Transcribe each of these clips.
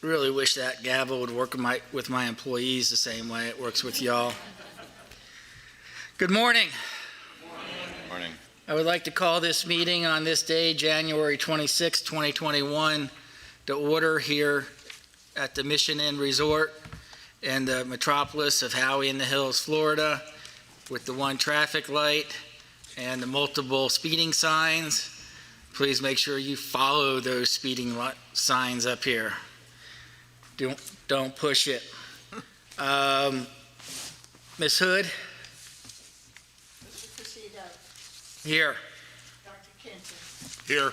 Really wish that gavel would work with my employees the same way it works with y'all. Good morning. Good morning. I would like to call this meeting on this day, January 26, 2021, to order here at the Mission Inn Resort in the metropolis of Howey in the Hills, Florida, with the one traffic light and the multiple speeding signs. Please make sure you follow those speeding signs up here. Don't push it. Ms. Hood? Mr. Casino. Here. Dr. Kenton. Here.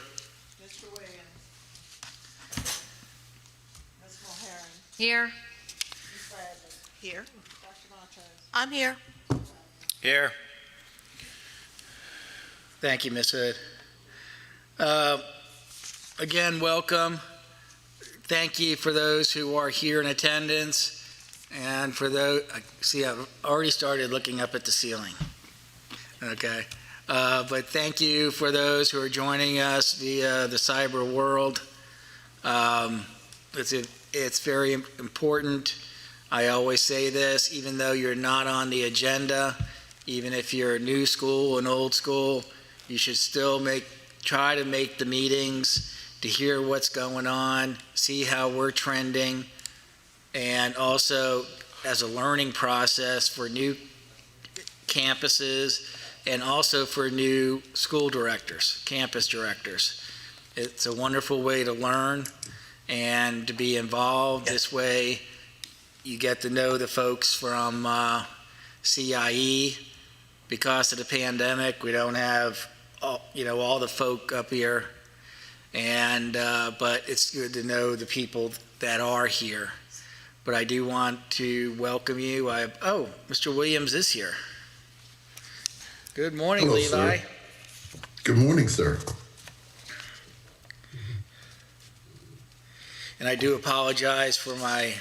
Mr. Williams. Ms. Mulheron. Here. Ms. Bradley. Here. Dr. Montrose. I'm here. Here. Thank you, Ms. Hood. Again, welcome. Thank you for those who are here in attendance, and for those, I've already started looking up at the ceiling. Okay. But thank you for those who are joining us via the cyber world. It's very important. I always say this, even though you're not on the agenda, even if you're new school and old school, you should still try to make the meetings to hear what's going on, see how we're trending, and also as a learning process for new campuses and also for new school directors, campus directors. It's a wonderful way to learn and to be involved. This way you get to know the folks from CIE. Because of the pandemic, we don't have all the folk up here, and but it's good to know the people that are here. But I do want to welcome you. Mr. Williams is here. Good morning, Hello, Levi. sir. Good morning, sir. And I do apologize for my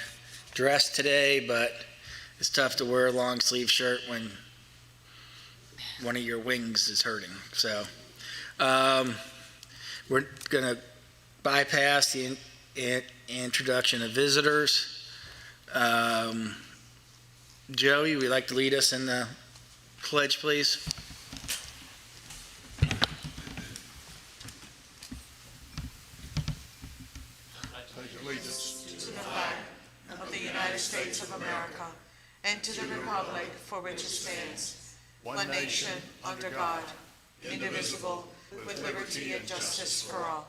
dress today, but it's tough to wear a long sleeve shirt when one of your wings is hurting. So we're going to bypass the introduction of visitors. Joey, would you like to lead us in the pledge, please? To the flag of the United States of America and to the republic for which it stands, one nation, under God, indivisible, with liberty and justice for all.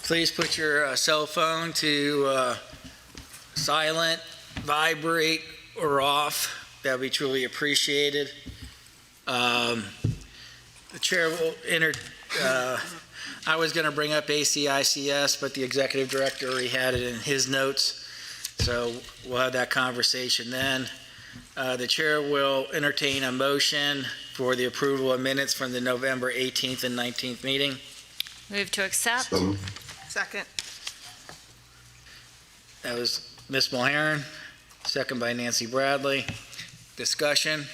Please put your cell phone to silent, vibrate, or off. That would be truly appreciated. The chair will I was going to bring up ACICS, but the executive director already had it in his notes, so we'll have that conversation then. The chair will entertain a motion for the approval of minutes from the November 18th and 19th meeting. Move to accept. So, Second. That was Ms. Mulheron, second by Nancy Bradley. Discussion?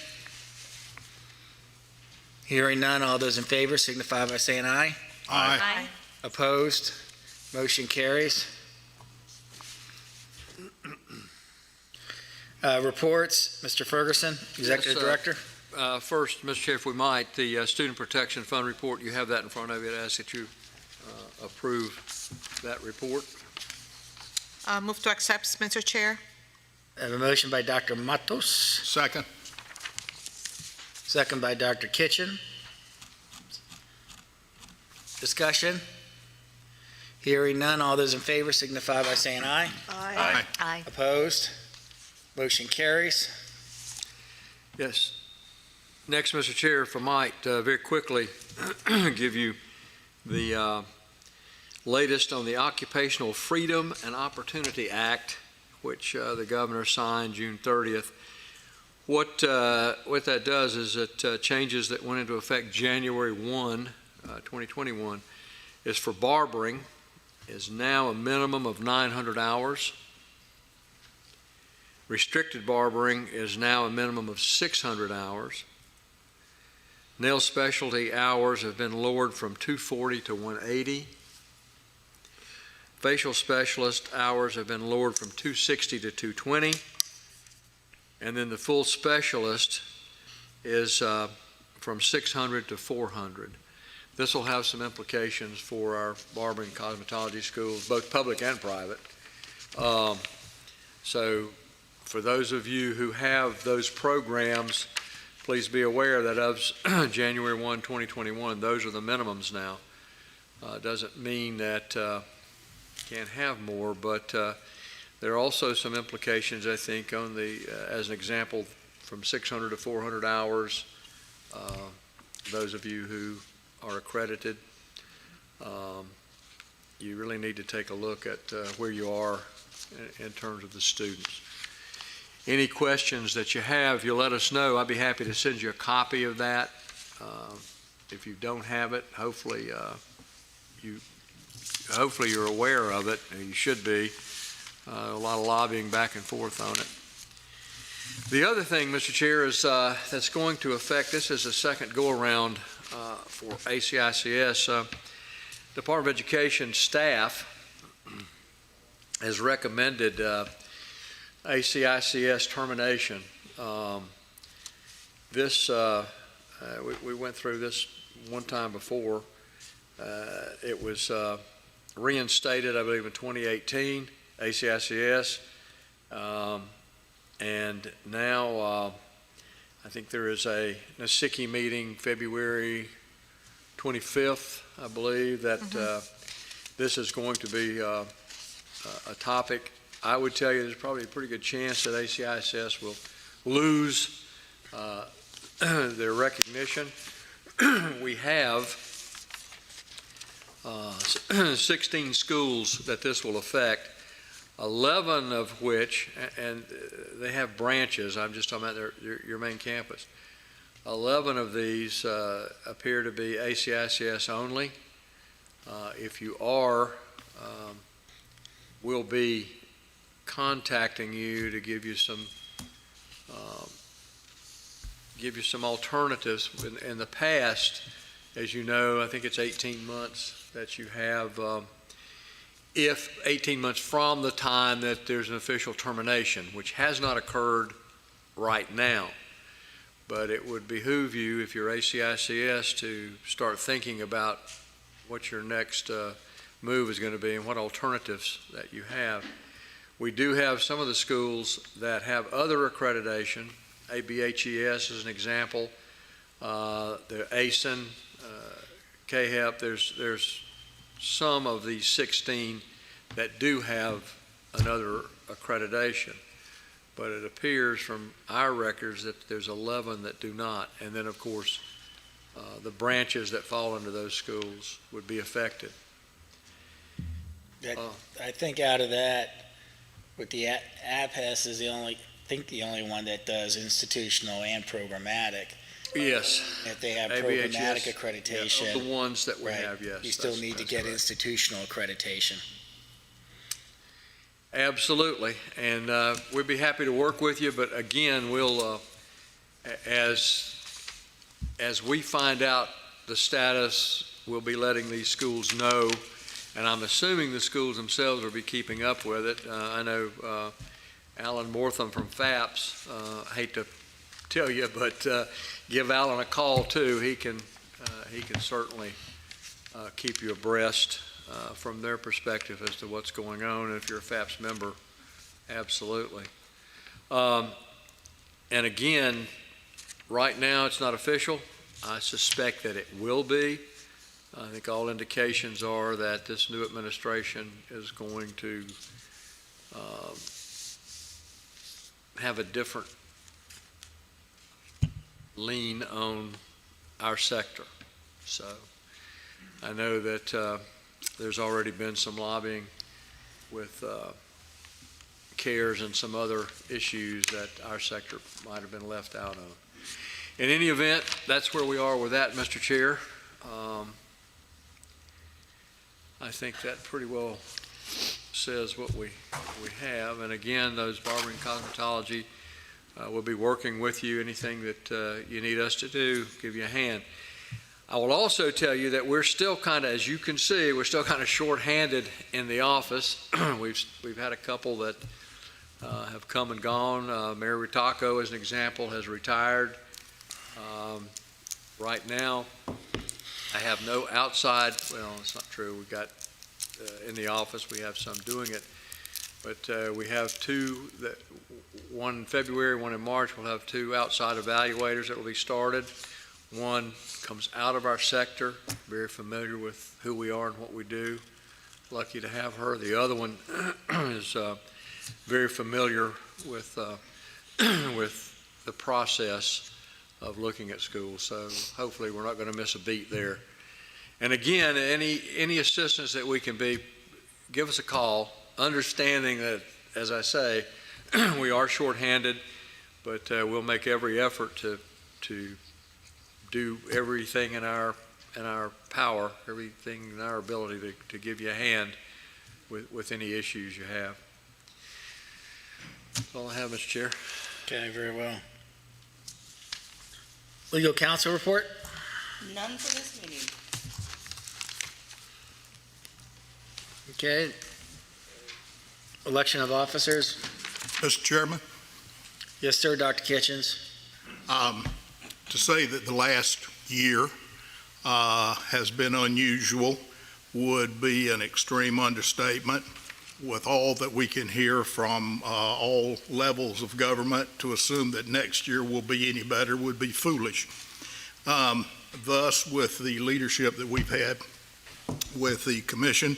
Hearing none, all those in favor signify by saying aye. Aye. Opposed? Motion carries. Reports, Mr. Ferguson, Executive Director. First, Mr. Chair, if we might, the Student Protection Fund report, you have that in front of you. I'd ask that you approve that report. Move to accept, Mr. Chair. I have a motion by Dr. Matos, Second. second by Dr. Kitchen. Discussion? Hearing none, all those in favor signify by saying aye. Aye. Aye. Opposed? Motion carries. Yes. Next, Mr. Chair, if I might very quickly give you the latest on the Occupational Freedom and Opportunity Act, which the governor signed June 30th. What that does is it changes that went into effect January 1, 2021, is for barbering is now a minimum of 900 hours. Restricted barbering is now a minimum of 600 hours. Nail specialty hours have been lowered from 240 to 180. Facial specialist hours have been lowered from 260 to 220. And then the full specialist is from 600 to 400. This will have some implications for our barber and cosmetology schools, both public and private. So for those of you who have those programs, please be aware that of January 1, 2021, those are the minimums now. Doesn't mean that can't have more, but there are also some implications, I think, on the, as an example, from 600 to 400 hours, those of you who are accredited, you really need to take a look at where you are in terms of the students. Any questions that you have, you'll let us know. I'd be happy to send you a copy of that. If you don't have it, hopefully you're aware of it, and you should be. A lot of lobbying back and forth on it. The other thing, Mr. Chair, is that's going to affect, this is a second go-around for ACICS. Department of Education staff has recommended ACICS termination. We went through this one time before. It was reinstated, I believe, in 2018, ACICS, and now I think there is a CIE meeting February 25th, I believe, that this is going to be a topic. I would tell you there's probably a pretty good chance that ACICS will lose their recognition. We have 16 schools that this will affect, 11 of which, and they have branches, I'm just talking about your main campus. 11 of these appear to be ACICS only. If you are, we'll be contacting you to give you some alternatives. In the past, as you know, I think it's 18 months that you have, if 18 months from the time that there's an official termination, which has not occurred right now. But it would behoove you, if you're ACICS, to start thinking about what your next move is going to be and what alternatives that you have. We do have some of the schools that have other accreditation. ABHES is an example. The ASIN, KHEP, there's some of these 16 that do have another accreditation. But it appears from our records that there's 11 that do not. And then, of course, the branches that fall into those schools would be affected. I think out of that, with the APES is the only one that does institutional and programmatic. Yes. If they have ABHS, programmatic accreditation, yeah, of the ones that we right, have, yes. you still need to get correct. institutional accreditation. Absolutely, and we'd be happy to work with you, but again, we'll, as we find out the status, we'll be letting these schools know, and I'm assuming the schools themselves will be keeping up with it. I know Alan Mortham from FAPS, I hate to tell you, but give Alan a call too. He can certainly keep you abreast from their perspective as to what's going on. And if you're a FAPS member, absolutely. And again, right now it's not official. I suspect that it will be. I think all indications are that this new administration is going to have a different lean on our sector. So I know that there's already been some lobbying with CARES and some other issues that our sector might have been left out of. In any event, that's where we are with that, Mr. Chair. I think that pretty well says what we have. And again, those barbering and cosmetology, we'll be working with you. Anything that you need us to do, give you a hand. I will also tell you that we're still kind of, as you can see, we're still kind of shorthanded in the office. We've had a couple that have come and gone. Mary Ritaco, as an example, has retired. Right now, I have no outside, well, it's not true. We've got, in the office, we have some doing it. But we have two, one in February, one in March. We'll have two outside evaluators that will be started. One comes out of our sector, very familiar with who we are and what we do. Lucky to have her. The other one is very familiar with the process of looking at schools. So hopefully we're not going to miss a beat there. And again, any assistance that we can be, give us a call, understanding that, as I say, we are shorthanded, but we'll make every effort to do everything in our power, everything in our ability to give you a hand with any issues you have. That's all I have, Mr. Chair. Okay, very well. Legal counsel report? None for this meeting. Okay. Election of officers? Mr. Chairman, Yes, sir, Dr. Kitchens. to say that the last year has been unusual would be an extreme understatement. With all that we can hear from all levels of government, to assume that next year will be any better would be foolish. Thus, with the leadership that we've had with the commission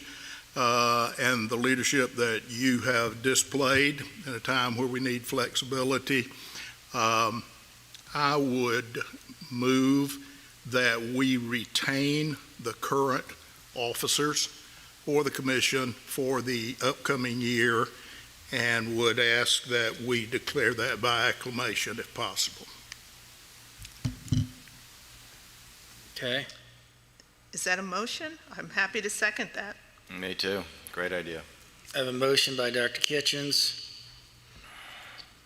and the leadership that you have displayed in a time where we need flexibility, I would move that we retain the current officers for the commission for the upcoming year, and would ask that we declare that by acclamation if possible. Okay. Is that a motion? I'm happy to second that. Me too. Great idea. I have a motion by Dr. Kitchens.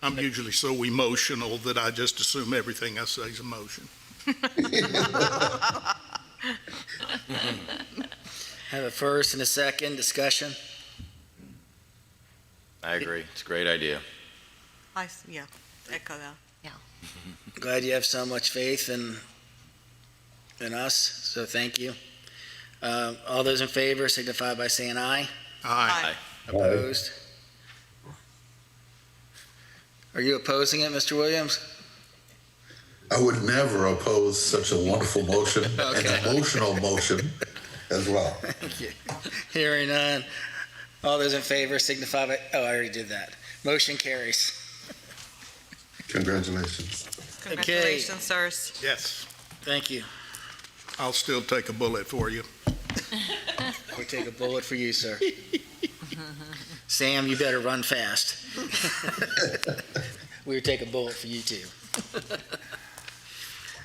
I'm usually so emotional that I just assume everything I say is a motion. I have a first and a second. Discussion? I agree. It's a great idea. Yeah, echo that. Glad you have so much faith in us, so thank you. All those in favor signify by saying aye. Aye. Opposed? Are you opposing it, Mr. Williams? I would never oppose such a wonderful motion, Okay. an emotional motion as well. Hearing none. All those in favor signify by, I already did that. Motion carries. Congratulations. Congratulations, sirs. Yes, Thank you. I'll still take a bullet for you. We take a bullet for you, sir. Sam, you better run fast. We would take a bullet for you, too.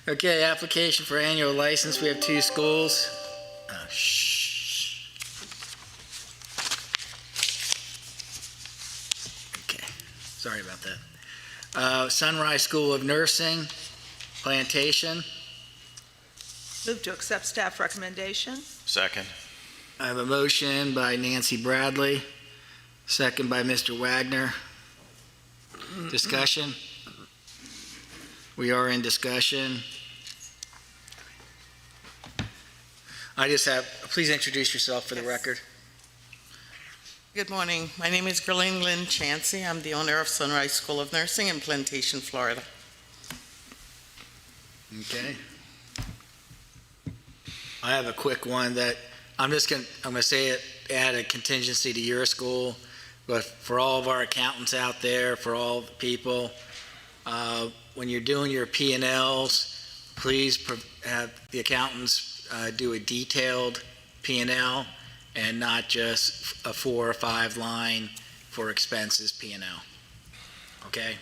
Okay, application for annual license. We have two schools. Shh. Okay, sorry about that. Sunrise School of Nursing, Plantation. Move to accept staff recommendation. Second. I have a motion by Nancy Bradley, second by Mr. Wagner. Discussion? We are in discussion. Please introduce yourself for the record. Good morning. My name is Gurleen Lynn Chansey. I'm the owner of Sunrise School of Nursing in Plantation, Florida. Okay. I have a quick one that I'm going to say it, add a contingency to your school, but for all of our accountants out there, for all the people, when you're doing your P&Ls, please have the accountants do a detailed P&L and not just a 4 or 5 line for expenses P&L. Okay?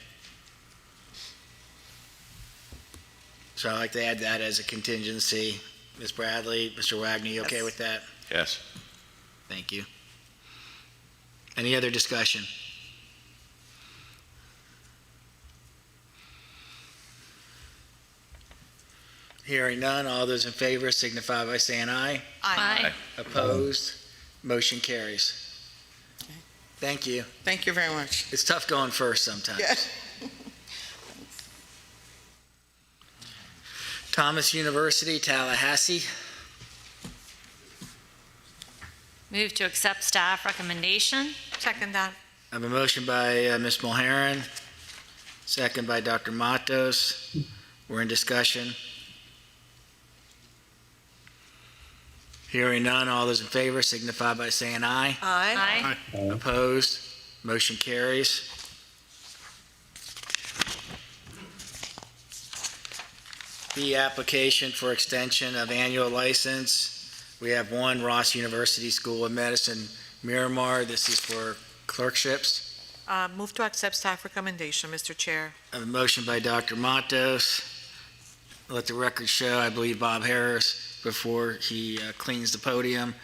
So I'd like to add that as a contingency. Ms. Bradley, Mr. Wagner, you okay Yes. with that? Yes. Thank you. Any other discussion? Hearing none, all those in favor signify by saying aye. Aye. Opposed? Motion carries. Thank you. Thank you very much. It's tough going first sometimes. Yeah. Thomas University, Tallahassee. Move to accept staff recommendation. Second that. I have a motion by Ms. Mulheron, second by Dr. Matos. We're in discussion. Hearing none, all those in favor signify by saying aye. Aye. Opposed? Motion carries. The application for extension of annual license. We have one, Ross University School of Medicine, Miramar. This is for clerkships. Move to accept staff recommendation, Mr. Chair. I have a motion by Dr. Matos. Let the record show, I believe Bob Harris, before he cleans the podium,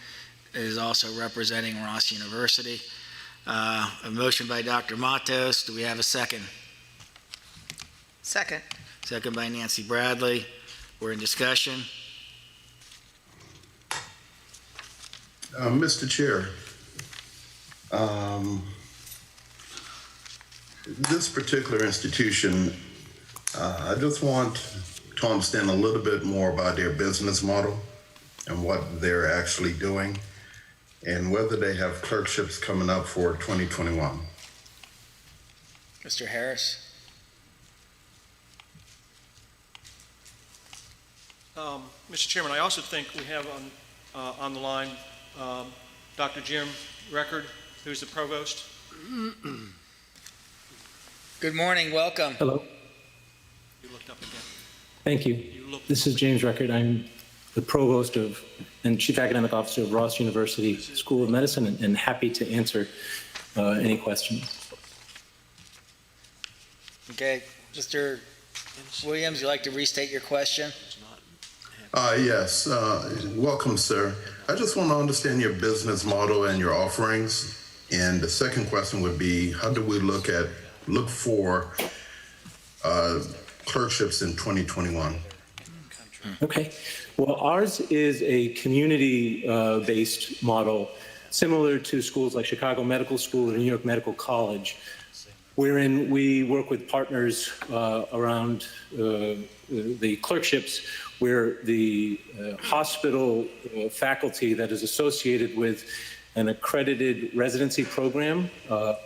is also representing Ross University. A motion by Dr. Matos. Do we have a second? Second. Second by Nancy Bradley. We're in discussion. Mr. Chair, this particular institution, I just want to understand a little bit more about their business model and what they're actually doing, and whether they have clerkships coming up for 2021. Mr. Harris? Mr. Chairman, I also think we have on the line Dr. Jim Record, who's the provost. Good morning, welcome. Hello. You looked up again. Thank you. This is James Record. I'm the provost of and chief academic officer of Ross University School of Medicine, and happy to answer any questions. Okay, Mr. Williams, you'd like to restate your question? Yes, welcome, sir. I just want to understand your business model and your offerings. And the second question would be, how do we look for clerkships in 2021? Okay. Well, ours is a community-based model, similar to schools like Chicago Medical School or New York Medical College, wherein we work with partners around the clerkships, where the hospital faculty that is associated with an accredited residency program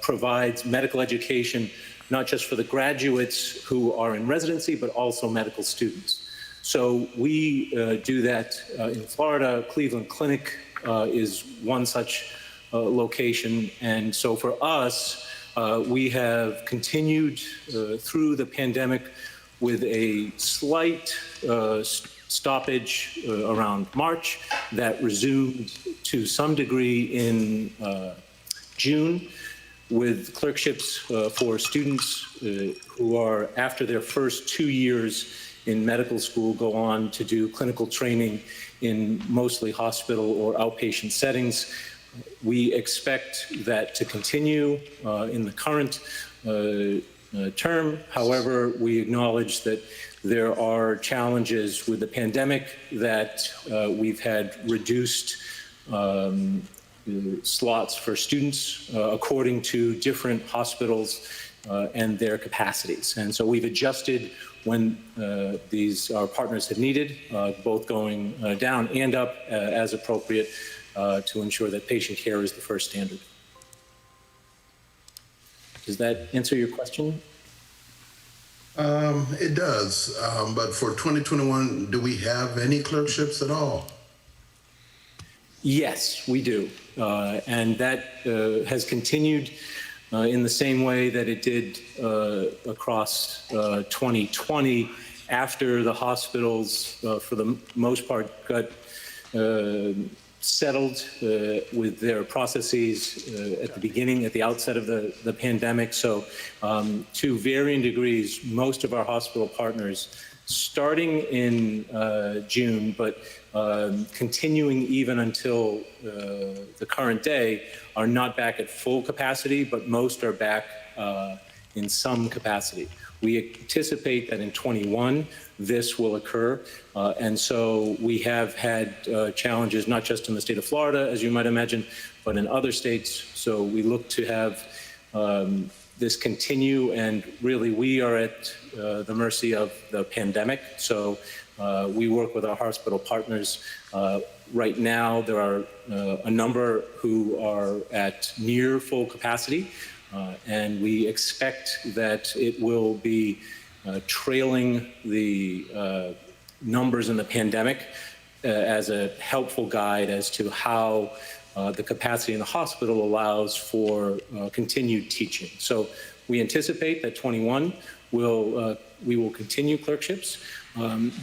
provides medical education, not just for the graduates who are in residency, but also medical students. So we do that in Florida. Cleveland Clinic is one such location. And so for us, we have continued through the pandemic with a slight stoppage around March that resumed to some degree in June, with clerkships for students who are, after their first 2 years in medical school, go on to do clinical training in mostly hospital or outpatient settings. We expect that to continue in the current term. However, we acknowledge that there are challenges with the pandemic, that we've had reduced slots for students according to different hospitals and their capacities. And so we've adjusted when our partners have needed, both going down and up as appropriate, to ensure that patient care is the first standard. Does that answer your question? It does, but for 2021, do we have any clerkships at all? Yes, we do. And that has continued in the same way that it did across 2020, after the hospitals, for the most part, got settled with their processes at the beginning, at the outset of the pandemic. So to varying degrees, most of our hospital partners, starting in June, but continuing even until the current day, are not back at full capacity, but most are back in some capacity. We anticipate that in '21, this will occur. And so we have had challenges, not just in the state of Florida, as you might imagine, but in other states. So we look to have this continue, and really we are at the mercy of the pandemic. So we work with our hospital partners. Right now, there are a number who are at near full capacity, and we expect that it will be trailing the numbers in the pandemic as a helpful guide as to how the capacity in the hospital allows for continued teaching. So we anticipate that 21 we will continue clerkships,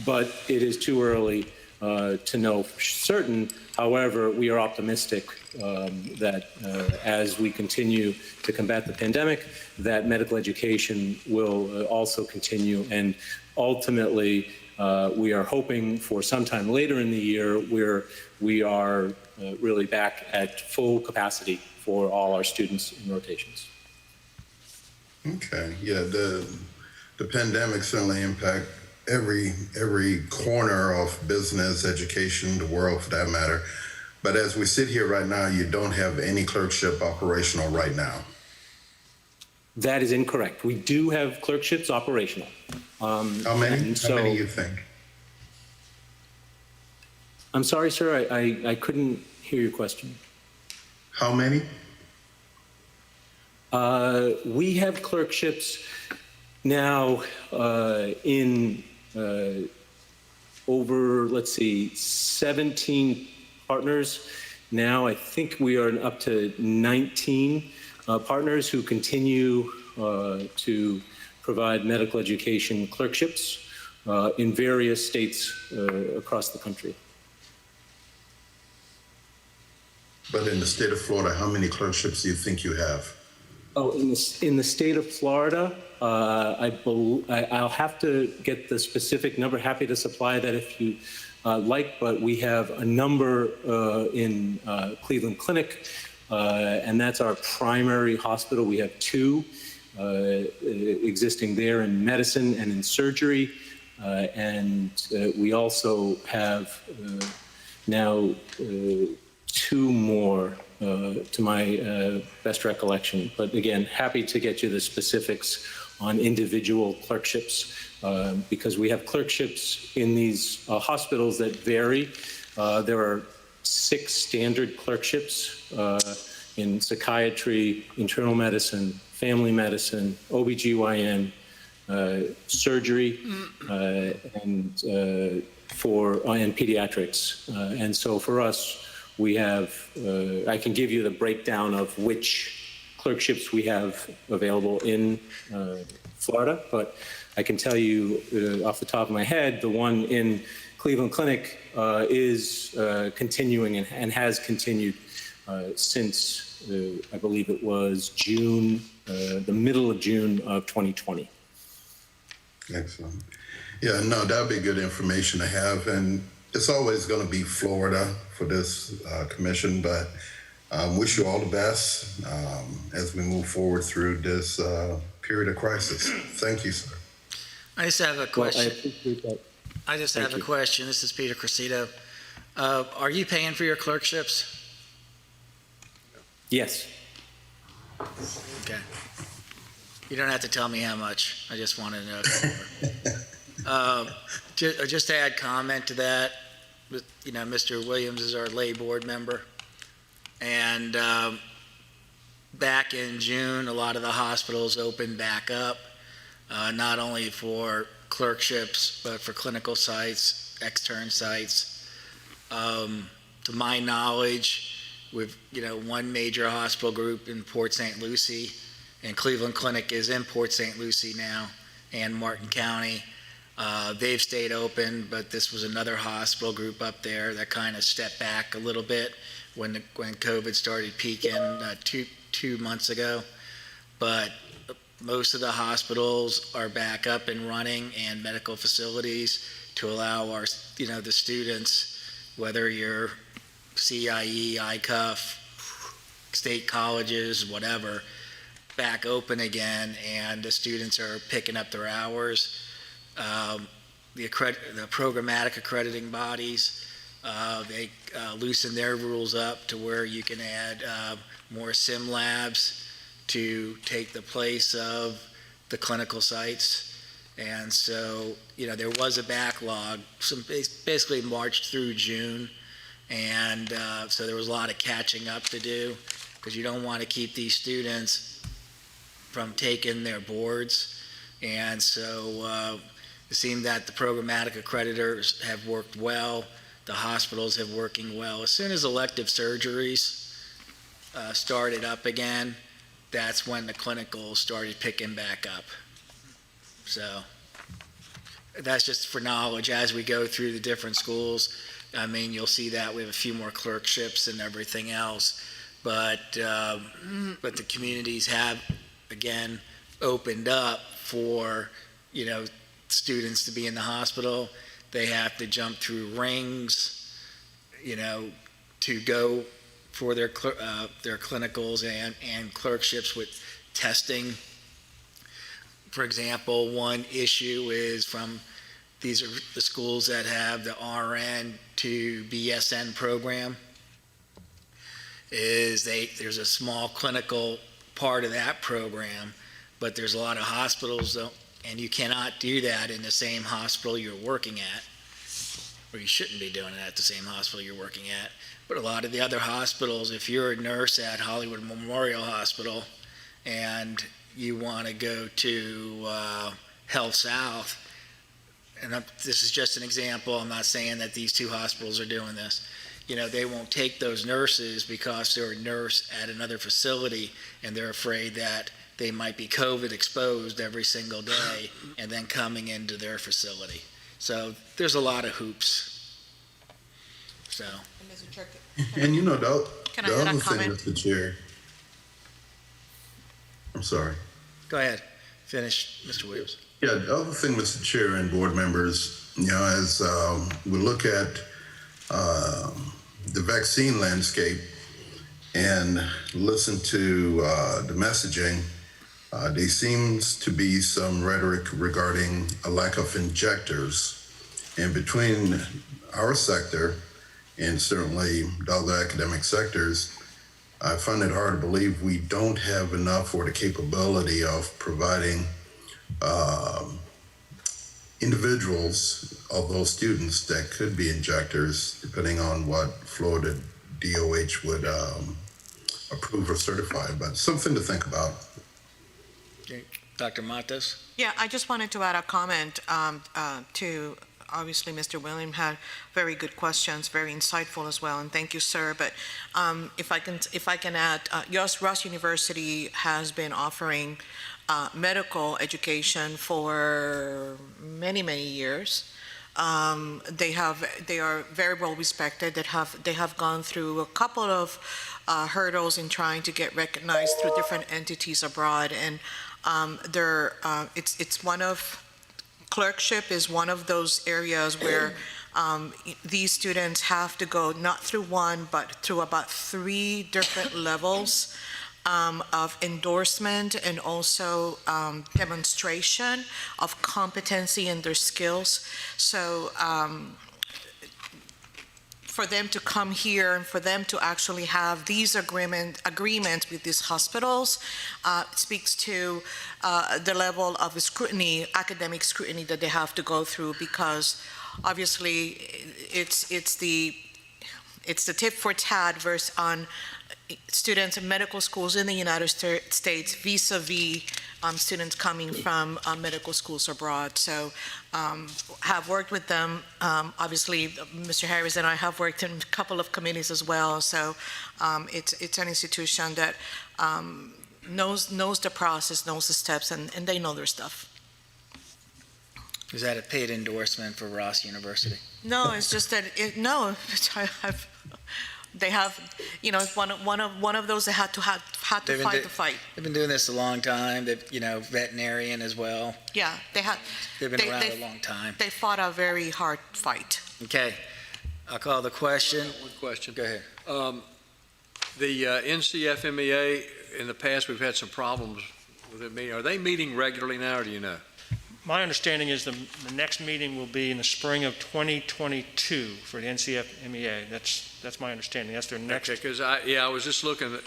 but it is too early to know for certain. However, we are optimistic that as we continue to combat the pandemic, that medical education will also continue, and ultimately we are hoping for sometime later in the year where we are really back at full capacity for all our students in rotations. Okay, yeah, the pandemic certainly impact every corner of business, education, the world for that matter. But as we sit here right now, you don't have any clerkship operational right now. That is incorrect. We do have clerkships operational. How many? How many you think? I'm sorry, sir, I couldn't hear your question. How many? We have clerkships now in over, let's see, 17 partners. Now I think we are up to 19 partners who continue to provide medical education clerkships in various states across the country. But in the state of Florida, how many clerkships do you think you have? Oh, in the state of Florida, I'll have to get the specific number. Happy to supply that if you like, but we have a number in Cleveland Clinic, and that's our primary hospital. We have two existing there in medicine and in surgery, and we also have now two more to my best recollection. But again, happy to get you the specifics on individual clerkships because we have clerkships in these hospitals that vary. There are 6 standard clerkships in psychiatry, internal medicine, family medicine, OBGYN, surgery, and pediatrics. And so for us, we have, I can give you the breakdown of which clerkships we have available in Florida, but I can tell you off the top of my head, the one in Cleveland Clinic is continuing and has continued since, I believe it was June, the middle of June of 2020. Excellent. Yeah, no, that would be good information to have. And it's always going to be Florida for this commission, but wish you all the best as we move forward through this period of crisis. Thank you, sir. I just have a question. Well, I appreciate that. I just have a question. This is Peter Cressito. Are you paying for your clerkships? Yes. Okay. You don't have to tell me how much. I just want to know. Just to add comment to that, you know, Mr. Williams is our lay board member. And back in June, a lot of the hospitals opened back up, not only for clerkships, but for clinical sites, extern sites. To my knowledge, with one major hospital group in Port St. Lucie, and Cleveland Clinic is in Port St. Lucie now, and Martin County. They've stayed open, but this was another hospital group up there that kind of stepped back a little bit when COVID started peaking 2 months ago. But most of the hospitals are back up and running, and medical facilities to allow our, the students, whether you're CIE, ICUF, state colleges, whatever, back open again, and the students are picking up their hours. The programmatic accrediting bodies, they loosen their rules up to where you can add more sim labs to take the place of the clinical sites. And so, there was a backlog, basically March through June. And so there was a lot of catching up to do, because you don't want to keep these students from taking their boards. And so it seemed that the programmatic accreditors have worked well. The hospitals have working well. As soon as elective surgeries started up again, that's when the clinical started picking back up. So that's just for knowledge as we go through the different schools. I mean, you'll see that we have a few more clerkships and everything else, but the communities have again opened up for students to be in the hospital. They have to jump through rings, to go for their clinicals and clerkships with testing. For example, one issue is these are the schools that have the RN to BSN program, there's a small clinical part of that program, but there's a lot of hospitals, and you cannot do that in the same hospital you're working at, or you shouldn't be doing it at the same hospital you're working at. But a lot of the other hospitals, if you're a nurse at Hollywood Memorial Hospital and you want to go to Health South, and this is just an example, I'm not saying that these two hospitals are doing this, they won't take those nurses because they're a nurse at another facility and they're afraid that they might be COVID exposed every single day and then coming into their facility. So there's a lot of hoops. So. And the Can I add a other thing, comment? Mr. Chair. I'm sorry. Go ahead. Finish, Mr. Williams. Yeah, the other thing, Mr. Chair and board members, as we look at the vaccine landscape and listen to the messaging, there seems to be some rhetoric regarding a lack of injectors. And between our sector and certainly the other academic sectors, I find it hard to believe we don't have enough or the capability of providing individuals of those students that could be injectors, depending on what Florida DOH would approve or certify. But something to think about. Okay. Dr. Matos? Yeah, I just wanted to add a comment to, obviously, Mr. William had very good questions, very insightful as well, and thank you, sir. But if I can add, Ross University has been offering medical education for many, many years. They are very well respected. They have gone through a couple of hurdles in trying to get recognized through different entities abroad, and it's one of clerkship is one of those areas where these students have to go not through one but through about 3 different levels of endorsement and also demonstration of competency in their skills. So for them to come here and for them to actually have these agreements with these hospitals speaks to the level of scrutiny, academic scrutiny that they have to go through, because obviously it's the tit for tat versus on students in medical schools in the United States vis-a-vis students coming from medical schools abroad. So have worked with them. Obviously, Mr. Harris and I have worked in a couple of committees as well. So it's an institution that knows the process, knows the steps, and they know their stuff. Is that a paid endorsement for Ross University? No, it's just that they have, it's one of those that had to fight the fight. They've been doing this a long time. They've, veterinarian as well. Yeah, They've been around a long time. They fought a very hard fight. Okay, I'll call the question. One question. Go ahead. The NCFMEA in the past, we've had some problems with it meeting. Are they meeting regularly now, or do you know? My understanding is the next meeting will be in the spring of 2022 for the NCFMEA. That's my understanding. That's their next. Because I was just looking,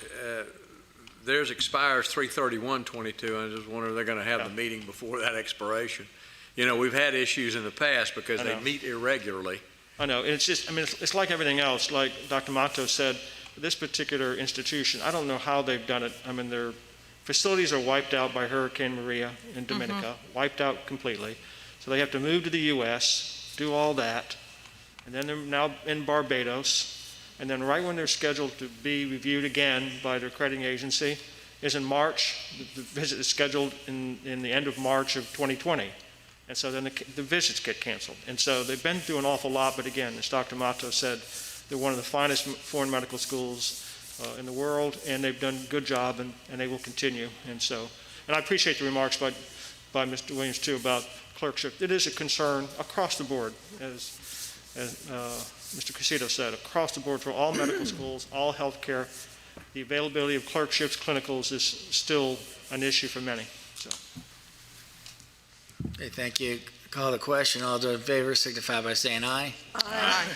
theirs expires 3/31/22. I just wonder if they're going to have the meeting before that expiration. You know, we've had issues in the past because they meet irregularly. I know. It's just, I mean, it's like everything else. Like Dr. Mato said, this particular institution, I don't know how they've done it. I mean, their facilities are wiped out by Hurricane Maria in Dominica, wiped out completely. So they have to move to the U.S., do all that, and then they're now in Barbados. And then right when they're scheduled to be reviewed again by their accrediting agency is in March. The visit is scheduled in the end of March of 2020. And so then the visits get canceled. And so they've been through an awful lot, but again, as Dr. Mato said, they're one of the finest foreign medical schools in the world, and they've done a good job, and they will continue. And I appreciate the remarks by Mr. Williams, too, about clerkship. It is a concern across the board, as Mr. Casito said, across the board for all medical schools, all healthcare. The availability of clerkships, clinicals is still an issue for many. So. Okay, thank you. Call the question. All those in favor signify by saying aye. Aye.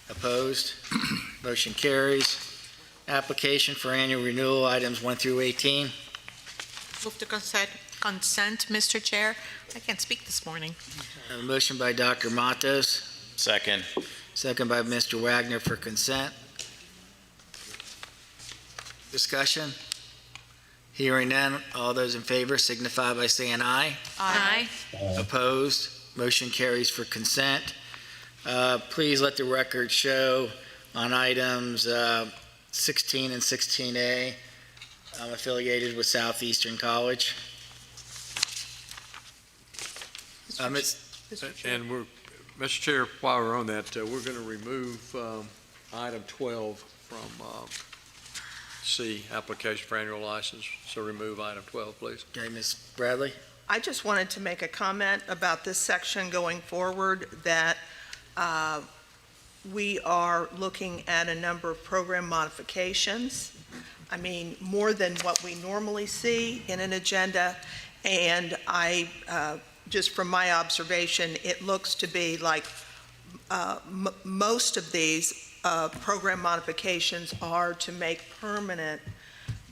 Opposed? Motion carries. Application for annual renewal, items 1 through 18. Move to consent, Mr. Chair. I can't speak this morning. I have a motion by Dr. Matos, Second. second by Mr. Wagner for consent. Discussion? Hearing none, all those in favor signify by saying aye. Aye. Opposed? Motion carries for consent. Please let the record show on items 16 and 16A. I'm affiliated with Southeastern College. And Mr. Chair, while we're on that, we're going to remove item 12 from C, application for annual license. So remove item 12, please. Okay, Ms. Bradley? I just wanted to make a comment about this section going forward, that we are looking at a number of program modifications. I mean, more than what we normally see in an agenda. And just from my observation, it looks to be like most of these program modifications are to make permanent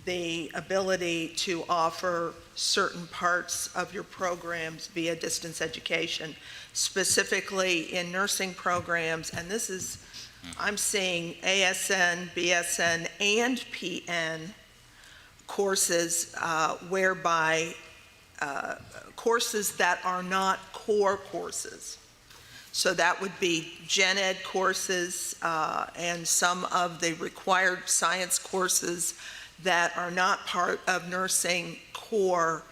the ability to offer certain parts of your programs via distance education, specifically in nursing programs. And this is, I'm seeing ASN, BSN, and PN courses whereby courses that are not core courses. So that would be gen ed courses and some of the required science courses that are not part of nursing core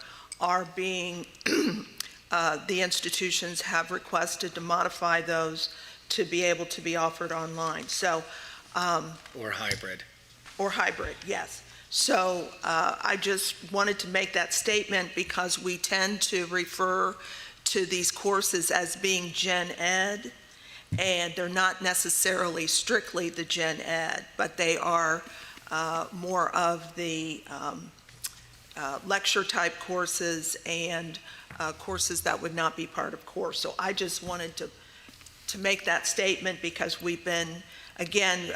are being, the institutions have requested to modify those to be able to be offered online. So, Or hybrid. or hybrid, yes. So I just wanted to make that statement because we tend to refer to these courses as being gen ed, and they're not necessarily strictly the gen ed, but they are more of the lecture type courses and courses that would not be part of core. So I just wanted to make that statement because we've been, again,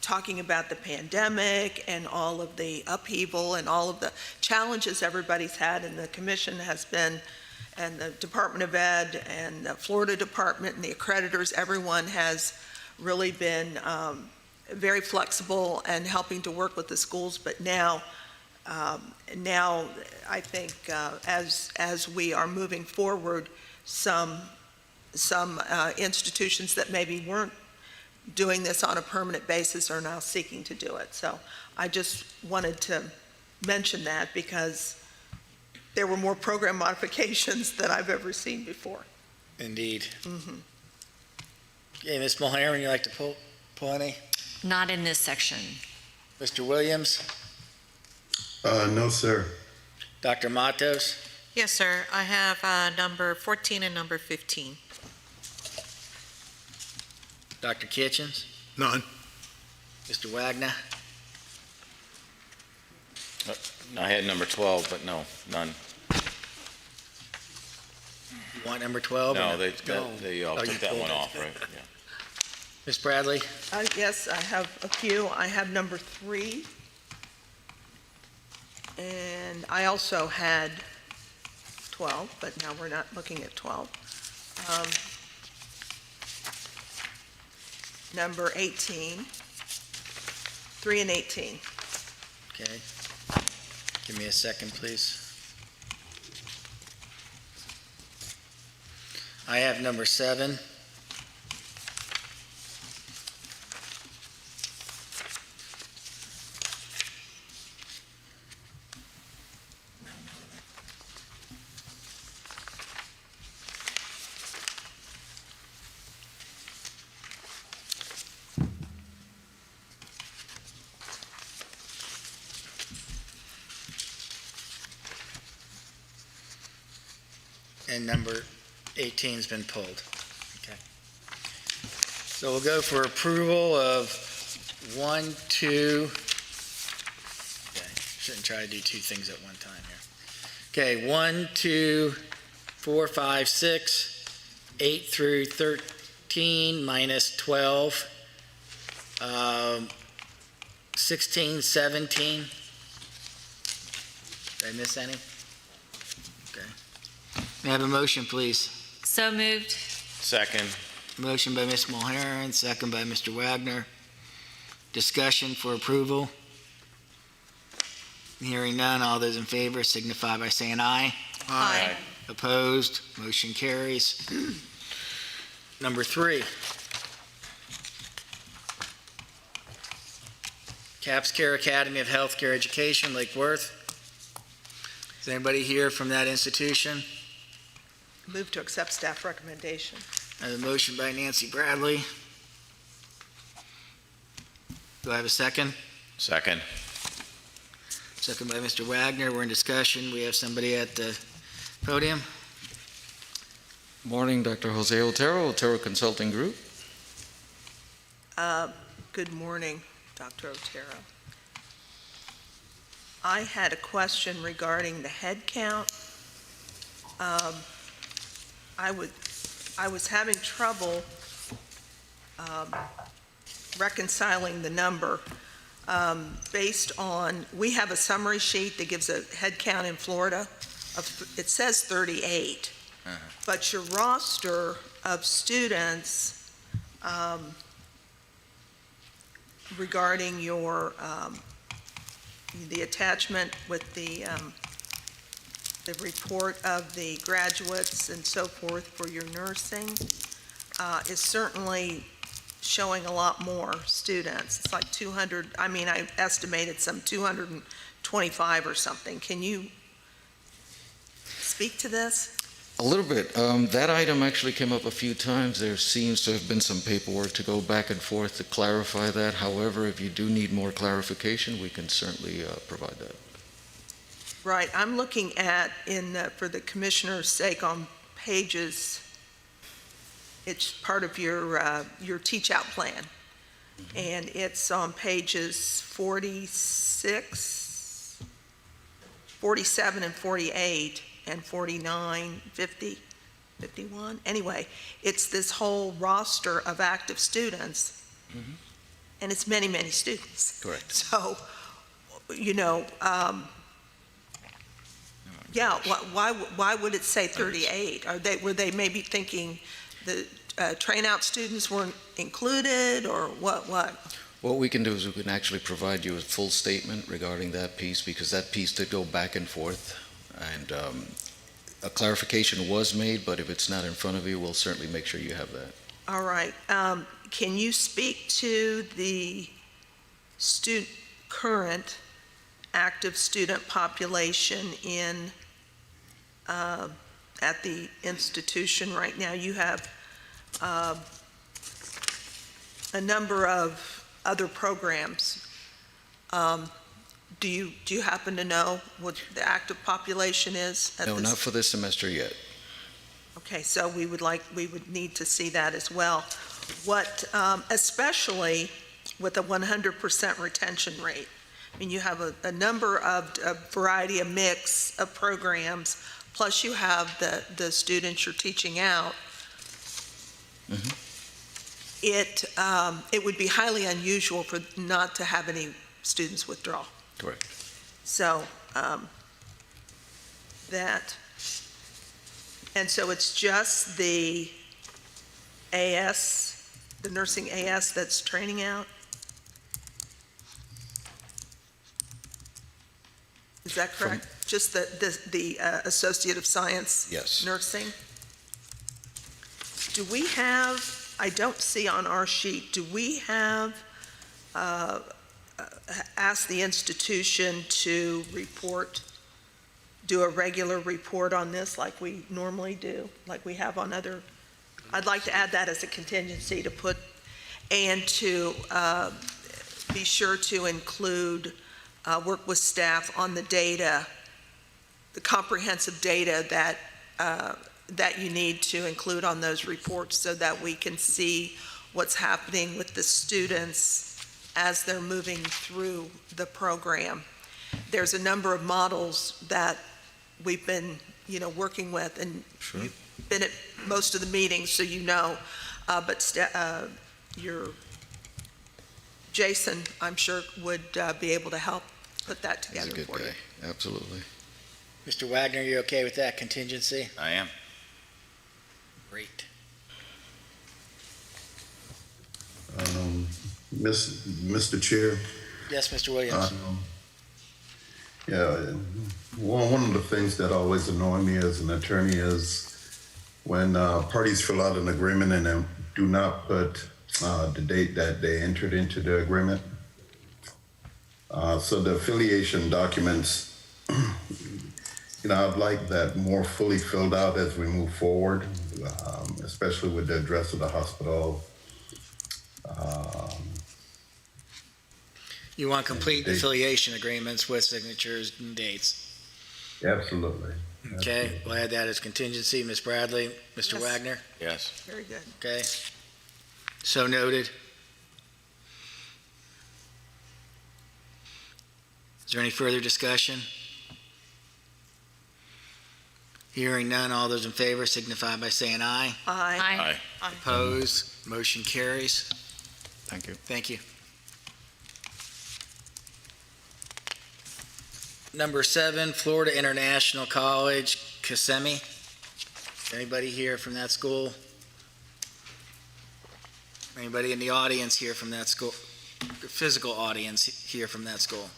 talking about the pandemic and all of the upheaval and all of the challenges everybody's had, and the commission has been, and the Department of Ed and the Florida Department and the accreditors, everyone has really been very flexible and helping to work with the schools. But now I think as we are moving forward, some institutions that maybe weren't doing this on a permanent basis are now seeking to do it. So I just wanted to mention that because there were more program modifications than I've ever seen before. Indeed. Mm-hmm. Okay, Ms. Mulhern, would you like to pull any? Not in this section. Mr. Williams? No, sir. Dr. Matos? Yes, sir. I have number 14 and number 15. Dr. Kitchens? None. Mr. Wagner? I had number 12, but no, none. You want number 12? No, or they all Oh, you took that pulled one it. off, right? Yeah. Ms. Bradley? Yes, I have a few. I have number 3. And I also had 12, but now we're not looking at 12. Number 18, 3 and 18. Okay. Give me a second, please. I have number 7. And number 18's been pulled. Okay. So we'll go for approval of 1, 2. Okay, shouldn't try to do 2 things at one time here. Okay, 1, 2, 4, 5, 6, 8 through 13 minus 12, 16, 17. Did I miss any? May I have a motion, please? So moved. Second. Motion by Ms. Mulhern, second by Mr. Wagner. Discussion for approval. Hearing none, all those in favor signify by saying aye. Aye. Opposed, motion carries. Number 3. Caps Care Academy of Healthcare Education, Lake Worth. Is anybody here from that institution? Move to accept staff recommendation. I have a motion by Nancy Bradley. Do I have a second? Second. Second by Mr. Wagner. We're in discussion. We have somebody at the podium. Morning, Dr. Jose Otero, Otero Consulting Group. Good morning, Dr. Otero. I had a question regarding the head count. I was having trouble reconciling the number based on, we have a summary sheet that gives a head count in Florida of, it says 38, but your roster of students regarding your, the attachment with the report of the graduates and so forth for your nursing is certainly showing a lot more students. It's like 200, I mean, I estimated some 225 or something. Can you speak to this? A little bit. That item actually came up a few times. There seems to have been some paperwork to go back and forth to clarify that. However, if you do need more clarification, we can certainly provide that. Right, I'm looking at, for the commissioner's sake, on pages, it's part of your teach-out plan, and it's on pages 46, 47 and 48, and 49, 50, 51. Anyway, it's this whole roster of active students, and it's many, many students. Correct. So, you know, yeah, why would it say 38? Were they maybe thinking the train-out students weren't included, or what? What we can do is we can actually provide you a full statement regarding that piece, because that piece did go back and forth, and a clarification was made, but if it's not in front of you, we'll certainly make sure you have that. All right. Can you speak to the current active student population at the institution right now? You have a number of other programs. Do you happen to know what the active population is? No, not for this semester yet. Okay, so we would need to see that as well. What, especially with a 100% retention rate, I mean, you have a number of, a variety, a mix of programs, plus you have the students you're teaching out. It would be highly unusual for not to have any students withdraw. Correct. So, and so it's just the AS, the nursing AS that's training out? Is that correct? Just the Associate of Science? Yes. Nursing? Do we have, I don't see on our sheet, do we have, asked the institution to report, do a regular report on this like we normally do, like we have on other? I'd like to add that as a contingency to put, and to be sure to include, work with staff on the data, the comprehensive data that you need to include on those reports so that we can see what's happening with the students as they're moving through the program. There's a number of models that we've been, working with, and Sure. you've been at most of the meetings, so but Jason, I'm sure, would be able to help put that He's together a good for you. guy. Absolutely. Mr. Wagner, you okay with that contingency? I am. Great. Mr. Chair, Yes, Mr. Williams? yeah, one of the things that always annoy me as an attorney is when parties fill out an agreement and then do not put the date that they entered into the agreement. So the affiliation documents, I'd like that more fully filled out as we move forward, especially with the address of the hospital. You want complete affiliation agreements with signatures and dates? Absolutely. Okay, we'll add that as contingency. Ms. Bradley, Mr. Yes. Wagner? Yes. Very good. Okay. So noted. Is there any further discussion? Hearing none, all those in favor signify by saying aye. Aye. Aye. Opposed, motion carries. Thank you. Thank you. Number 7, Florida International College, Kissimmee. Anybody here from that school? Anybody in the audience here from that school? Physical audience here from that school?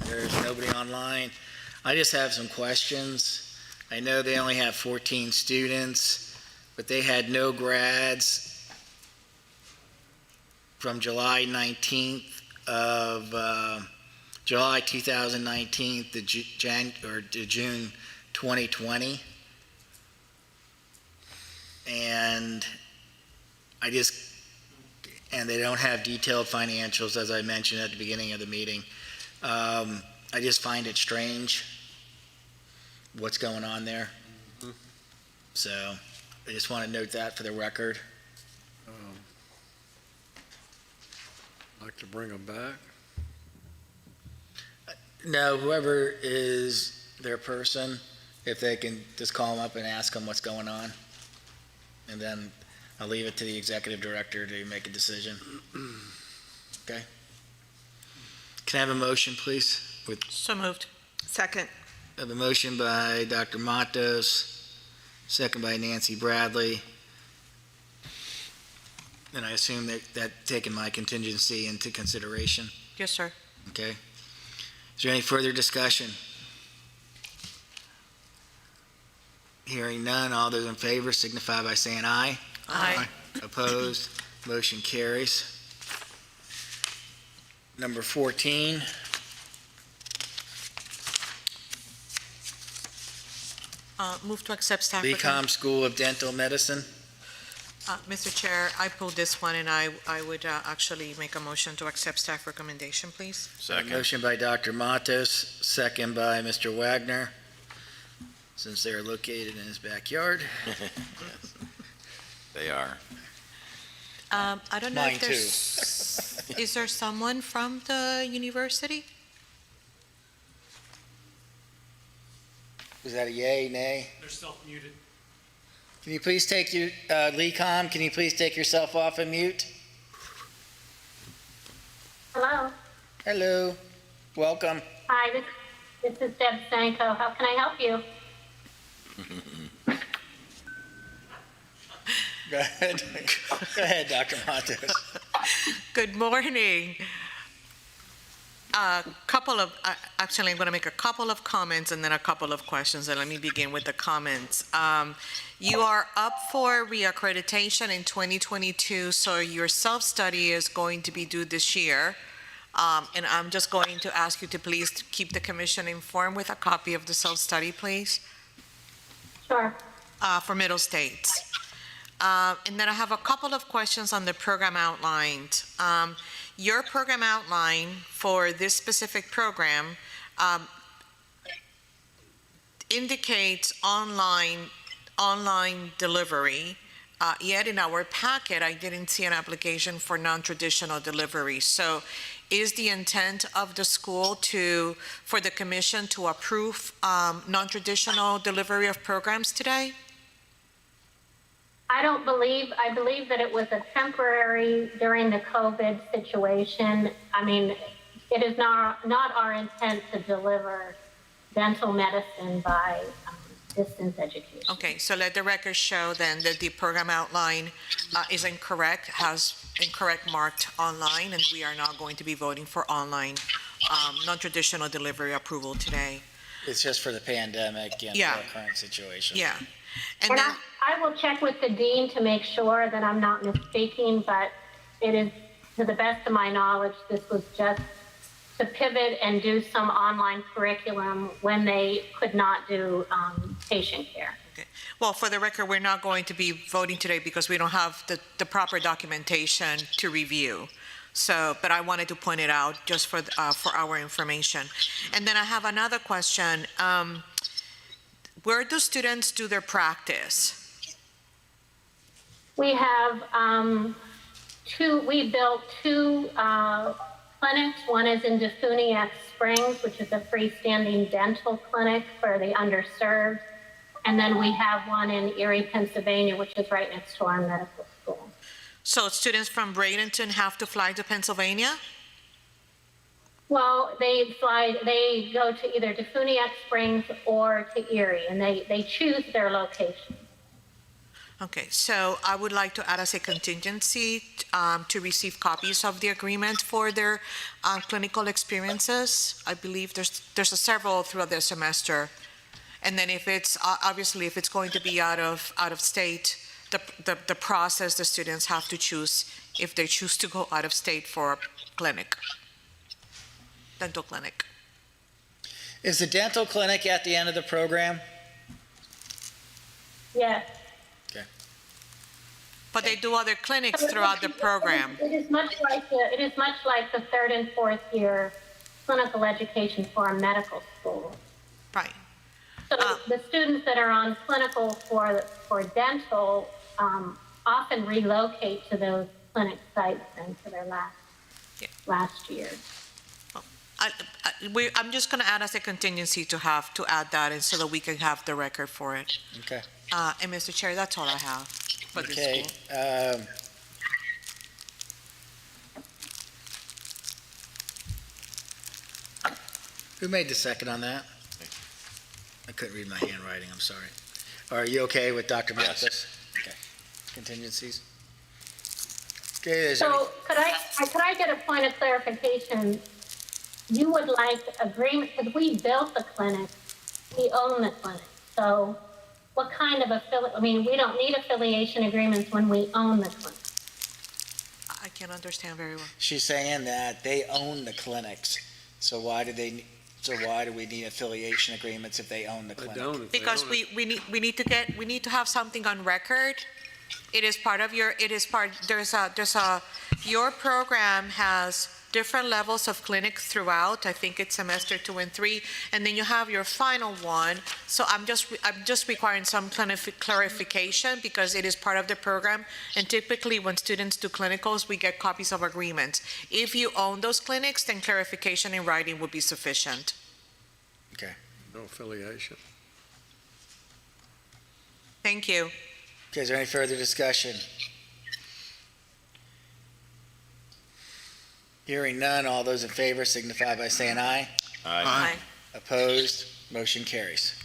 There's nobody online. I just have some questions. I know they only have 14 students, but they had no grads from July 19th of July 2019 to June 2020. And they don't have detailed financials, as I mentioned at the beginning of the meeting. I just find it strange what's going on there. So I just want to note that for the record. Like to bring them back? No, whoever is their person, if they can just call them up and ask them what's going on. And then I'll leave it to the executive director to make a decision. Okay? Can I have a motion, please? So moved. Second. I have a motion by Dr. Matos, second by Nancy Bradley. And I assume that taking my contingency into consideration. Yes, sir. Okay. Is there any further discussion? Hearing none, all those in favor signify by saying aye. Aye. Opposed, motion carries. Number 14. Move to accept staff. BCom School of Dental Medicine. Mr. Chair, I pulled this one, and I would actually make a motion to accept staff recommendation, please. Second. Motion by Dr. Matos, second by Mr. Wagner, since they're located in his backyard. They are. I don't know Mine if there's, is there someone from the university? Was that a yay, nay? They're self-muted. Can you please take your, Lee-Com, can you please take yourself off of mute? Hello. Hello, welcome. Hi, this is Deb Sanko. How can I help you? Go ahead. Go ahead, Dr. Matos. Good morning. Actually, I'm going to make a couple of comments and then a couple of questions, and let me begin with the comments. You are up for reaccreditation in 2022, so your self-study is going to be due this year. And I'm just going to ask you to please keep the commission informed with a copy of the self-study, please. Sure. For Middle States. And then I have a couple of questions on the program outlined. Your program outline for this specific program indicates online delivery, yet in our packet, I didn't see an application for non-traditional delivery. So is the intent of the school for the commission to approve non-traditional delivery of programs today? I believe that it was a temporary during the COVID situation. I mean, it is not our intent to deliver dental medicine by distance education. Okay, so let the record show then that the program outline is incorrect, has incorrect marked online, and we are not going to be voting for online non-traditional delivery approval today. It's just for the pandemic and Yeah. the current situation. Yeah. And I will check with the dean to make sure that I'm not misspeaking, but it is, to the best of my knowledge, this was just to pivot and do some online curriculum when they could not do patient care. Okay. Well, for the record, we're not going to be voting today because we don't have the proper documentation to review. So, but I wanted to point it out just for our information. And then I have another question. Where do students do their practice? We have we built two clinics. One is in Defuniak Springs, which is a freestanding dental clinic for the underserved. And then we have one in Erie, Pennsylvania, which is right next to our medical school. So students from Bradenton have to fly to Pennsylvania? Well, they go to either Defuniak Springs or to Erie, and they choose their location. Okay, so I would like to add as a contingency to receive copies of the agreement for their clinical experiences. I believe there's several throughout the semester. And then if it's, obviously, if it's going to be out of state, the process the students have to choose if they choose to go out of state for a clinic, dental clinic. Is the dental clinic at the end of the program? Yes. But they do other clinics throughout the program. It is much like the third and fourth year clinical education for a medical school. Right. So the students that are on clinical for dental often relocate to those clinic sites and to their last year. I'm just going to add as a contingency to add that in so that we can have the record for it. Okay. And Mr. Chair, that's all I have for this Okay. school. Who made the second on that? I couldn't read my handwriting, I'm sorry. Are you okay with Dr. Mathis? Okay. Contingencies? Okay, So could I get a point of clarification? You would like agreement, because we built the clinic, we own the clinic. So what kind of we don't need affiliation agreements when we own the clinic. I can't understand very well. She's saying that they own the clinics. So why do we need affiliation agreements if they own the clinic? Because we need to have something on record. It is part of your, your program has different levels of clinics throughout. I think it's semester 2 and 3, and then you have your final one. So I'm just requiring some clarification because it is part of the program. And typically when students do clinicals, we get copies of agreements. If you own those clinics, then clarification in writing would be sufficient. Okay. No affiliation. Thank you. Okay, is there any further discussion? Hearing none, all those in favor signify by saying aye. Aye. Opposed, motion carries.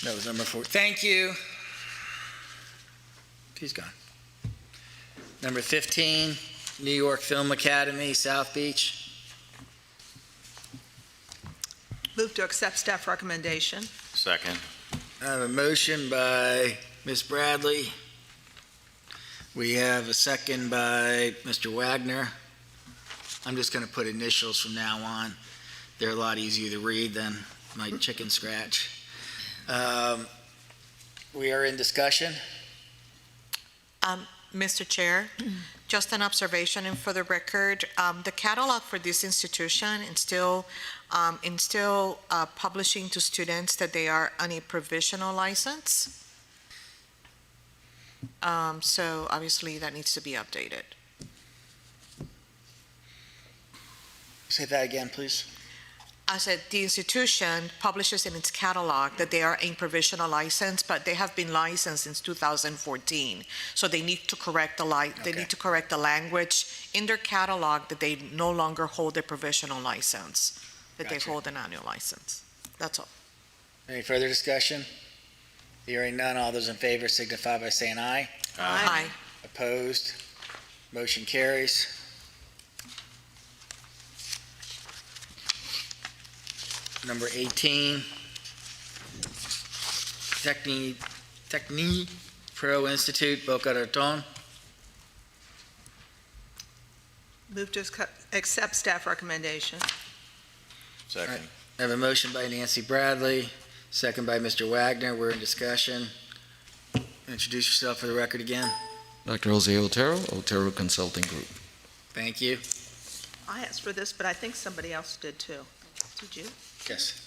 That was number 4. Thank you. He's gone. Number 15, New York Film Academy, South Beach. Move to accept staff recommendation. Second. I have a motion by Ms. Bradley. We have a second by Mr. Wagner. I'm just going to put initials from now on. They're a lot easier to read than my chicken scratch. We are in discussion. Mr. Chair, just an observation and for the record, the catalog for this institution is still publishing to students that they are on a provisional license. So obviously that needs to be updated. Say that again, please. I said the institution publishes in its catalog that they are a provisional license, but they have been licensed since 2014. So they need to correct they need to correct the language in their catalog that they no longer hold a provisional license, that Gotcha. they hold an annual license. That's all. Any further discussion? Hearing none, all those in favor signify by saying aye. Aye. Opposed, motion carries. Number 18, Techni Pro Institute, Boca Raton. Move to accept staff recommendation. Second. I have a motion by Nancy Bradley, second by Mr. Wagner. We're in discussion. Introduce yourself for the record again. Dr. Jose Otero, Otero Consulting Group. Thank you. I asked for this, but I think somebody else did too. Did you? Yes,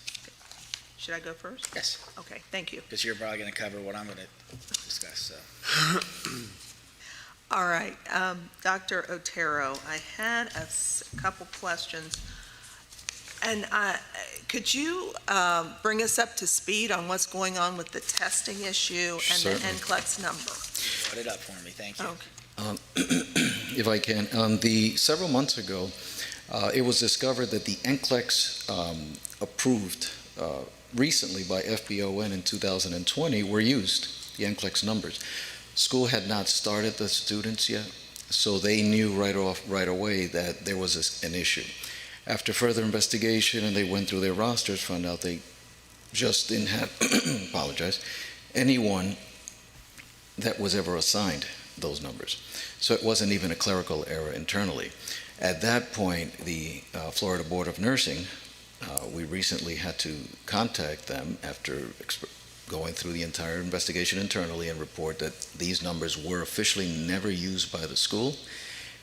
Should I go first? yes, Okay, thank you. because you're probably going to cover what I'm going to discuss, so. All right, Dr. Otero, I had a couple questions. And could you bring us up to speed on what's going on with the testing issue and the Certainly. NCLEX number? Put it up for me, thank you. Okay. If I can, several months ago, it was discovered that the NCLEX approved recently by FBON in 2020 were used, the NCLEX numbers. School had not started the students yet, so they knew right away that there was an issue. After further investigation, and they went through their rosters, found out they just didn't have, apologize, anyone that was ever assigned those numbers. So it wasn't even a clerical error internally. At that point, the Florida Board of Nursing, we recently had to contact them after going through the entire investigation internally and report that these numbers were officially never used by the school.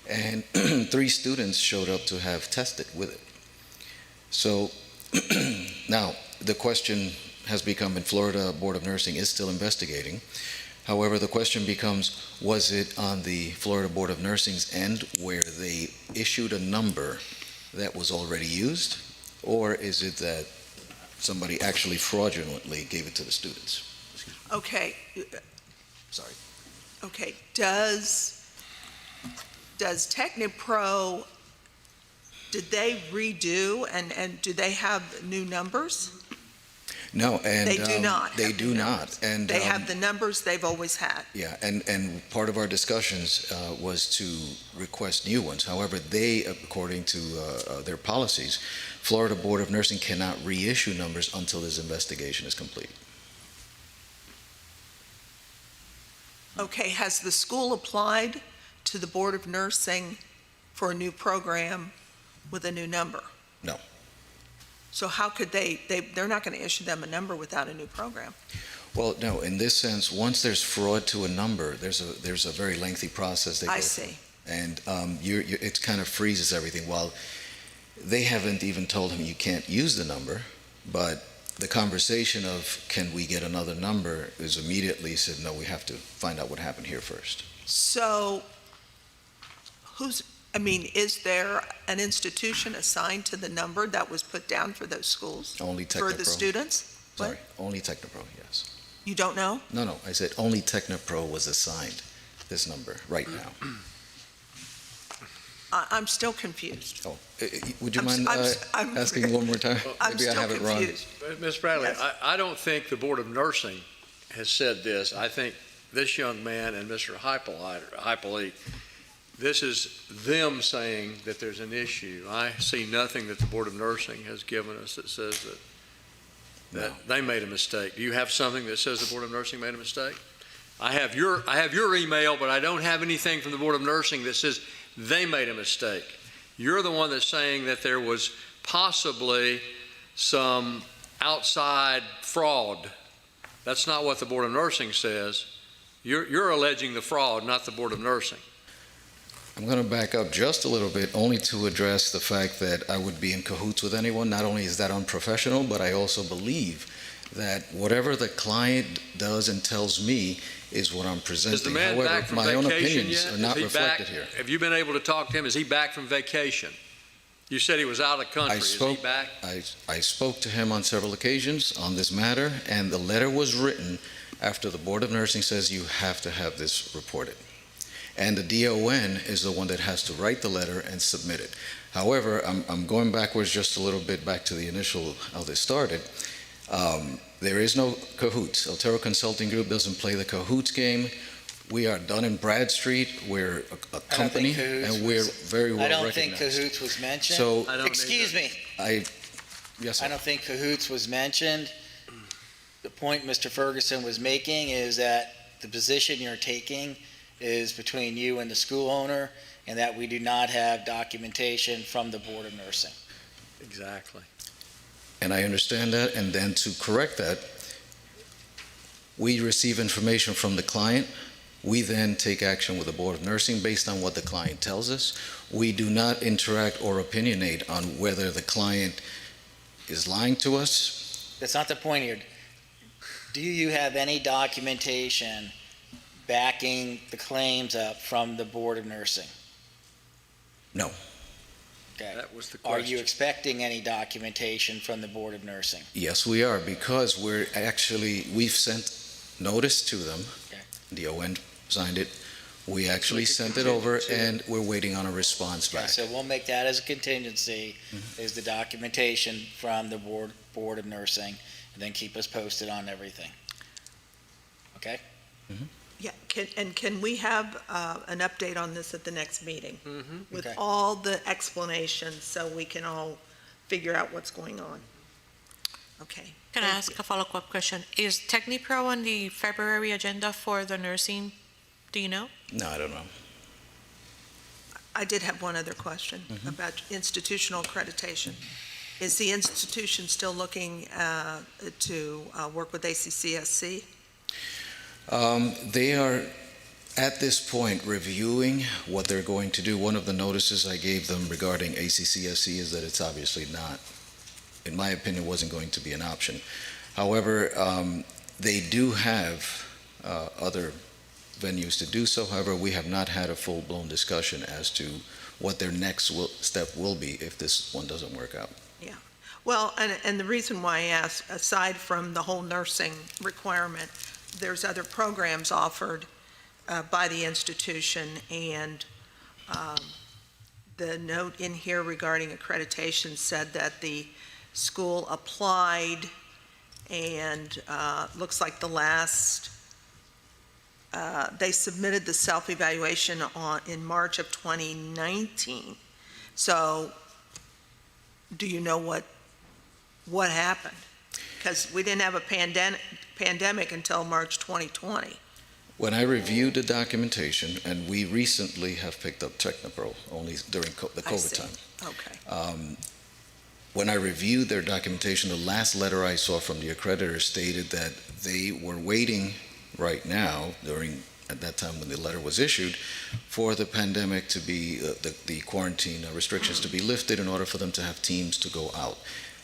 And 3 students showed up to have tested with it. So now the question has become, and Florida Board of Nursing is still investigating. However, the question becomes, was it on the Florida Board of Nursing's end where they issued a number that was already used, or is it that somebody actually fraudulently gave it to the students? Okay. Sorry. Okay, does TechniPro, did they redo and do they have new numbers? No, and They do not They have do the not, numbers. and They have the numbers they've always had. yeah, and part of our discussions was to request new ones. However, they, according to their policies, Florida Board of Nursing cannot reissue numbers until this investigation is complete. Okay, has the school applied to the Board of Nursing for a new program with a new number? No. So how could they're not going to issue them a number without a new program? Well, no, in this sense, once there's fraud to a number, there's a very lengthy process they go I through. see. And it kind of freezes everything. While they haven't even told him you can't use the number, but the conversation of can we get another number is immediately said, no, we have to find out what happened here first. So is there an institution assigned to the number that was put down for those schools? Only For the TechniPro. students? Sorry, only TechnoPro, yes. You don't know? No, I said only TechnoPro was assigned this number right now. I'm still confused. Oh, would you I'm- mind I'm- asking one more time? I'm Maybe I still have it wrong. confused. Ms. Bradley, Yes. I don't think the Board of Nursing has said this. I think this young man and Mr. Hypolite, this is them saying that there's an issue. I see nothing that the Board of Nursing has given us that says that they made a mistake. Do you have something that says the Board of Nursing made a mistake? I have your email, but I don't have anything from the Board of Nursing that says they made a mistake. You're the one that's saying that there was possibly some outside fraud. That's not what the Board of Nursing says. You're alleging the fraud, not the Board of Nursing. I'm going to back up just a little bit, only to address the fact that I would be in cahoots with anyone. Not only is that unprofessional, but I also believe that whatever the client does and tells me is what I'm presenting. Is the man However, back from my own vacation opinions yet? are not Is he reflected back? here. Have you been able to talk to him? Is he back from vacation? You said he was out of country. Is he back? I spoke to him on several occasions on this matter, and the letter was written after the Board of Nursing says you have to have this reported. And the DON is the one that has to write the letter and submit it. However, I'm going backwards just a little bit back to the initial, how this started. There is no cahoots. Altero Consulting Group doesn't play the cahoots game. We are Dun & Bradstreet. We're a company, and we're very well I don't recognized. think cahoots was mentioned. So, Excuse me. Yes, I sir. don't think cahoots was mentioned. The point Mr. Ferguson was making is that the position you're taking is between you and the school owner, and that we do not have documentation from the Board of Nursing. Exactly. And I understand that, and then to correct that, we receive information from the client. We then take action with the Board of Nursing based on what the client tells us. We do not interact or opinionate on whether the client is lying to us. That's not the point here. Do you have any documentation backing the claims up from the Board of Nursing? No. Okay. That was the Are question. you expecting any documentation from the Board of Nursing? Yes, we are, because we've sent notice to them. Okay. The DON signed it. We actually could sent it over, and we're waiting on a response Okay, back. so we'll make that as a contingency, is the documentation from the Board of Nursing, and then keep us posted on everything. Okay? Yeah, can we have an update on this at the next meeting? With Okay. all the explanations, so we can all figure out what's going on? Okay. Can I Thank ask you. a follow-up question? Is TechniPro on the February agenda for the nursing? Do you know? No, I don't know. I did have one other question about institutional accreditation. Is the institution still looking to work with ACCSC? They are, at this point, reviewing what they're going to do. One of the notices I gave them regarding ACCSC is that it's obviously not, in my opinion, wasn't going to be an option. However, they do have other venues to do so. However, we have not had a full-blown discussion as to what their next step will be if this one doesn't work out. Well, and the reason why I asked, aside from the whole nursing requirement, there's other programs offered by the institution, and the note in here regarding accreditation said that the school applied, and looks like the last, they submitted the self-evaluation in March of 2019. So, do you know what happened? Because we didn't have a pandemic until March 2020. When I reviewed the documentation, and we recently have picked up TechnoPro, only during the I COVID see. time. Okay. When I reviewed their documentation, the last letter I saw from the accreditor stated that they were waiting right now, at that time when the letter was issued, for the pandemic to be, the quarantine restrictions to be lifted in order for them to have teams to go out.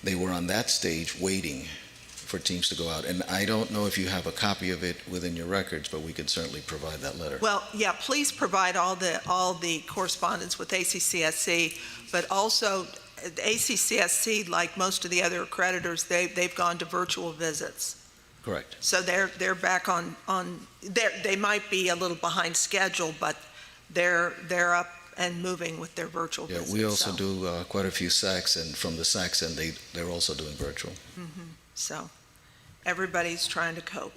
They were on that stage waiting for teams to go out. And I don't know if you have a copy of it within your records, but we could certainly provide that letter. Well, yeah, please provide all the correspondence with ACCSC, but also ACCSC, like most of the other accreditors, they've gone to virtual visits. Correct. So they're back on, they might be a little behind schedule, but they're up and moving with their virtual Yeah, visits. we also so. do quite a few SACs, and from the SACs, and they're also doing virtual. So everybody's trying to cope.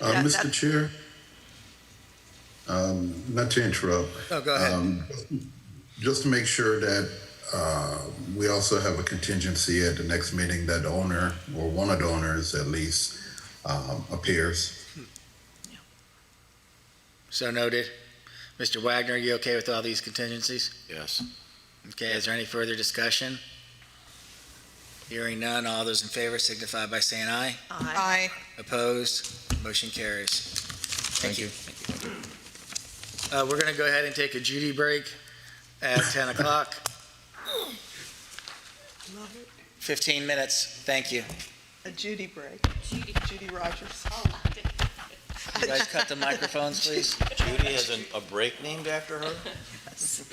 Mr. Chair, not to interrupt. Oh, go ahead. Just to make sure that we also have a contingency at the next meeting that the owner, or one of the owners at least, appears. So noted. Mr. Wagner, are you okay with all these contingencies? Yes. Okay, is there any further discussion? Hearing none, all those in favor signify by saying aye. Aye. Opposed? Motion carries. Thank you. We're going to go ahead and take a Judy break at 10 o'clock. 15 minutes. Thank you. A Judy break. Judy Rogers. You guys cut the microphones, please. Judy has a break named after her? Yes.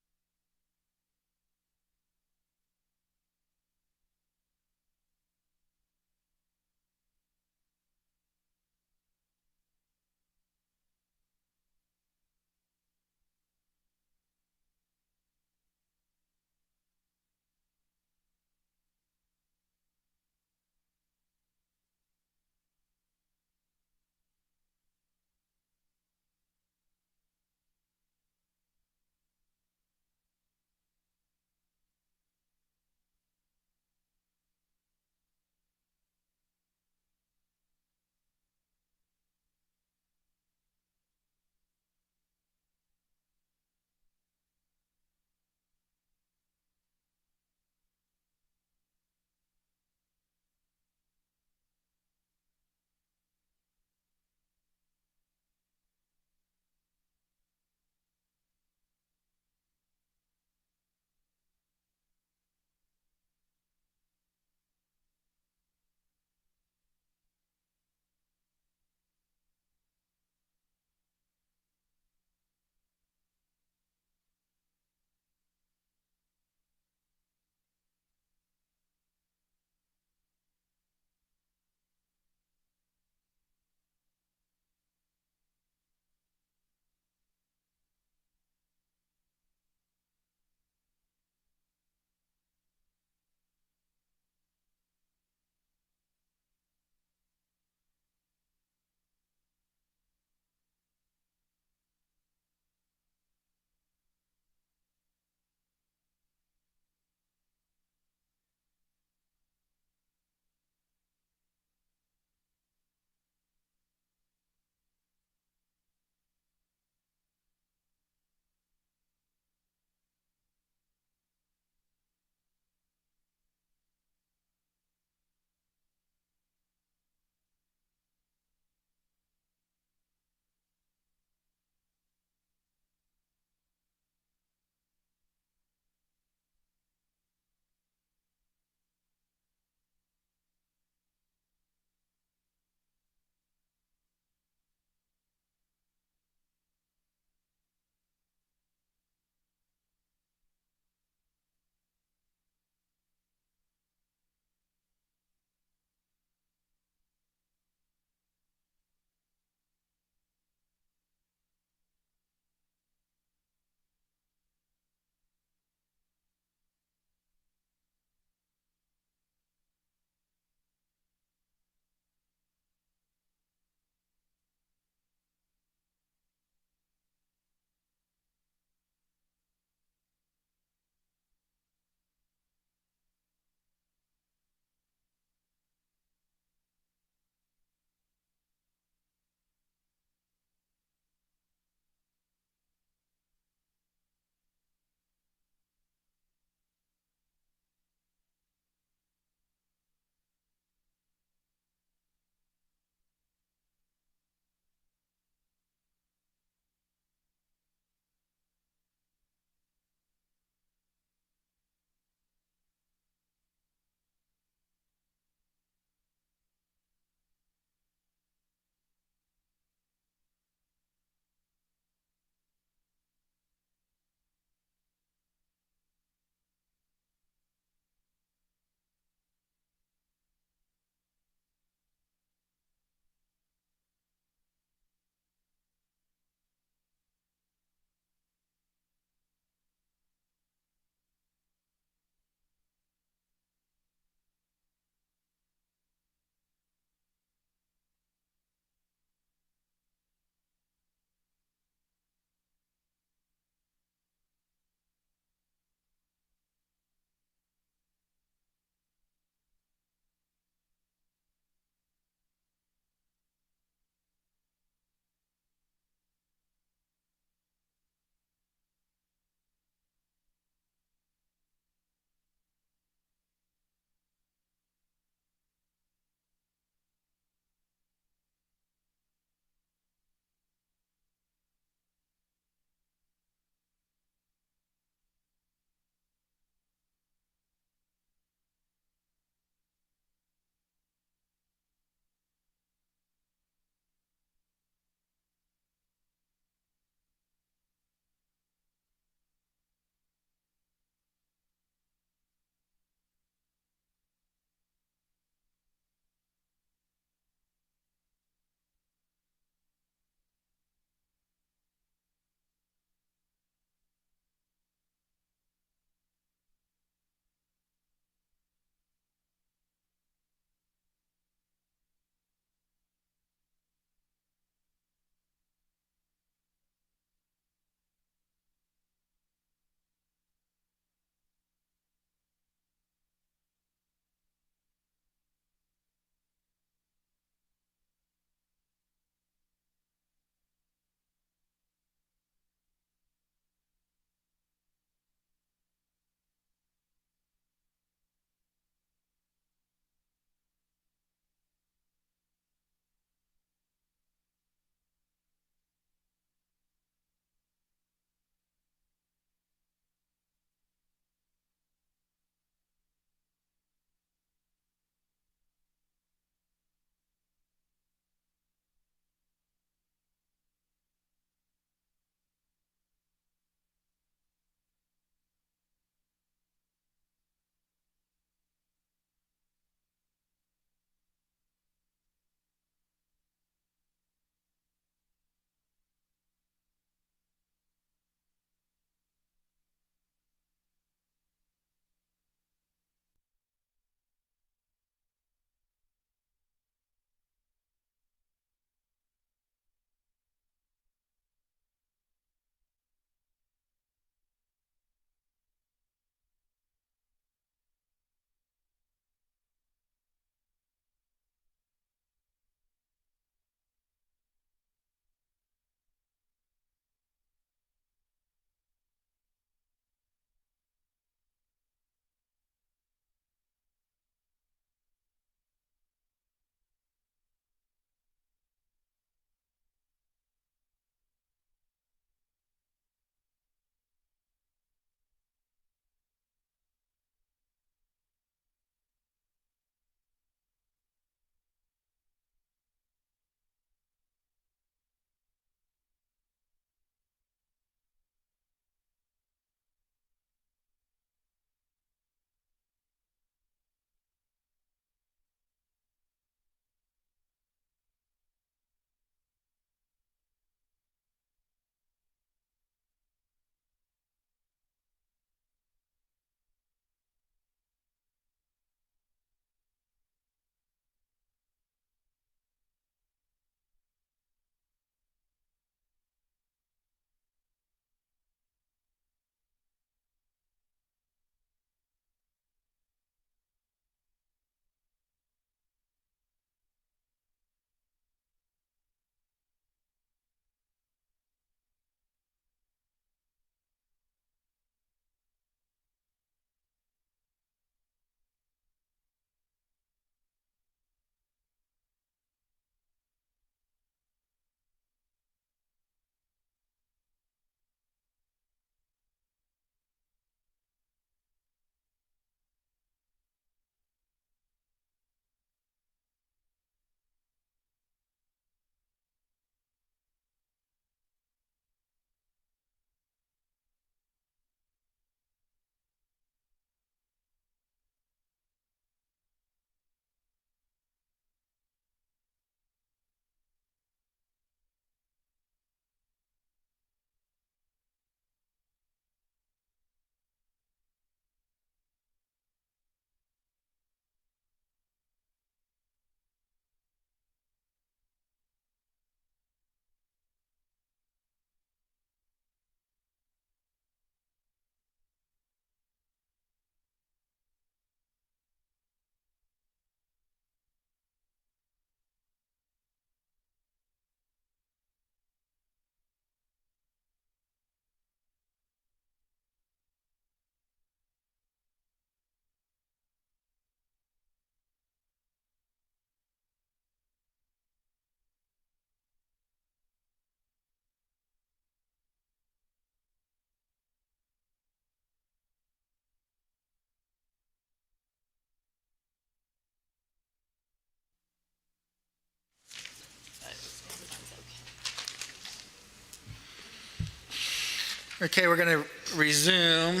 Okay, we're going to resume.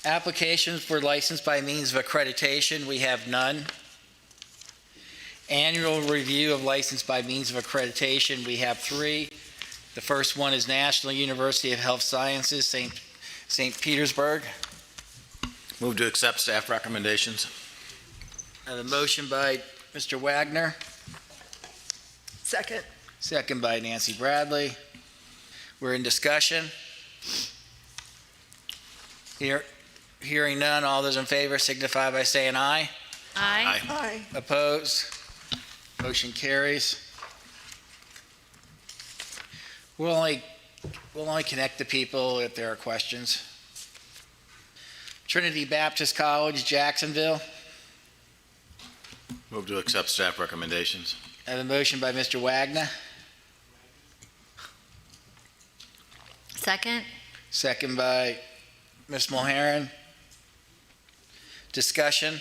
Applications for license by means of accreditation, we have none. Annual review of license by means of accreditation, we have 3. The first one is National University of Health Sciences, St. Petersburg. Move to accept staff recommendations. I have a motion by Mr. Wagner, Second. second by Nancy Bradley. We're in discussion. Hearing none, all those in favor signify by saying aye. Aye. Aye. Opposed? Motion carries. We'll only connect the people if there are questions. Trinity Baptist College, Jacksonville. Move to accept staff recommendations. I have a motion by Mr. Wagner, Second? second by Ms. Mulheron. Discussion?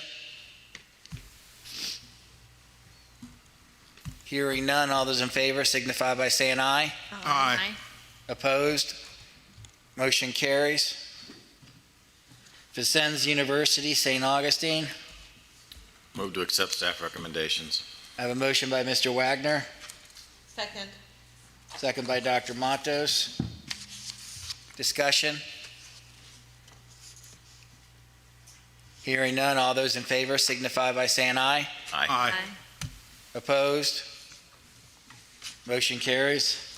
Hearing none, all those in favor signify by saying aye. Aye. Opposed? Motion carries. Vincennes University, St. Augustine. Move to accept staff recommendations. I have a motion by Mr. Wagner, Second. second by Dr. Matos. Discussion? Hearing none, all those in favor signify by saying aye. Aye. Opposed? Motion carries.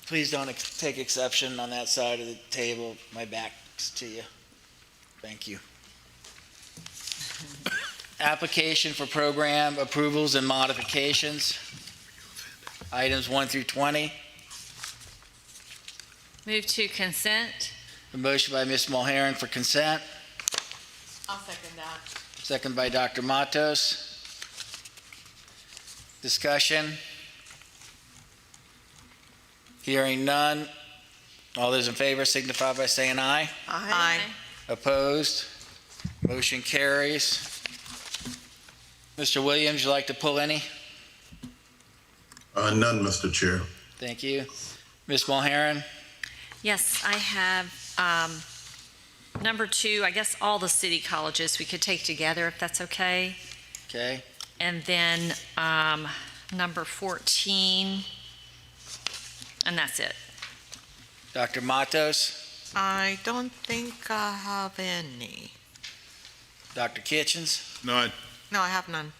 Please don't take exception on that side of the table. My back's to you. Thank you. Application for program approvals and modifications. Items 1 through 20. Move to consent? A motion by Ms. Mulheron for consent, I'll second that. second by Dr. Matos. Discussion? Hearing none. All those in favor signify by saying aye. Aye. Opposed? Motion carries. Mr. Williams, you like to pull any? None, Mr. Chair. Thank you. Ms. Mulheron? Yes, I have number 2, I guess all the city colleges we could take together if that's okay. Okay. And then number 14, and that's it. Dr. Matos? I don't think I have any. Dr. Kitchens? None. No, I have none.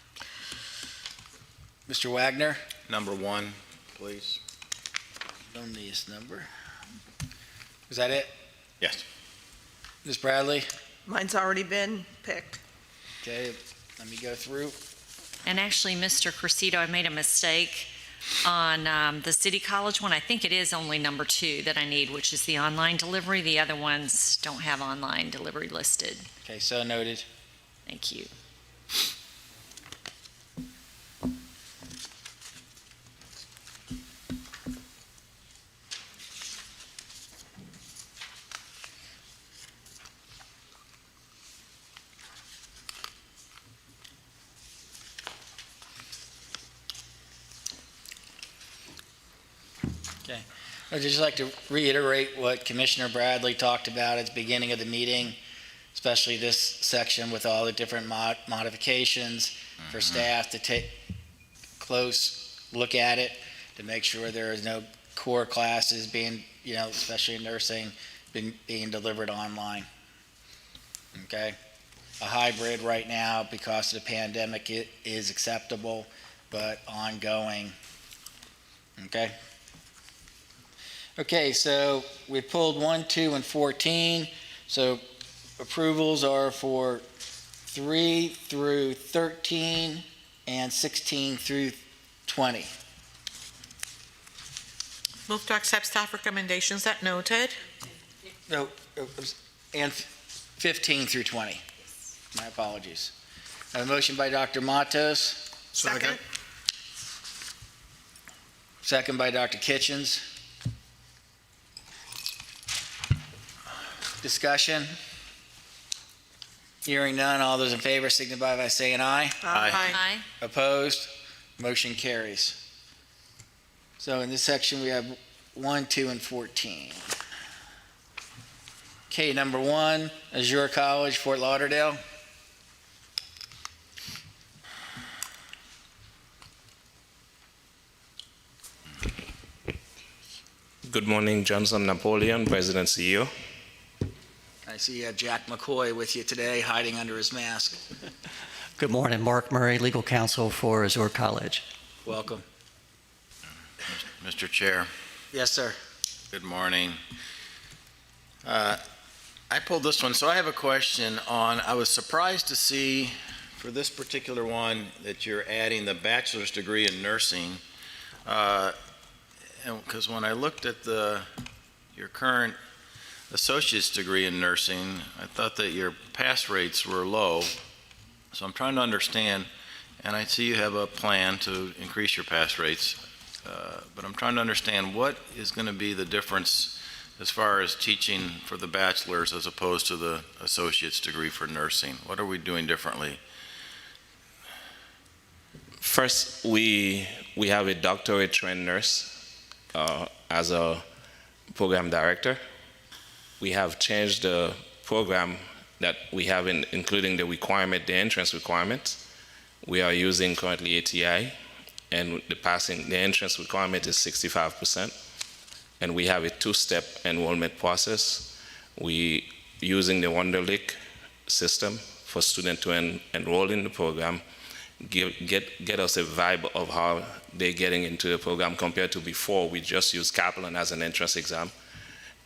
Mr. Wagner? Number 1, please. Loneliest number. Is that it? Yes. Ms. Bradley? Mine's already been picked. Okay, let me go through. And actually, Mr. Cressito, I made a mistake on the city college one. I think it is only number 2 that I need, which is the online delivery. The other ones don't have online delivery listed. Okay, so noted. Thank you. Okay. I'd just like to reiterate what Commissioner Bradley talked about at the beginning of the meeting, especially this section with all the different modifications for staff to take close look at it to make sure there is no core classes being, especially in nursing, being delivered online. Okay? A hybrid right now because of the pandemic is acceptable, but ongoing. Okay? Okay, so we pulled 1, 2, and 14. So approvals are for 3 through 13 and 16 through 20. Move to accept staff recommendations that noted. No, and 15 through 20. My apologies. I have a motion by Dr. Matos, Second. second by Dr. Kitchens. Discussion? Hearing none, all those in favor signify by saying aye. Aye. Opposed? Motion carries. So in this section, we have 1, 2, and 14. Okay, number 1, Azure College, Fort Lauderdale. Good morning, Johnson Napoleon, President CEO. I see you have Jack McCoy with you today, hiding under his mask. Good morning, Mark Murray, Legal Counsel for Azure College. Welcome. Mr. Chair, Yes, sir. good morning. I pulled this one, so I have a question on, I was surprised to see for this particular one that you're adding the bachelor's degree in nursing. Because when I looked at your current associate's degree in nursing, I thought that your pass rates were low. So I'm trying to understand, and I see you have a plan to increase your pass rates, but I'm trying to understand what is going to be the difference as far as teaching for the bachelor's as opposed to the associate's degree for nursing. What are we doing differently? First, we have a doctorate trained nurse as a program director. We have changed the program that we have, including the entrance requirement. We are using currently ATI, and the entrance requirement is 65%. And we have a 2-step enrollment process. We using the Wonderlic system for students to enroll in the program, get us a vibe of how they're getting into the program compared to before. We just use Kaplan as an entrance exam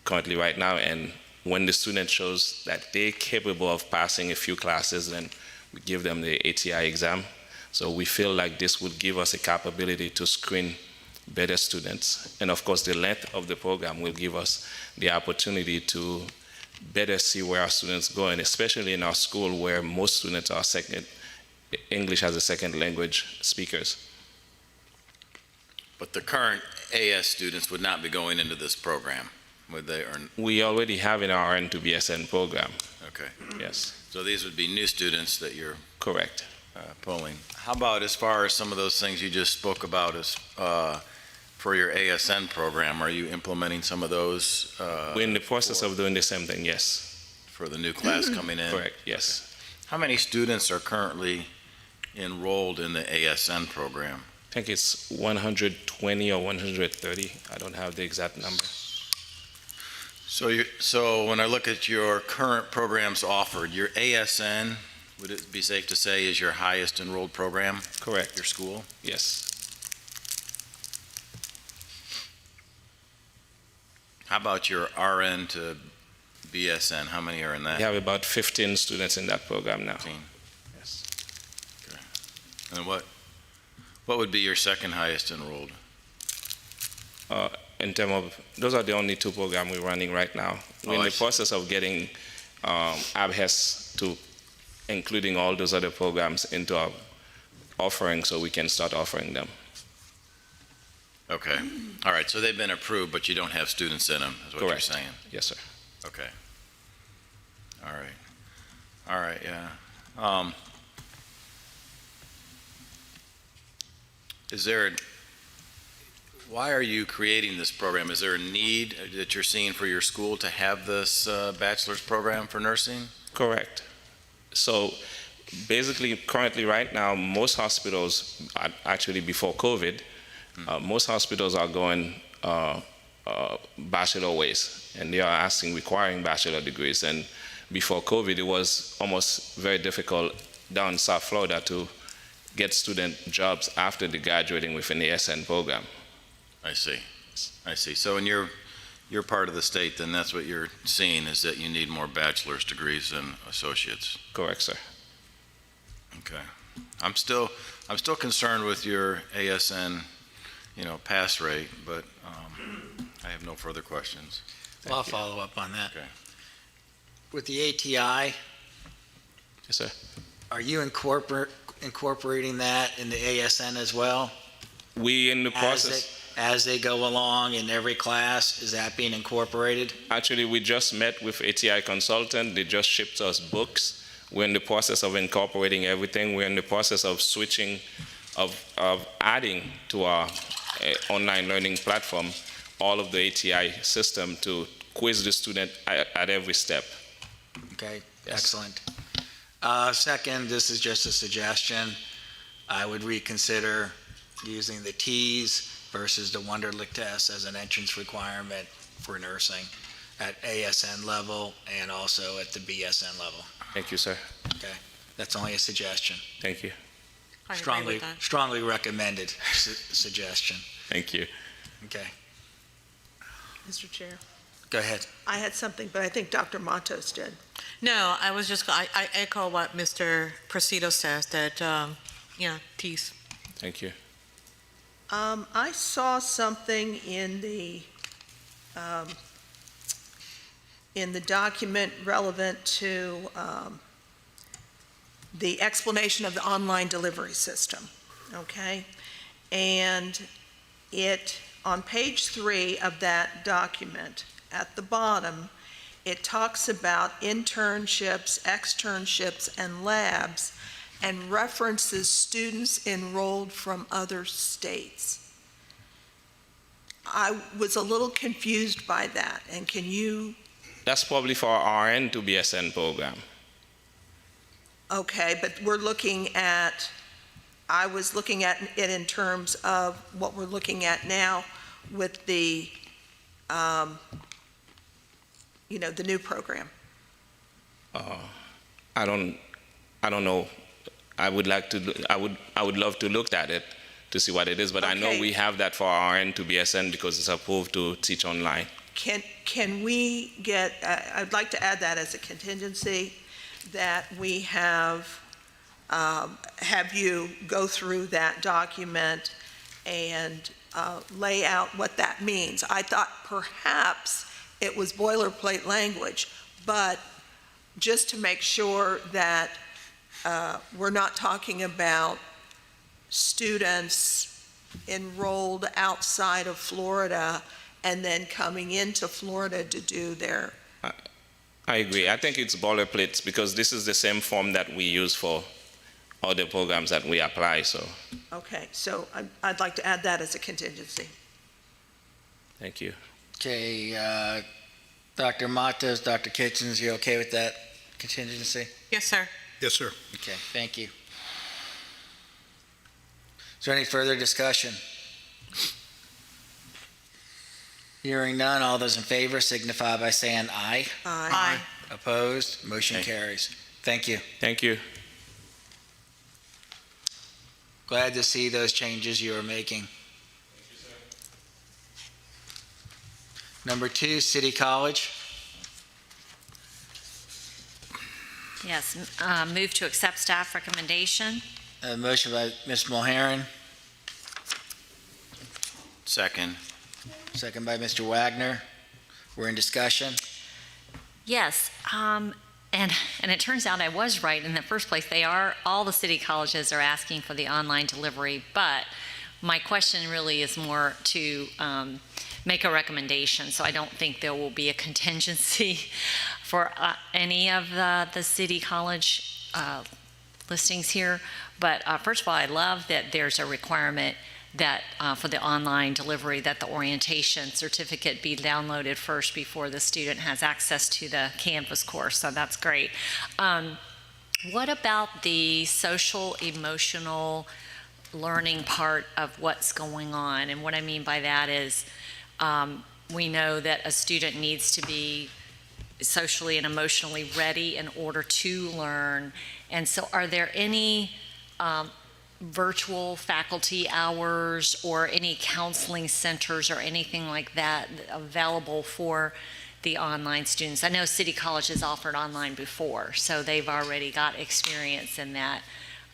currently right now, and when the student shows that they're capable of passing a few classes, then we give them the ATI exam. So we feel like this would give us a capability to screen better students. And of course, the length of the program will give us the opportunity to better see where our students go, and especially in our school where most students are English as a second language speakers. But the current AS students would not be going into this program, would they? We already have in our RN to BSN program. Okay. Yes. So these would be new students that you're correct pulling. How about as far as some of those things you just spoke about as for your ASN program? Are you implementing some of those? We're in the process of doing the same thing, yes. For the new class coming in? Correct, yes. Okay. How many students are currently enrolled in the ASN program? I think it's 120 or 130. I don't have the exact number. So when I look at your current programs offered, your ASN, would it be safe to say, is your highest enrolled program? Correct. Your school? Yes. How about your RN to BSN? How many are in that? We have about 15 students in that program now. 15. Yes. Okay. And what would be your second highest enrolled? In terms of, those are the only 2 programs we're running right now. We're in the process of getting ABHES to including all those other programs into our offering so we can start offering them. Okay. All right. So they've been approved, but you don't have students in them, is what Correct. you're saying? Yes, sir. Okay. All right. All right, yeah. Why are you creating this program? Is there a need that you're seeing for your school to have this bachelor's program for nursing? Correct. So basically, currently right now, most hospitals, actually before COVID, most hospitals are going bachelor ways, and they are requiring bachelor degrees. And before COVID, it was almost very difficult down in South Florida to get student jobs after the graduating within the ASN program. I see. I see. So in your part of the state, then that's what you're seeing, is that you need more bachelor's degrees than associates. Correct, sir. Okay. I'm still concerned with your ASN, pass rate, but I have no further questions. Well, I'll follow up on that. Okay. With the ATI, yes, sir. Are you incorporating that in the ASN as well? We in the process. As they go along in every class, is that being incorporated? Actually, we just met with ATI consultant. They just shipped us books We're in the process of incorporating everything. We're in the process of switching, of adding to our online learning platform all of the ATI system to quiz the student at every step. Okay, excellent. Second, this is just a suggestion. I would reconsider using the T's versus the Wonderlic test as an entrance requirement for nursing at ASN level and also at the BSN level. Thank you, sir. Okay, that's only a suggestion. Thank you. I agree with that. Strongly recommended suggestion. Thank you. Okay, Mr. Chair, go ahead. I had something, but I think Dr. Matos did. No, I echo what Mr. Presidio says, that, T's. Thank you. I saw something in the document relevant to the explanation of the online delivery system, okay? And on page 3 of that document, at the bottom, it talks about internships, externships, and labs, and references students enrolled from other states. I was a little confused by that, and can you? That's probably for our RN to BSN program. Okay, but I was looking at it in terms of what we're looking at now with the, the new program. I don't know. I would love to look at it to see what it is, but I know we have that for our RN to BSN because it's approved to teach online. Can we get, I'd like to add that as a contingency, that we have you go through that document and lay out what that means. I thought perhaps it was boilerplate language, but just to make sure that we're not talking about students enrolled outside of Florida and then coming into Florida to do their... I agree. I think it's boilerplates because this is the same form that we use for other programs that we apply, so. Okay, so I'd like to add that as a contingency. Thank you. Okay, Dr. Matos, Dr. Kitchens, you okay with that contingency? Yes, sir. Yes, sir. Okay, thank you. Is there any further discussion? Hearing none, all those in favor signify by saying aye. Aye. Opposed? Motion carries. Thank you. Thank you. Glad to see those changes you are making. Number 2, City College. Yes, move to accept staff recommendation. A motion by Ms. Mulheron, Second. second by Mr. Wagner. We're in discussion. Yes, and it turns out I was right in the first place. All the city colleges are asking for the online delivery, but my question really is more to make a recommendation. So I don't think there will be a contingency for any of the city college listings here. But first of all, I love that there's a requirement that for the online delivery that the orientation certificate be downloaded first before the student has access to the Canvas course. So that's great. What about the social emotional learning part of what's going on? And what I mean by that is we know that a student needs to be socially and emotionally ready in order to learn. And so are there any virtual faculty hours or any counseling centers or anything like that available for the online students? I know City College has offered online before, so they've already got experience in that.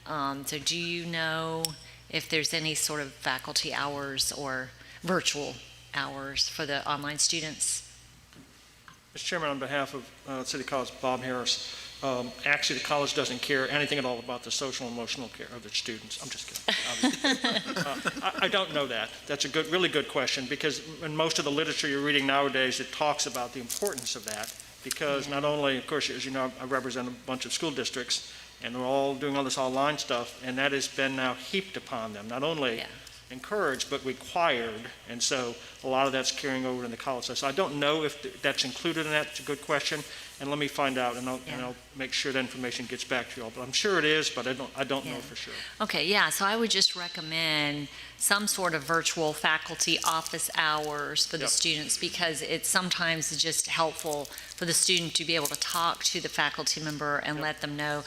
So do you know if there's any sort of faculty hours or virtual hours for the online students? Mr. Chairman, on behalf of City College, Bob Harris, actually the college doesn't care anything at all about the social and emotional care of their students. I'm just kidding. I don't know that. That's really good question, because in most of the literature you're reading nowadays, it talks about the importance of that because not only, of course, as you know, I represent a bunch of school districts, and they're all doing all this online stuff, and that has been now heaped upon them, not only encouraged, but required, and so a lot of that's carrying over in the college side. So I don't know if that's included in that. It's a good question, and let me find out, and I'll make sure that information gets back to you all. But I'm sure it is, but I don't know for sure. Okay, yeah, so I would just recommend some sort of virtual faculty office hours for the students, because it's sometimes just helpful for the student to be able to talk to the faculty member and let them know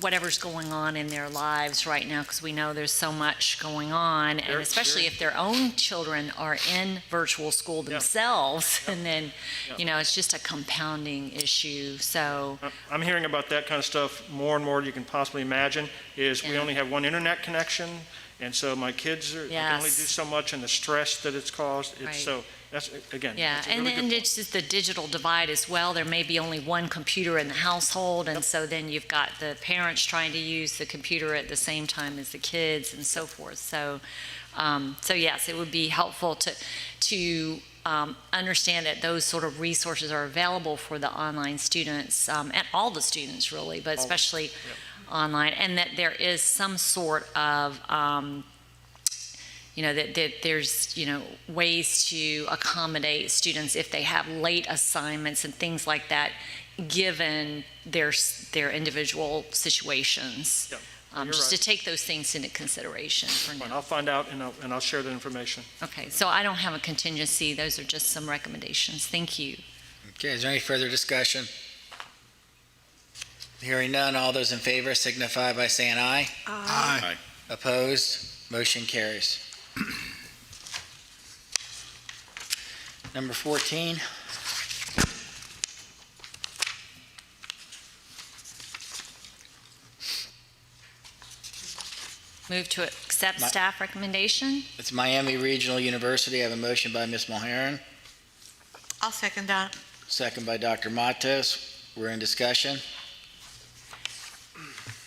whatever's going on in their lives right now, because we know there's so much going on, and especially if their own children are in virtual school themselves, and then, it's just a compounding issue, so. I'm hearing about that kind of stuff more and more than you can possibly imagine, is we only have one internet connection, and so my kids can only do so much, and the stress that it's caused, so that's, again, it's a really good point. It's just the digital divide as well. There may be only one computer in the household, and so then you've got the parents trying to use the computer at the same time as the kids and so forth. So, yes, it would be helpful to understand that those sort of resources are available for the online students, and all the students really, but especially online, and that there is some sort of that there's, ways to accommodate students if they have late assignments and things like that, given their individual situations. Just to take those things into consideration for now. I'll find out and I'll share that information. Okay, so I don't have a contingency. Those are just some recommendations. Thank you. Okay, is there any further discussion? Hearing none, all those in favor signify by saying aye. Aye. Opposed? Motion carries. Number 14. Move to accept staff recommendation. It's Miami Regional University. I have a motion by Ms. Mulheron, I'll second that. second by Dr. Matos. We're in discussion.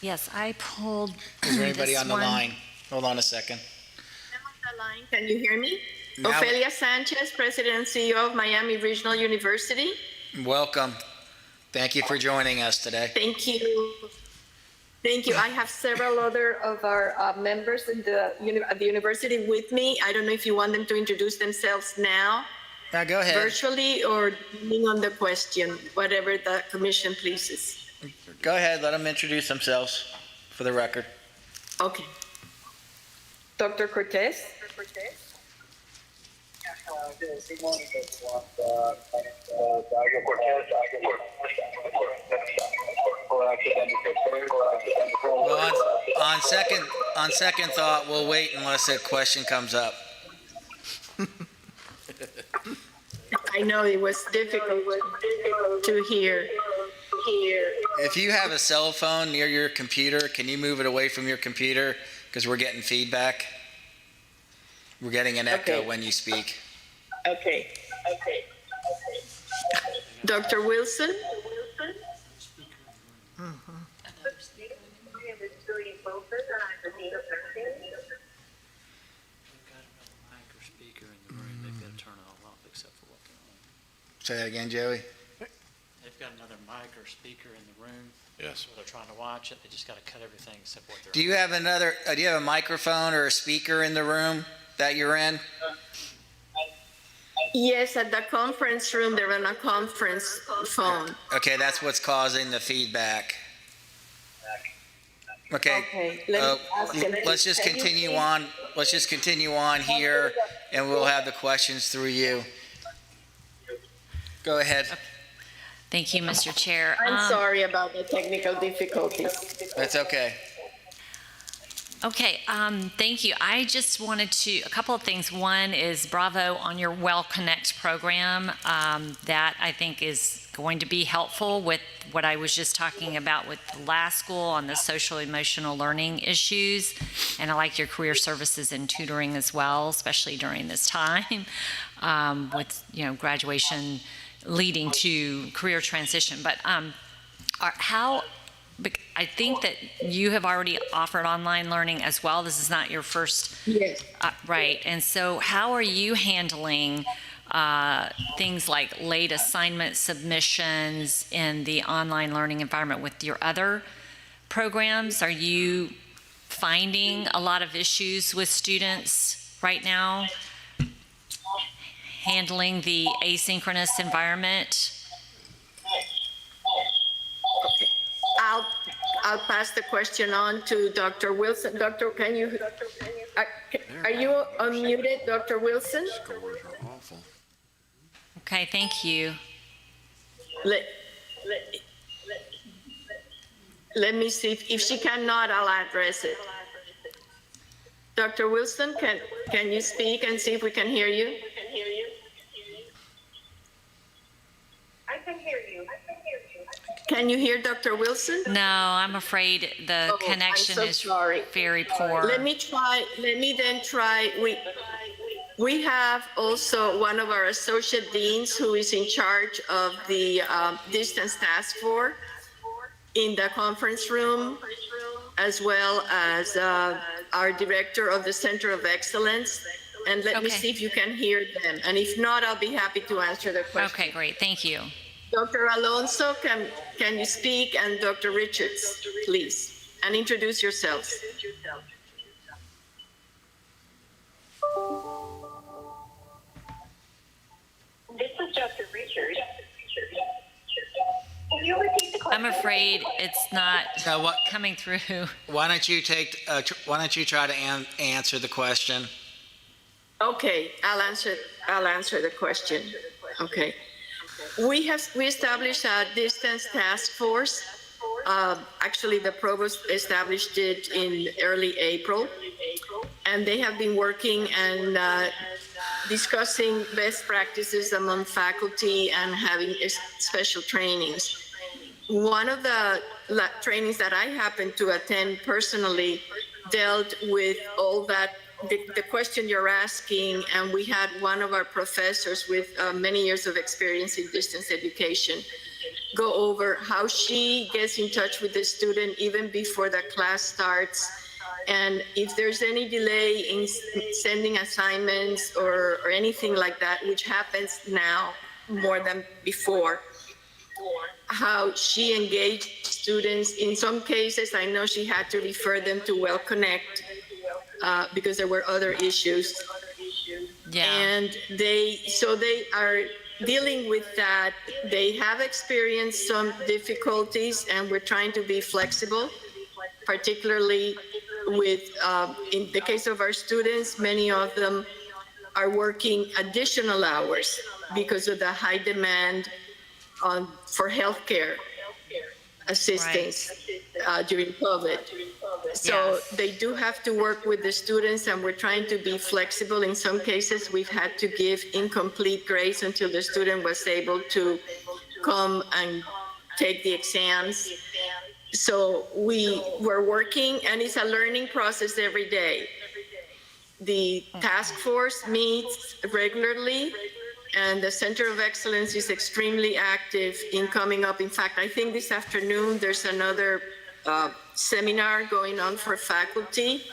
Yes, I pulled. Is there anybody this on the one. line? Hold on a second. Can you hear me? Now- Ofelia Sanchez, President and CEO of Miami Regional University. Welcome. Thank you for joining us today. Thank you. Thank you. I have several other of our members at the university with me. I don't know if you want them to introduce themselves now, Now go ahead. virtually, or depending on the question, whatever the commission pleases. Go ahead. Let them introduce themselves for the record. Okay. Dr. Cortez. Well, on second thought, we'll wait unless a question comes up. I know it was difficult to hear. If you have a cell phone near your computer, can you move it away from your computer? Because we're getting feedback. We're getting an echo when you speak. Okay. Dr. Wilson? Say that again, Joey. They've got another mic or speaker in the room. Yes. So they're trying to watch it. They just got to cut everything except what they're. Do you have a microphone or a speaker in the room that you're in? Yes, at the conference room, they're on a conference phone. Okay, that's what's causing the feedback. Okay, let's just continue on. Let's just continue on here, and we'll have the questions through you. Go ahead. Thank you, Mr. Chair. I'm sorry about the technical difficulties. That's okay. Okay, thank you. I just wanted a couple of things. One is bravo on your Well Connect program. That I think is going to be helpful with what I was just talking about with the last school on the social emotional learning issues. And I like your career services and tutoring as well, especially during this time with, graduation leading to career transition. But I think that you have already offered online learning as well. This is not your first. Yes. Right. And so how are you handling things like late assignment submissions in the online learning environment with your other programs? Are you finding a lot of issues with students right now handling the asynchronous environment? I'll pass the question on to Dr. Wilson. Doctor, are you unmuted, Dr. Wilson? Scores are awful. Okay, thank you. Let me see. If she cannot, I'll address it. Dr. Wilson, can you speak and see if we can hear you? I can hear you. Can you hear Dr. Wilson? No, I'm afraid the connection is very poor. Let me then try. We have also one of our associate deans who is in charge of the distance task force in the conference room, as well as our director of the Center of Excellence. And let me see if you can hear them. And if not, I'll be happy to answer the question. Okay, great. Thank you. Dr. Alonso, can you speak? And Dr. Richards, please, and introduce yourselves. This is Dr. Richards. Can you repeat the question? I'm afraid it's not coming through. Why don't you try to answer the question? Okay, I'll answer the question. Okay. We established a distance task force. Actually, the provost established it in early April, and they have been working and discussing best practices among faculty and having special trainings. One of the trainings that I happened to attend personally dealt with all that, the question you're asking, and we had one of our professors with many years of experience in distance education go over how she gets in touch with the student even before the class starts, and if there's any delay in sending assignments or anything like that, which happens now more than before, how she engaged students. In some cases, I know she had to refer them to Well Connect because there were other issues. Yeah. And they are dealing with that. They have experienced some difficulties, and we're trying to be flexible, particularly with, in the case of our students, many of them are working additional hours because of the high demand for healthcare assistance during COVID. So they do have to work with the students, and we're trying to be flexible. In some cases, we've had to give incomplete grades until the student was able to come and take the exams. So we were working, and it's a learning process every day. The task force meets regularly, and the Center of Excellence is extremely active in coming up. In fact, I think this afternoon there's another seminar going on for faculty.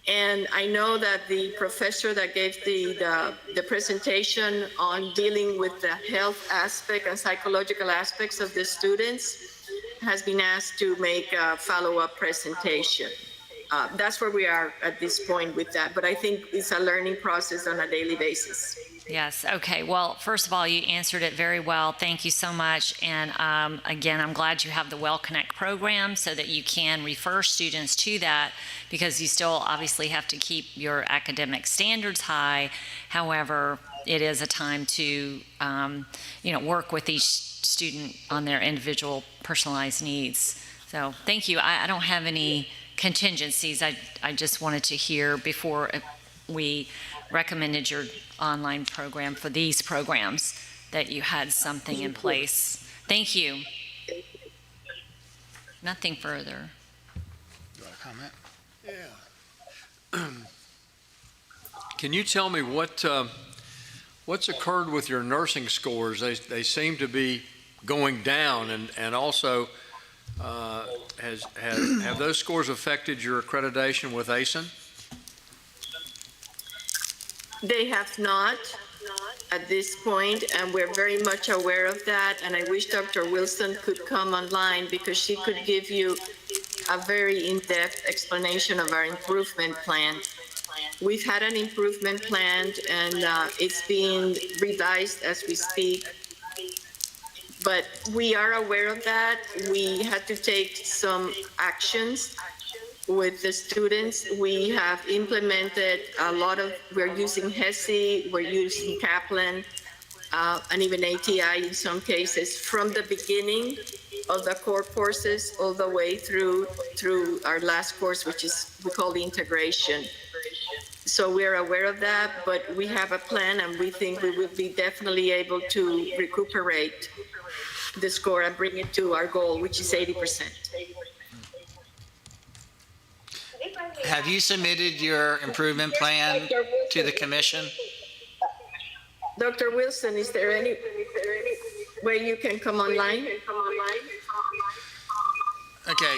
And I know that the professor that gave the presentation on dealing with the health aspect and psychological aspects of the students has been asked to make a follow-up presentation. That's where we are at this point with that. But I think it's a learning process on a daily basis. Yes. Okay. Well, first of all, you answered it very well. Thank you so much. And again, I'm glad you have the Well Connect program so that you can refer students to that, because you still obviously have to keep your academic standards high. However, it is a time to, work with each student on their individual personalized needs. So thank you. I don't have any contingencies. I just wanted to hear before we recommended your online program for these programs that you had something in place. Thank you. Nothing further. Do I comment? Yeah. Can you tell me what's occurred with your nursing scores? They seem to be going down, and also have those scores affected your accreditation with ASIN? They have not. at this point, and we're very much aware of that. And I wish Dr. Wilson could come online because she could give you a very in-depth explanation of our improvement plan. We've had an improvement plan, and it's being revised as we speak. But we are aware of that. We had to take some actions with the students. We have implemented a lot of, we're using HESI, we're using Kaplan, and even ATI in some cases from the beginning of the core courses all the way through our last course, which is we call the integration. So we're aware of that, but we have a plan, and we think we will be definitely able to recuperate the score and bring it to our goal, which is 80%. Have you submitted your improvement plan to the commission? Dr. Wilson, is there any way you can come online? Okay.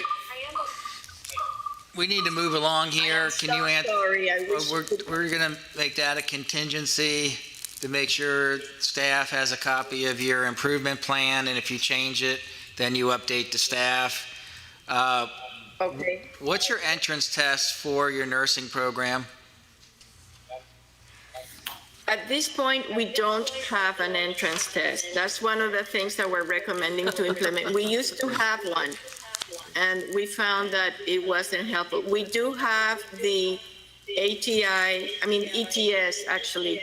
We need to move along here. Can you answer? Sorry, I wish. We're going to make that a contingency to make sure staff has a copy of your improvement plan, and if you change it, then you update the staff. Okay. What's your entrance test for your nursing program? At this point, we don't have an entrance test. That's one of the things that we're recommending to implement. We used to have one, and we found that it wasn't helpful. We do have the ETS actually,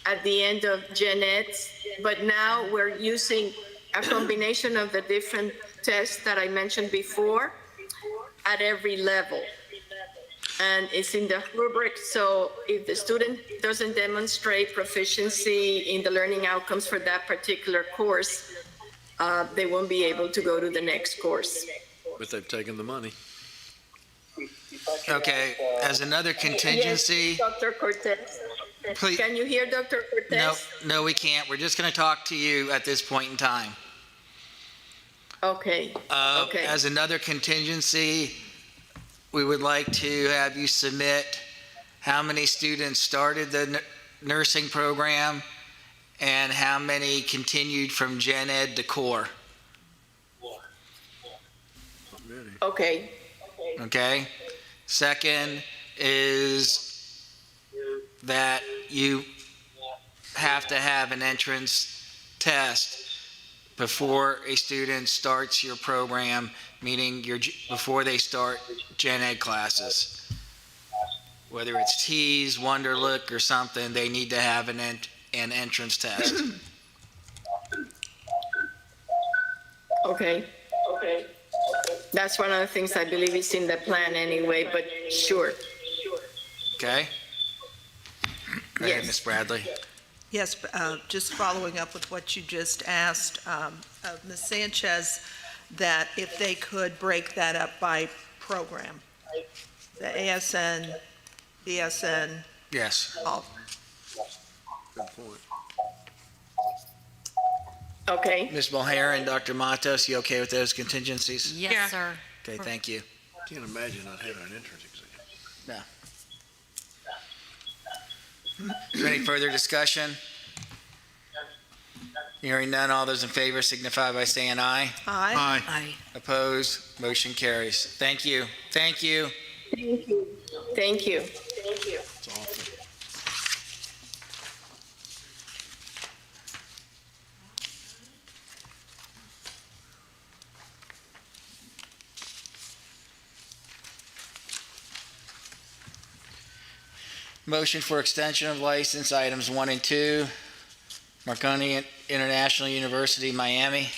at the end of Gen Eds, but now we're using a combination of the different tests that I mentioned before at every level. And it's in the rubric, so if the student doesn't demonstrate proficiency in the learning outcomes for that particular course, they won't be able to go to the next course. But they've taken the money. Okay, as another contingency. Yes, Dr. Cortez. Please. Can you hear Dr. Cortez? No, we can't. We're just going to talk to you at this point in time. Okay. Okay. As another contingency, we would like to have you submit how many students started the nursing program and how many continued from Gen Ed to core. Okay. Okay? Second is that you have to have an entrance test before a student starts your program, meaning before they start Gen Ed classes. Whether it's Tease, Wonderlic, or something, they need to have an entrance test. Okay. Okay. That's one of the things I believe is in the plan anyway, but sure. Okay? Go ahead, Ms. Bradley. Yes, just following up with what you just asked, Ms. Sanchez, that if they could break that up by program, the ASN, BSN. Yes. All. Good point. Okay. Ms. Mulhare and Dr. Matos, you okay with those contingencies? Yes, sir. Okay, thank you. Can't imagine not having an entrance exam. No. Is there any further discussion? Hearing none, all those in favor signify by saying aye. Aye. Aye. Opposed, motion carries. Thank you. Thank you. Thank you. Thank you. Thank you. It's awful. Motion for extension of license items 1 and 2. Marconi International University, Miami.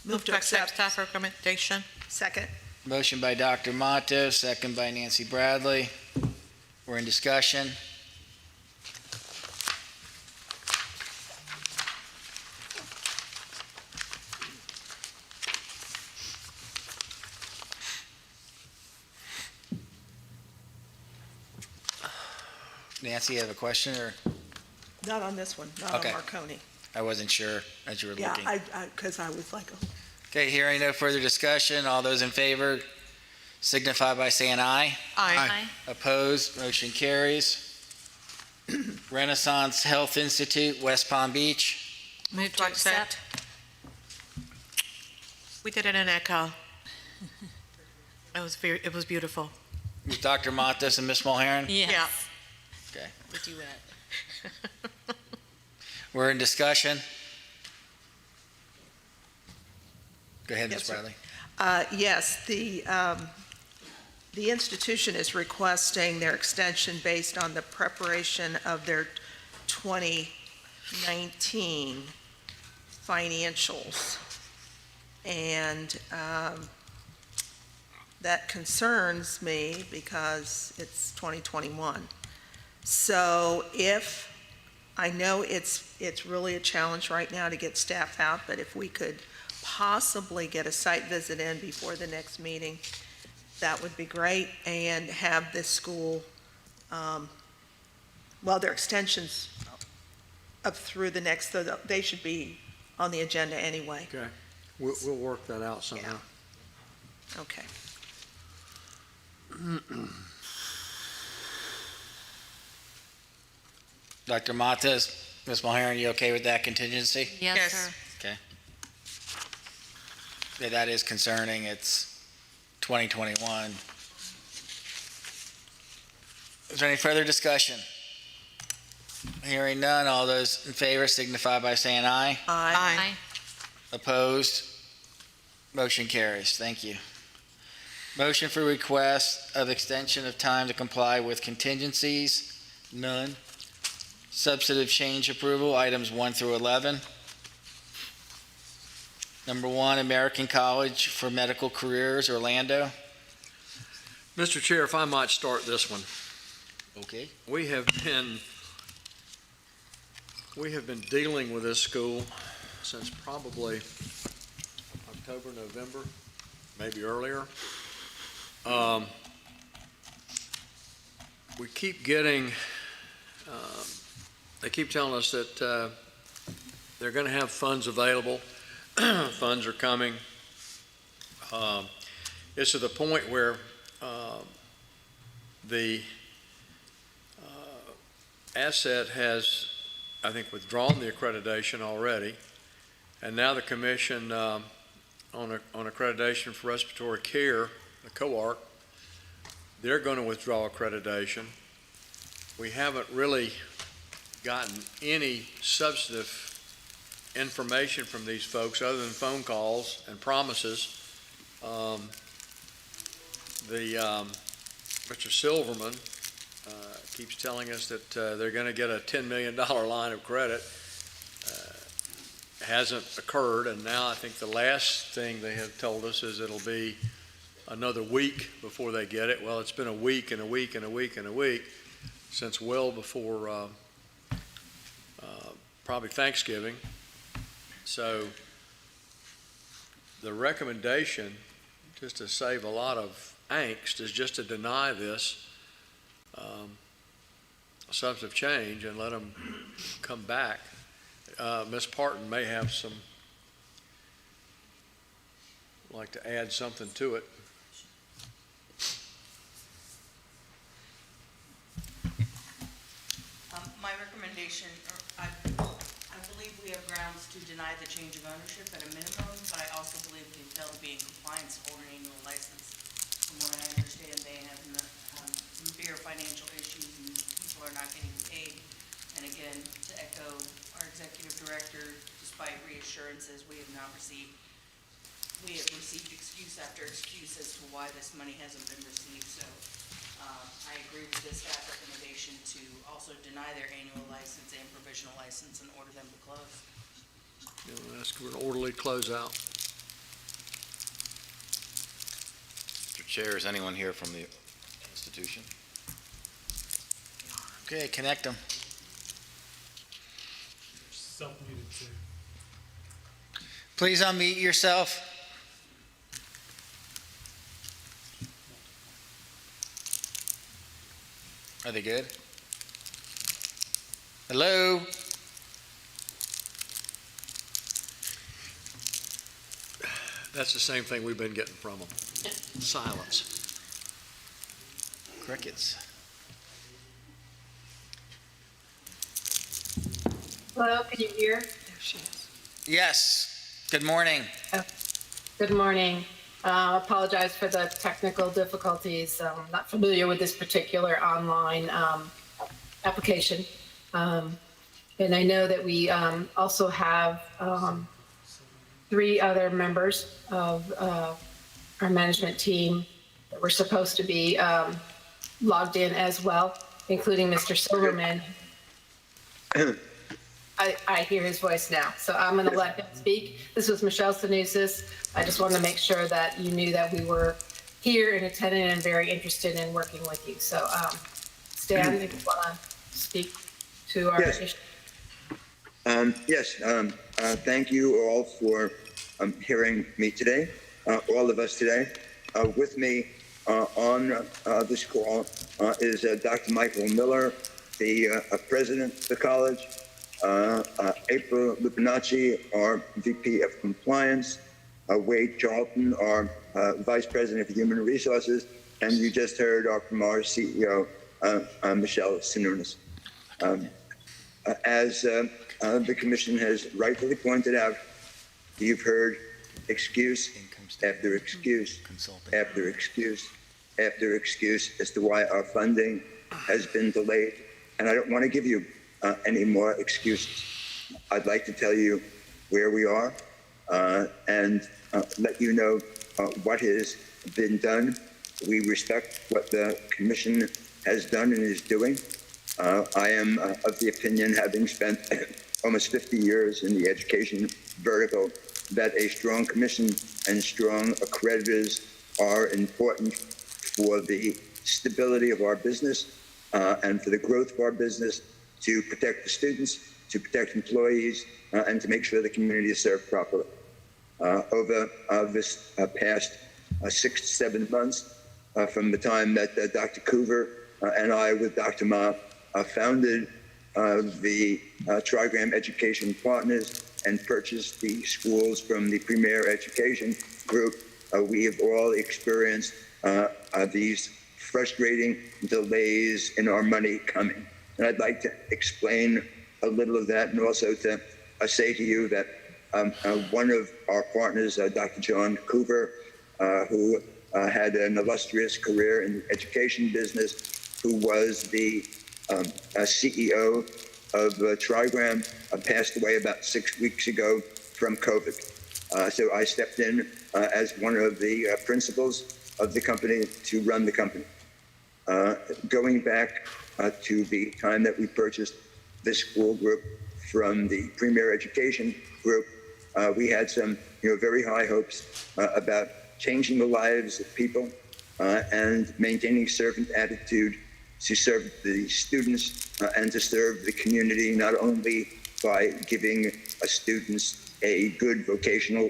Move to accept. Staff recommendation. Second. Motion by Dr. Matos, second by Nancy Bradley. We're in discussion. Nancy, you have a question, or Not on this one, not Okay. on Marconi. I wasn't sure as you were Yeah, looking? because I was like, oh. Okay, hearing no further discussion, all those in favor signify by saying aye. Aye. Opposed, motion carries. Renaissance Health Institute, West Palm Beach. Move to accept. We did it in Echo. It was beautiful. With Dr. Matos and Ms. Mulheron. Yeah. Okay. The duet. We're in discussion. Go ahead, Yes, Ms. sir. Bradley. Yes, the institution is requesting their extension based on the preparation of their 2019 financials. And that concerns me because it's 2021. So I know it's really a challenge right now to get staff out, but if we could possibly get a site visit in before the next meeting, that would be great, and have this school, their extensions up through the next, they should be on the agenda anyway. Okay. We'll work that out somehow. Okay. Dr. Matos, Ms. Mulheron, you okay with that contingency? Yes, sir. Okay. Yeah, that is concerning. It's 2021. Is there any further discussion? Hearing none, all those in favor signify by saying aye. Aye. Opposed? Motion carries. Thank you. Motion for request of extension of time to comply with contingencies? None. Substantive change approval, items 1 through 11. Number 1, American College for Medical Careers, Orlando. Mr. Chair, if I might start this one. Okay. We have been dealing with this school since probably October, November, maybe earlier. We keep getting, they keep telling us that they're going to have funds available. Funds are coming. It's to the point where the asset has, I think, withdrawn the accreditation already, and now the commission on accreditation for respiratory care, the COARC, they're going to withdraw accreditation. We haven't really gotten any substantive information from these folks other than phone calls and promises. Mr. Silverman keeps telling us that they're going to get a $10 million line of credit. Hasn't occurred, and now I think the last thing they have told us is it'll be another week before they get it. Well, it's been a week and a week and a week and a week since well before probably Thanksgiving. So the recommendation, just to save a lot of angst, is just to deny this substantive change and let them come back. Ms. Parton may have like to add something to it. My recommendation, I believe we have grounds to deny the change of ownership at a minimum, but I also believe we can fail to be in compliance to hold an annual license. From what I understand, they have severe financial issues and people are not getting paid. And again, to echo our executive director, despite reassurances, we have received excuse after excuse as to why this money hasn't been received. So I agree with this staff recommendation to also deny their annual license and provisional license and order them to close. Ask for an orderly closeout. Mr. Chair, is anyone here from the institution? Okay, connect them. Self-muted too. Please unmute yourself. Are they good? Hello? That's the same thing we've been getting from them. Silence. Crickets. Hello, can you hear? There she is. Yes, good morning. Good morning. Apologize for the technical difficulties. I'm not familiar with this particular online application. And I know that we also have 3 other members of our management team that were supposed to be logged in as well, including Mr. Silverman. I hear his voice now, so I'm going to let him speak. This was Michelle Sanusis. I just wanted to make sure that you knew that we were here and attending and very interested in working with you. So, Stan, if you want to speak to our issue. Yes, thank you all for hearing me today, all of us today. With me on this call is Dr. Michael Miller, the president of the college, April Lupinacci, our VP of Compliance, Wade Charlton, our Vice President of Human Resources, and you just heard from our CEO, Michelle Sanunis. As the Commission has rightfully pointed out, you've heard excuse after excuse after excuse after excuse as to why our funding has been delayed. And I don't want to give you any more excuses. I'd like to tell you where we are and let you know what has been done. We respect what the Commission has done and is doing. I am of the opinion, having spent almost 50 years in the education vertical, that a strong commission and strong accreditors are important for the stability of our business and for the growth of our business, to protect the students, to protect employees, and to make sure the community is served properly. Over this past 6 to 7 months, from the time that Dr. Coover and I, with Dr. Ma, founded the Trigram Education Partners and purchased the schools from the Premier Education Group, we have all experienced these frustrating delays in our money coming. And I'd like to explain a little of that, and also to say to you that one of our partners, Dr. John Coover, who had an illustrious career in the education business, who was the CEO of Trigram, passed away about 6 weeks ago from COVID. So I stepped in as one of the principals of the company to run the company. Going back to the time that we purchased this school group from the Premier Education Group, we had some very high hopes about changing the lives of people and maintaining servant attitude to serve the students and to serve the community, not only by giving students a good vocational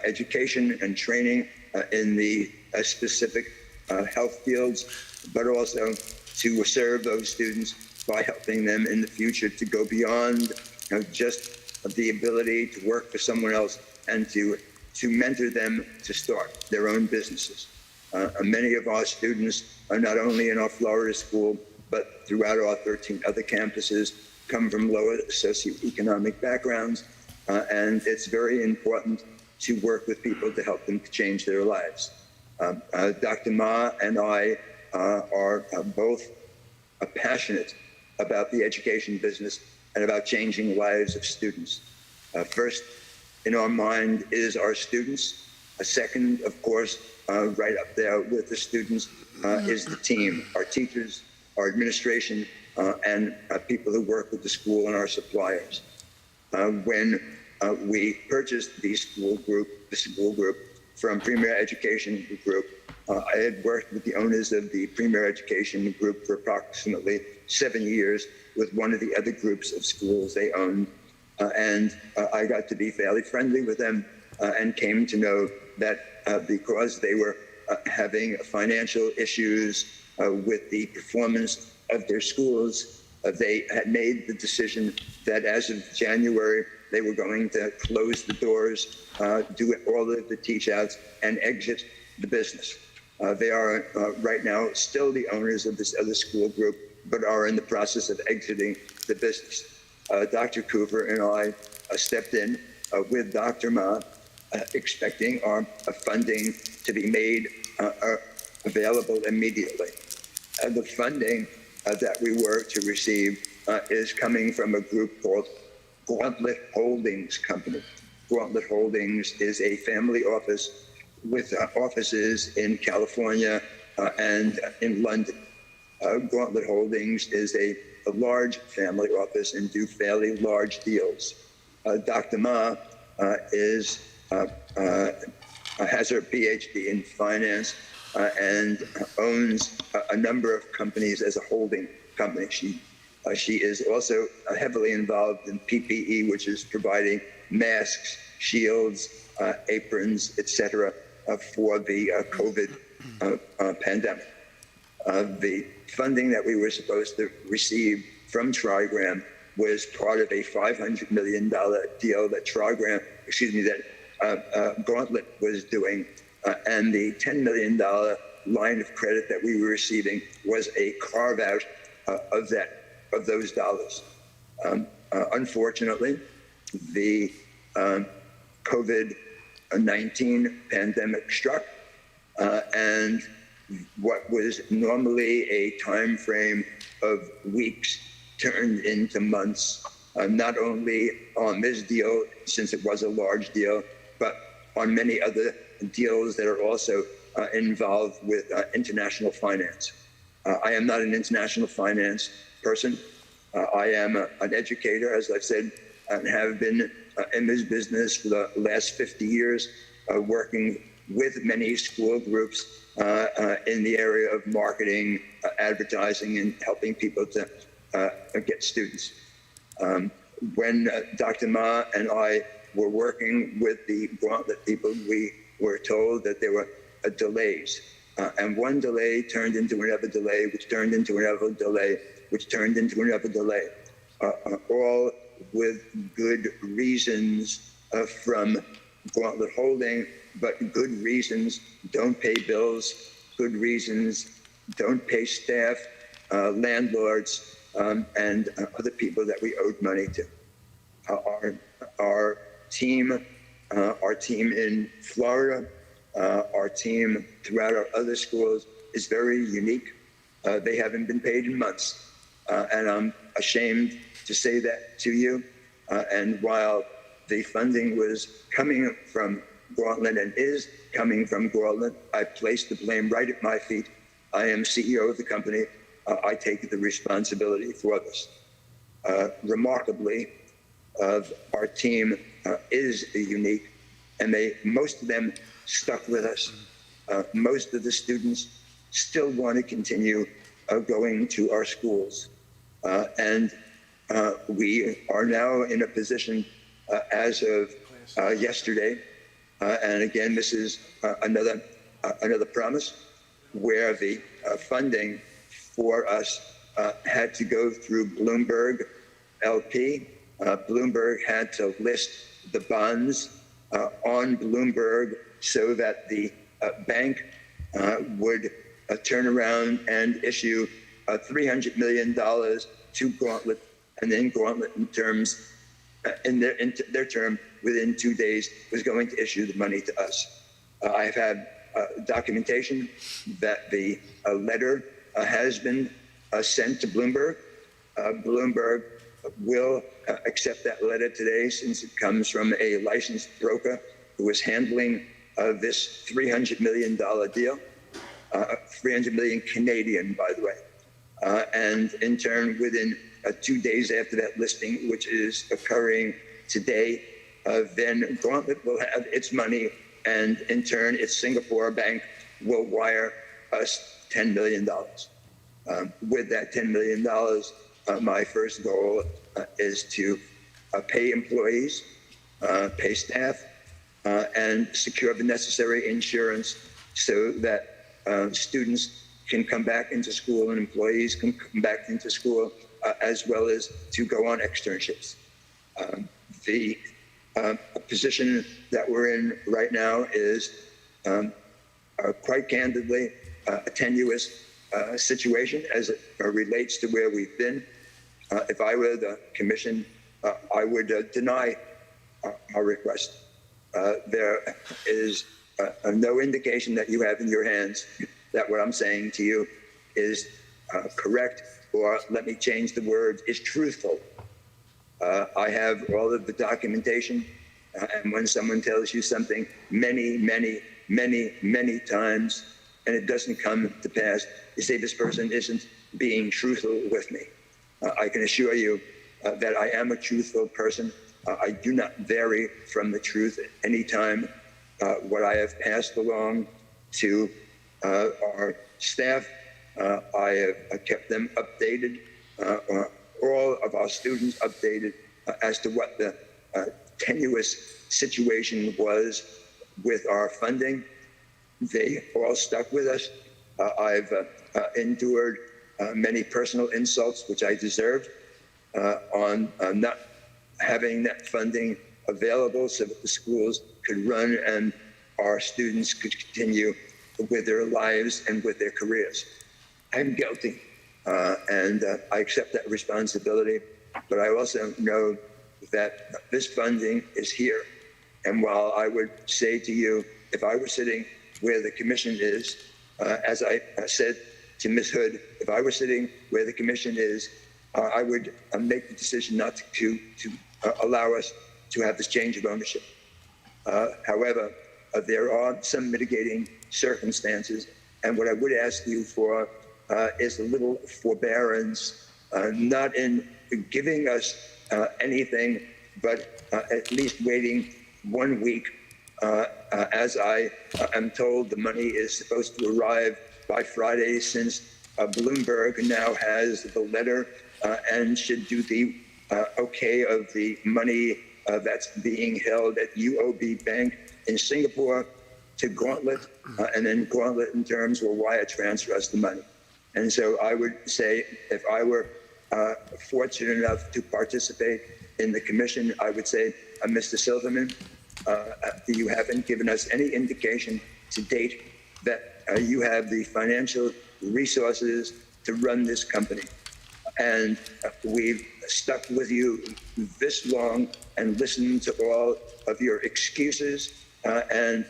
education and training in the specific health fields, but also to serve those students by helping them in the future to go beyond just the ability to work for someone else and to mentor them to start their own businesses. Many of our students are not only in our Florida school, but throughout our 13 other campuses, come from lower socioeconomic backgrounds, and it's very important to work with people to help them to change their lives. Dr. Ma and I are both passionate about the education business and about changing lives of students. First in our mind is our students. Second, of course, right up there with the students is the team, our teachers, our administration, and people who work with the school and our suppliers. When we purchased the school group from Premier Education Group, I had worked with the owners of the Premier Education Group for approximately 7 years with one of the other groups of schools they owned. And I got to be fairly friendly with them and came to know that because they were having financial issues with the performance of their schools, they had made the decision that as of January, they were going to close the doors, do all of the teach outs, and exit the business. They are right now still the owners of this other school group, but are in the process of exiting the business. Dr. Cooper and I stepped in with Dr. Ma, expecting our funding to be made available immediately. The funding that we were to receive is coming from a group called Gauntlet Holdings Company. Gauntlet Holdings is a family office with offices in California and in London. Gauntlet Holdings is a large family office and do fairly large deals. Dr. Ma has her PhD in finance and owns a number of companies as a holding company. She is also heavily involved in PPE, which is providing masks, shields, aprons, etc., for the COVID pandemic. The funding that we were supposed to receive from Trigram was part of a $500 million deal that Gauntlet was doing, and the $10 million line of credit that we were receiving was a carve out of those dollars. Unfortunately, the COVID-19 pandemic struck, and what was normally a time frame of weeks turned into months, not only on this deal, since it was a large deal, but on many other deals that are also involved with international finance. I am not an international finance person. I am an educator, as I've said, and have been in this business for the last 50 years, working with many school groups in the area of marketing, advertising, and helping people to get students. When Dr. Ma and I were working with the Gauntlet people, we were told that there were delays. And one delay turned into another delay, which turned into another delay, which turned into another delay, all with good reasons from Gauntlet Holding, but good reasons don't pay bills, good reasons don't pay staff, landlords, and other people that we owed money to. Our team in Florida, our team throughout our other schools is very unique. They haven't been paid in months, and I'm ashamed to say that to you. And while the funding was coming from Gauntlet and is coming from Gauntlet, I place the blame right at my feet. I am CEO of the company. I take the responsibility for this. Remarkably, our team is unique, and most of them stuck with us. Most of the students still want to continue going to our schools. And we are now in a position as of yesterday, and again, this is another promise, where the funding for us had to go through Bloomberg LP. Bloomberg had to list the bonds on Bloomberg so that the bank would turn around and issue $300 million to Gauntlet, and then Gauntlet, in their term, within 2 days, was going to issue the money to us. I've had documentation that the letter has been sent to Bloomberg. Bloomberg will accept that letter today, since it comes from a licensed broker who is handling this $300 million deal, 300 million Canadian, by the way. And in turn, within 2 days after that listing, which is occurring today, then Gauntlet will have its money, and in turn, its Singapore bank will wire us $10 million. With that $10 million, my first goal is to pay employees, pay staff, and secure the necessary insurance so that students can come back into school and employees can come back into school, as well as to go on externships. The position that we're in right now is quite candidly a tenuous situation as it relates to where we've been. If I were the commission I would deny our request. There is no indication that you have in your hands that what I'm saying to you is correct, or let me change the word, is truthful. I have all of the documentation, and when someone tells you something many times and it doesn't come to pass, you say this person isn't being truthful with me. I can assure you that I am a truthful person. I do not vary from the truth at any time. What I have passed along to our staff, I have kept them updated, all of our students updated as to what the tenuous situation was with our funding. They all stuck with us. I've endured many personal insults, which I deserved, on not having that funding available so that the schools could run and our students could continue with their lives and with their careers. I'm guilty, and I accept that responsibility, but I also know that this funding is here. And while I would say to you, if I were sitting where the commission is, as I said to Ms. Hood, if I were sitting where the commission is, I would make the decision not to allow us to have this change of ownership. However, there are some mitigating circumstances, and what I would ask you for is a little forbearance, not in giving us anything, but at least waiting 1 week. As I am told, the money is supposed to arrive by Friday, since Bloomberg now has the letter and should do the okay of the money that's being held at UOB Bank in Singapore to Gauntlet, and then Gauntlet in terms will wire transfer us the money. And so I would say, if I were fortunate enough to participate in the commission, I would say, Mr. Silverman, you haven't given us any indication to date that you have the financial resources to run this company. And we've stuck with you this long and listened to all of your excuses, and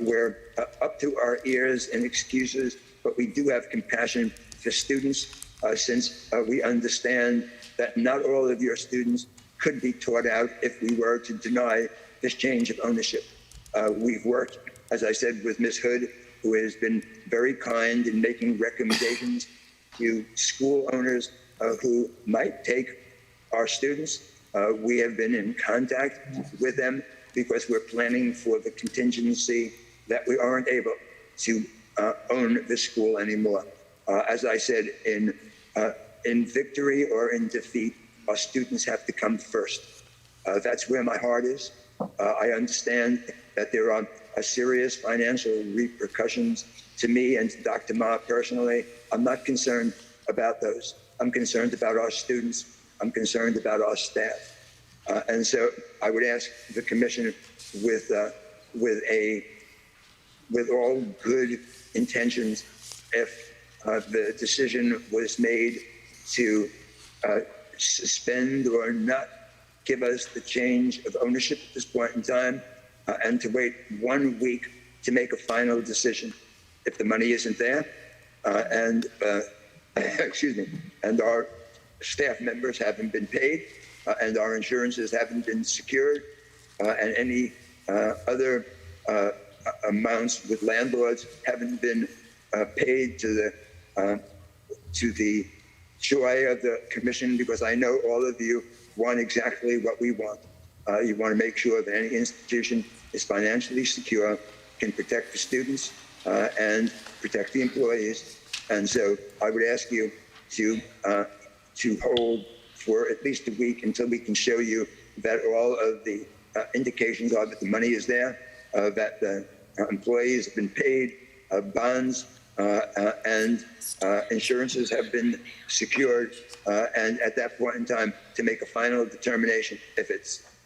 we're up to our ears in excuses, but we do have compassion for students, since we understand that not all of your students could be taught out if we were to deny this change of ownership. We've worked, as I said, with Ms. Hood, who has been very kind in making recommendations to school owners who might take our students. We have been in contact with them because we're planning for the contingency that we aren't able to own this school anymore. As I said, in victory or in defeat, our students have to come first. That's where my heart is. I understand that there are serious financial repercussions to me and to Dr. Ma personally. I'm not concerned about those. I'm concerned about our students. I'm concerned about our staff. And so I would ask the commission, with all good intentions, if the decision was made to suspend or not give us the change of ownership at this point in time, and to wait 1 week to make a final decision. If the money isn't there, and excuse me, and our staff members haven't been paid, and our insurances haven't been secured, and any other amounts with landlords haven't been paid to the joy of the commission, because I know all of you want exactly what we want. You want to make sure that any institution is financially secure, can protect the students, and protect the employees. And so I would ask you to hold for at least a week until we can show you that all of the indications are that the money is there, that the employees have been paid, bonds and insurances have been secured, and at that point in time to make a final determination.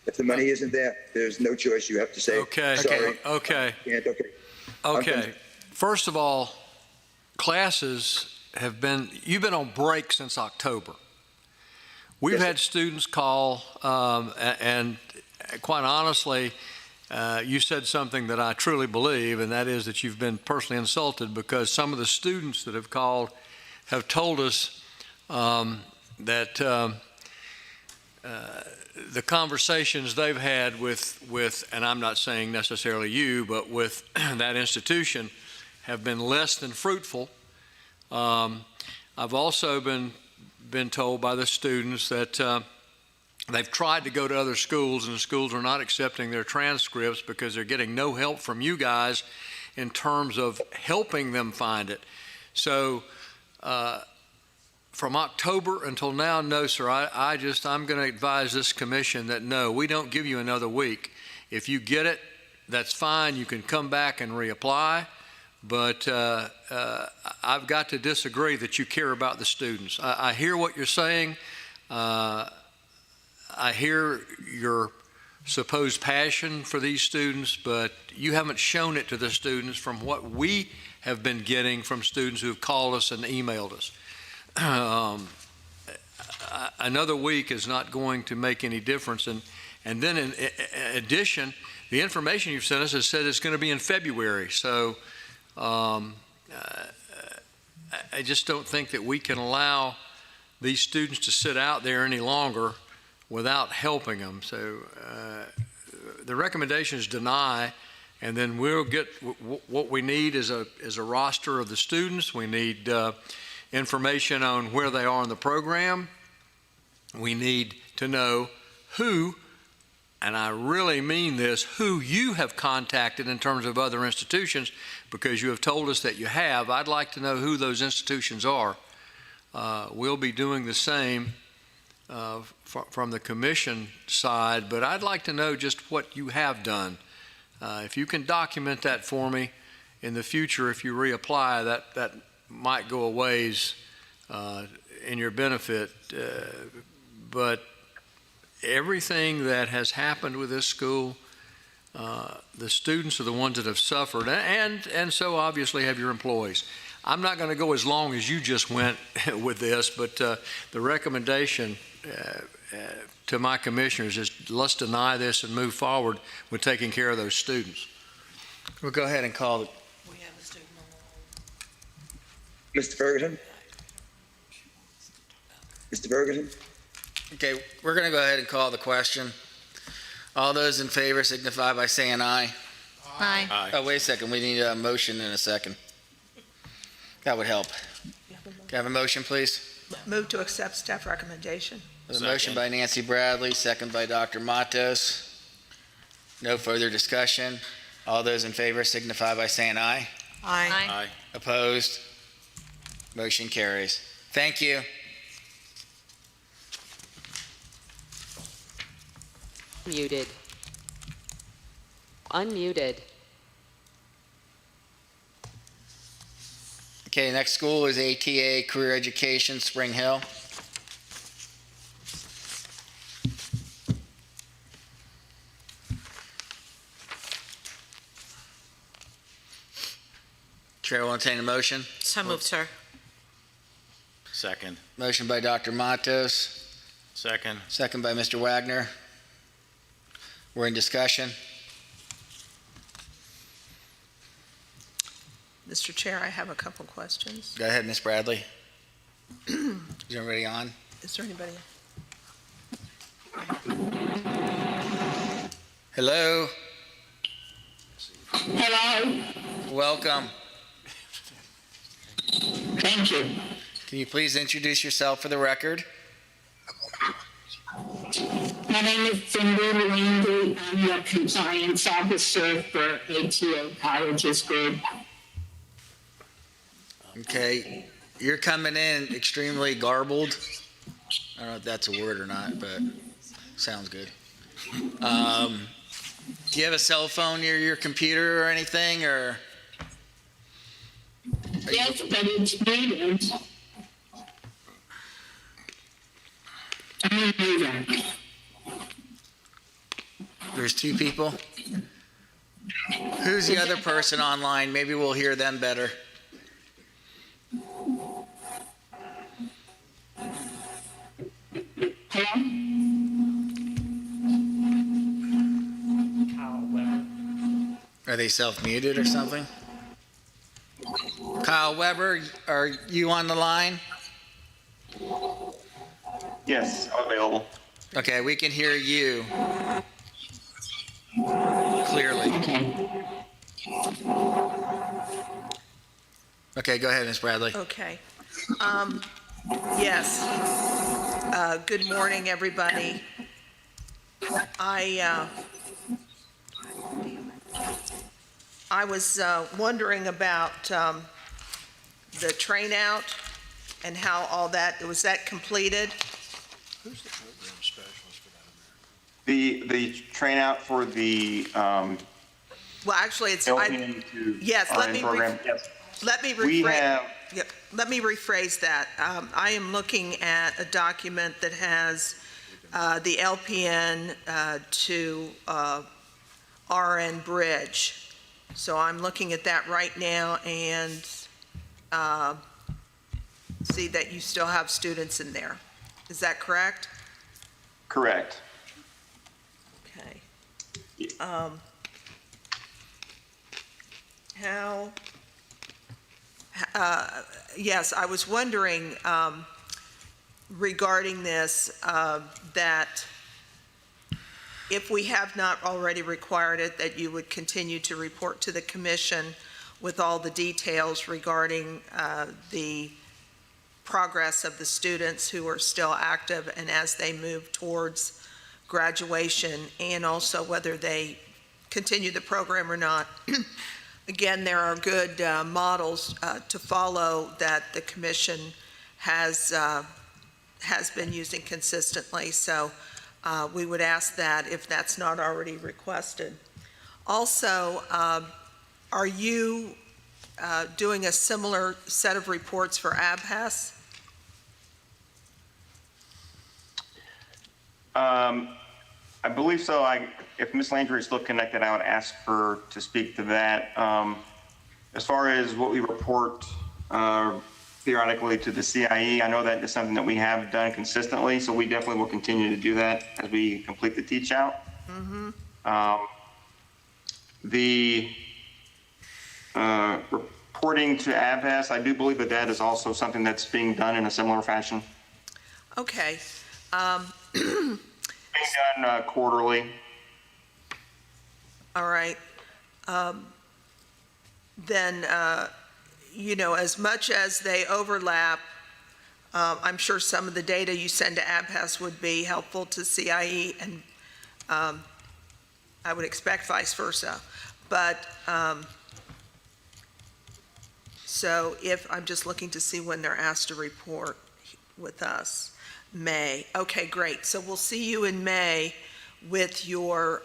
If the money isn't there, there's no choice. You have to say, Okay. sorry. Okay. Okay. First of all, classes you've been on break since October. We've had students call, and quite honestly, you said something that I truly believe, and that is that you've been personally insulted because some of the students that have called have told us that the conversations they've had with, and I'm not saying necessarily you, but with that institution have been less than fruitful. I've also been told by the students that they've tried to go to other schools and the schools are not accepting their transcripts because they're getting no help from you guys in terms of helping them find it. So from October until now, no, sir, I'm going to advise this commission that no, we don't give you another week. If you get it, that's fine. You can come back and reapply. But I've got to disagree that you care about the students. I hear what you're saying. I hear your supposed passion for these students, but you haven't shown it to the students from what we have been getting from students who have called us and emailed us. Another week is not going to make any difference. And then in addition, the information you've sent us has said it's going to be in February. So I just don't think that we can allow these students to sit out there any longer without helping them. So the recommendation is deny, and then we'll get what we need is a roster of the students. We need information on where they are in the program. We need to know who, and I really mean this, who you have contacted in terms of other institutions, because you have told us that you have. I'd like to know who those institutions are. We'll be doing the same from the commission side, but I'd like to know just what you have done. If you can document that for me in the future, if you reapply, that might go a ways in your benefit. But everything that has happened with this school, the students are the ones that have suffered, and so obviously have your employees. I'm not going to go as long as you just went with this, but the recommendation to my commissioners is let's deny this and move forward with taking care of those students. We'll go ahead and call it. We have a student on the hold. Mr. Ferguson? Mr. Ferguson? Okay, we're going to go ahead and call the question. All those in favor signify by saying aye. Aye. Aye. Oh, wait a second. We need a motion in a second. That would help. Can I have a motion, please? Move to accept staff recommendation. A motion by Nancy Bradley, second by Dr. Matos. No further discussion. All those in favor signify by saying aye. Aye. Aye. Opposed? Motion carries. Thank you. Muted. Unmuted. Okay, next school is ATA Career Education, Spring Hill. Chair will entertain a motion. So moved, sir. Second. Motion by Dr. Matos, Second. second by Mr. Wagner. We're in discussion. Mr. Chair, I have a couple questions. Go ahead, Ms. Bradley. Is everybody on? Is there anybody? Hello? Hello, Welcome. thank you. Can you please introduce yourself for the record? My name is Cindy Luindi. I'm the compliance officer for ATA Colleges Group. Okay, you're coming in extremely garbled. I don't know if that's a word or not, but sounds good. Do you have a cell phone near your computer or anything, or? Yes, but it's muted. I'm muted. There's two people? Who's the other person online? Maybe we'll hear them better. somebody self-muted or something? Kyle Weber, are you on the line? Yes, I'm available. Okay, we can hear you clearly. Okay, go ahead, Ms. Bradley. Okay. Yes. Good morning, everybody. I was wondering about the train out and how all that, was that completed? Who's the program specialist for that? The train out for the Well, actually, it's, LPN to yes, let RN me, program. Yes. let me We rephrase. have, Yep, let me rephrase that. I am looking at a document that has the LPN to RN bridge. So I'm looking at that right now and see that you still have students in there. Is that correct? correct. Okay. Yes, I was wondering regarding this, that if we have not already required it, that you would continue to report to the commission with all the details regarding the progress of the students who are still active and as they move towards graduation, and also whether they continue the program or not. Again, there are good models to follow that the commission has been using consistently, so we would ask that if that's not already requested. Also, are you doing a similar set of reports for ABHAS? I believe so. If Ms. Landry is still connected, I would ask her to speak to that. As far as what we report theoretically to the CIE, I know that is something that we have done consistently, so we definitely will continue to do that as we complete the teach out. The reporting to ABHAS, I do believe that that is also something that's being done in a similar fashion. Okay. Being done quarterly. All right. Then, as much as they overlap, I'm sure some of the data you send to ABHAS would be helpful to CIE, and I would expect vice versa. But, so if, I'm just looking to see when they're asked to report with us. May. Okay, great. So we'll see you in May with your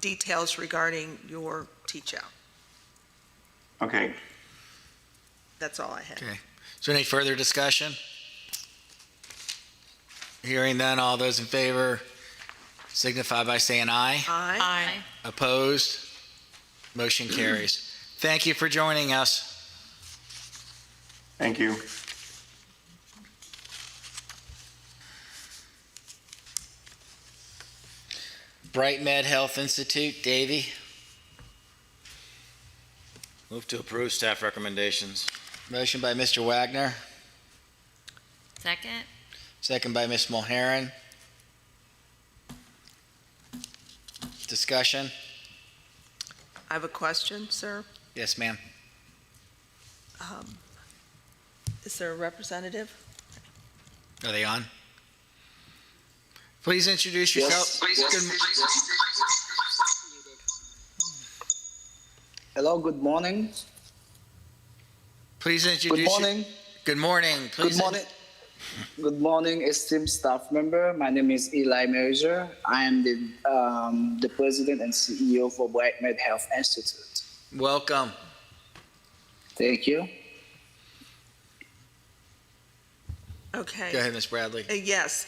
details regarding your teach out. Okay. That's all I have. Okay. Is there any further discussion? Hearing none, all those in favor signify by saying aye. Aye. Opposed? Motion carries. Thank you for joining us. Thank you. Bright Med Health Institute, Davy. Move to approve staff recommendations. Motion by Mr. Wagner, Second? second by Ms. Mulheron. Discussion? I have a question, sir. Yes, ma'am. Is there a representative? Are they on? Please introduce yourself. Hello, good morning. Please introduce. Good morning. Good morning. Please Good morning. Good morning, esteemed staff member. My name is Eli Merger. I am the president and CEO for Bright Med Health Institute. Welcome. Thank you. Okay. Go ahead, Ms. Bradley. Yes.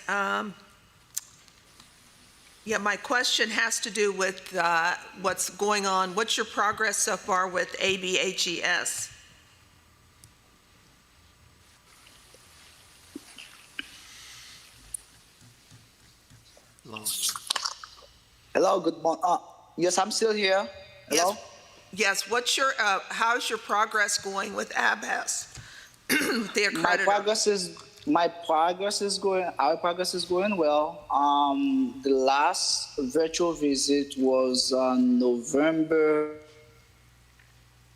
Yeah, my question has to do with what's going on. What's your progress so far with ABHES? Hello, good morning. Yes, I'm still here. Hello? Yes. yes, what's your, how's your progress going with ABHES? The My accreditor. Our progress is going well. The last virtual visit was on November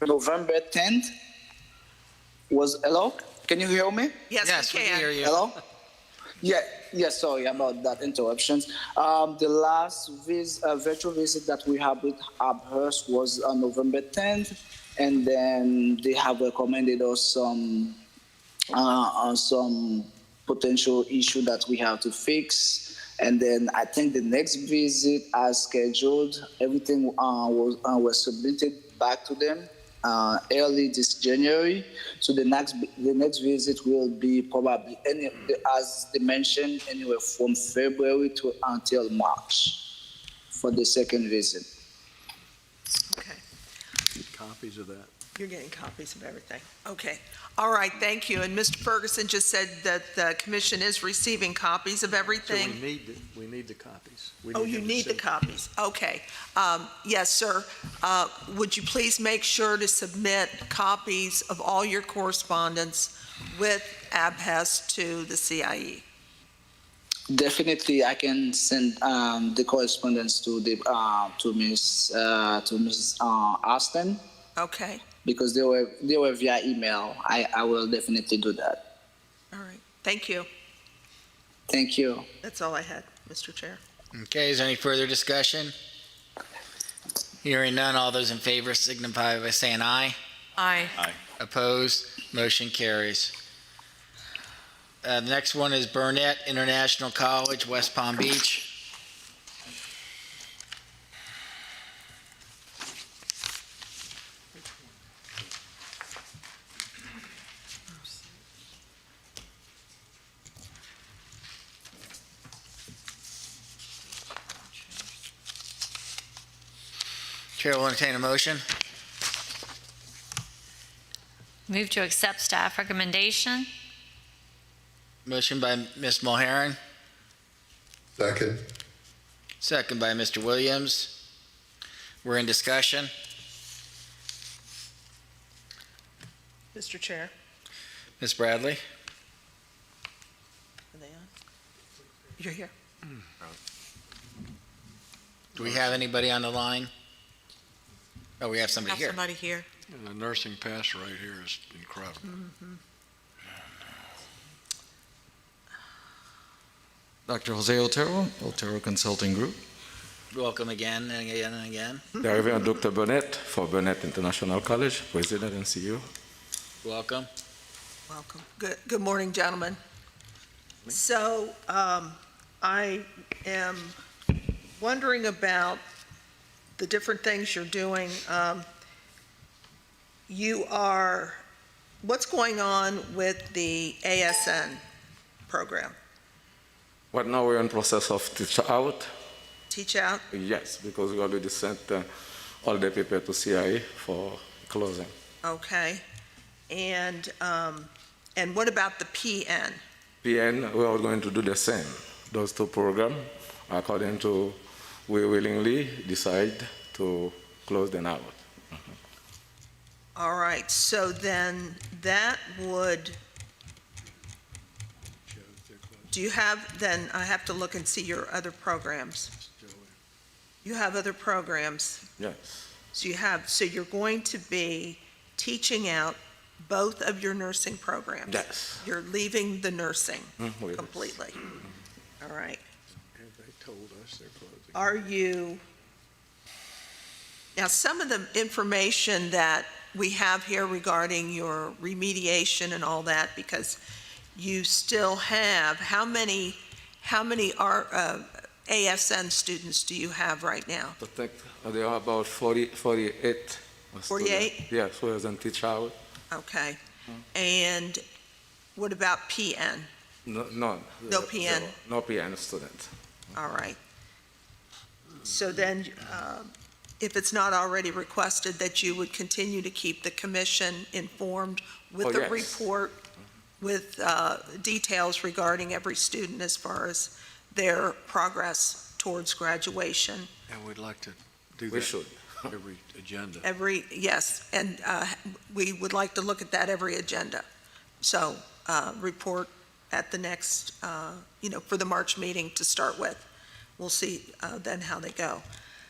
10th. Hello? Can you hear me? Yes, we can. hear you. Hello? Yeah, sorry about that interruptions. The last virtual visit that we had with ABHES was on November 10th, and then they have recommended us some potential issue that we have to fix. And then I think the next visit as scheduled, everything was submitted back to them early this January. So the next visit will be probably, as they mentioned, anywhere from February to until March for the second visit. Okay, Copies of that. you're getting copies of everything. Okay, all right, thank you. And Mr. Ferguson just said that the commission is receiving copies of So everything. we need the copies. We Oh, you them to need the send- copies, okay. Yes, sir. Would you please make sure to submit copies of all your correspondence with ABHES to the CIE? Definitely, I can send the correspondence to Ms. Austin, Okay, because they were via email. I will definitely do that. all right, thank you. Thank you. That's all I had, Mr. Chair. Okay, is there any further discussion? Hearing none, all those in favor signify by saying aye. Aye. Opposed? Motion carries. The next one is Burnett International College, West Palm Beach. Chair will entertain a motion. Move to accept staff recommendation. Motion by Ms. Mulheren, Second. second by Mr. Williams. We're in discussion. Mr. Chair. Ms. Bradley? Are they on? You're here. Do we have anybody on the line? Oh, we have somebody Have here. somebody here. And the nursing pass right here is incredible. Dr. Jose Otero, Otero Consulting Group. Welcome again and again and again. The Reverend Dr. Burnett for Burnett International College, President and CEO. Welcome. Welcome. Good morning, gentlemen. So I am wondering about the different things you're doing. What's going on with the ASN program? Right now we're in process of teach out. Teach out? Yes, because we already sent all the paper to CIE for closing. Okay. And what about the PN? PN, we are going to do the same. Those two programs, according to, we willingly decide to close them out. All right, so then that would, do you have, then I have to look and see your other programs. You have other programs. Yes. So you're going to be teaching out both of your nursing programs? Yes. You're leaving the nursing Yes. completely? All right. They told us they're closing. Are you, now some of the information that we have here regarding your remediation and all that, because you still have, how many are ASN students do you have right now? I think there are about 48. 48? Yes, who doesn't teach out. Okay. And what about PN? No PN? Zero. No PN student. All right. So then, if it's not already requested, that you would continue to keep the commission informed with the yes. report, with details regarding every student as far as their progress towards graduation. And we'd like to do that. We should. Every agenda. Yes, and we would like to look at that every agenda. So report at the next, for the March meeting to start with. We'll see then how they go.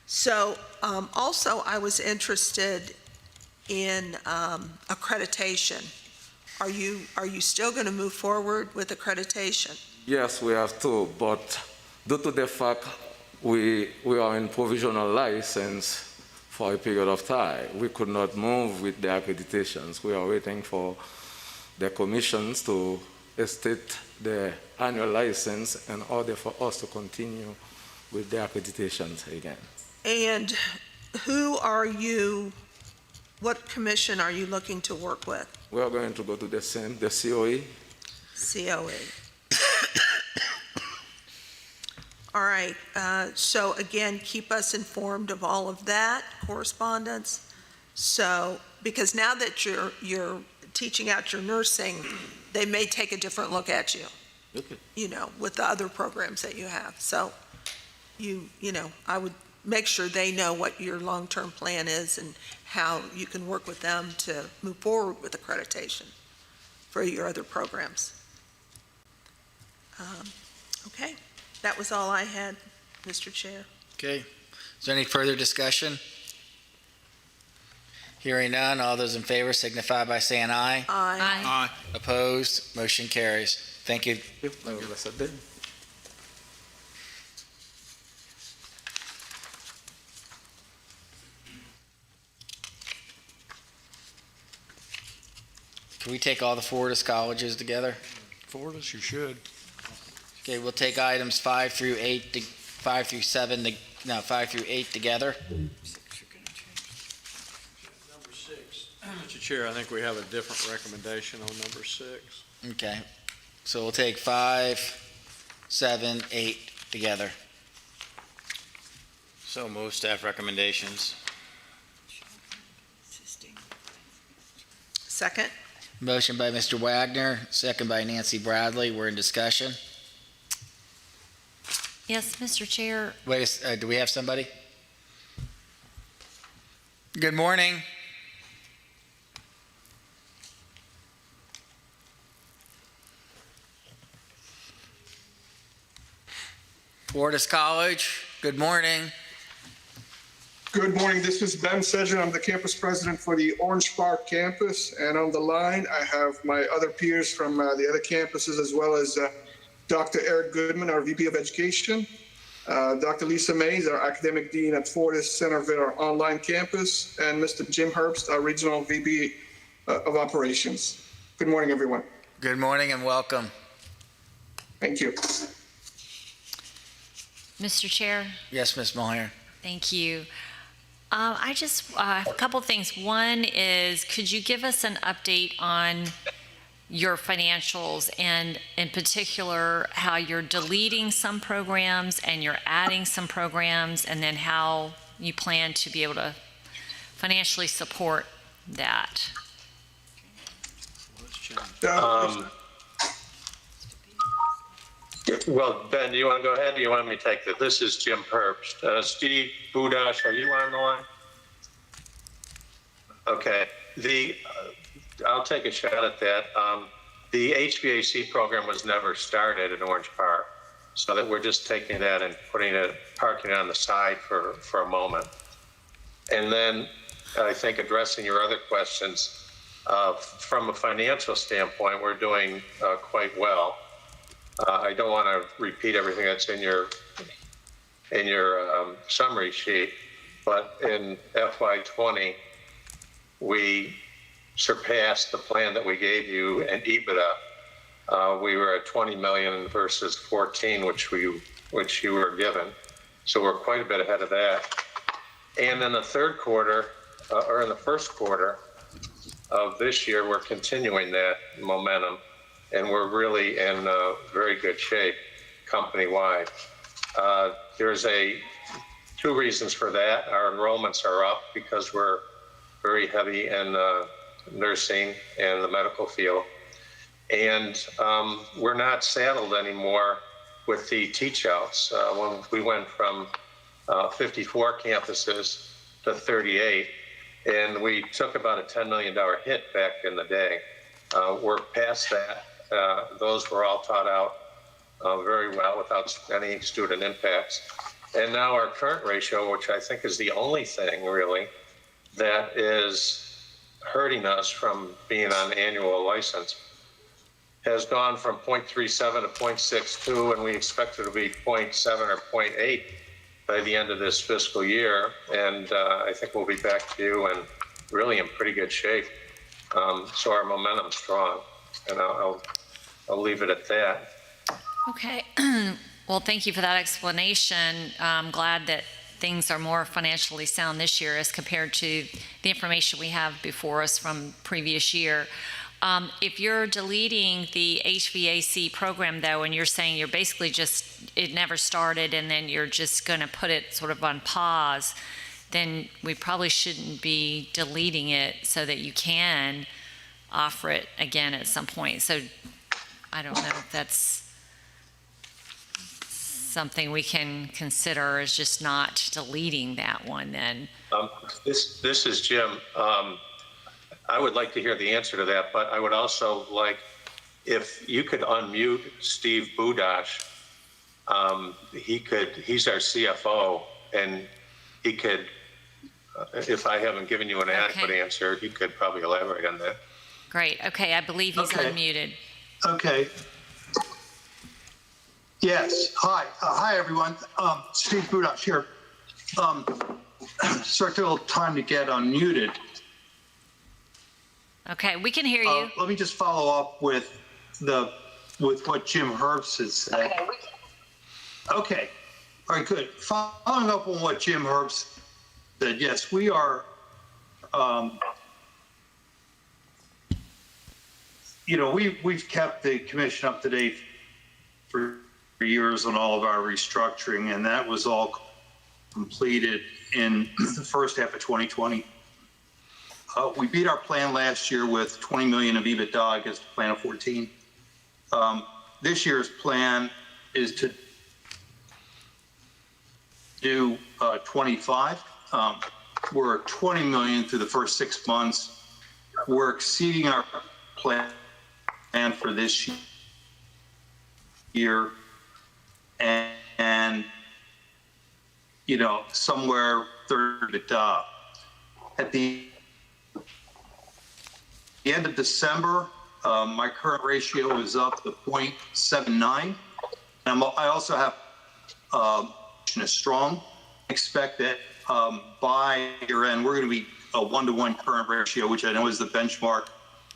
So also, I was interested in accreditation. Are you still going to move forward with accreditation? Yes, we have to, but due to the fact we are in provisional license for a period of time, we could not move with the accreditations. We are waiting for the commissions to state the annual license in order for us to continue with the accreditations again. And what commission are you looking to work with? We are going to go to the COE. COE. All right, so again, keep us informed of all of that correspondence. So, because now that you're teaching out your nursing, they may take a different look at you. Okay. With the other programs that you have. So, I would make sure they know what your long-term plan is and how you can work with them to move forward with accreditation for your other programs. Okay, that was all I had, Mr. Chair. Okay. Is there any further discussion? Hearing none, all those in favor signify by saying aye. Aye. Opposed? Motion carries. Thank you. Can we take all the Fortis colleges together? Fortis, you should. Okay, we'll take items 5 through 8, 5 through 8 together. Number 6. Mr. Chair, I think we have a different recommendation on number 6. Okay, so we'll take 5, 7, 8 together. So move staff recommendations. Second? Motion by Mr. Wagner, second by Nancy Bradley. We're in discussion. Yes, Mr. Chair. Wait, do we have somebody? Good morning. Fortis College, good morning. Good morning. This is Ben Sedgwick. I'm the campus president for the Orange Park campus. And on the line, I have my other peers from the other campuses, as well as Dr. Eric Goodman, our VP of Education, Dr. Lisa Mays, our academic dean at Fortis Centerville, our online campus, and Mr. Jim Herbst, our regional VP of Operations. Good morning, everyone. Good morning and welcome. Thank you. Mr. Chair. Yes, Ms. Mulher. Thank you. I just, a couple things. One is, could you give us an update on your financials and in particular how you're deleting some programs and you're adding some programs, and then how you plan to be able to financially support that? Well, Ben, do you want to go ahead or do you want me to take this? This is Jim Herbst. Steve Budash, are you on the line? Okay. I'll take a shot at that. The HVAC program was never started in Orange Park, so that we're just taking that and parking it on the side for a moment. And then I think addressing your other questions, from a financial standpoint, we're doing quite well. I don't want to repeat everything that's in your summary sheet, but in FY20, we surpassed the plan that we gave you in EBITDA. We were at 20 million versus 14, which you were given. So we're quite a bit ahead of that. And in the third quarter, or in the first quarter of this year, we're continuing that momentum. And we're really in very good shape company-wide. There's two reasons for that. Our enrollments are up because we're very heavy in nursing and the medical field. And we're not saddled anymore with the teach outs. When we went from 54 campuses to 38. And we took about a $10 million hit back in the day. We're past that. Those were all taught out very well without any student impacts. And now our current ratio, which I think is the only thing really that is hurting us from being on annual license, has gone from 0.37 to 0.62, and we expect it to be 0.7 or 0.8 by the end of this fiscal year. And I think we'll be back to you and really in pretty good shape. So our momentum's strong, and I'll leave it at that. Okay. Well, thank you for that explanation. I'm glad that things are more financially sound this year as compared to the information we have before us from previous year. If you're deleting the HVAC program, though, and you're saying you're basically just, it never started, and then you're just going to put it sort of on pause, then we probably shouldn't be deleting it so that you can offer it again at some point. So I don't know if that's something we can consider, as just not deleting that one then. This is Jim. I would like to hear the answer to that, but I would also like, if you could unmute Steve Budash. He's our CFO, and he could, if I haven't given you an adequate answer, he could probably elaborate on that. Great. Okay, I believe he's unmuted. Okay. Yes. Hi. Hi, everyone. Steve Budash here. Sorry, it took a little time to get unmuted. Okay, we can hear you. Let me just follow up with what Jim Herbst has said. Okay. All right, good. Following up on what Jim Herbst said, yes, we are, we've kept the commission up to date for years on all of our restructuring, and that was all completed in the first half of 2020. We beat our plan last year with 20 million of EBITDA against a plan of 14. This year's plan is to do 25. We're at 20 million through the first 6 months. We're exceeding our plan for this year, and somewhere third EBITDA. At the end of December, my current ratio is up to 0.79. I also have is strong. Expect that by year end, we're going to be a 1-to-1 current ratio, which I know is the benchmark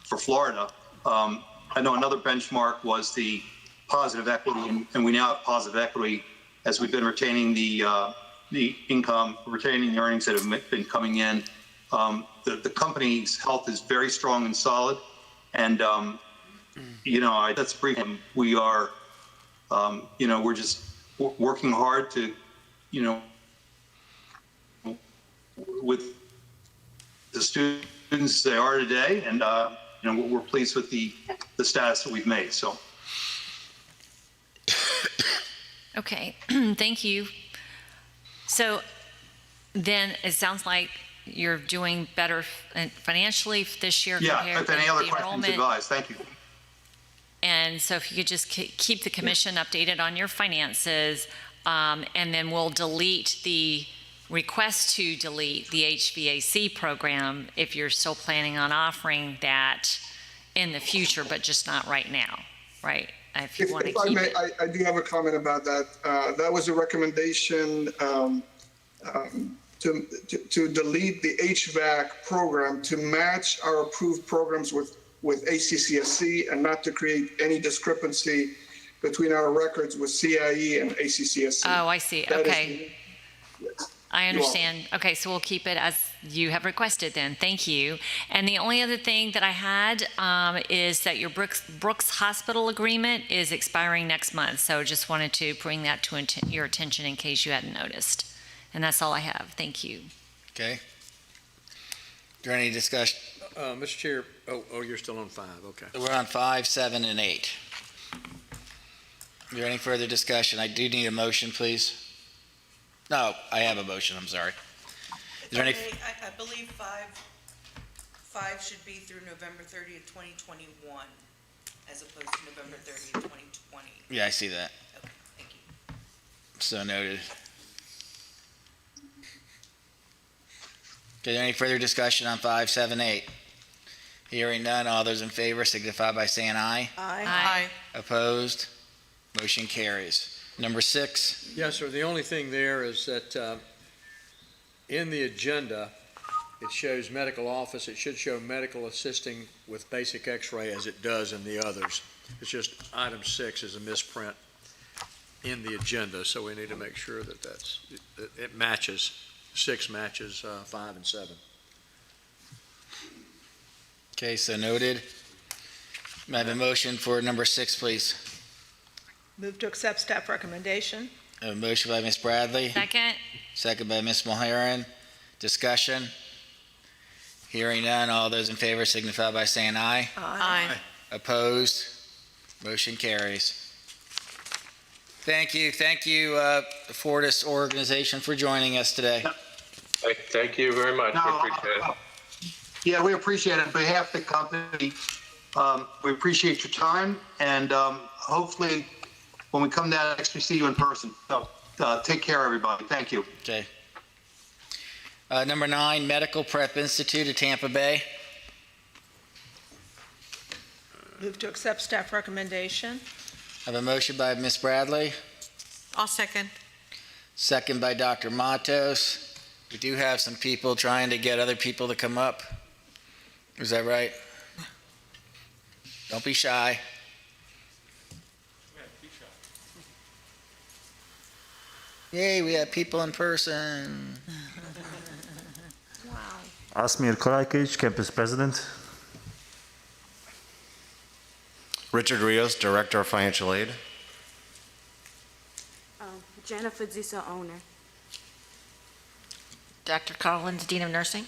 for Florida. I know another benchmark was the positive equity, and we now have positive equity as we've been retaining the income, retaining the earnings that have been coming in. The company's health is very strong and solid, and that's brief. We are, we're just working hard to, with the students they are today, and we're pleased with the status that we've made. So. Okay, thank you. So then it sounds like you're doing better financially this year. Yeah, if any other questions, advise. Thank you. And so if you could just keep the commission updated on your finances, and then we'll delete the request to delete the HVAC program if you're still planning on offering that in the future, but just not right now, right? If you want to keep it. I do have a comment about that. That was a recommendation to delete the HVAC program to match our approved programs with ACCSC and not to create any discrepancy between our records with CIE and ACCSC. Oh, I see. Okay. I understand. Okay, so we'll keep it as you have requested then. Thank you. And the only other thing that I had is that your Brooks Hospital agreement is expiring next month. So just wanted to bring that to your attention in case you hadn't noticed. And that's all I have. Thank you. Okay. Is there any discussion? Mr. Chair, you're still on 5. Okay. We're on 5, 7, and 8. Is there any further discussion? I do need a motion, please. No, I have a motion. I'm sorry. Is there any, I believe five should be through November 30th, 2021, as opposed to November 30th, 2020. Yeah, I see that. Okay, thank you. So noted. Okay, any further discussion on 5, 7, 8? Hearing none, all those in favor signify by saying aye. Aye. Opposed? Motion carries. Number 6, Yes, sir. The only thing there is that in the agenda, it shows medical office. It should show medical assisting with basic x-ray as it does in the others. It's just item 6 is a misprint in the agenda, so we need to make sure that it matches. 6 matches 5 and 7. okay, so noted. May I have a motion for number 6, please? Move to accept staff recommendation. A motion by Ms. Bradley, Second. second by Ms. Mulheron. Discussion? Hearing none, all those in favor signify by saying aye. Aye. Opposed? Motion carries. Thank you, the Fortis organization for joining us today. Thank you very much. We appreciate it. Yeah, we appreciate it. On behalf of the company, we appreciate your time, and hopefully, when we come down next, we see you in person. So take care, everybody. Thank you. Okay. Number 9, Medical Prep Institute of Tampa Bay. Move to accept staff recommendation. I have a motion by Ms. Bradley, I'll second. second by Dr. Matos. We do have some people trying to get other people to come up. Is that right? Don't be shy. Yay, we have people in person. Asmir Korakic, Campus President. Richard Rios, Director of Financial Aid. Jennifer Zissa, owner. Dr. Collins, Dean of Nursing.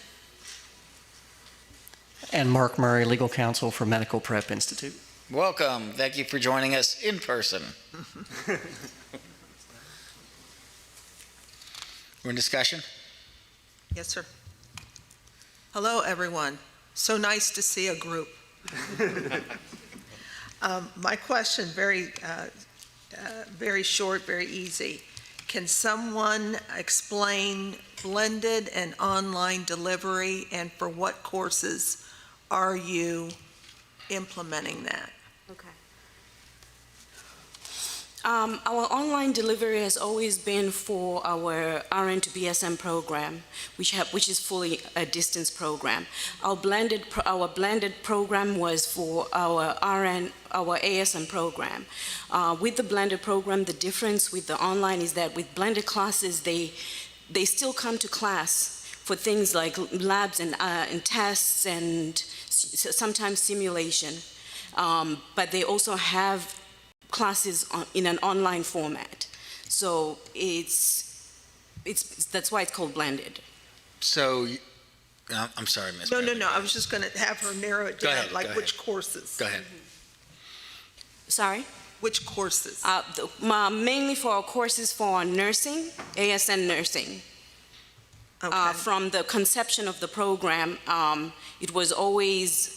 And Mark Murray, Legal Counsel for Medical Prep Institute. Welcome. Thank you for joining us in person. We're in discussion? Yes, sir. Hello, everyone. So nice to see a group. My question, very short, very easy. Can someone explain blended and online delivery, and for what courses are you implementing that? Okay. Our online delivery has always been for our RN to BSM program, which is fully a distance program. Our blended program was for our RN, our ASM program. With the blended program, the difference with the online is that with blended classes, they still come to class for things like labs and tests and sometimes simulation, but they also have classes in an online format. So that's why it's called blended. So, I'm sorry, Ms. No. I was just going to have her narrow it Go down, ahead, like go which courses? Go ahead. Sorry? Which courses? Mainly for our courses for nursing, ASN nursing. Okay. From the conception of the program, it was always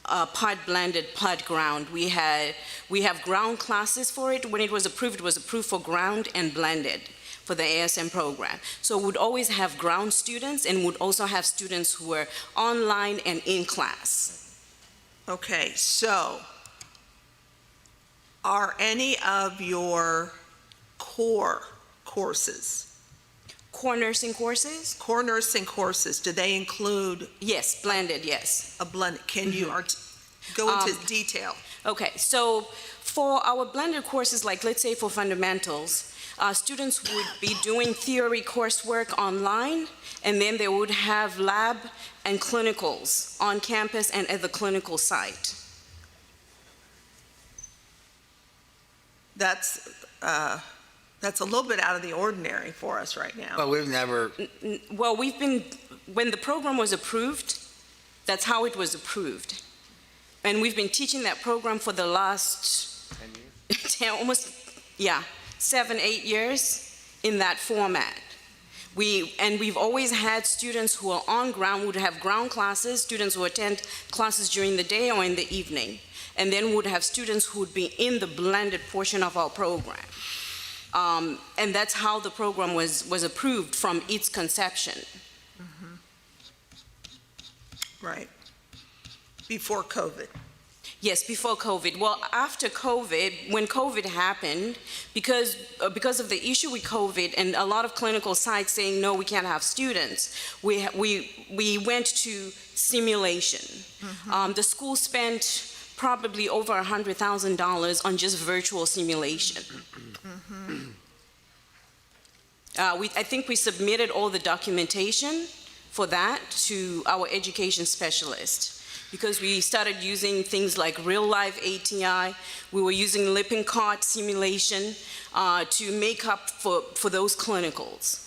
part blended, part ground. We have ground classes for it. When it was approved for ground and blended for the ASM program. So we'd always have ground students and would also have students who were online and in class. Okay, so are any of your core courses? Core nursing courses? Core nursing courses, do they include? Yes, blended, yes. A blend, can you go into detail? Okay, so for our blended courses, like let's say for fundamentals, students would be doing theory coursework online, and then they would have lab and clinicals on campus and at the clinical site. That's a little bit out of the ordinary for us right now. Well, we've never... Well, when the program was approved, that's how it was approved. And we've been teaching that program for the last 10 years? almost, 7, 8 years in that format. We've always had students who are on ground, would have ground classes, students who attend classes during the day or in the evening, and then would have students who would be in the blended portion of our program. And that's how the program was approved from its conception. Right. Before COVID. Yes, before COVID. Well, after COVID, when COVID happened, because of the issue with COVID and a lot of clinical sites saying, no, we can't have students, we went to simulation. The school spent probably over $100,000 on just virtual simulation. I think we submitted all the documentation for that to our education specialist, because we started using things like real life ATI. We were using Lippincott simulation to make up for those clinicals.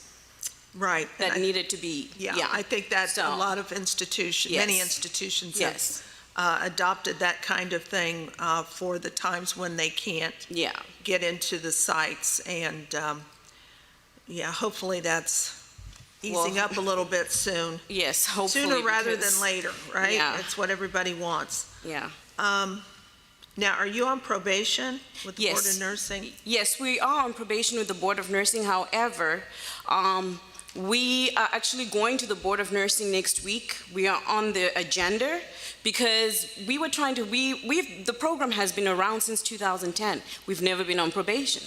Right. That needed to be, Yeah, I think that a lot of institutions, many institutions have adopted that kind of thing for the times when they can't get into the sites. And hopefully that's easing up a little bit soon. Yes, hopefully. Sooner rather than later, right? Yeah. It's what everybody wants. Yeah. Now, are you on probation with the Board of Nursing? Yes, we are on probation with the Board of Nursing. However, we are actually going to the Board of Nursing next week. We are on the agenda because we were trying to, the program has been around since 2010. We've never been on probation.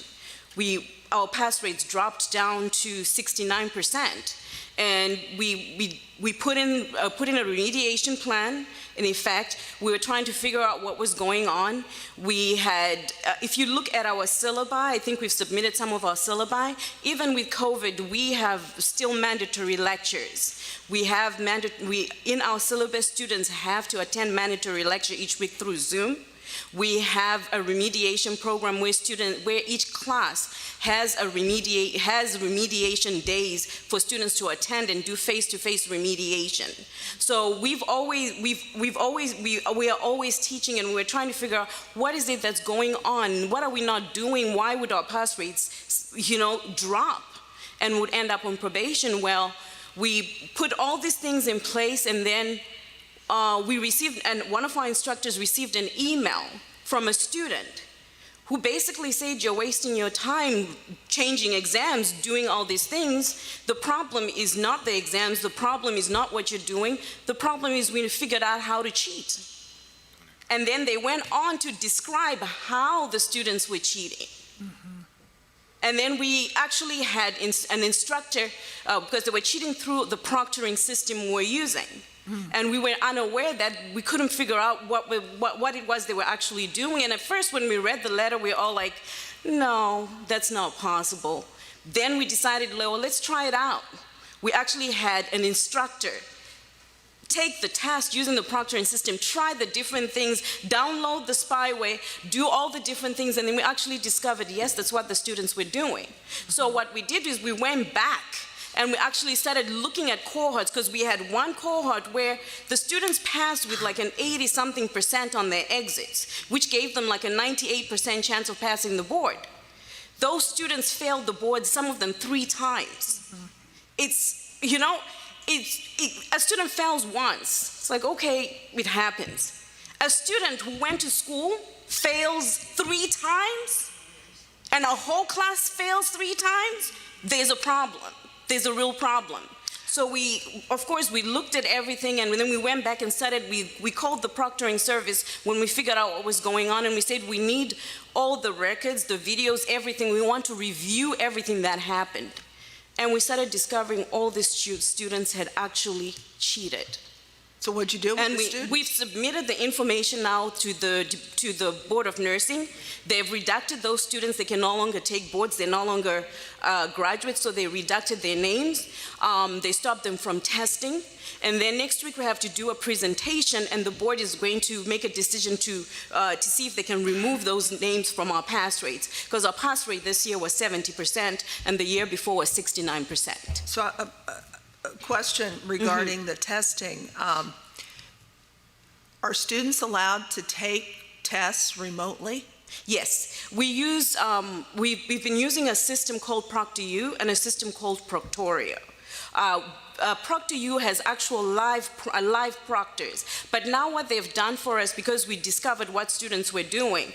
Our pass rates dropped down to 69%. And we put in a remediation plan. And in fact, we were trying to figure out what was going on. We had, if you look at our syllabi, I think we've submitted some of our syllabi. Even with COVID, we have still mandatory lectures. We have in our syllabus, students have to attend mandatory lecture each week through Zoom. We have a remediation program where each class has remediation days for students to attend and do face-to-face remediation. So we are always teaching, and we're trying to figure out what is it that's going on, what are we not doing, why would our pass rates, drop and would end up on probation? Well, we put all these things in place, and then one of our instructors received an email from a student who basically said, you're wasting your time changing exams, doing all these things. The problem is not the exams, the problem is not what you're doing, the problem is we figured out how to cheat. And then they went on to describe how the students were cheating. And then we actually had an instructor, because they were cheating through the proctoring system we're using. And we were unaware that we couldn't figure out what it was they were actually doing. And at first, when we read the letter, we were all like, no, that's not possible. Then we decided, well, let's try it out. We actually had an instructor take the test using the proctoring system, try the different things, download the spyware, do all the different things, and then we actually discovered, yes, that's what the students were doing. So what we did is we went back and we actually started looking at cohorts, because we had one cohort where the students passed with like an 80-something% on their exits, which gave them like a 98% chance of passing the board. Those students failed the board, some of them 3 times. It's, a student fails once. It's like, okay, it happens. A student who went to school fails 3 times, and a whole class fails 3 times, there's a problem. There's a real problem. So of course, we looked at everything, and then we went back and we called the proctoring service when we figured out what was going on, and we said, we need all the records, the videos, everything. We want to review everything that happened. And we started discovering all these students had actually cheated. So what'd you do with the students? We've submitted the information now to the Board of Nursing. They've redacted those students. They can no longer take boards. They're no longer graduates, so they redacted their names. They stopped them from testing. And then next week we have to do a presentation, and the board is going to make a decision to see if they can remove those names from our pass rates, because our pass rate this year was 70%, and the year before was 69%. So a question regarding the testing. Are students allowed to take tests remotely? Yes, we use, we've been using a system called ProctorU and a system called Proctorio. ProctorU has actual live proctors, but now what they've done for us, because we discovered what students were doing,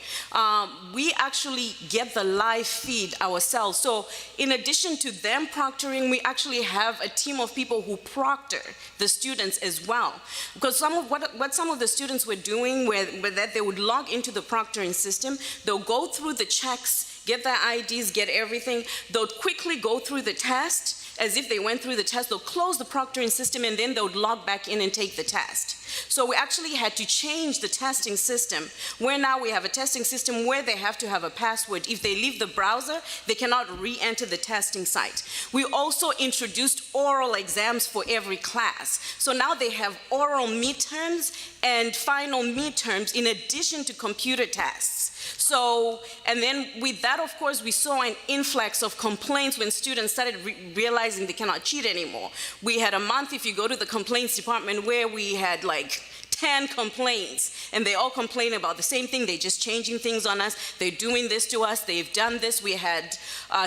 we actually get the live feed ourselves. So in addition to them proctoring, we actually have a team of people who proctor the students as well. Because some of what some of the students were doing were that they would log into the proctoring system, they'll go through the checks, get their IDs, get everything, they'll quickly go through the test. As if they went through the test, they'll close the proctoring system and then they'll log back in and take the test. So we actually had to change the testing system, where now we have a testing system where they have to have a password. If they leave the browser, they cannot re-enter the testing site. We also introduced oral exams for every class. So now they have oral midterms and final midterms in addition to computer tests. So, and then with that, of course, we saw an influx of complaints when students started realizing they cannot cheat anymore. We had a month, if you go to the complaints department, where we had like 10 complaints, and they all complain about the same thing. They're just changing things on us. They're doing this to us. They've done this. We had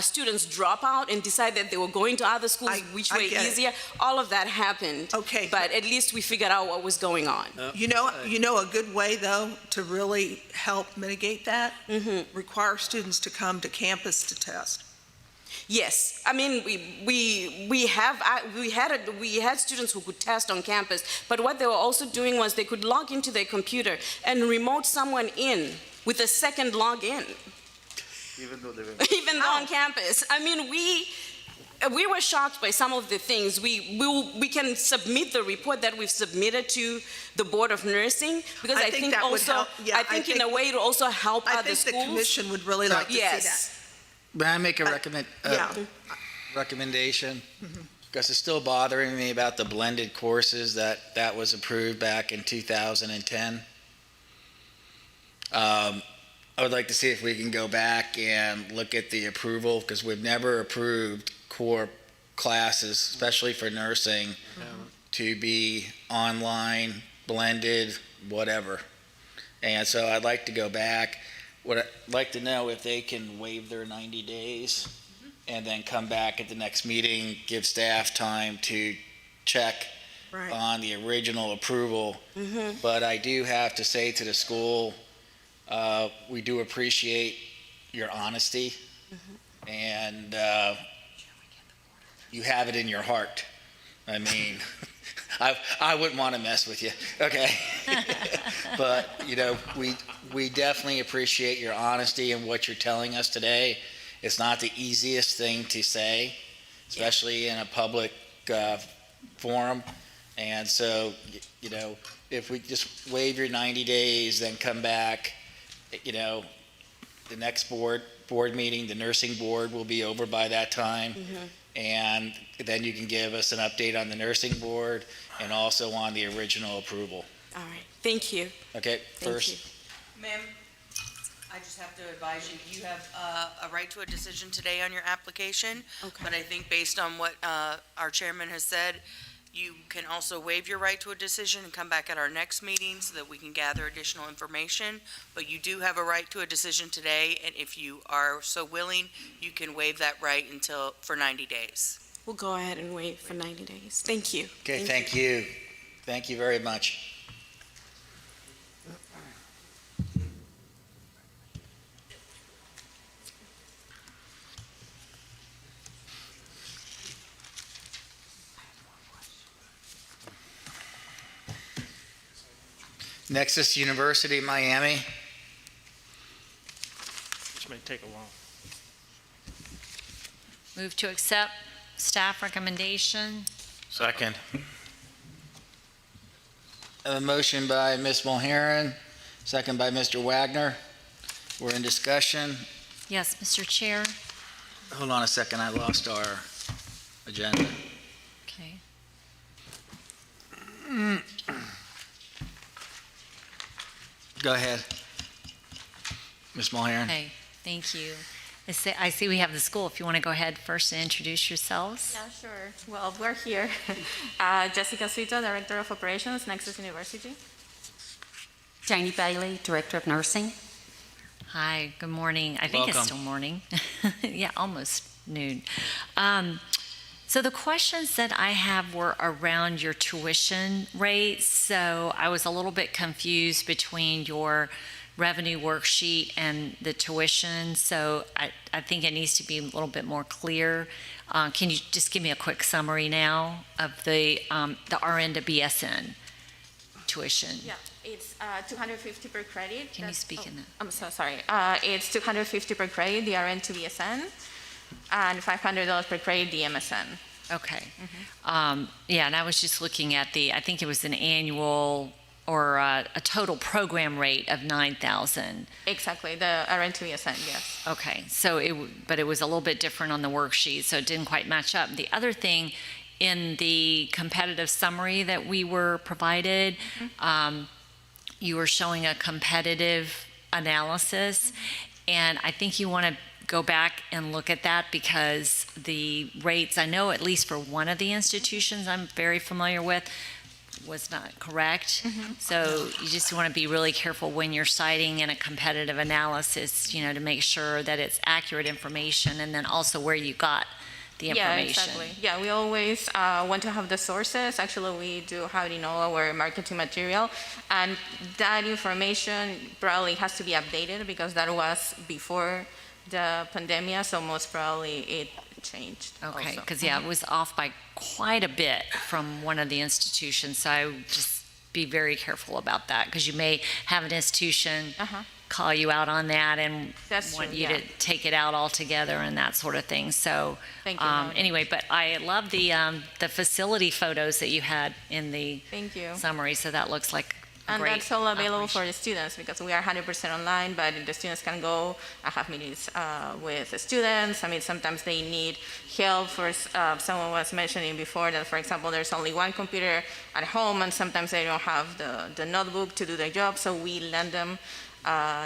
students drop out and decide that they were going to other schools, which were easier. All of that happened. Okay. But at least we figured out what was going on. You know a good way, though, to really help mitigate that? Require students to come to campus to test. Yes, I mean, we had students who could test on campus, but what they were also doing was they could log into their computer and remote someone in with a second login. Even though on campus. I mean, we were shocked by some of the things. We can submit the report that we've submitted to the Board of Nursing, because I think that would also, help. Yeah, I think in a way it will also help other schools. I think the commission would really like to see that. May I make a recommendation? Because it's still bothering me about the blended courses that was approved back in 2010. I would like to see if we can go back and look at the approval, because we've never approved core classes, especially for nursing, to be online, blended, whatever. And so I'd like to go back. What I'd like to know if they can waive their 90 days and then come back at the next meeting, give staff time to check on the original approval. But I do have to say to the school, we do appreciate your honesty, and you have it in your heart. I mean, I wouldn't want to mess with you, okay? But, we definitely appreciate your honesty and what you're telling us today. It's not the easiest thing to say, especially in a public forum. And so, if we just waive your 90 days, then come back, the next board meeting, the nursing board will be over by that time. And then you can give us an update on the nursing board and also on the original approval. All right, thank you. Okay, first. Thank you. Ma'am, I just have to advise you, you have a right to a decision today on your application. Okay. But I think based on what our chairman has said, you can also waive your right to a decision and come back at our next meeting so that we can gather additional information. But you do have a right to a decision today, and if you are so willing, you can waive that right for 90 days. We'll go ahead and wait for 90 days. Thank you. Okay, thank you. Thank you very much. Nexus University, Miami. Which may take a while. Move to accept staff recommendation. Second. A motion by Ms. Mulheron, second by Mr. Wagner. We're in discussion. Yes, Mr. Chair. Hold on a second, I lost our agenda. Okay. Go ahead. Ms. Mulheron. Okay, thank you. I see we have the school. If you want to go ahead first and introduce yourselves. Yeah, sure. Well, we're here. Jessica Suito, Director of Operations, Nexus University. Janie Bailey, Director of Nursing. Hi, good morning. I think it's Welcome. still morning. Yeah, almost noon. So the questions that I have were around your tuition rates. So I was a little bit confused between your revenue worksheet and the tuition. So I think it needs to be a little bit more clear. Can you just give me a quick summary now of the RN to BSN tuition? Yeah, it's 250 per credit. Can you speak in that? I'm so sorry. It's 250 per credit, the RN to BSN, and $500 per credit, the MSN. Okay. Yeah, and I was just looking at I think it was an annual or a total program rate of 9,000. Exactly, the RN to BSN, yes. Okay, so but it was a little bit different on the worksheet, so it didn't quite match up. The other thing, in the competitive summary that we were provided, you were showing a competitive analysis, and I think you want to go back and look at that because the rates, I know at least for one of the institutions I'm very familiar with, was not correct. So you just want to be really careful when you're citing in a competitive analysis, to make sure that it's accurate information, and then also where you got the information. Yeah, exactly. Yeah, we always want to have the sources. Actually, we do have it in all our marketing material, and that information probably has to be updated because that was before the pandemic, so most probably it changed. Okay, also. because it was off by quite a bit from one of the institutions, so I would just be very careful about that, because you may have an institution call you out on that and That's want true, you yeah. to take it out altogether and that sort of thing. So Thank you. anyway, but I love the facility photos that you had in the Thank you. summary, so that looks like a And great that's all available operation. for the students because we are 100% online, but the students can go. I have meetings with the students. I mean, sometimes they need help. Someone was mentioning before that, for example, there's only one computer at home, and sometimes they don't have the notebook to do their job, so we lend them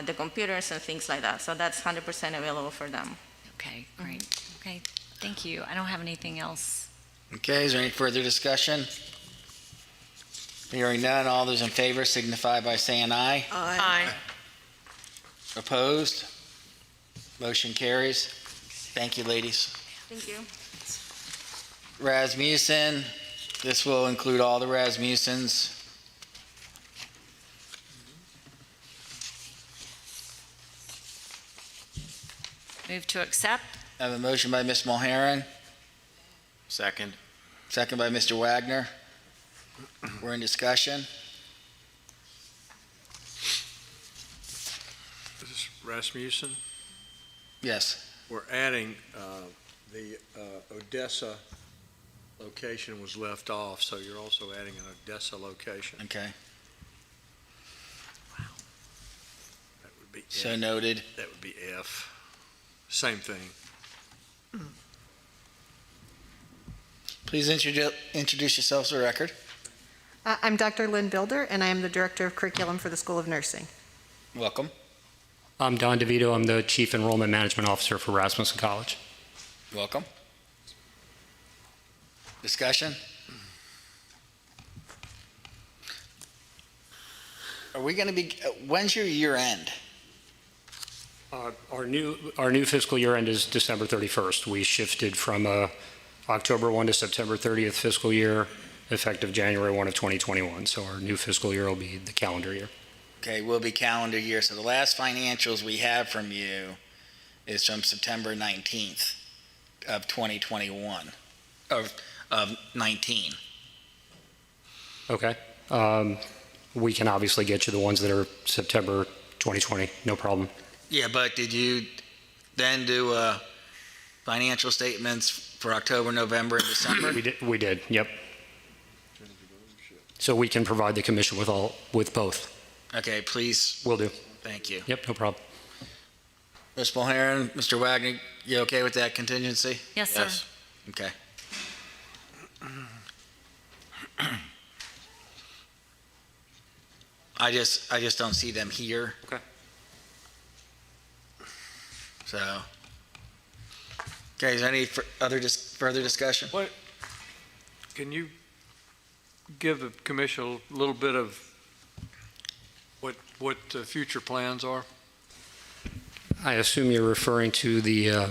the computers and things like that. So that's 100% available for them. Okay, great. Okay, thank you. I don't have anything else. Okay, is there any further discussion? Hearing none, all those in favor signify by saying aye. Aye. Opposed? Motion carries. Thank you, ladies. Thank you. Rasmussen, this will include all the Rasmussens. Move to accept. I have a motion by Ms. Mulheron, Second. second by Mr. Wagner. We're in discussion. This is Rasmussen. Yes. We're adding, the Odessa location was left off, so you're also adding an Odessa location. Okay. That would be So F. noted. That would be F. Same thing. Please introduce yourselves for the record. I'm Dr. Lynn Bilder, and I am the Director of Curriculum for the School of Nursing. Welcome. I'm Don DeVito. I'm the Chief Enrollment Management Officer for Rasmussen College. Welcome. Discussion? Are we going to be, when's your year end? Our new fiscal year end is December 31st. We shifted from October 1 to September 30th fiscal year, effective January 1 of 2021. So our new fiscal year will be the calendar year. Okay, will be calendar year. So the last financials we have from you is from September 19th of 2021, of 19. Okay. We can obviously get you the ones that are September 2020, no problem. Yeah, but did you then do financial statements for October, November, and December? We did, yep. So we can provide the commission with both. Okay, please. Will do. Thank you. Yep, no problem. Ms. Mulheron, Mr. Wagner, you okay with that contingency? Yes, sir. Okay. I just don't see them here. Okay. So, okay, is there any further discussion? What, can you give the commission a little bit of what the future plans are? I assume you're referring to the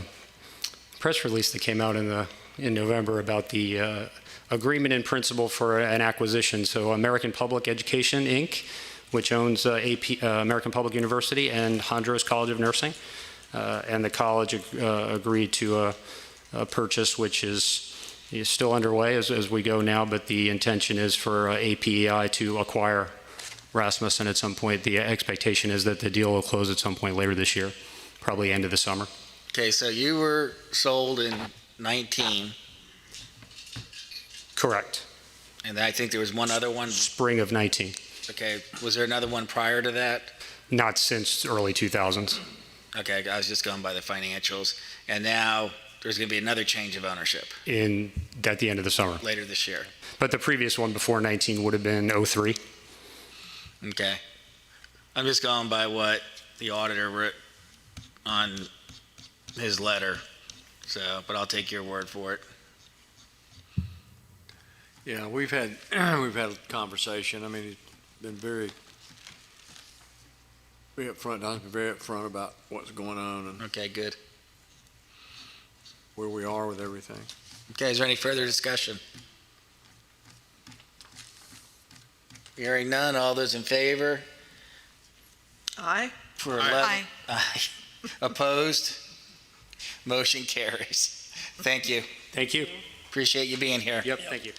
press release that came out in November about the agreement in principle for an acquisition. So American Public Education, Inc., which owns American Public University and Hondros College of Nursing. And the college agreed to a purchase, which is still underway as we go now, but the intention is for APEI to acquire Rasmussen at some point. The expectation is that the deal will close at some point later this year, probably end of the summer. Okay, so you were sold in 19, Correct. and I think there was one other one. Spring of 19. Okay, was there another one prior to that? Not since early 2000s. Okay, I was just going by the financials. And now there's going to be another change of ownership At the end of the summer. later this year. But the previous one before 19 would have been 03. Okay. I'm just going by what the auditor wrote on his letter. So, but I'll take your word for it. Yeah, we've had a conversation. I mean, he's been very upfront. Don's been very upfront about what's going on and Okay, good. where we are with everything. Okay, is there any further discussion? Hearing none, all those in favor? Aye. For 11? Aye. Opposed? Motion carries. Thank you. Thank you. Appreciate you being here. Yep, thank you.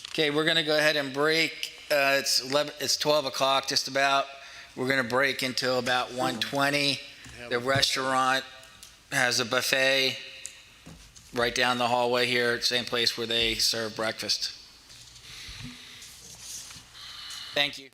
Okay, we're going to go ahead and break. It's 12 o'clock just about. We're going to break until about 1:20. The restaurant has a buffet right down the hallway here, same place where they serve breakfast. Thank you.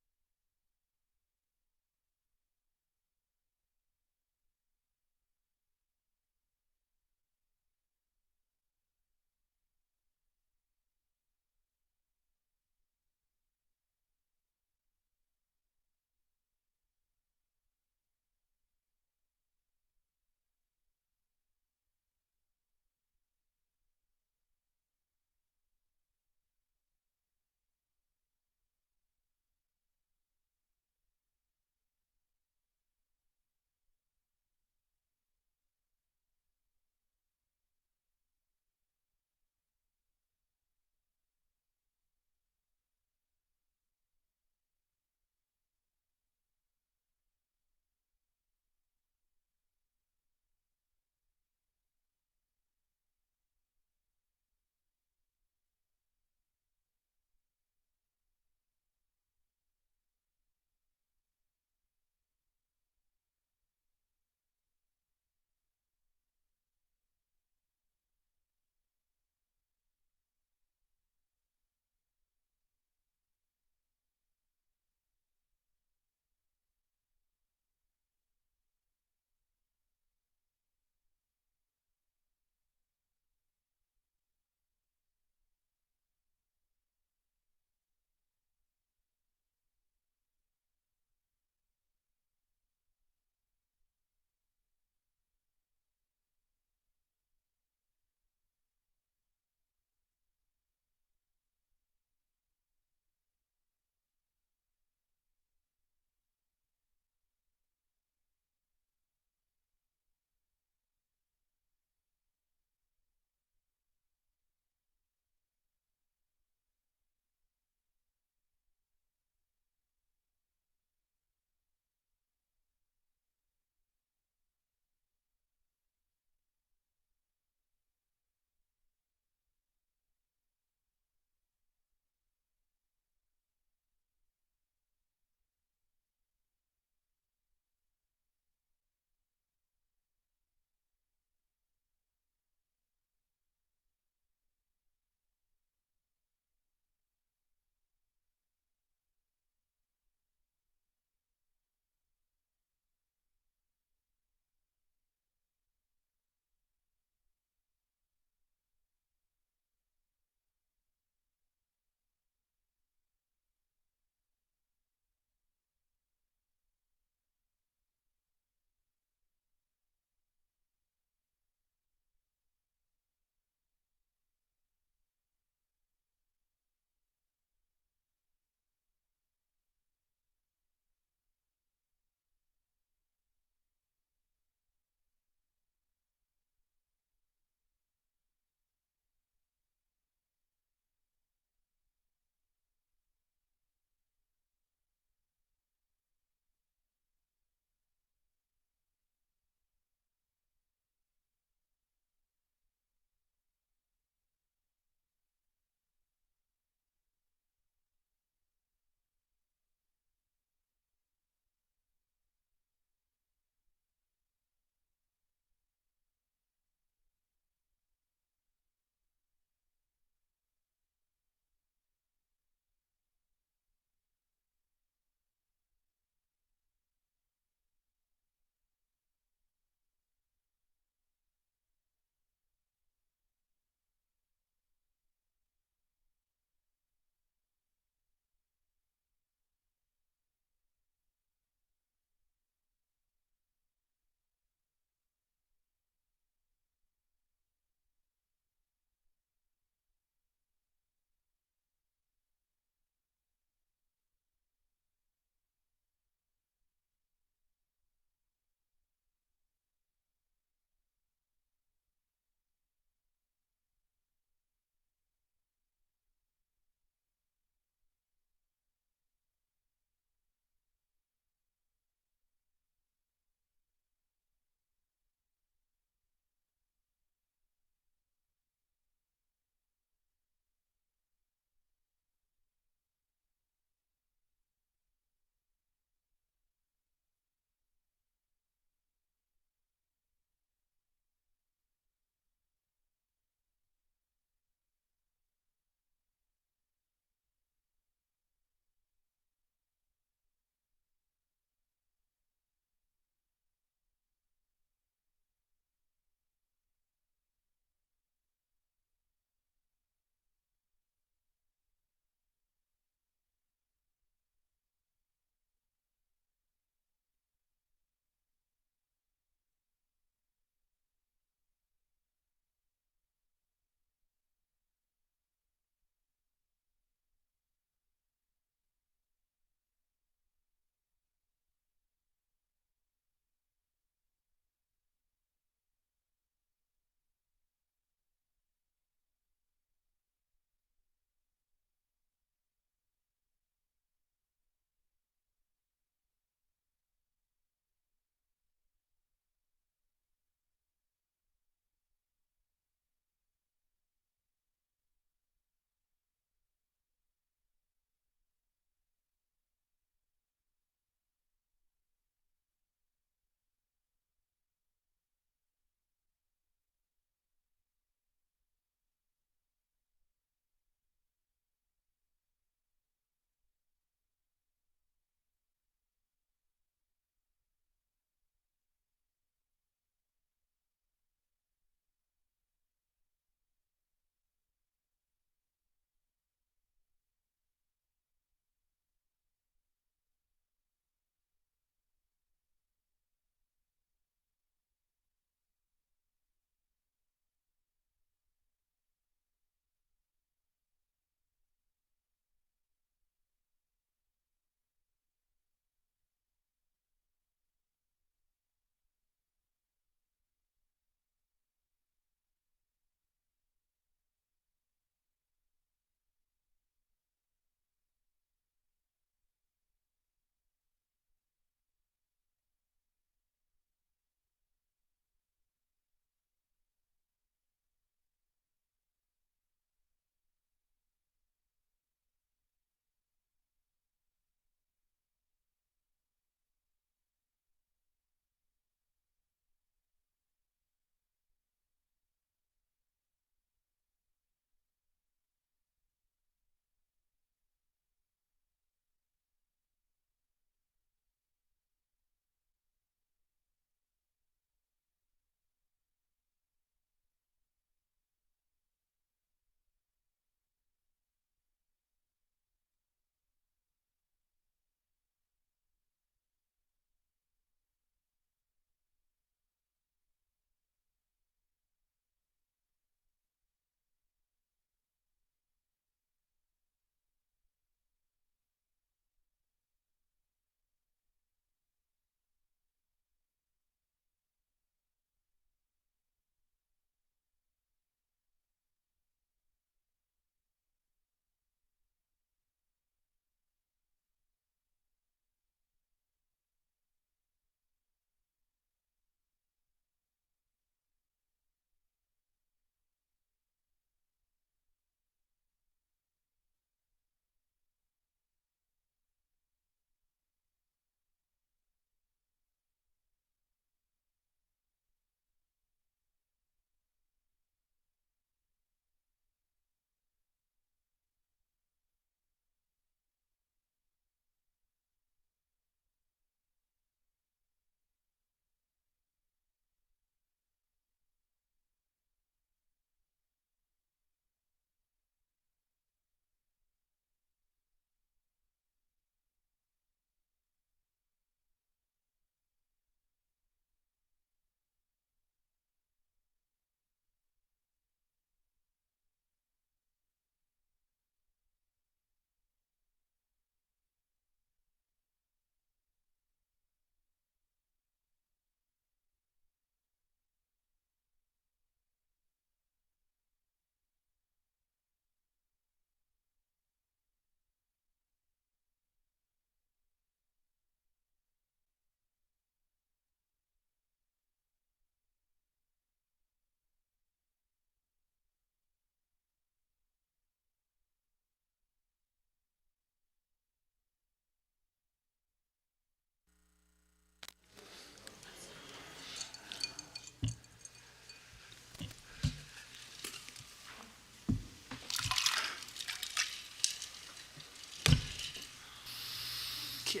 Okay.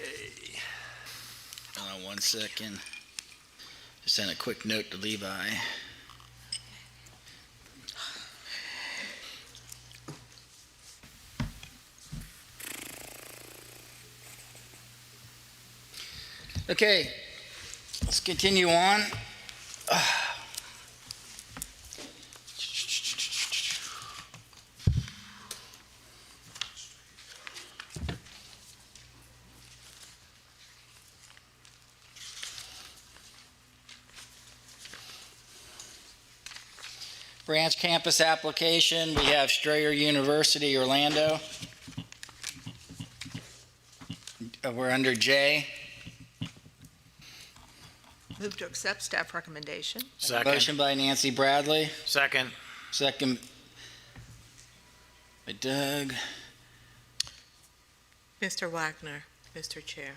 Hold on 1 second. Just send a quick note to Levi. Okay, let's continue on. Branch campus application, we have Strayer University, Orlando. We're under J. Move to accept staff recommendation. Motion by Nancy Bradley, Second. second by Doug. Mr. Wagner, Mr. Chair.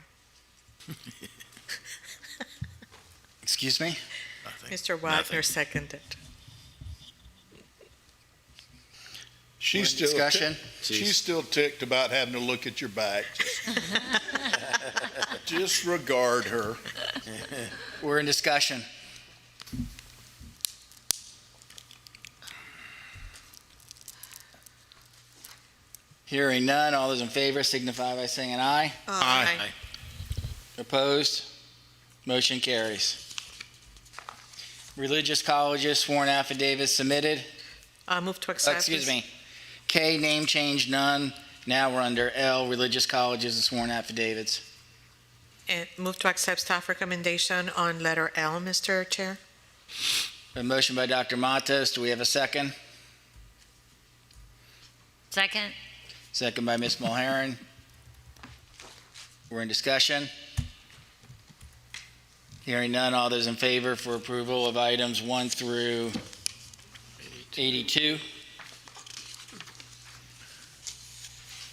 Excuse me? Mr. Wagner seconded. We're in discussion. She's still ticked about having to look at your back. Just regard her. We're in discussion. Hearing none, all those in favor signify by saying aye. Aye. Opposed? Motion carries. Religious colleges sworn affidavits submitted. Move to accept. Excuse me. K, name change, none. Now we're under L, religious colleges and sworn affidavits. And move to accept staff recommendation on letter L, Mr. Chair. A motion by Dr. Matos. Do we have a second? Second? Second by Ms. Mulheron. We're in discussion. Hearing none, all those in favor for approval of items 1 through 82?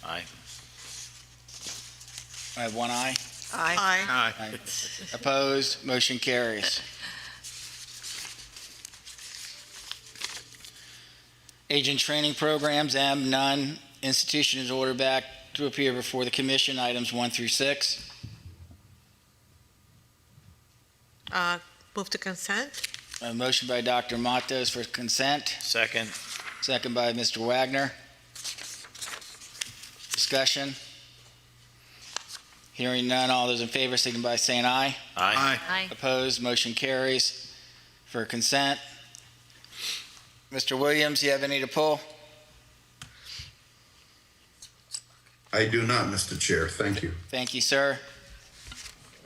Aye. I have one aye. Aye. Aye. Opposed? Motion carries. Agent training programs, M, none. Institution is ordered back to appear before the commission, items 1 through 6. Move to consent. A motion by Dr. Matos for consent, Second. second by Mr. Wagner. Discussion. Hearing none, all those in favor signify by saying aye. Aye. Aye. Opposed, motion carries for consent. Mr. Williams, you have any to pull? I do not, Mr. Chair. Thank you. Thank you, sir.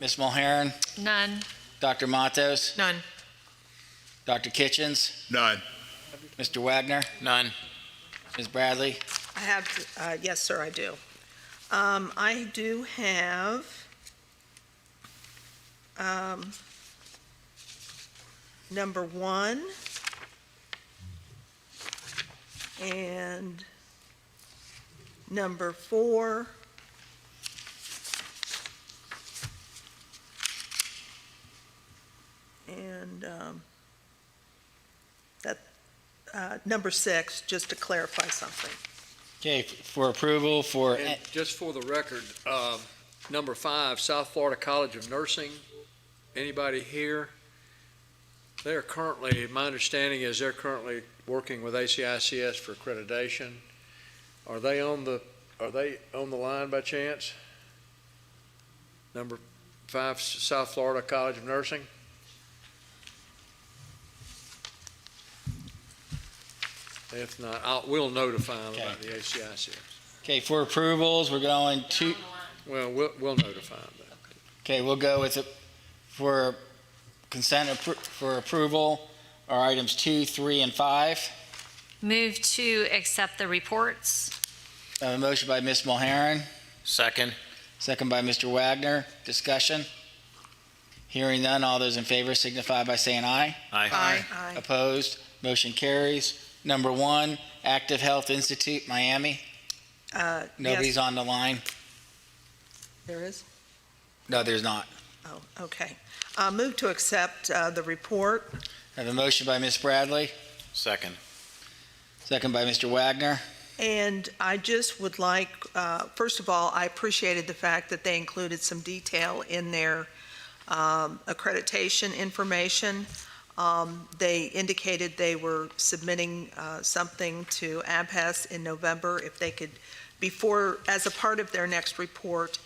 Ms. Mulheron, None. Dr. Matos, None. Dr. Kitchens, None. Mr. Wagner, None. Ms. Bradley. I have, yes, sir, I do. I do have number 1 and number 4 and number 6, just to clarify something. Okay, for approval for, And just for the record, number 5, South Florida College of Nursing. Anybody here? They're currently, my understanding is they're currently working with ACICS for accreditation. Are they on the line by chance? Number 5, South Florida College of Nursing? If not, we'll notify them about the ACICS. okay, for approvals, we're going to, Well, we'll notify them. okay, we'll go with it for consent for approval are items 2, 3, and 5. Move to accept the reports. A motion by Ms. Mulheron, Second. second by Mr. Wagner. Discussion. Hearing none, all those in favor signify by saying aye. Aye. Aye. Opposed? Motion carries. Number 1, Active Health Institute, Miami. Nobody's Yes, on the line? there is? No, there's not. Oh, okay. Move to accept the report. I have a motion by Ms. Bradley, Second. second by Mr. Wagner. And I just would like, first of all, I appreciated the fact that they included some detail in their accreditation information. They indicated they were submitting something to ABHES in November. If they could, before, as a part of their next report,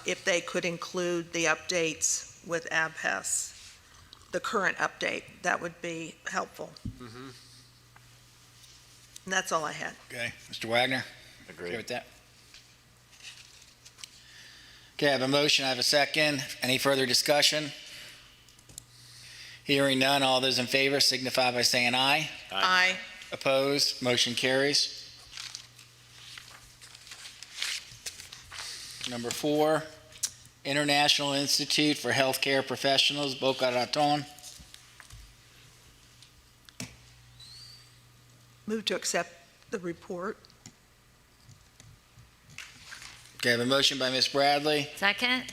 if they could include the updates with ABHES, the current update, that would be helpful. And that's all I had. Okay, Mr. Wagner? Agreed. Okay with that? Okay, I have a motion, I have a second. Any further discussion? Hearing none, all those in favor signify by saying aye. Aye. Opposed, motion carries. Number 4, International Institute for Healthcare Professionals, Boca Raton. Move to accept the report. Okay, I have a motion by Ms. Bradley. Second?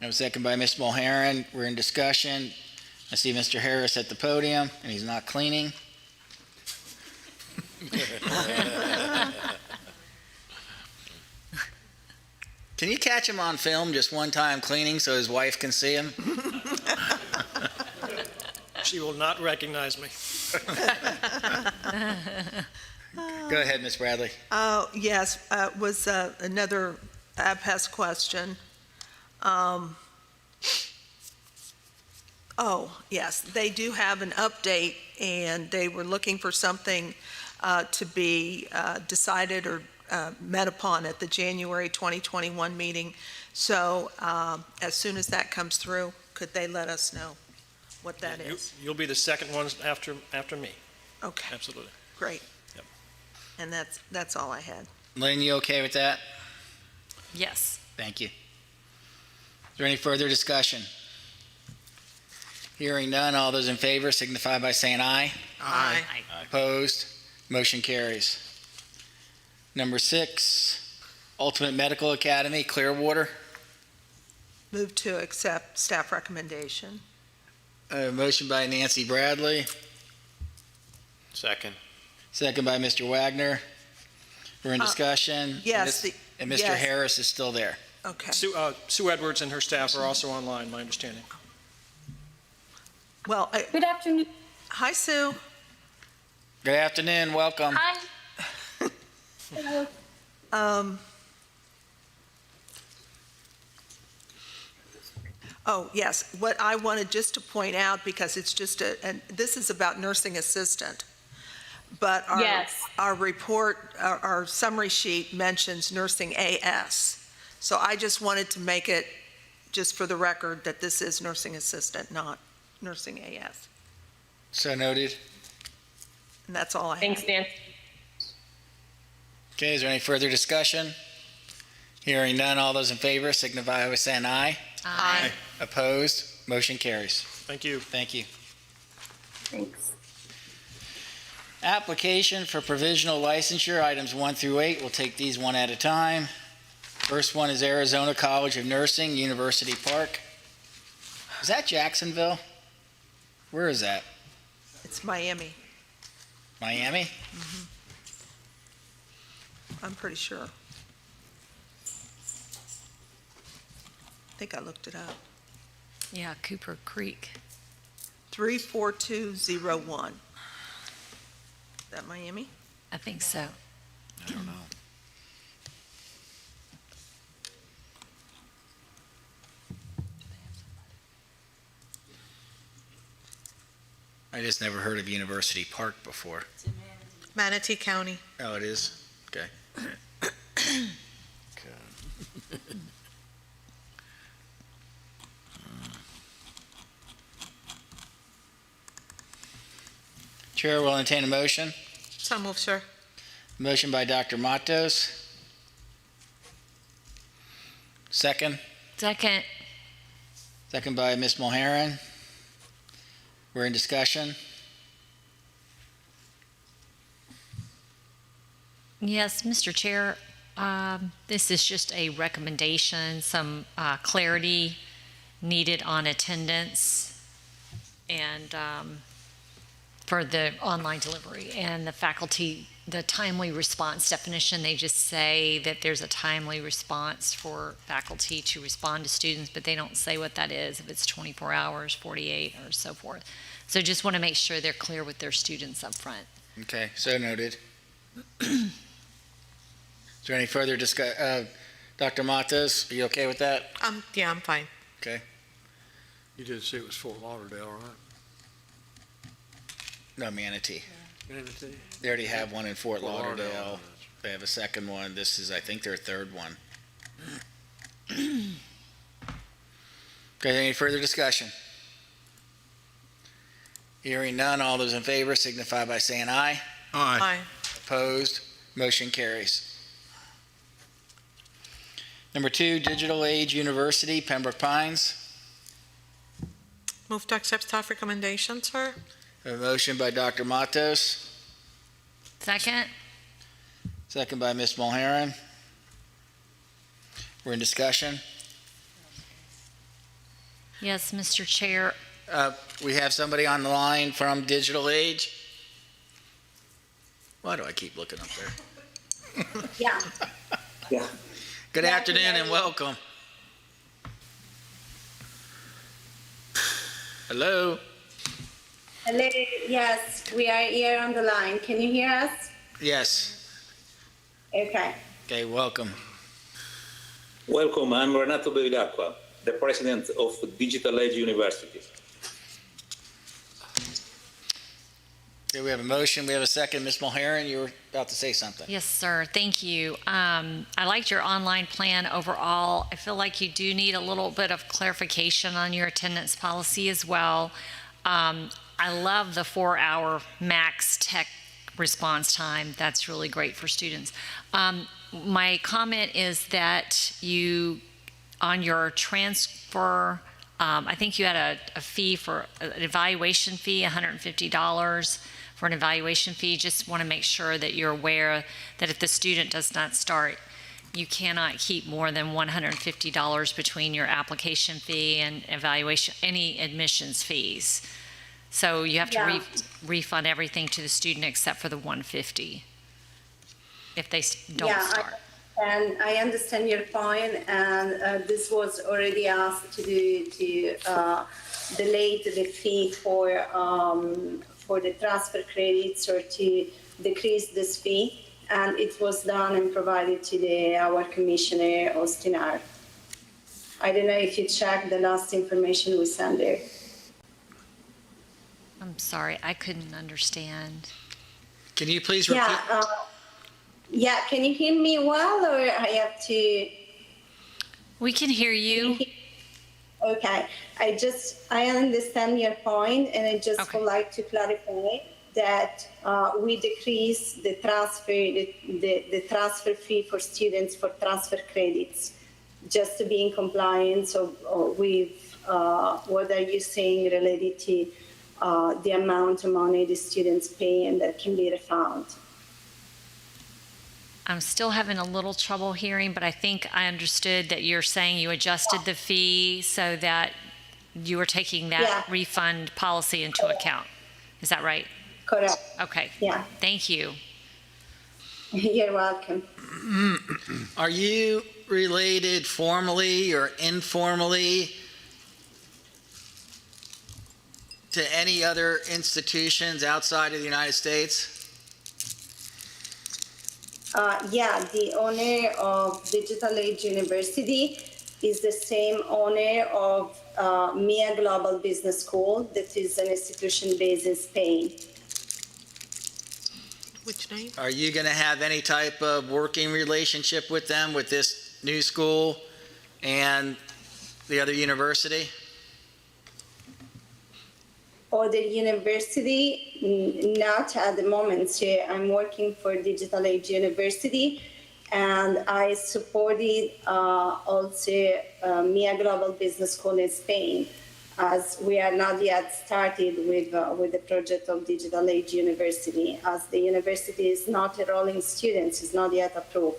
I have a second by Ms. Mulheron. We're in discussion. I see Mr. Harris at the podium, and he's not cleaning. Can you catch him on film just one time cleaning so his wife can see him? She will not recognize me. Go ahead, Ms. Bradley. Yes, was another ABHES question. Yes, they do have an update, and they were looking for something to be decided or met upon at the January 2021 meeting. So as soon as that comes through, could they let us know what that is? You'll be the second ones after me. Okay, Absolutely. great. Yep. And that's all I had. Lynn, you okay with that? Yes. Thank you. Is there any further discussion? Hearing none, all those in favor signify by saying aye. Aye. Opposed? Motion carries. Number 6, Ultimate Medical Academy, Clearwater. Move to accept staff recommendation. A motion by Nancy Bradley, Second. second by Mr. Wagner. We're in discussion. Yes, And Mr. yes. Harris is still there. Okay. Sue Edwards and her staff are also online, my understanding. Well, Good afternoon. hi, Sue. Good afternoon, welcome. Hi. Hello. Oh, yes, what I wanted just to point out, because it's just and this is about nursing assistant, but Yes. our report, our summary sheet mentions nursing AS. So I just wanted to make it, just for the record, that this is nursing assistant, not nursing AS. So noted. And that's all I have. Thanks, Nancy. Okay, is there any further discussion? Hearing none, all those in favor signify by saying aye. Aye. Opposed? Motion carries. Thank you. Thank you. Thanks. Application for provisional licensure, items 1 through 8. We'll take these one at a time. First one is Arizona College of Nursing, University Park. Is that Jacksonville? Where is that? It's Miami, Miami? I'm pretty sure. I think I looked it up. Yeah, Cooper Creek. 34201. Is that Miami? I think so. I don't know. I just never heard of University Park before. Manatee County. Oh, it is? Okay. Chair will entertain a motion. So move, sir. Motion by Dr. Matos. Second. Second. Second by Ms. Mulheron. We're in discussion. Yes, Mr. Chair, this is just a recommendation, some clarity needed on attendance and for the online delivery. And the faculty the timely response definition, they just say that there's a timely response for faculty to respond to students, but they don't say what that is, if it's 24 hours, 48, or so forth. So just want to make sure they're clear with their students up front. Okay, so noted. Is there any further Dr. Matos, are you okay with that? Yeah, I'm fine. Okay. You did say it was Fort Lauderdale, right? No, Manatee. Manatee? They already have one in Fort Fort Lauderdale. Lauderdale. They have a second one. This is, I think, their third one. Okay, any further discussion? Hearing none, all those in favor signify by saying aye. Aye. Opposed? Motion carries. Number 2, Digital Age University, Pembroke Pines. Move to accept staff recommendation, sir. A motion by Dr. Matos, Second? second by Ms. Mulheron. We're in discussion. Yes, Mr. Chair. We have somebody on the line from Digital Age. Why do I keep looking up there? Yeah. Yeah. Good afternoon and welcome. Hello? Hello, yes, we are here on the line. Can you hear us? Yes. Okay. Okay, welcome. Welcome, I'm Renato Bevilacqua, the president of Digital Age University. Okay, we have a motion, we have a second. Ms. Mulheron, you were about to say something. Yes, sir. Thank you. I liked your online plan overall. I feel like you do need a little bit of clarification on your attendance policy as well. I love the 4-hour max tech response time. That's really great for students. My comment is that you, on your transfer, I think you had a fee for an evaluation fee, $150 for an evaluation fee. Just want to make sure that you're aware that if the student does not start, you cannot keep more than $150 between your application fee and evaluation, any admissions fees. So you have to refund everything to the student except for the $150 if they don't start. And I understand your point, and this was already asked to delay the fee for the transfer credits or to decrease this fee, and it was done and provided to our Commissioner Ostinar. I don't know if you checked the last information we sent there. I'm sorry, I couldn't understand. Can you please repeat? Yeah, can you hear me well, or I have to? We can hear you. Okay, I understand your point, and I just would like to clarify that we decrease the transfer fee for students for transfer credits, just to be in compliance with what are you saying related to the amount of money the students pay and that can be refunded. I'm still having a little trouble hearing, but I think I understood that you're saying you adjusted the fee so that you were taking that refund policy into account. Is that right? Correct. Okay. Yeah. Thank you. You're welcome. Are you related formally or informally to any other institutions outside of the United States? The owner of Digital Age University is the same owner of MIA Global Business School, that is an institution based in Spain. Which name? Are you going to have any type of working relationship with them, with this new school and the other university? Or the university, not at the moment. So I'm working for Digital Age University, and I supported also MIA Global Business School in Spain, as we are not yet started with the project of Digital Age University, as the university is not enrolling students, is not yet approved.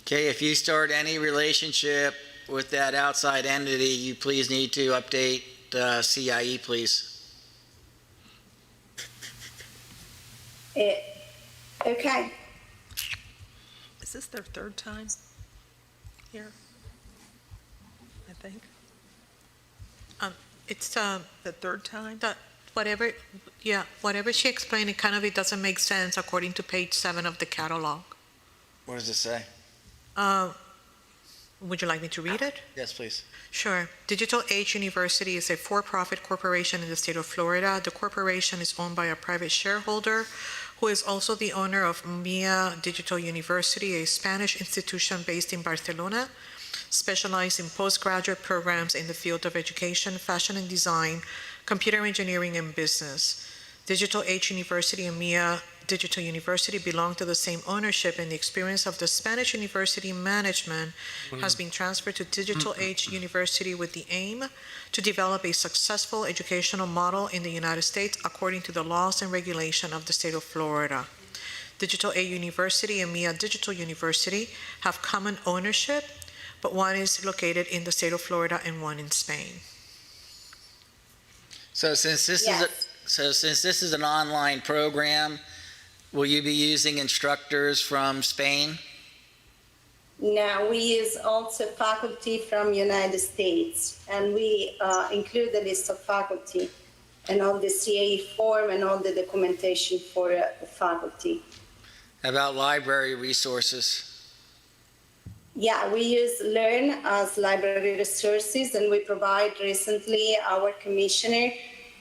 Okay, if you start any relationship with that outside entity, you please need to update CIE, please. Okay. Is this their third time here? I think. It's, The third time? whatever she explained, it doesn't make sense according to page 7 of the catalog. What does it say? Would you like me to read it? Yes, please. Sure. Digital Age University is a for-profit corporation in the state of Florida. The corporation is owned by a private shareholder who is also the owner of MIA Digital University, a Spanish institution based in Barcelona, specialized in postgraduate programs in the field of education, fashion and design, computer engineering, and business. Digital Age University and MIA Digital University belong to the same ownership, and the experience of the Spanish university management has been transferred to Digital Age University with the aim to develop a successful educational model in the United States according to the laws and regulation of the state of Florida. Digital Age University and MIA Digital University have common ownership, but one is located in the state of Florida and one in Spain. So since this is an online program, will you be using instructors from Spain? Now, we use also faculty from United States, and we include the list of faculty and all the CIE form and all the documentation for the faculty. How about library resources? Yeah, we use Learn as library resources, and we provide recently our commissioner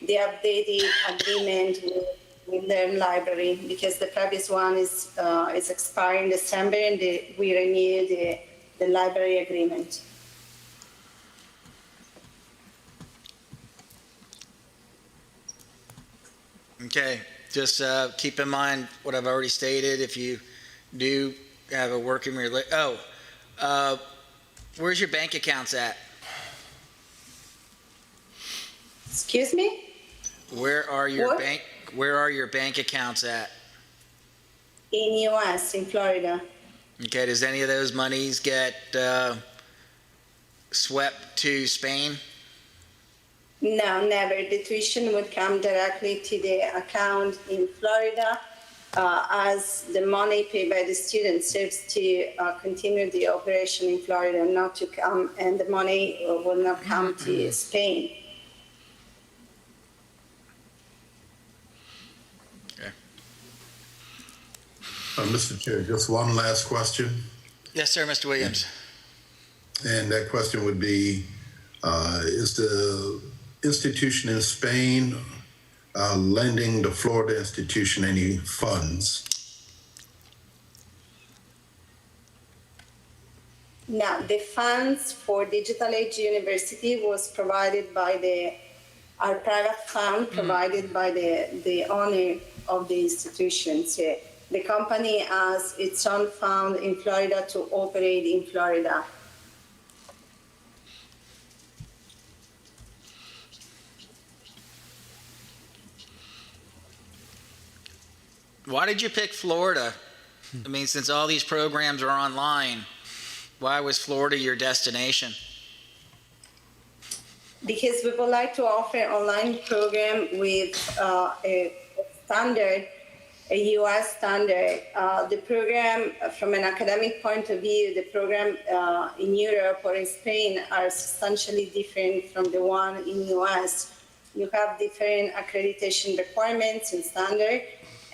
the updated agreement with Learn Library, because the previous one is expiring December, and we renewed the library agreement. Okay, just keep in mind what I've already stated. If you do have a working where's your bank accounts at? Excuse me? Where are your What? bank accounts at? In U.S., in Florida. Okay, does any of those monies get swept to Spain? No, never. The tuition would come directly to the account in Florida, as the money paid by the student serves to continue the operation in Florida, not to come, and the money will not come to Spain. Mr. Chair, just one last question. Yes, sir, Mr. Williams. And that question would be, is the institution in Spain lending the Florida institution any funds? Now, the funds for Digital Age University was provided by our private fund provided by the owner of the institution. So the company has its own fund in Florida to operate in Florida. Why did you pick Florida? I mean, since all these programs are online, why was Florida your destination? Because we would like to offer an online program with a standard, a U.S. standard. The program, from an academic point of view, the program in Europe or in Spain are substantially different from the one in U.S. You have different accreditation requirements and standard,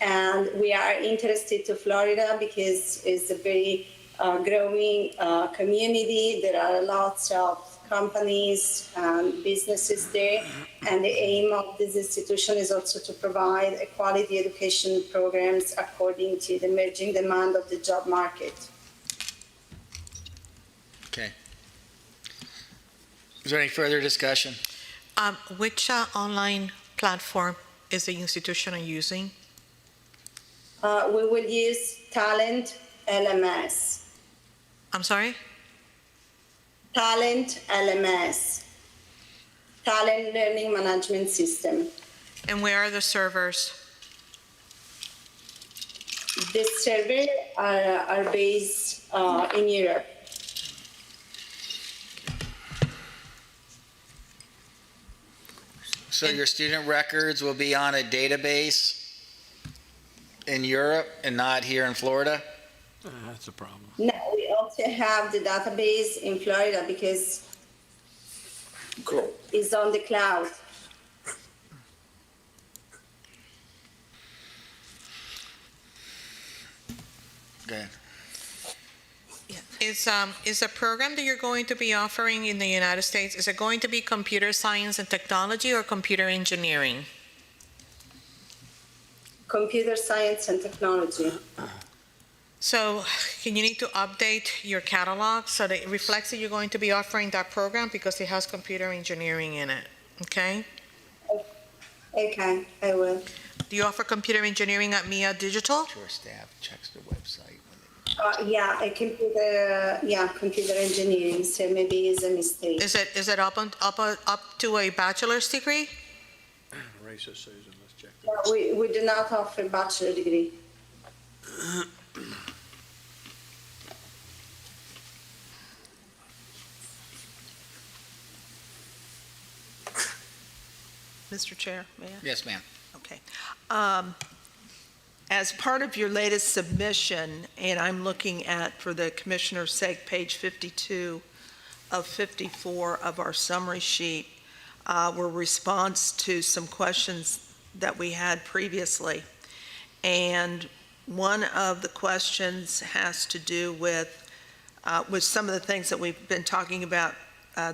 and we are interested to Florida because it's a very growing community. There are lots of companies and businesses there, and the aim of this institution is also to provide a quality education programs according to the emerging demand of the job market. Okay. Is there any further discussion? Which online platform is the institution using? We will use Talent LMS. I'm sorry? Talent LMS, Talent Learning Management System. And where are the servers? The servers are based in Europe. So your student records will be on a database in Europe and not here in Florida? That's a problem. No, we also have the database in Florida because it's on the cloud. Okay. Is a program that you're going to be offering in the United States, is it going to be computer science and technology or computer engineering? Computer science and technology. So you need to update your catalog so that it reflects that you're going to be offering that program because it has computer engineering in it, okay? Okay, I will. Do you offer computer engineering at MIA Digital? Sure, staff checks the website. Yeah, computer engineering, so maybe it's a mistake. Is it up to a bachelor's degree? Racist Susan, let's check. No, we do not offer bachelor degree. Mr. Chair, may I? Yes, ma'am. Okay. As part of your latest submission, and I'm looking at, for the commissioner's sake, page 52 of 54 of our summary sheet, were response to some questions that we had previously. And one of the questions has to do with some of the things that we've been talking about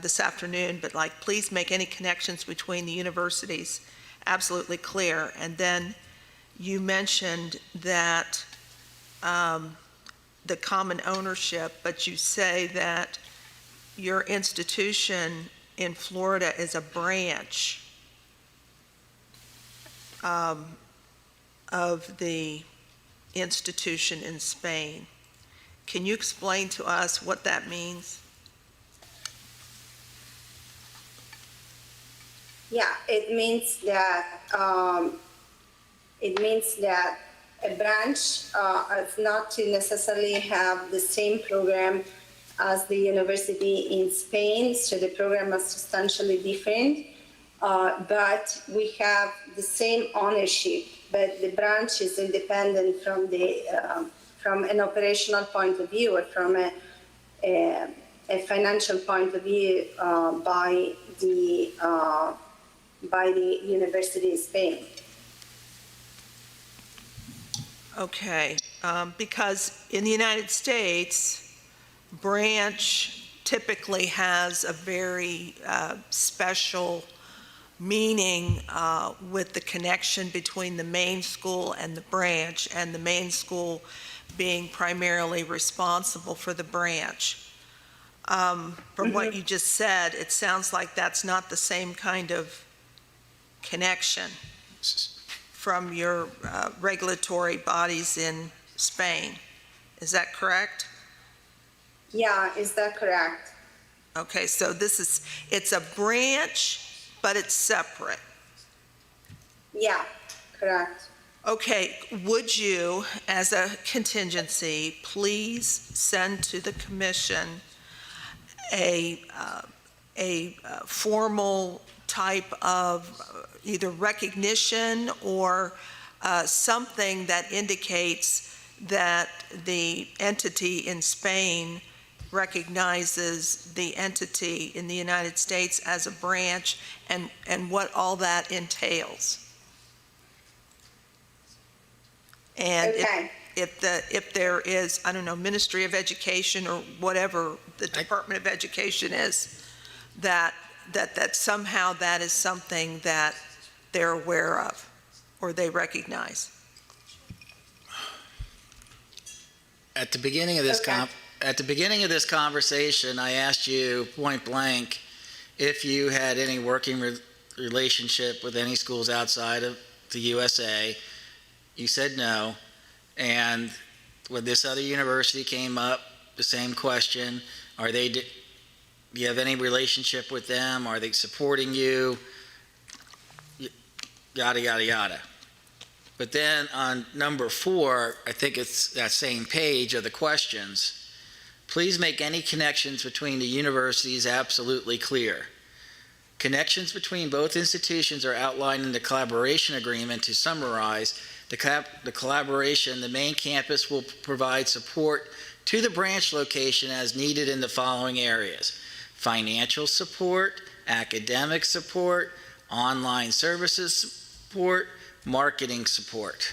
this afternoon, but like, please make any connections between the universities absolutely clear. And then you mentioned that the common ownership, but you say that your institution in Florida is a branch of the institution in Spain. Can you explain to us what that means? Yeah, it means that a branch is not to necessarily have the same program as the university in Spain, so the program is substantially different, but we have the same ownership, but the branch is independent from an operational point of view or from a financial point of view by the university in Spain. Okay, because in the United States, branch typically has a very special meaning with the connection between the main school and the branch, and the main school being primarily responsible for the branch. From what you just said, it sounds like that's not the same kind of connection from your regulatory bodies in Spain. Is that correct? Yeah, is that correct? Okay, so it's a branch, but it's separate. Yeah, correct. Okay, would you, as a contingency, please send to the commission a formal type of either recognition or something that indicates that the entity in Spain recognizes the entity in the United States as a branch and what all that entails. And Okay. if there is, I don't know, Ministry of Education or whatever the Department of Education is, that somehow that is something that they're aware of or they recognize. At the beginning of this conversation, I asked you point blank if you had any working relationship with any schools outside of the USA. You said no. And when this other university came up, the same question, do you have any relationship with them? Are they supporting you? Yada, yada, yada. But then on number 4, I think it's that same page of the questions. Please make any connections between the universities absolutely clear. Connections between both institutions are outlined in the collaboration agreement. To summarize, The collaboration, the main campus will provide support to the branch location as needed in the following areas: financial support, academic support, online services support, marketing support.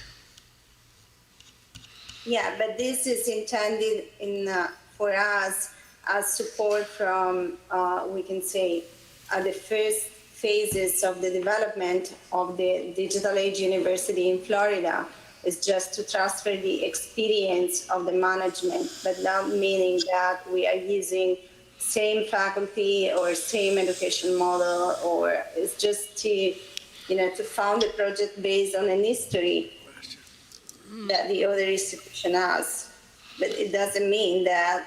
Yeah, but this is intended for us as support from, we can say, the first phases of the development of the Digital Age University in Florida. Is just to transfer the experience of the management, but not meaning that we are using same faculty or same education model, or it's just to, to found a project based on an history that the other institution has. But it doesn't mean that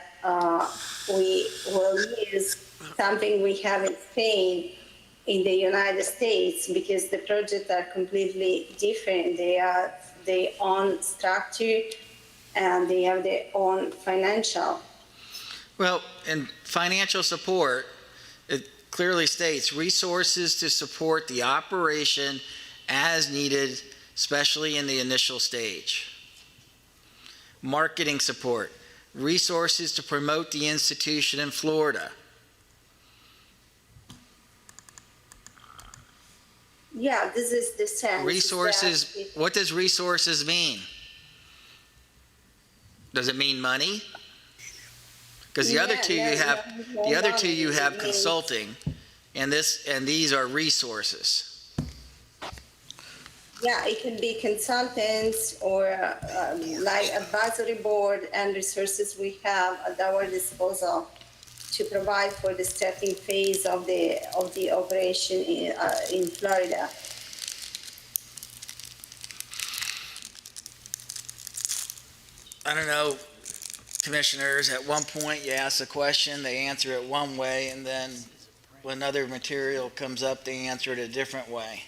we will use something we have in Spain in the United States, because the projects are completely different. They are their own structure and they have their own financial. Well, in financial support, it clearly states resources to support the operation as needed, especially in the initial stage. Marketing support, resources to promote the institution in Florida. Yeah, this is the sense. Resources, what does resources mean? Does it mean money? Because the other two you have consulting, and these are resources. Yeah, it can be consultants or like advisory board and resources we have at our disposal to provide for the starting phase of the operation in Florida. I don't know, commissioners, at one point you ask a question, they answer it one way, and then when other material comes up, they answer it a different way.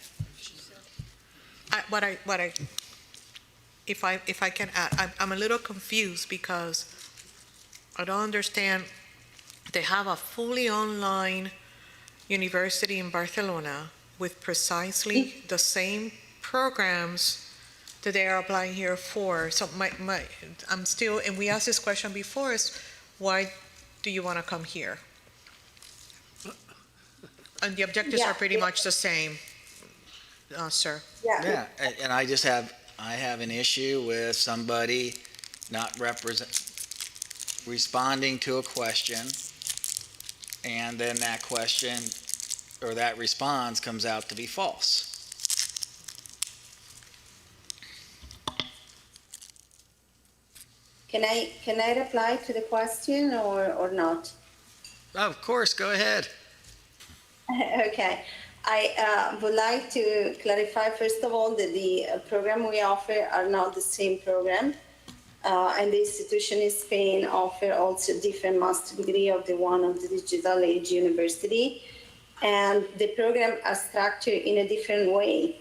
If I can add, I'm a little confused because I don't understand. They have a fully online university in Barcelona with precisely the same programs that they are applying here for. So I'm still, and we asked this question before, is why do you want to come here? And the objectives are pretty much the same, sir. Yeah, and I have an issue with somebody not responding to a question, and then that question or that response comes out to be false. Can I reply to the question or not? Oh, of course, go ahead. Okay. I would like to clarify, first of all, that the program we offer are not the same program. And the institution in Spain offer also different master degree of the one of the Digital Age University. And the program are structured in a different way.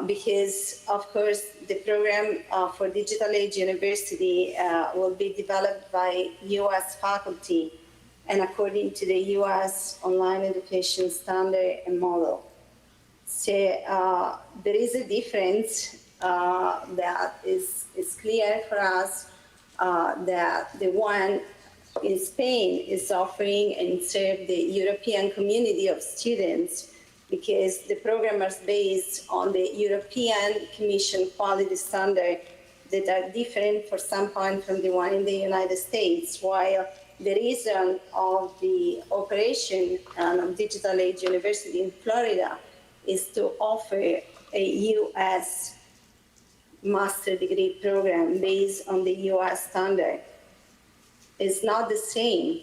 Because, of course, the program for Digital Age University will be developed by U.S. faculty and according to the U.S. online education standard and model. So there is a difference that is clear for us that the one in Spain is offering and serve the European community of students, because the program is based on the European Commission quality standard that are different for some point from the one in the United States, while the reason of the operation of Digital Age University in Florida is to offer a U.S. master degree program based on the U.S. standard. It's not the same.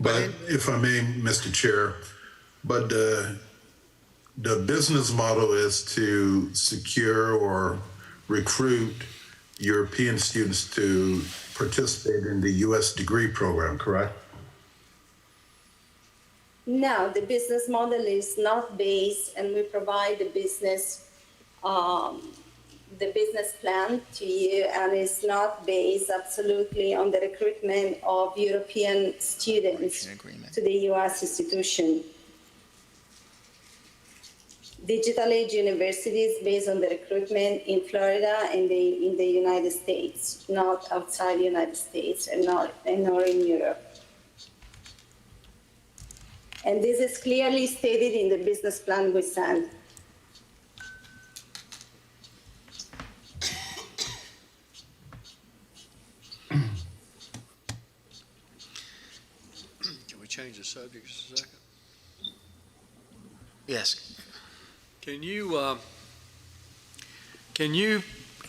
But if I may, Mr. Chair, but the business model is to secure or recruit European students to participate in the U.S. degree program, correct? No, the business model is not based, and we provide the business plan to you, and it's not based absolutely on the recruitment of European students to the U.S. institution. digital age universities based on the recruitment in Florida and in the United States, not outside the United States and not in Europe. And this is clearly stated in the business plan we sent. Can we change the subject just a second? Yes. Can you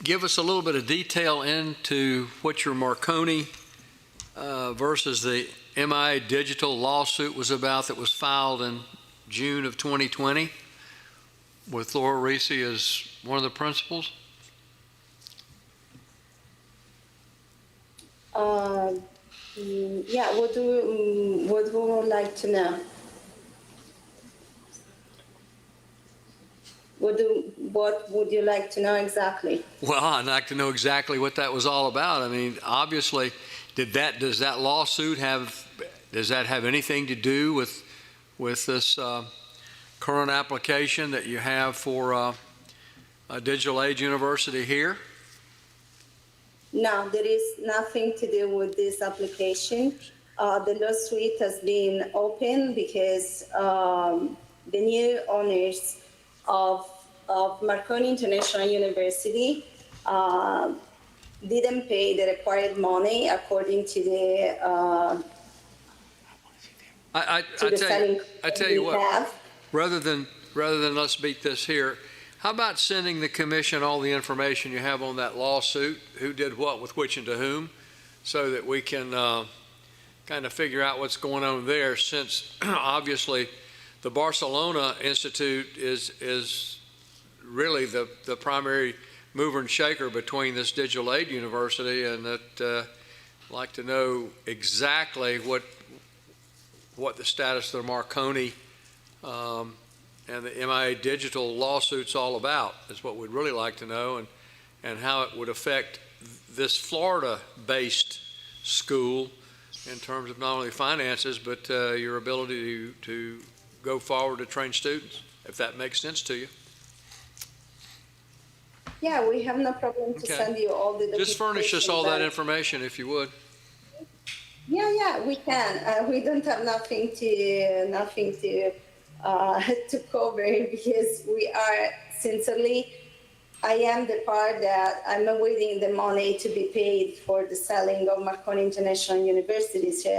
give us a little bit of detail into what your Marconi versus the MI Digital lawsuit was about that was filed in June of 2020 with Laura Reese as one of the principals? Yeah, what would you like to know? What would you like to know exactly? Well, I'd like to know exactly what that was all about. I mean, obviously, does that lawsuit does that have anything to do with this current application that you have for a digital age university here? No, there is nothing to do with this application. The lawsuit has been open because the new owners of Marconi International University didn't pay the required money according to the I tell you what, rather than let's beat this here, how about sending the commission all the information you have on that lawsuit, who did what with which and to whom, so that we can kind of figure out what's going on there, since obviously the Barcelona Institute is really the primary mover and shaker between this digital aid university, and that I'd like to know exactly what the status of the Marconi and the MIA Digital lawsuit's all about, is what we'd really like to know, and how it would affect this Florida-based school in terms of not only finances, but your ability to go forward to train students, if that makes sense to you. Yeah, we have no problem to send you all the documentation. Just furnish us all that information, if you would. Yeah, we can. We don't have nothing to cover, because we are sincerely, I am the part that I'm awaiting the money to be paid for the selling of Marconi International Universities. We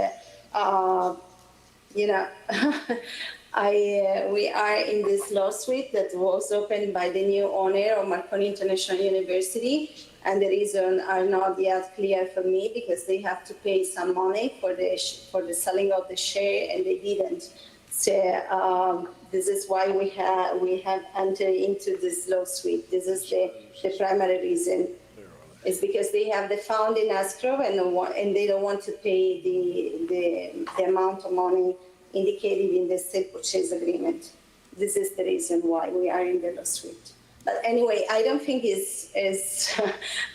are in this lawsuit that was opened by the new owner of Marconi International University, and the reason are not yet clear for me, because they have to pay some money for the selling of the share, and they didn't. So this is why we have entered into this lawsuit. This is the primary reason. It's because they have the fund in escrow, and they don't want to pay the amount of money indicated in the sale purchase agreement. This is the reason why we are in the lawsuit. But anyway, I don't think is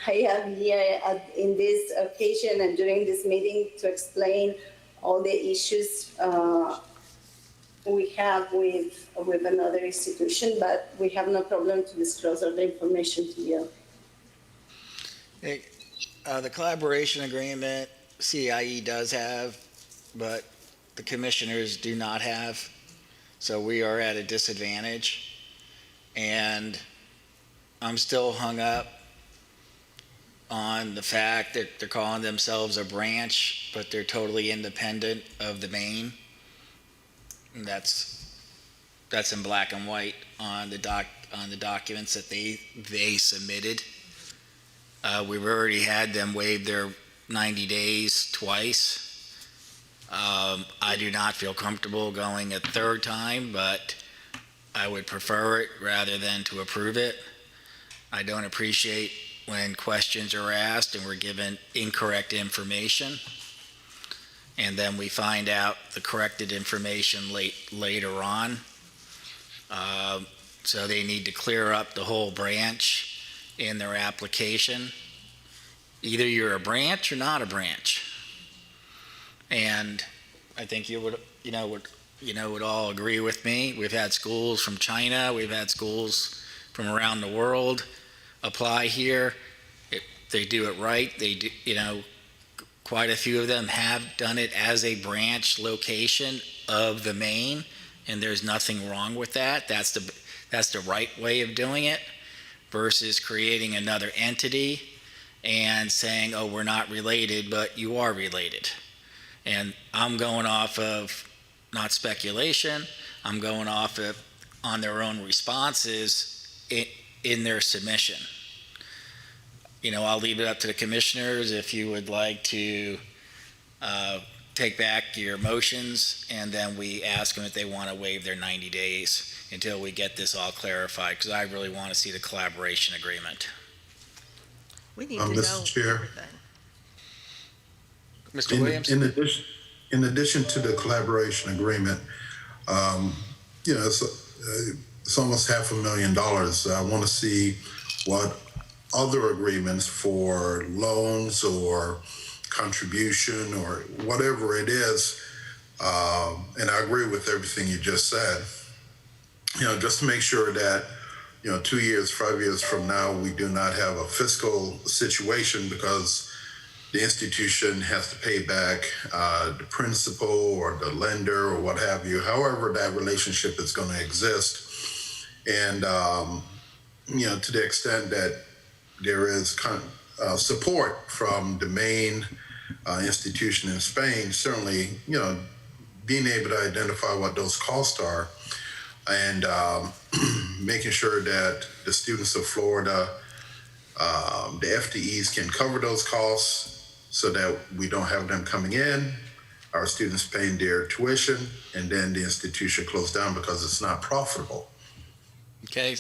I am here in this occasion and during this meeting to explain all the issues we have with another institution, but we have no problem to disclose all the information to you. Hey, the collaboration agreement CIE does have, but the commissioners do not have. So we are at a disadvantage. And I'm still hung up on the fact that they're calling themselves a branch, but they're totally independent of the main. And that's in black and white on the documents that they submitted. We've already had them waive their 90 days twice. I do not feel comfortable going a third time, but I would prefer it rather than to approve it. I don't appreciate when questions are asked and we're given incorrect information, and then we find out the corrected information later on. So they need to clear up the whole branch in their application. Either you're a branch or not a branch. And I think you would would all agree with me. We've had schools from China, we've had schools from around the world apply here. If they do it right, they do, quite a few of them have done it as a branch location of the main, and there's nothing wrong with that. That's the right way of doing it, versus creating another entity and saying, oh, we're not related, but you are related. And I'm going off of not speculation, I'm going off of on their own responses in their submission. I'll leave it up to the commissioners if you would like to take back your motions, and then we ask them if they want to waive their 90 days until we get this all clarified, because I really want to see the collaboration agreement. We need to know Mr. Chair, everything. Mr. Williams? In addition to the collaboration agreement, it's almost $500,000. I want to see what other agreements for loans or contribution or whatever it is, and I agree with everything you just said, just to make sure that 2 years, 5 years from now, we do not have a fiscal situation because the institution has to pay back the principal or the lender or what have you, however that relationship is going to exist. And, to the extent that there is support from the main institution in Spain, certainly, being able to identify what those costs are and making sure that the students of Florida, the FTEs can cover those costs so that we don't have them coming in, our students paying their tuition, and then the institution closed down because it's not profitable. Okay,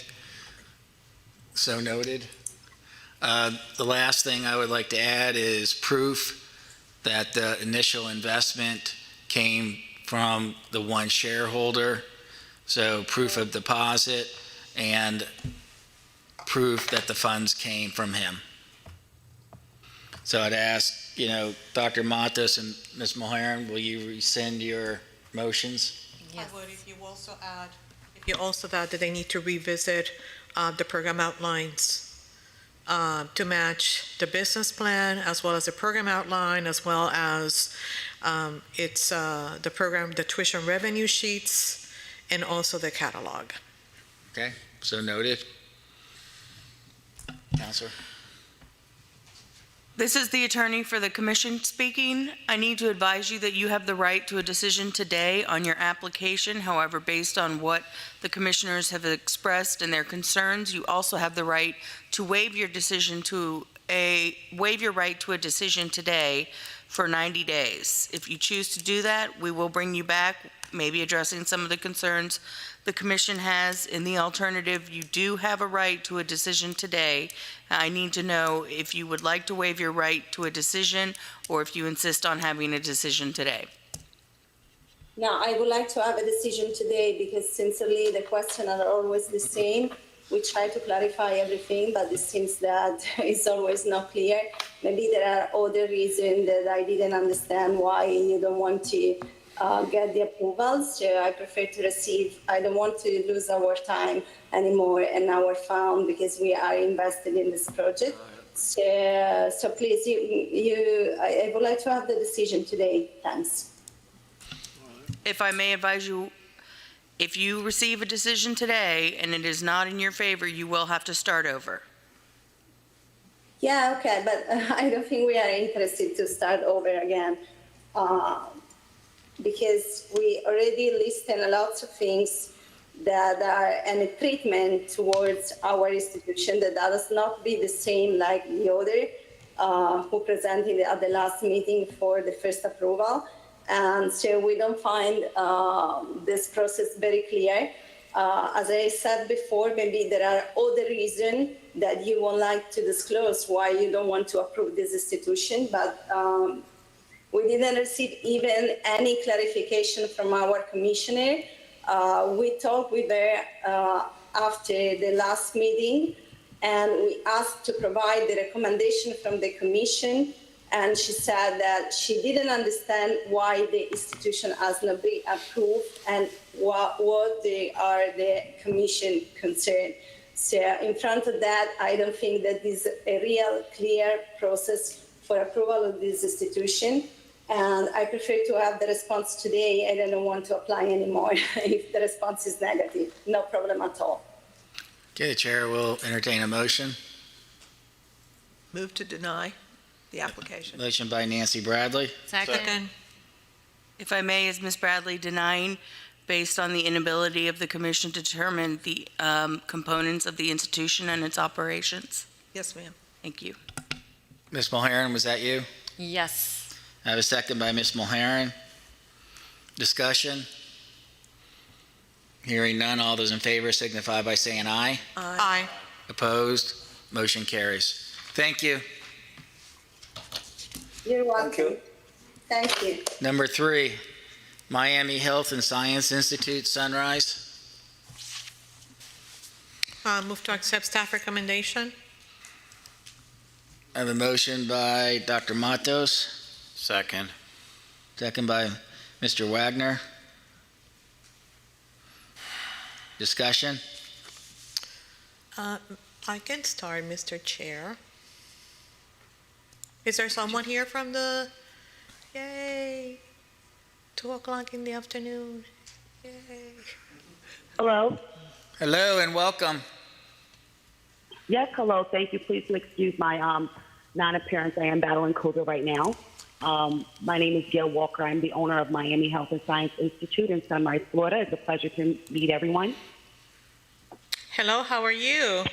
so noted. The last thing I would like to add is proof that the initial investment came from the one shareholder, so proof of deposit and proof that the funds came from him. So I'd ask, Dr. Matos and Ms. Mulheron, will you rescind your motions? I would, if you also add that they need to revisit the program outlines to match the business plan, as well as the program outline, as well as the program, the tuition revenue sheets, and also the catalog. Okay, so noted. Counselor? This is the attorney for the commission speaking. I need to advise you that you have the right to a decision today on your application. However, based on what the commissioners have expressed and their concerns, you also have the right to waive your right to a decision today for 90 days. If you choose to do that, we will bring you back, maybe addressing some of the concerns the commission has. In the alternative, you do have a right to a decision today. I need to know if you would like to waive your right to a decision or if you insist on having a decision today. Now, I would like to have a decision today because sincerely the questions are always the same. We try to clarify everything, but it seems that it's always not clear. Maybe there are other reasons that I didn't understand why you don't want to get the approvals. So I prefer to receive. I don't want to lose our time anymore and our fund because we are invested in this project. So please, I would like to have the decision today. Thanks. If I may advise you, if you receive a decision today and it is not in your favor, you will have to start over. Yeah, okay, but I don't think we are interested to start over again because we already listed lots of things that are a treatment towards our institution that does not be the same like the other who presented at the last meeting for the first approval. And so we don't find this process very clear. As I said before, maybe there are other reasons that you would like to disclose why you don't want to approve this institution, but we didn't receive even any clarification from our commissioner. We talked with her after the last meeting, and we asked to provide the recommendation from the commission and she said that she didn't understand why the institution has not been approved and what are the commission concern. So in front of that, I don't think that this is a real clear process for approval of this institution. And I prefer to have the response today. I don't want to apply anymore if the response is negative. No problem at all. Okay, the chair will entertain a motion. Move to deny the application. Motion by Nancy Bradley. Second. If I may, is Ms. Bradley denying based on the inability of the commission to determine the components of the institution and its operations? Yes, ma'am. Thank you. Ms. Mulheron, was that you? Yes. I have a second by Ms. Mulheron. Discussion? Hearing none, all those in favor signify by saying aye. Aye. Opposed? Motion carries. Thank you. You're welcome. Thank you. Number 3, Miami Health and Science Institute, Sunrise. Move to accept staff recommendation. I have a motion by Dr. Matos, Second. second by Mr. Wagner. Discussion? I can start, Mr. Chair. Is there someone here from the, yay, 2:00 in the afternoon, yay. Hello? Hello and welcome. Yes, hello. Thank you. Please excuse my non-appearance. I am battling COVID right now. My name is Gail Walker. I'm the owner of Miami Health and Science Institute in Sunrise, Florida. It's a pleasure to meet everyone. Hello, how are you?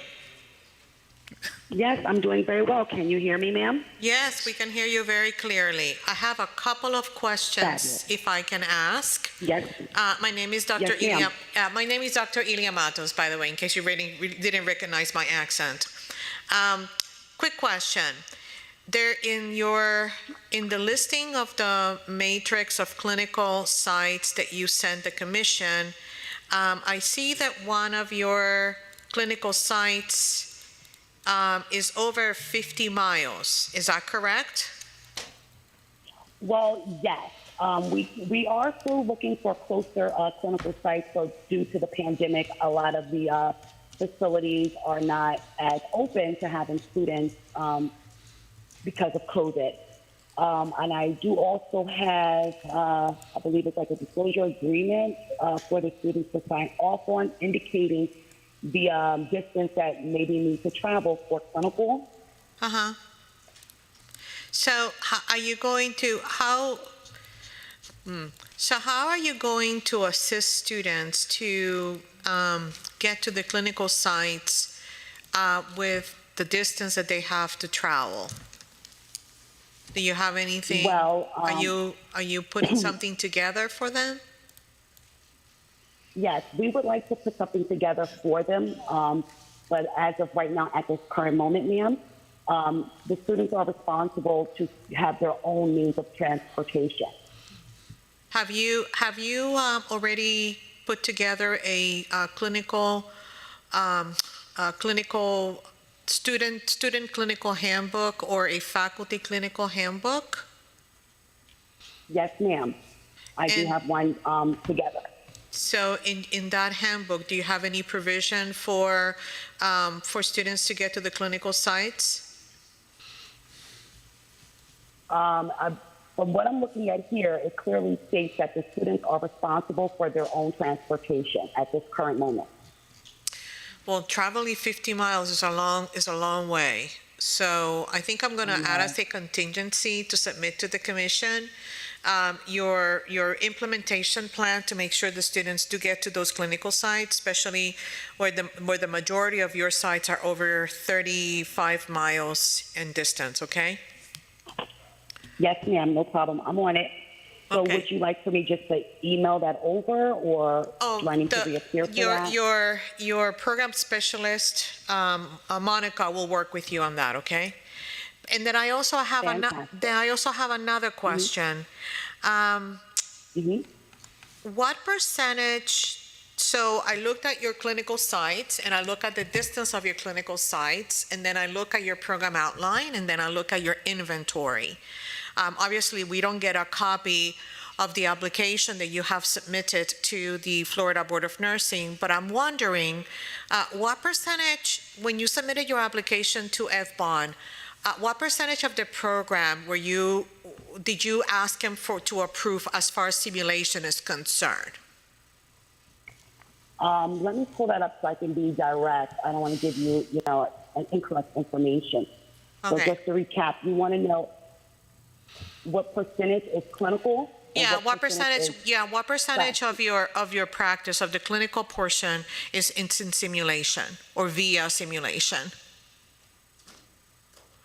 Yes, I'm doing very well. Can you hear me, ma'am? Yes, we can hear you very clearly. I have a couple of questions, Fabulous. if I can ask. Yes. My name is Dr. Yes, ma'am. My name is Dr. Ilia Matos, by the way, in case you really didn't recognize my accent. Quick question. There in the listing of the matrix of clinical sites that you sent the commission, I see that one of your clinical sites is over 50 miles. Is that correct? Well, yes. We are still looking for closer clinical sites. So due to the pandemic, a lot of the facilities are not as open to having students because of COVID. And I do also have, I believe it's like a disclosure agreement for the students to sign off on, indicating the distance that maybe need to travel for clinical. Uh-huh. So how are you going to assist students to get to the clinical sites with the distance that they have to travel? Do you have anything? Well, are you putting something together for them? Yes, we would like to put something together for them, but as of right now, at this current moment, ma'am, the students are responsible to have their own means of transportation. Have you already put together a clinical student clinical handbook or a faculty clinical handbook? Yes, ma'am. I do have one together. So in that handbook, do you have any provision for students to get to the clinical sites? From what I'm looking at here, it clearly states that the students are responsible for their own transportation at this current moment. Well, traveling 50 miles is a long way. So I think I'm going to add as a contingency to submit to the commission your implementation plan to make sure the students do get to those clinical sites, especially where the majority of your sites are over 35 miles in distance, okay? Yes, ma'am, no problem. I'm on it. So would you like for me just to email that over, or do I need to reappear for that? Your program specialist, Monica, will work with you on that, okay? And then I also have another question. What percentage So I looked at your clinical sites, and I look at the distance of your clinical sites, and then I look at your program outline, and then I look at your inventory. Obviously, we don't get a copy of the application that you have submitted to the Florida Board of Nursing, but I'm wondering, what percentage, when you submitted your application to FBON, what percentage of the program did you ask him to approve as far as simulation is concerned? Let me pull that up so I can be direct. I don't want to give you, an incorrect information. So Okay. just to recap, you want to know what percentage is clinical? and Yeah, what percentage? is Yeah, what percentage of your practice of the clinical portion is in simulation or via simulation?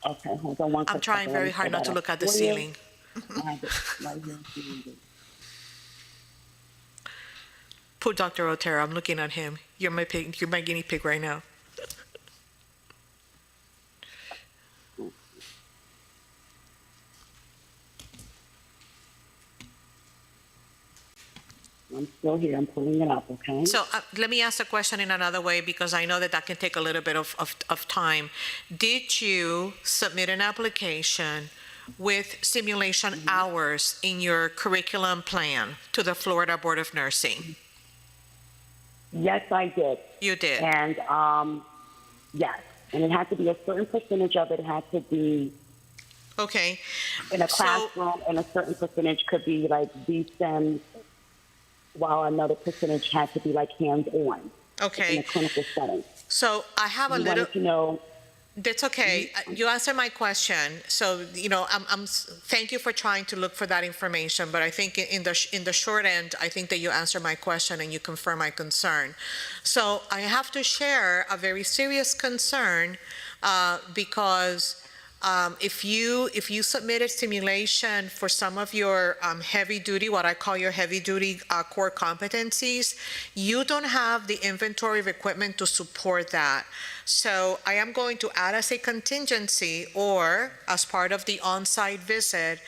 Okay, hold on one I'm quick trying second. Let very me hard pull not that to up look at the for you. ceiling. I have it right here. Poor Dr. Otero, I'm looking at him. You're my guinea pig right now. I'm still here. I'm pulling it up, okay? So let me ask the question in another way, because I know that can take a little bit of time. Did you submit an application with simulation hours in your curriculum plan to the Florida Board of Nursing? Yes, I did. You did? And, yes. And it had to be a certain percentage of it had to be Okay. in a So- classroom, and a certain percentage could be like VSIM, while another percentage had to be like hands-on in Okay. a clinical setting. So I have a You little. wanted to know, That's okay. You answered my question. So, thank you for trying to look for that information, but I think in the short end, I think that you answered my question and you confirm my concern. So I have to share a very serious concern, because if you submitted simulation for some of your heavy duty, what I call your heavy duty core competencies, you don't have the inventory of equipment to support that. So I am going to add as a contingency or as part of the on-site visit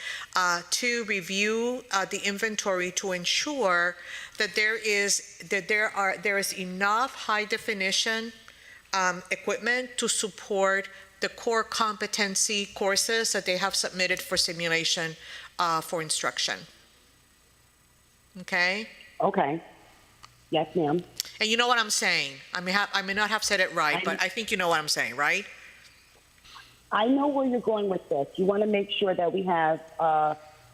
to review the inventory to ensure that there is enough high definition equipment to support the core competency courses that they have submitted for simulation for instruction. Okay? okay. Yes, ma'am. And you know what I'm saying. I may not have said it right, but I think you know what I'm saying, right? I know where you're going with this. You want to make sure that we have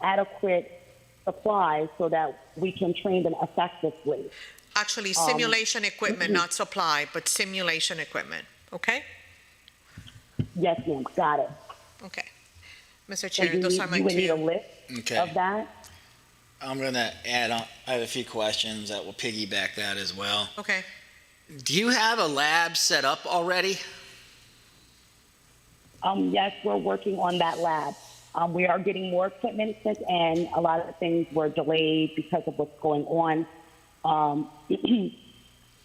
adequate supplies so that we can train them effectively. Actually, simulation equipment, not supply, but simulation equipment. Okay? Yes, ma'am. Got it. Okay. Mr. So Chair, those are my you would need a two. list Okay. of that? I'm going to add on, I have a few questions that will piggyback that as well. Okay. Do you have a lab set up already? Yes, we're working on that lab. We are getting more equipment sent in. A lot of things were delayed because of what's going on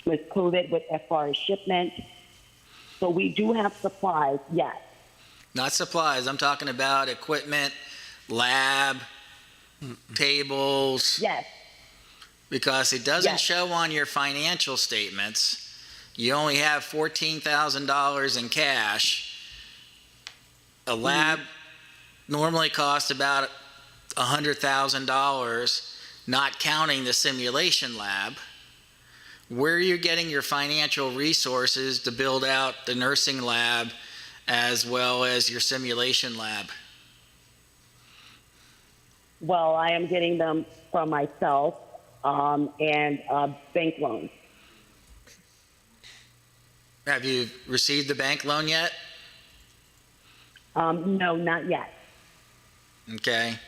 with COVID, as far as shipment. So we do have supplies, yes. Not supplies, I'm talking about equipment, lab, tables. Yes. Because it doesn't Yes. show on your financial statements. You only have $14,000 in cash. A lab normally costs about $100,000, not counting the simulation lab. Where are you getting your financial resources to build out the nursing lab as well as your simulation lab? Well, I am getting them from myself and bank loans. Have you received the bank loan yet? No, not yet. Okay.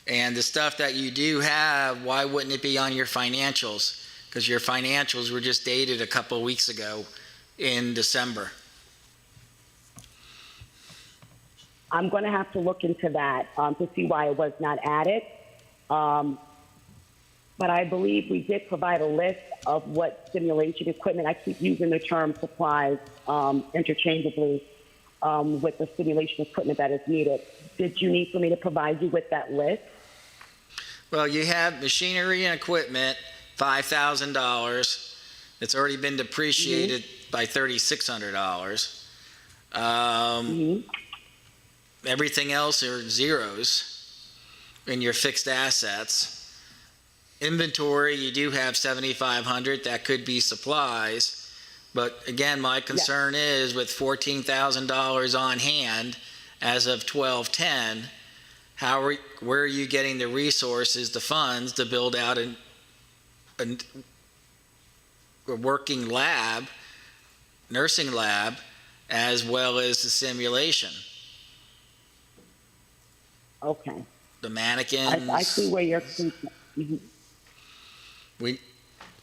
And the stuff that you do have, why wouldn't it be on your financials? Because your financials were just dated a couple of weeks ago in December. I'm going to have to look into that to see why it was not added. But I believe we did provide a list of what simulation equipment, I keep using the term supplies interchangeably with the simulation equipment that is needed. Did you need for me to provide you with that list? Well, you have machinery and equipment $5,000. It's already been depreciated by $3,600. Everything else are zeros in your fixed assets. Inventory, you do have 7,500. That could be supplies. But again, my concern is with $14,000 on hand as of 12/10, where are you getting the resources, the funds to build out a working lab, nursing lab, as well as the simulation? Okay. The mannequins. I see where you're. We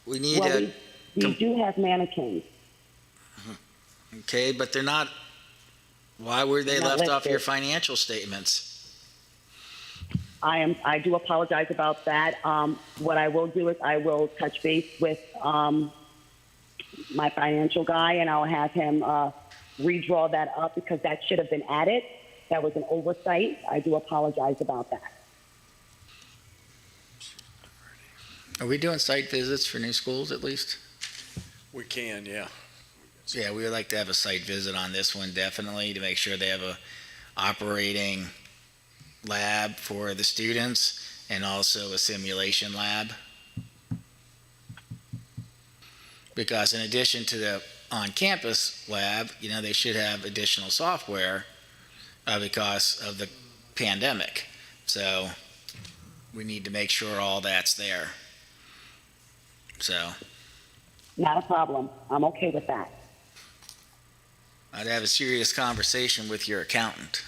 need we do have mannequins. Okay, but they're not. Why were they They're not left off listed. your financial statements? I do apologize about that. What I will do is I will touch base with my financial guy, and I'll have him redraw that up because that should have been added. That was an oversight. I do apologize about that. Are we doing site visits for new schools at least? We can, yeah. Yeah, we would like to have a site visit on this one, definitely, to make sure they have a operating lab for the students and also a simulation lab. Because in addition to the on-campus lab, they should have additional software because of the pandemic. So we need to make sure all that's there. So Not a problem. I'm okay with that. I'd have a serious conversation with your accountant.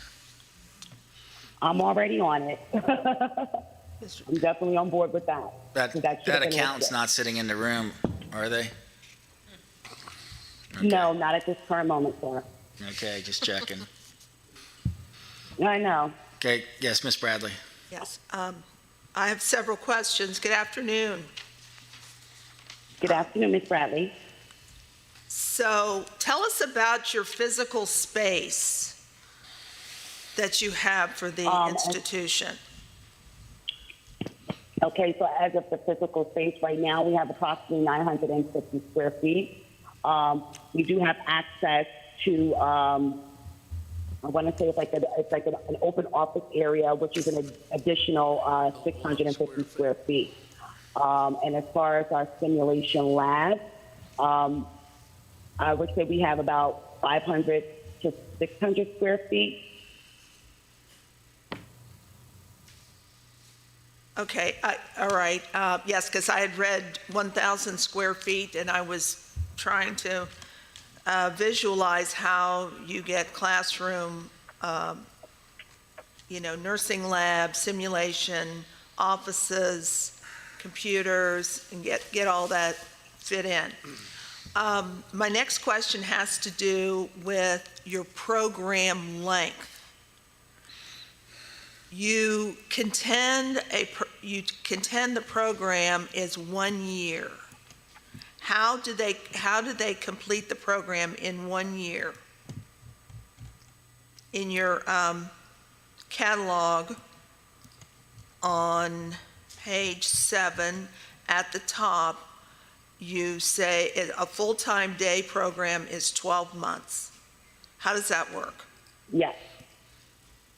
I'm already on it. I'm definitely on board with that. That should have been accountant's listed. not sitting in the room, are they? No, not at this current moment, sir. Okay, just checking. I know. Okay, yes, Miss Bradley. Yes. I have several questions. Good afternoon. Good afternoon, Ms. Bradley. So tell us about your physical space that you have for the institution. Okay, so as of the physical space right now, we have approximately 950 square feet. We do have access to, I want to say it's like an open office area, which is an additional 650 square feet. And as far as our simulation lab, I would say we have about 500 to 600 square feet. Okay, all right. Yes, because I had read 1,000 square feet, and I was trying to visualize how you get classroom, nursing lab, simulation, offices, computers, and get all that fit in. My next question has to do with your program length. You contend the program is 1 year. How do they complete the program in 1 year? In your catalog on page 7 at the top, you say a full-time day program is 12 months. How does that work? Yes.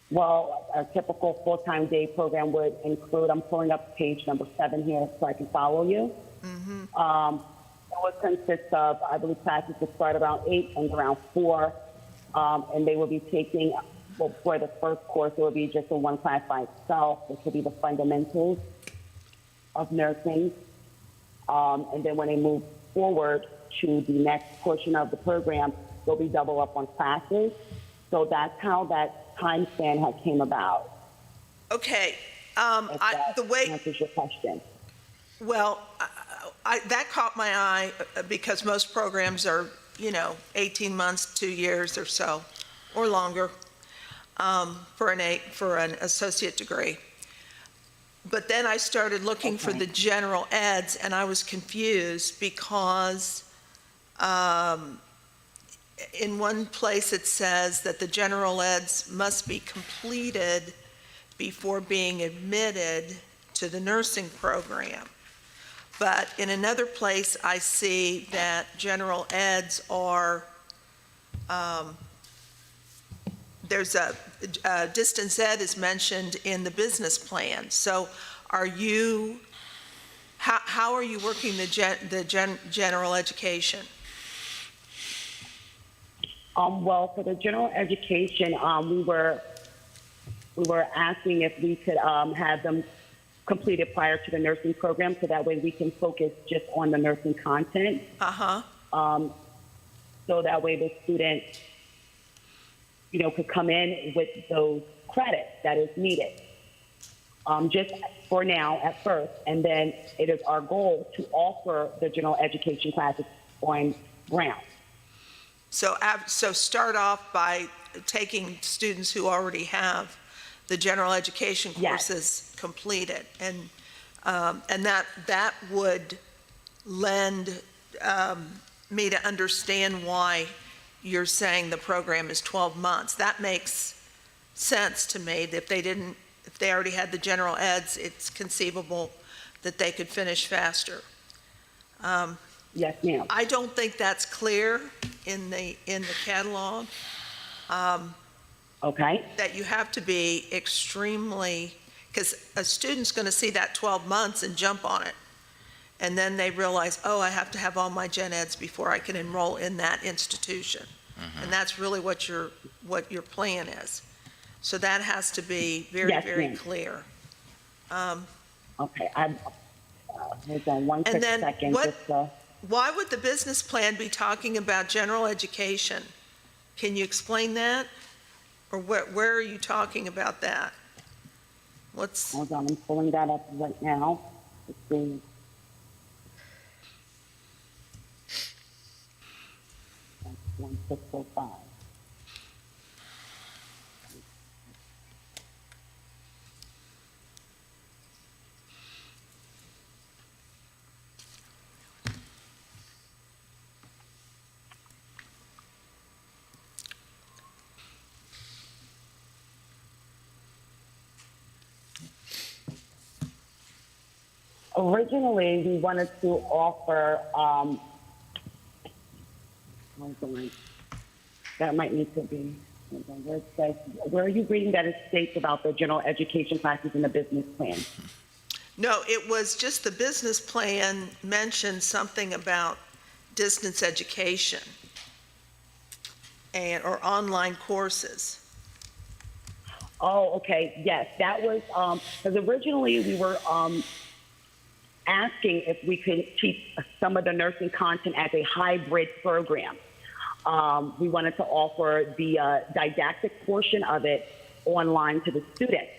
Well, a typical full-time day program would include, I'm pulling up page number 7 here so I can follow you. It would consist of, I believe, classes would start around 8 and around 4, and they will be taking, well, for the first course, it would be just a one class by itself, which would be the fundamentals of nursing. And then when they move forward to the next portion of the program, they'll be double up on classes. So that's how that time span has came about. Okay. The way answers your question. Well, that caught my eye because most programs are, 18 months, 2 years or so, or longer, for an associate degree. But then I started looking for the general eds, and I was confused because in one place it says that the general eds must be completed before being admitted to the nursing program. But in another place, I see that general eds are, there's a distance ed is mentioned in the business plan. So are you, how are you working the general education? Well, for the general education, we were asking if we could have them completed prior to the nursing program, so that way we can focus just on the nursing content. So that way the student, could come in with those credits that is needed. Just for now at first, and then it is our goal to offer the general education classes on ground. So start off by taking students who already have the general education courses completed, and that would lend me to understand why you're saying the program is 12 months. That makes sense to me. If they already had the general eds, it's conceivable that they could finish faster. Yes, ma'am. I don't think that's clear in the catalog. Okay. That you have to be extremely, because a student's going to see that 12 months and jump on it. And then they realize, oh, I have to have all my gen eds before I can enroll in that institution. And that's really what your plan is. So that has to be very, very clear. Okay, hold on one quick second. Why would the business plan be talking about general education? Can you explain that? Or where are you talking about that? Hold on, I'm pulling that up right now. Let's see. That's 1605. Originally, we wanted to offer, hold on. That might need to be, hold on, where it says, where are you reading that it states about the general education classes in the business plan? No, it was just the business plan mentioned something about distance education or online courses. Oh, okay, yes, that was, because originally we were asking if we could teach some of the nursing content as a hybrid program. We wanted to offer the didactic portion of it online to the students,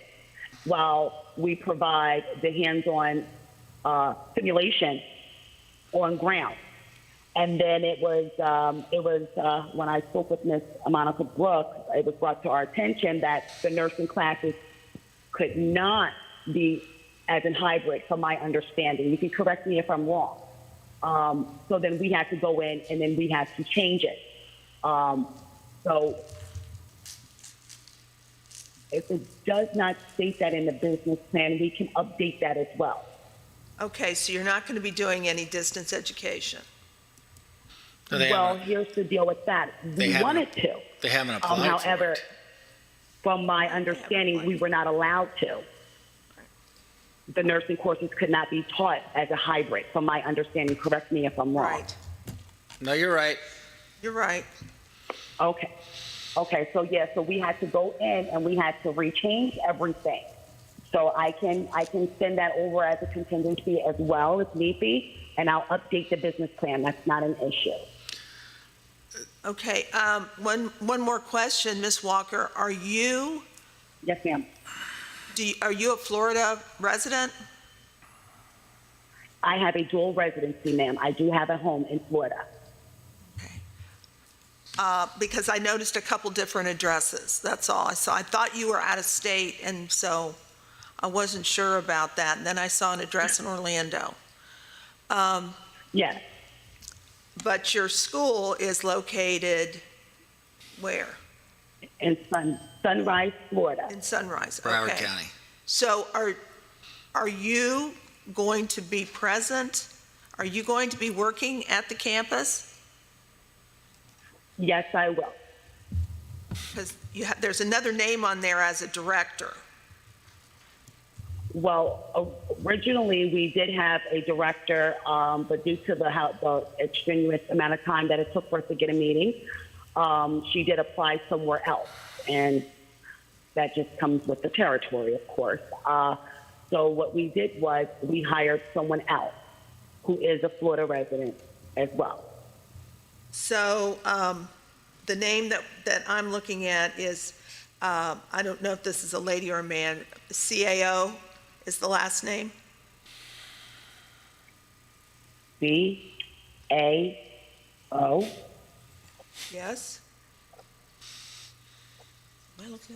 while we provide the hands-on simulation on ground. And then it was when I spoke with Ms. Monica Brooks, it was brought to our attention that the nursing classes could not be as in hybrid, from my understanding. You can correct me if I'm wrong. So then we had to go in and then we had to change it. So if it does not state that in the business plan, we can update that as well. Okay, so you're not going to be doing any distance education. Well, here's the deal with that. We wanted to. They haven't applied however, for it. from my understanding, we were not allowed to. The nursing courses could not be taught as a hybrid, from my understanding. Correct me if I'm wrong. Right. No, you're right. You're right. Okay. Okay, so so we had to go in and we had to rechange everything. So I can send that over as a contingency as well if need be, and I'll update the business plan. That's not an issue. Okay, one more question, Ms. Walker. Are you? Yes, ma'am. Are you a Florida resident? I have a dual residency, ma'am. I do have a home in Florida. Because I noticed a couple different addresses, that's all. So I thought you were out of state, and so I wasn't sure about that. And then I saw an address in Orlando. Yes. But your school is located where? In Sunrise, Florida. In Sunrise, Broward okay. County. So are you going to be present? Are you going to be working at the campus? Yes, I will. Because there's another name on there as a director. Well, originally we did have a director, but due to the extraneous amount of time that it took for us to get a meeting, she did apply somewhere else, and that just comes with the territory, of course. So what we did was we hired someone else who is a Florida resident as well. So the name that I'm looking at is, I don't know if this is a lady or a man, CAO is the last name? CAO. Yes?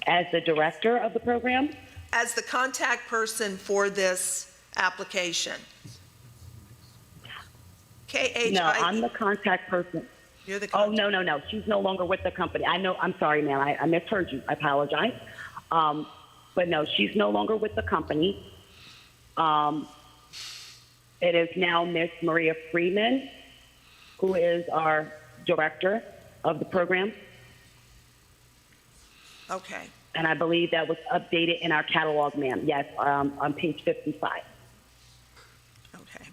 As the director of the program? As the contact person for this application. KHI. No, I'm the contact person. You're the Oh, no. She's no longer with the company. I know. I'm sorry, ma'am. I misheard you. I apologize. But no, she's no longer with the company. It is now Miss Maria Freeman, who is our director of the program. Okay. And I believe that was updated in our catalog, ma'am. Yes, on page 55. Okay.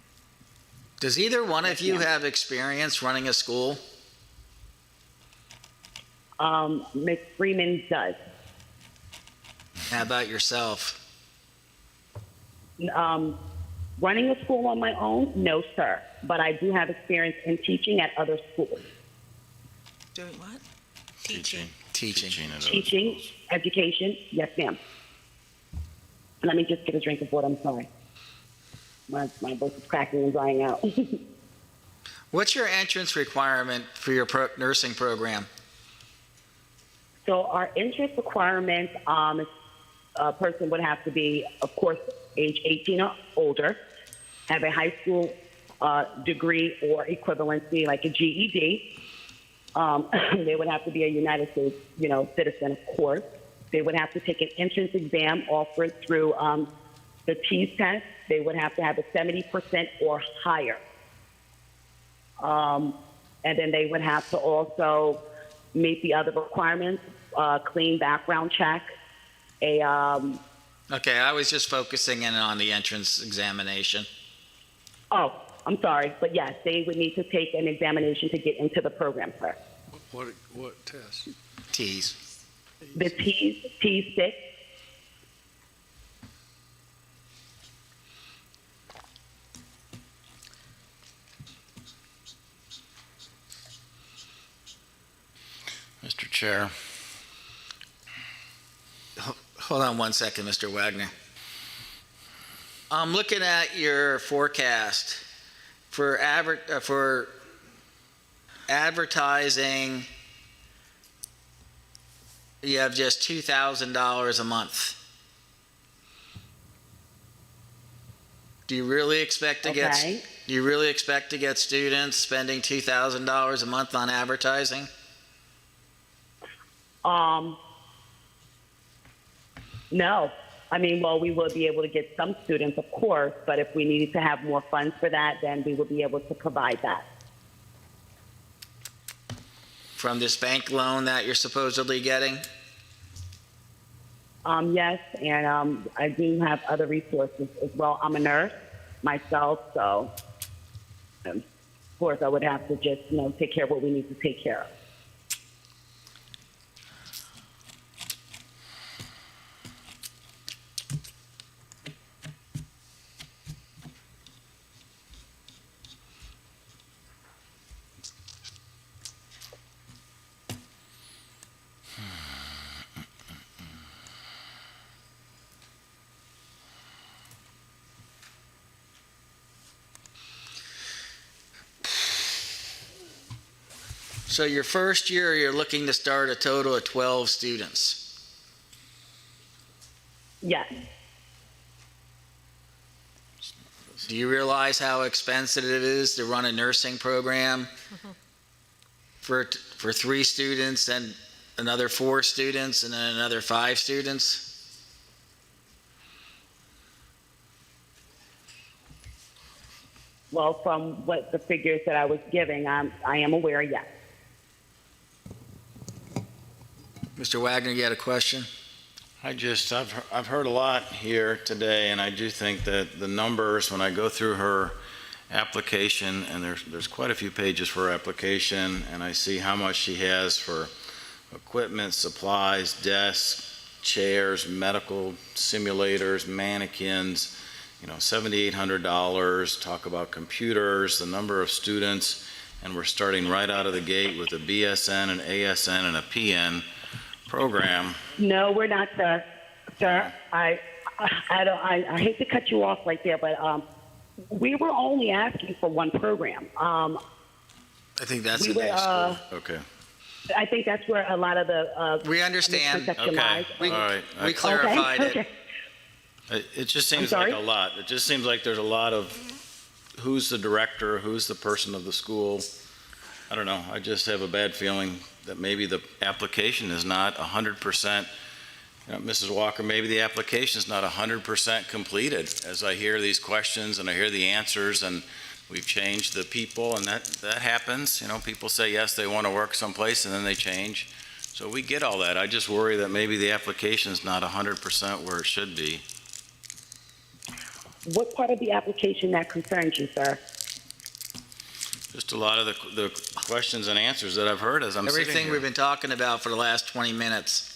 Does either one of you have experience running a school? Ms. Freeman does. How about yourself? Running a school on my own, no, sir. But I do have experience in teaching at other schools. Doing what? Teaching. Teaching, education, yes, ma'am. Let me just get a drink of water, I'm sorry. My voice is cracking and drying out. What's your entrance requirement for your nursing program? So our entrance requirement, a person would have to be, of course, age 18 or older, have a high school degree or equivalency like a GED. They would have to be a United States, citizen, of course. They would have to take an entrance exam offered through the TEAS test. They would have to have a 70% or higher. And then they would have to also meet the other requirements, clean background check, Okay, I was just focusing in on the entrance examination. Oh, I'm sorry, but yes, they would need to take an examination to get into the program, sir. What test? TEAS. The TEAS 6. Mr. Chair. Hold on one second, Mr. Wagner. I'm looking at your forecast for advertising. You have just $2,000 a month. Do you really expect to get students spending $2,000 a month on advertising? No. I mean, well, we will be able to get some students, of course, but if we needed to have more funds for that, then we will be able to provide that. From this bank loan that you're supposedly getting? Yes, and I do have other resources as well. I'm a nurse myself, so of course I would have to just, take care of what we need to take care of. So your first year, you're looking to start a total of 12 students. Yes. Do you realize how expensive it is to run a nursing program for 3 students and another 4 students and then another 5 students? well, from what the figures that I was giving, I am aware, yes. Mr. Wagner, you had a question? I've heard a lot here today, and I do think that the numbers, when I go through her application, and there's quite a few pages for her application, and I see how much she has for equipment, supplies, desks, chairs, medical simulators, mannequins, $7,800, talk about computers, the number of students, and we're starting right out of the gate with a BSN, an ASN, and a PN program. No, we're not, sir. Sir, I hate to cut you off right there, but we were only asking for one program. I think that's a day school. Okay. I think that's where a lot of the We understand. misconception lies. We clarified it. It just seems like a lot. It just seems like there's a lot of who's the director, who's the person of the school. I don't know. I just have a bad feeling that maybe the application is not 100%. Mrs. Walker, maybe the application is not 100% completed. As I hear these questions and I hear the answers, and we've changed the people, and that happens. People say yes, they want to work someplace, and then they change. So we get all that. I just worry that maybe the application is not 100% where it should be. What part of the application that concerns you, sir? Just a lot of the questions and answers that I've heard as I'm sitting Everything here. we've been talking about for the last 20 minutes.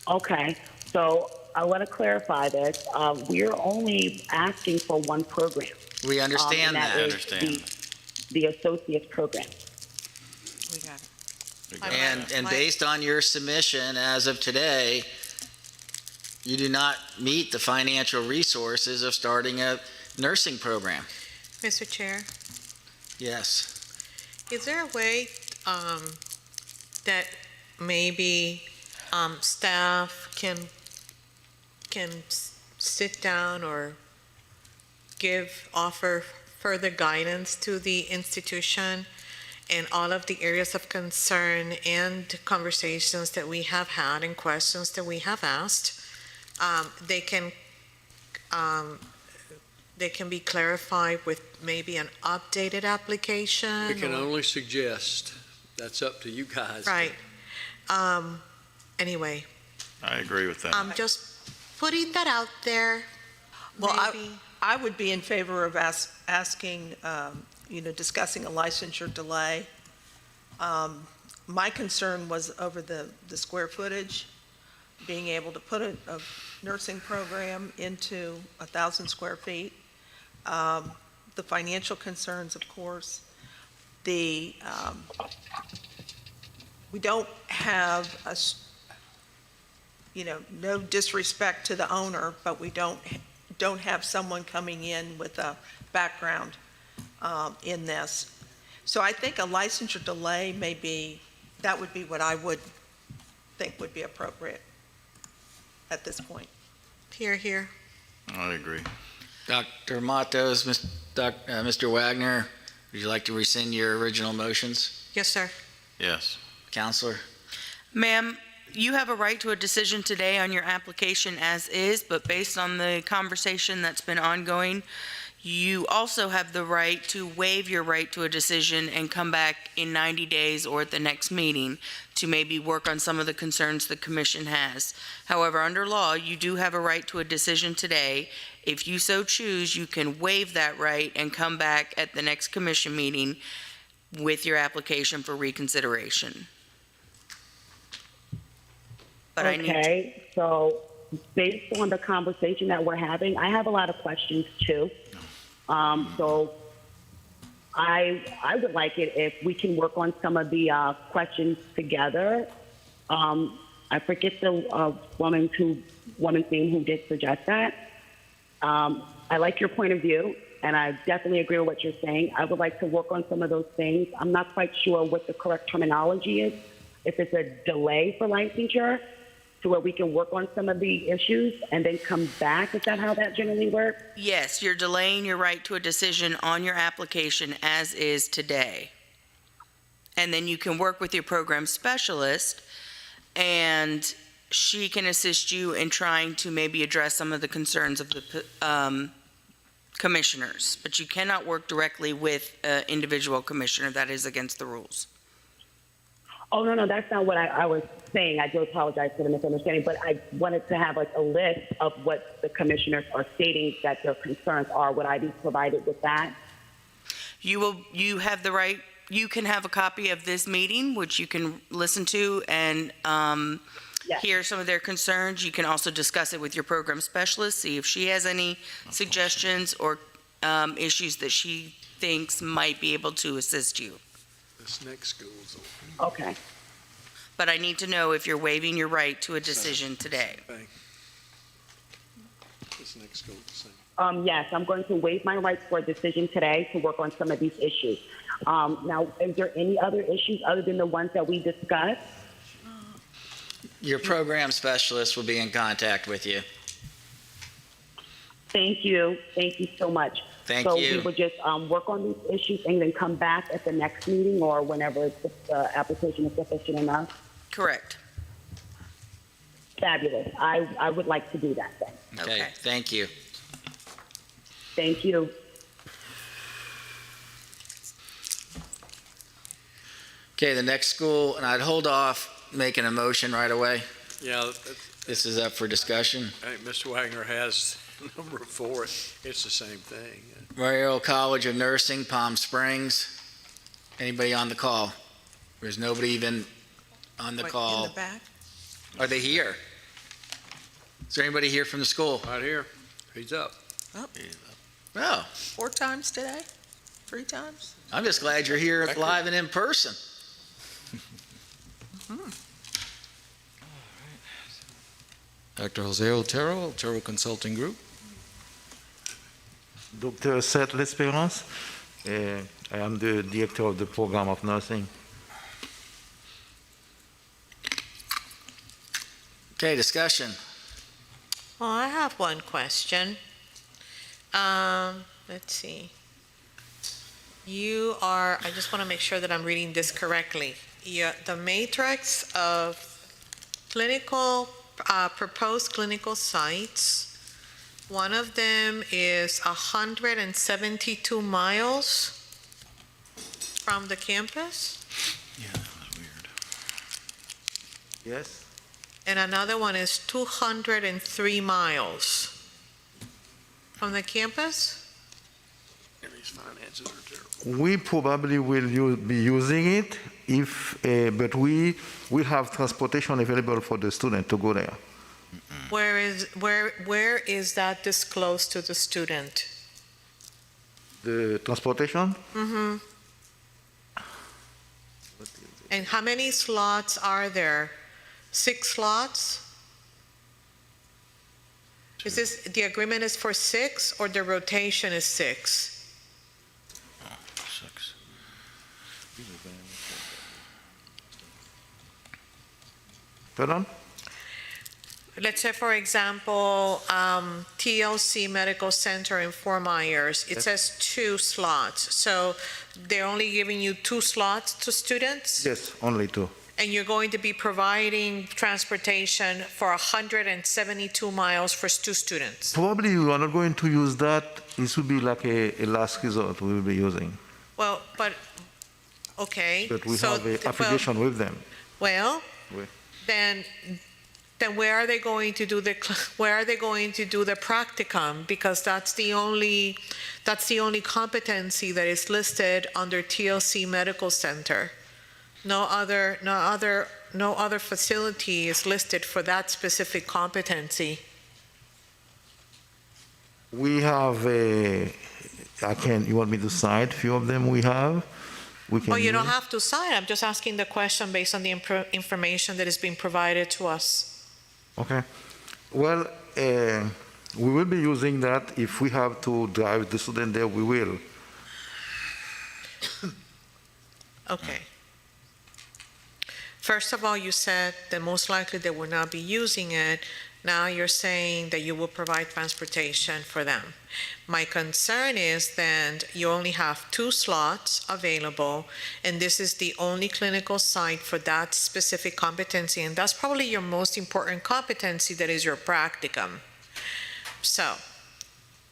Okay, so I want to clarify this. We're only asking for one program. We understand and that. is Understand. The associate's program. We got it. And based on your submission as of today, you do not meet the financial resources of starting a nursing program. Mr. Chair, Yes. is there a way that maybe staff can sit down or offer further guidance to the institution in all of the areas of concern and conversations that we have had and questions that we have asked? They can be clarified with maybe an updated application? We can or- only suggest. That's up to you guys. Right. Anyway, I agree with that. I'm just putting that out there. Well, Maybe. I would be in favor of asking, discussing a licensure delay. My concern was over the square footage, being able to put a nursing program into 1,000 square feet. The financial concerns, of course. We don't have no disrespect to the owner, but we don't have someone coming in with a background in this. So I think a licensure delay that would be what I would think would be appropriate at this point. Here, here. I agree. Dr. Matos, Mr. Wagner, would you like to rescind your original motions? Yes, sir. Yes. Counselor? Ma'am, you have a right to a decision today on your application as is, but based on the conversation that's been ongoing, you also have the right to waive your right to a decision and come back in 90 days or at the next meeting to maybe work on some of the concerns the commission has. However, under law, you do have a right to a decision today. If you so choose, you can waive that right and come back at the next commission meeting with your application for reconsideration. But Okay, so based on the conversation that we're having, I have a lot of questions too. So I would like it if we can work on some of the questions together. I forget the woman's name who did suggest that. I like your point of view, and I definitely agree with what you're saying. I would like to work on some of those things. I'm not quite sure what the correct terminology is, if it's a delay for licensure, to where we can work on some of the issues and then come back. Is that how that generally works? yes, you're delaying your right to a decision on your application as is today. And then you can work with your program specialist, and she can assist you in trying to maybe address some of the concerns of the commissioners, but you cannot work directly with an individual commissioner. That is against the rules. Oh, no, that's not what I was saying. I do apologize for the misunderstanding, but I wanted to have like a list of what the commissioners are stating that their concerns are. Would I be provided with that? You have the right, you can have a copy of this meeting, which you can listen to and hear some of their concerns. You can also discuss it with your program specialist, see if she has any suggestions or issues that she thinks might be able to assist you. This next school's Okay. But I need to know if you're waiving your right to a decision today. This next school's the same. Yes, I'm going to waive my rights for a decision today to work on some of these issues. Now, is there any other issues other than the ones that we discussed? Your program specialist will be in contact with you. Thank you. Thank you so much. Thank so you. we would just work on these issues and then come back at the next meeting or whenever the application is sufficient enough. Correct. Fabulous. I would like to do that then. Okay. Thank you. Thank you. Okay, the next school, and I'd hold off making a motion right away. Yeah, This is up for discussion. I think Mr. Wagner has number 4. It's the same thing. Royal College of Nursing, Palm Springs. Anybody on the call? There's nobody even on the call. In the back? Are they here? Is there anybody here from the school? Right here. He's up. Oh, 4 times today? 3 times? I'm just glad you're here live and in person. Dr. Jose Otero, Otero Consulting Group. Dr. Seth L'Espérance. I am the director of the program of nursing. Okay, discussion. Well, I have one question. Let's see. You are, I just want to make sure that I'm reading this correctly. The matrix of clinical, proposed clinical sites, one of them is 172 miles from the campus, Yeah, that was weird. Yes? and another one is 203 miles from the campus? These finances are terrible. We probably will be using it if, but we will have transportation available for the student to go there. Where is that disclosed to the student? The transportation? Mm-hmm. And how many slots are there? 6 slots? Is this, the agreement is for 6 or the rotation is 6? 6. Pardon? Let's say, for example, TLC Medical Center in Fort Myers, it says 2 slots. So they're only giving you 2 slots to students? Yes, only 2. And you're going to be providing transportation for 172 miles for 2 students? Probably we are not going to use that. This will be like a last resort we will be using. Well, but, okay. But we so have an affiliation with them. Well, We- then where are they going to do the practicum? Because that's the only competency that is listed under TLC Medical Center. No other facility is listed for that specific competency. We have you want me to cite a few of them we have? We can Oh, you don't use. have to cite. I'm just asking the question based on the information that is being provided to us. Okay. Well, we will be using that. If we have to drive the student there, we will. Okay. First of all, you said that most likely they will not be using it. Now you're saying that you will provide transportation for them. My concern is then you only have 2 slots available, and this is the only clinical site for that specific competency, and that's probably your most important competency, that is your practicum. So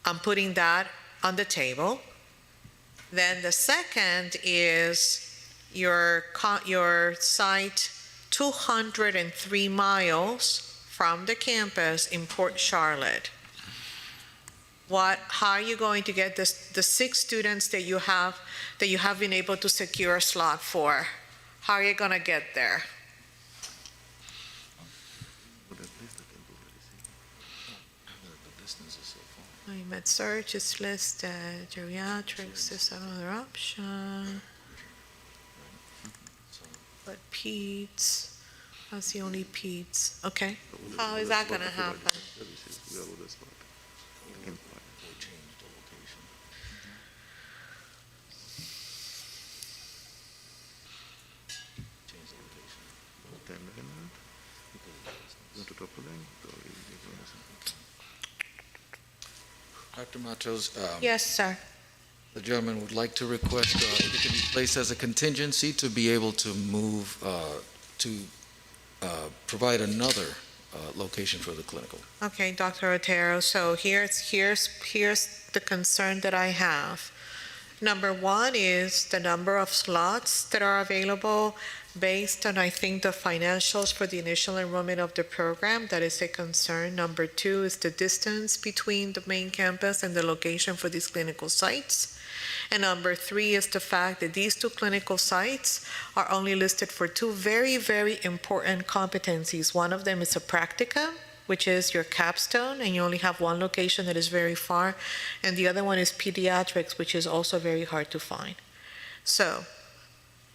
I'm putting that on the table. Then the second is your site 203 miles from the campus in Port Charlotte. How are you going to get the 6 students that you have been able to secure a slot for? How are you going to get there? Med search is listed, geriatrics is another option. But peds, that's the only peds. Okay, how is that gonna happen? Dr. Matos, Yes, sir. the gentleman would like to request if it can be placed as a contingency to be able to move, to provide another location for the clinical. Okay, Dr. Otero, so here's the concern that I have. Number one is the number of slots that are available based on, I think, the financials for the initial enrollment of the program. That is a concern. Number two is the distance between the main campus and the location for these clinical sites. And number three is the fact that these 2 clinical sites are only listed for 2 very, very important competencies. One of them is a practicum, which is your capstone, and you only have 1 location that is very far. And the other one is pediatrics, which is also very hard to find. So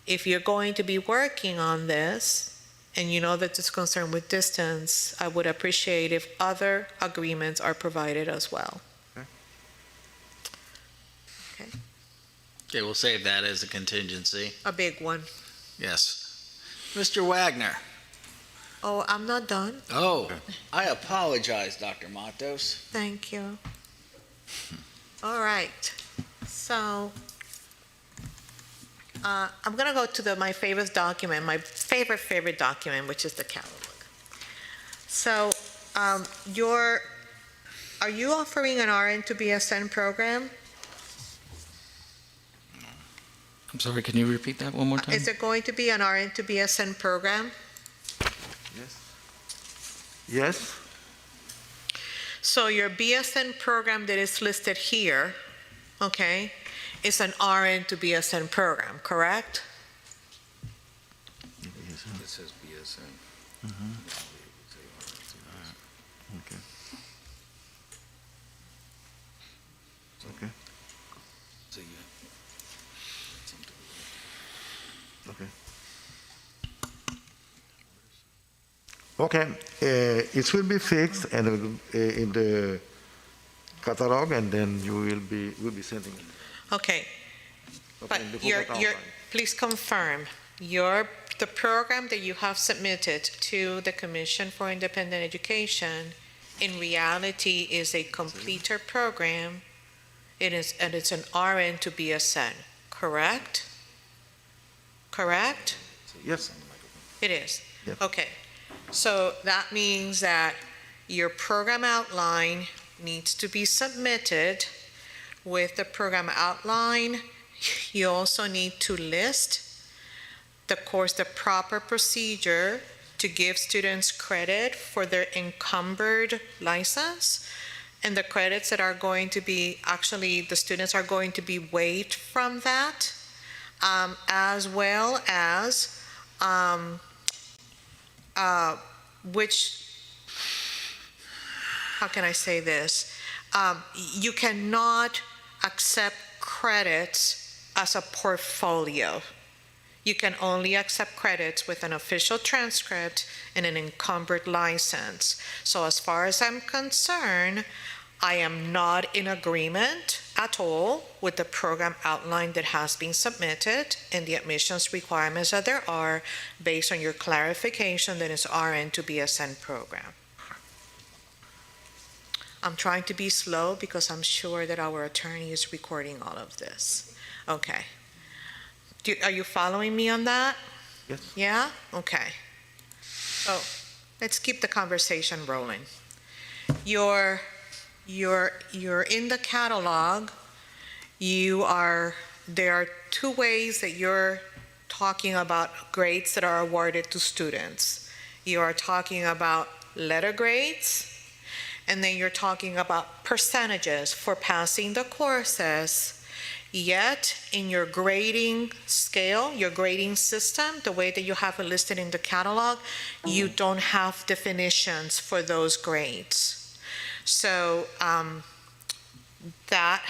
if you're going to be working on this, and you know that it's concerned with distance, I would appreciate if other agreements are provided as well. Okay, we'll save that as a contingency. A big one. Yes. Mr. Wagner. Oh, I'm not done. Oh, I apologize, Dr. Matos. Thank you. All right. So I'm going to go to my favorite document, my favorite document, which is the catalog. So are you offering an RN to BSN program? I'm sorry, can you repeat that one more time? Is there going to be an RN to BSN program? Yes. So your BSN program that is listed here, okay, is an RN to BSN program, correct? It says BSN. Okay. Okay. So yeah. Okay. Okay, it will be fixed and in the catalog, and then we'll be sending it. Okay, but in the you're, format outline. please confirm, the program that you have submitted to the Commission for Independent Education in reality is a completer program. And it's an RN to BSN, correct? Correct? Yes. It is? Yes. Okay, so that means that your program outline needs to be submitted. With the program outline, you also need to list the proper procedure to give students credit for their encumbered license, and the credits that are going to be, actually, the students are going to be waived from that, as well as how can I say this? You cannot accept credits as a portfolio. You can only accept credits with an official transcript and an encumbered license. So as far as I'm concerned, I am not in agreement at all with the program outline that has been submitted and the admissions requirements that there are based on your clarification that it's RN to BSN program. I'm trying to be slow because I'm sure that our attorney is recording all of this. Okay. Are you following me on that? Yes. Yeah? Okay. So let's keep the conversation rolling. You're in the catalog, there are two ways that you're talking about grades that are awarded to students. You are talking about letter grades, and then you're talking about percentages for passing the courses. Yet, in your grading scale, your grading system, the way that you have it listed in the catalog, you don't have definitions for those grades. So that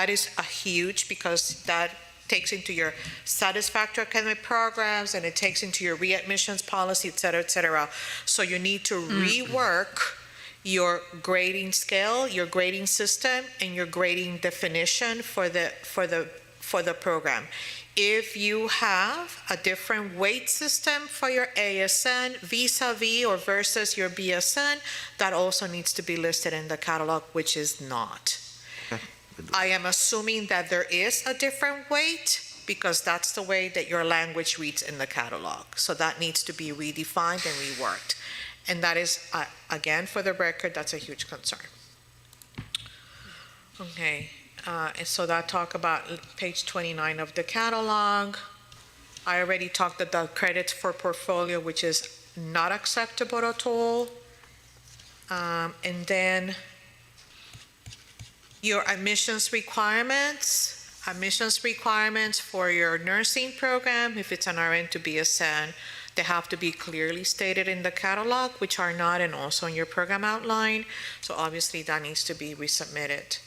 is a huge, because that takes into your satisfactory academic programs, and it takes into your readmissions policy, et cetera, et cetera. So you need to rework your grading scale, your grading system, and your grading definition for the program. If you have a different weight system for your ASN vis-a-vis or versus your BSN, that also needs to be listed in the catalog, which is not. I am assuming that there is a different weight, because that's the way that your language reads in the catalog. So that needs to be redefined and reworked. And that is, again, for the record, that's a huge concern. Okay, and so that talk about page 29 of the catalog. I already talked about the credits for portfolio, which is not acceptable at all. And then your admissions requirements for your nursing program, if it's an RN to BSN, they have to be clearly stated in the catalog, which are not, and also in your program outline. So obviously that needs to be resubmitted.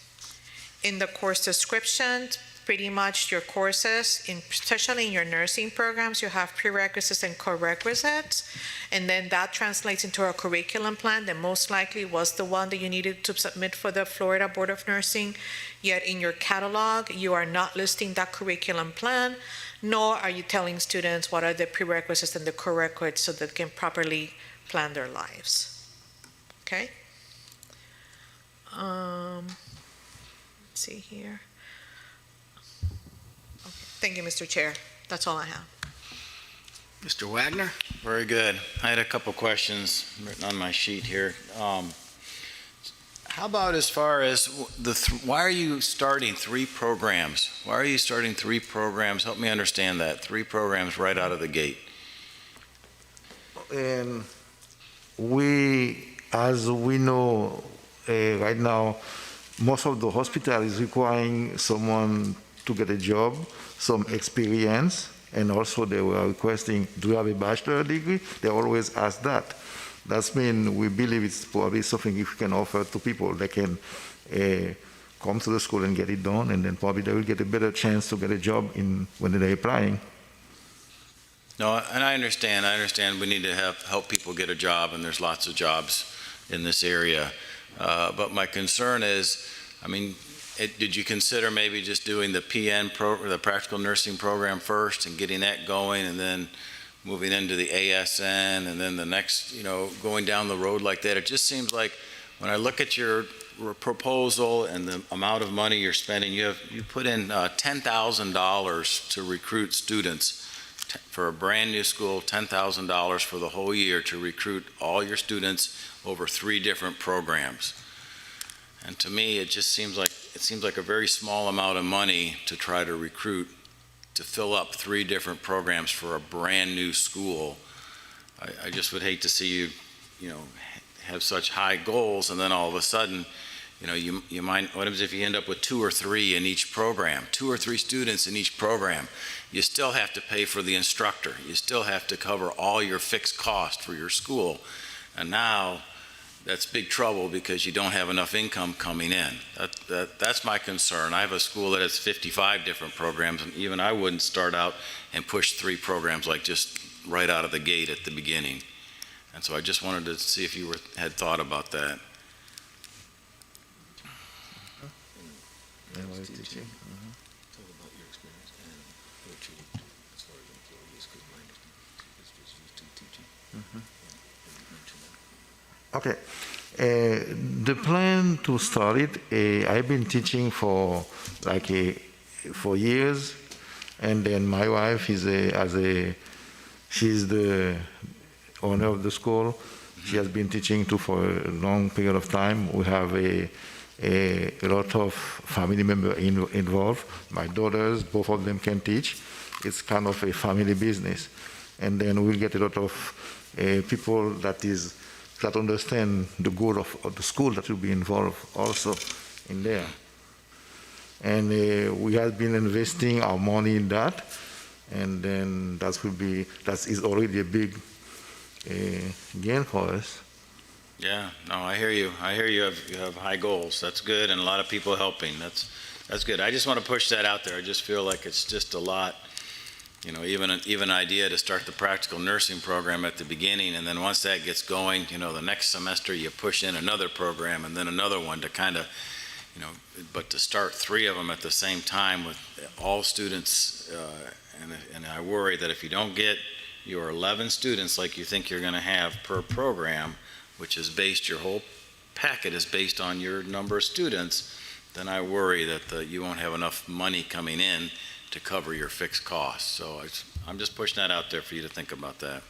In the course description, pretty much your courses, especially in your nursing programs, you have prerequisites and co-requisites, and then that translates into a curriculum plan that most likely was the one that you needed to submit for the Florida Board of Nursing. Yet in your catalog, you are not listing that curriculum plan, nor are you telling students what are the prerequisites and the co-requisites so that they can properly plan their lives. Okay? Let's see here. Okay. Thank you, Mr. Chair. That's all I have. Mr. Wagner? Very good. I had a couple questions written on my sheet here. How about as far as why are you starting 3 programs? Why are you starting 3 programs? Help me understand that. 3 programs right out of the gate. And as we know, right now, most of the hospital is requiring someone to get a job, some experience, and also they were requesting, do you have a bachelor's degree? They always ask that. That's mean we believe it's probably something if we can offer to people, they can come to the school and get it done, and then probably they will get a better chance to get a job when they're applying. No, and I understand we need to help people get a job, and there's lots of jobs in this area. But my concern is, I mean, did you consider maybe just doing the PN the practical nursing program first and getting that going, and then moving into the ASN, and then the next, going down the road like that? It just seems like when I look at your proposal and the amount of money you're spending, you put in $10,000 to recruit students for a brand new school, $10,000 for the whole year to recruit all your students over 3 different programs. And to me, it seems like a very small amount of money to try to recruit, to fill up 3 different programs for a brand new school. I just would hate to see you have such high goals, and then all of a sudden, you might, what if you end up with 2 or 3 in each program, 2 or 3 students in each program? You still have to pay for the instructor. You still have to cover all your fixed cost for your school. And now that's big trouble because you don't have enough income coming in. That's my concern. I have a school that has 55 different programs, and even I wouldn't start out and push 3 programs like just right out of the gate at the beginning. And so I just wanted to see if you had thought about that. Okay. The plan to start it, I've been teaching for years, and then my wife is she's the owner of the school. She has been teaching too for a long period of time. We have a lot of family members involved. My daughters, both of them can teach. It's kind of a family business. And then we'll get a lot of people that understand the goal of the school that will be involved also in there. And we have been investing our money in that, and then that is already a big gain for us. Yeah, no, I hear you. I hear you have high goals. That's good, and a lot of people helping. That's good. I just want to push that out there. I just feel like it's just a lot, even an idea to start the practical nursing program at the beginning, and then once that gets going, the next semester you push in another program and then another one to kind of, but to start 3 of them at the same time with all students, and I worry that if you don't get your 11 students like you think you're going to have per program, which is based, your whole packet is based on your number of students, then I worry that you won't have enough money coming in to cover your fixed costs. So I'm just pushing that out there for you to think about that.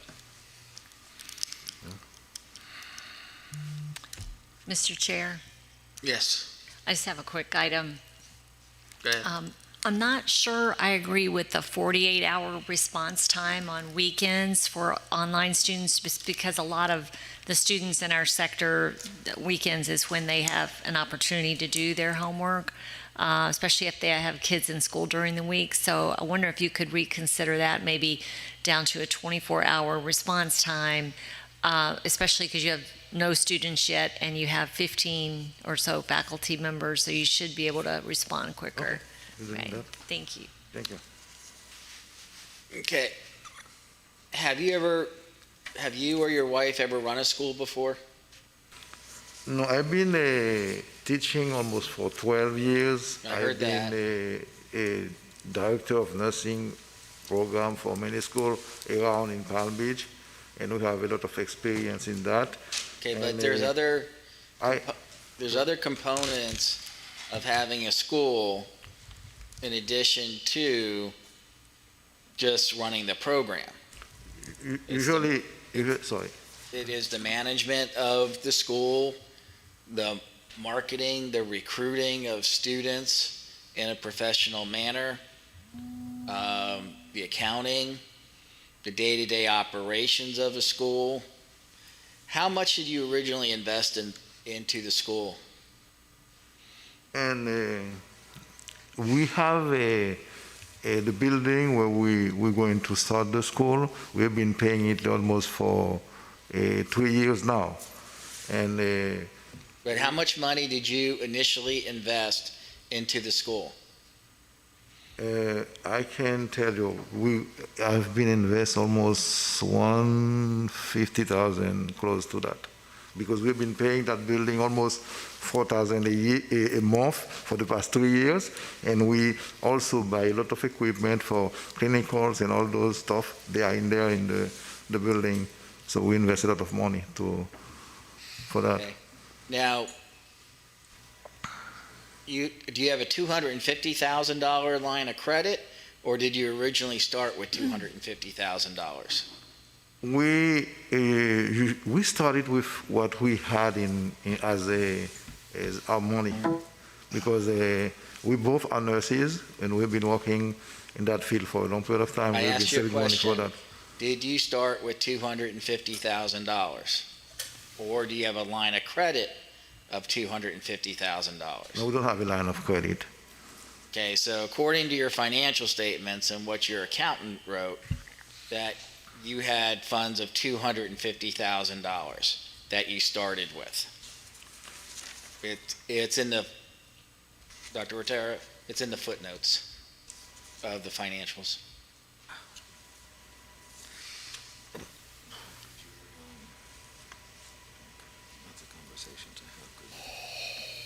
Mr. Chair, Yes. I just have a quick item. Go ahead. I'm not sure I agree with the 48-hour response time on weekends for online students, just because a lot of the students in our sector, weekends is when they have an opportunity to do their homework, especially if they have kids in school during the week. So I wonder if you could reconsider that, maybe down to a 24-hour response time, especially because you have no students yet and you have 15 or so faculty members, so you should be able to respond quicker. Right. Thank you. Thank you. Okay. Have you or your wife ever run a school before? No, I've been teaching almost for 12 years. I heard that. I've been a director of nursing program for many schools around in Palm Beach, and we have a lot of experience in that. Okay, but And, there's other components of having a school in addition to just running the program. Usually, sorry. It is the management of the school, the marketing, the recruiting of students in a professional manner, the accounting, the day-to-day operations of a school. How much did you originally invest into the school? And we have the building where we're going to start the school. We've been paying it almost for 3 years now. And But how much money did you initially invest into the school? I can tell you, I've been invest almost $150,000, close to that, because we've been paying that building almost $4,000 a month for the past 3 years, and we also buy a lot of equipment for clinicals and all those stuff. They are in there in the building, so we invest a lot of money for that. Okay. Now, do you have a $250,000 line of credit, or did you originally start with $250,000? We started with what we had as our money, because we both are nurses and we've been working in that field for a long period of time. I We've been asked you a saving money for question. that. Did you start with $250,000, or do you have a line of credit of $250,000? No, we don't have a line of credit. Okay, so according to your financial statements and what your accountant wrote, that you had funds of $250,000 that you started with. It's in the, Dr. Rotera, it's in the footnotes of the financials. That's a conversation to have, because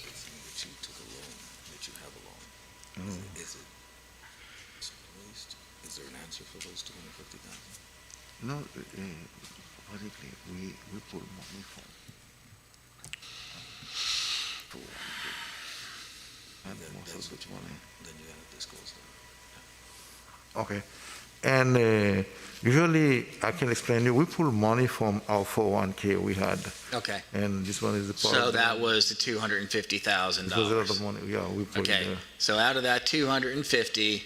it's saying that you took a loan, that you have a loan. Is it released? Is there an answer for those $250,000? No, basically, we put money for and most of the money. Then you gotta disclose that. Okay. And usually, I can explain you, we pull money from our 401k we had, Okay, and this one is the part. so that was the $250,000. It was a lot of money, yeah, we put Okay, it there. so out of that 250,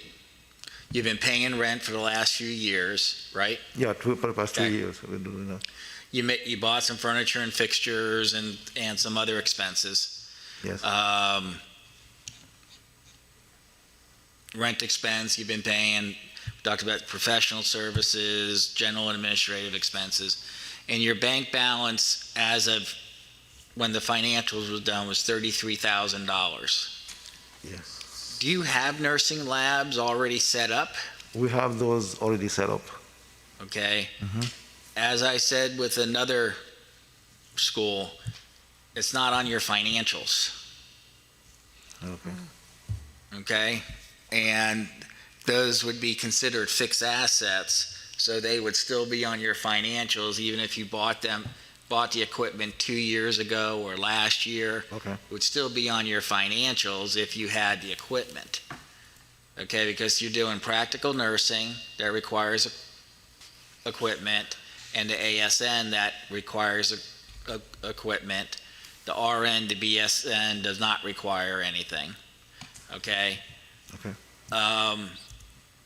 you've been paying rent for the last few years, right? Yeah, for the past 2 Okay. years, we're doing that. You bought some furniture and fixtures and some other expenses. Yes. Rent expense, you've been paying, we talked about professional services, general and administrative expenses. And your bank balance as of when the financials was done was $33,000. Yes. Do you have nursing labs already set up? We have those already set up. Okay. Mhm. As I said with another school, it's not on your financials. Okay. Okay? And those would be considered fixed assets, so they would still be on your financials even if you bought the equipment 2 years ago or last year. Okay. It would still be on your financials if you had the equipment. Okay, because you're doing practical nursing that requires equipment, and the ASN that requires equipment. The RN to BSN does not require anything. Okay? Okay.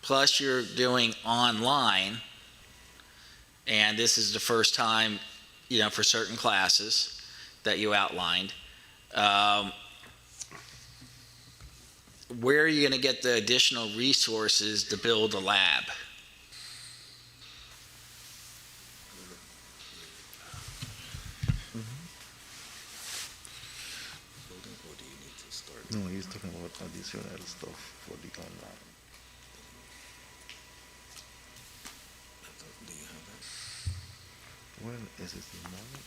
Plus you're doing online, and this is the first time, for certain classes that you outlined. Where are you going to get the additional resources to build a lab? Or do you need to start? No, he's talking about additional stuff for the online. Do you have that? Well, is it the money?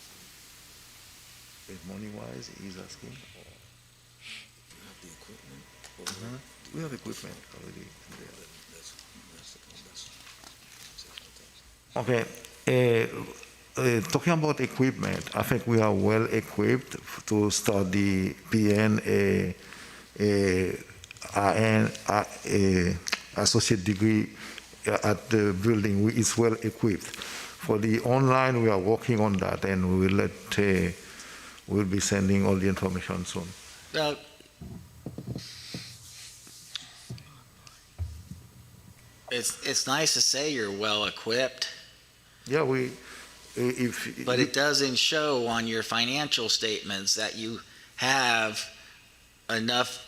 If money-wise, he's asking. Do you have the equipment? Or We have equipment already there. that's Okay. Talking about equipment, I think we are well equipped to start the PN associate degree at the building. It's well equipped. For the online, we are working on that, and we'll be sending all the information soon. Now, it's nice to say you're well equipped, Yeah, but it doesn't show on your financial statements that you have enough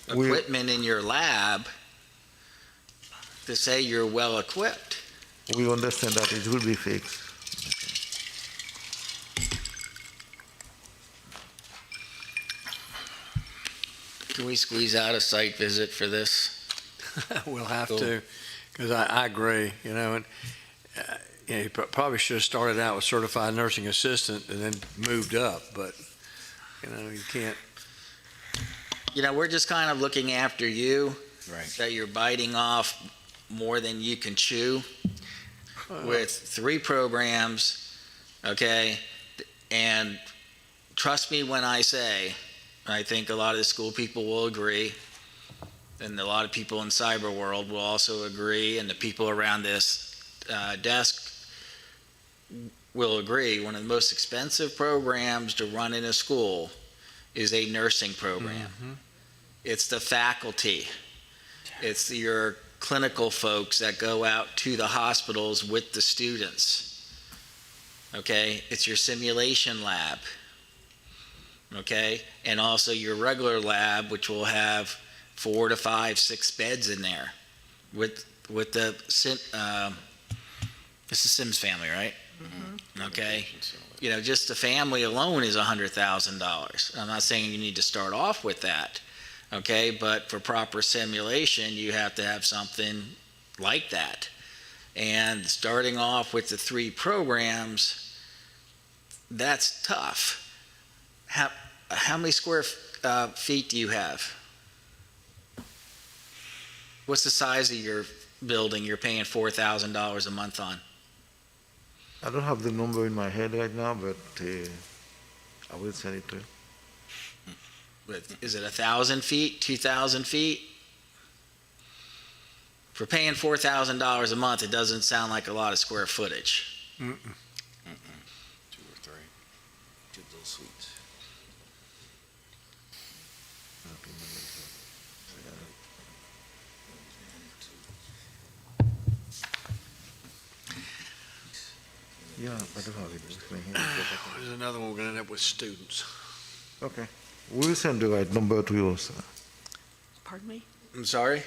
equipment in your lab to say you're well equipped. we understand that it will be fixed. Can we squeeze out a site visit for this? We'll have Cool. to, because I agree, and you probably should have started out with certified nursing assistant and then moved up, but, you can't. We're just kind of looking after you, Right. that you're biting off more than you can chew with 3 programs, okay? And trust me when I say, I think a lot of the school people will agree, and a lot of people in cyber world will also agree, and the people around this desk will agree, one of the most expensive programs to run in a school is a nursing program. It's the faculty. It's your clinical folks that go out to the hospitals with the students. Okay? It's your simulation lab. Okay? And also your regular lab, which will have 4 to 5, 6 beds in there with the it's the Sims family, right? Okay? Just the family alone is $100,000. I'm not saying you need to start off with that, okay? But for proper simulation, you have to have something like that. And starting off with the 3 programs, that's tough. How many square feet do you have? What's the size of your building you're paying $4,000 a month on? I don't have the number in my head right now, but I will send it to you. Is it 1,000 feet, 2,000 feet? For paying $4,000 a month, it doesn't sound like a lot of square footage. Two or three. Two of those suites. Yeah, but There's another one we're going to end up with students. okay. We'll send the right number to you, sir. Pardon me? I'm sorry?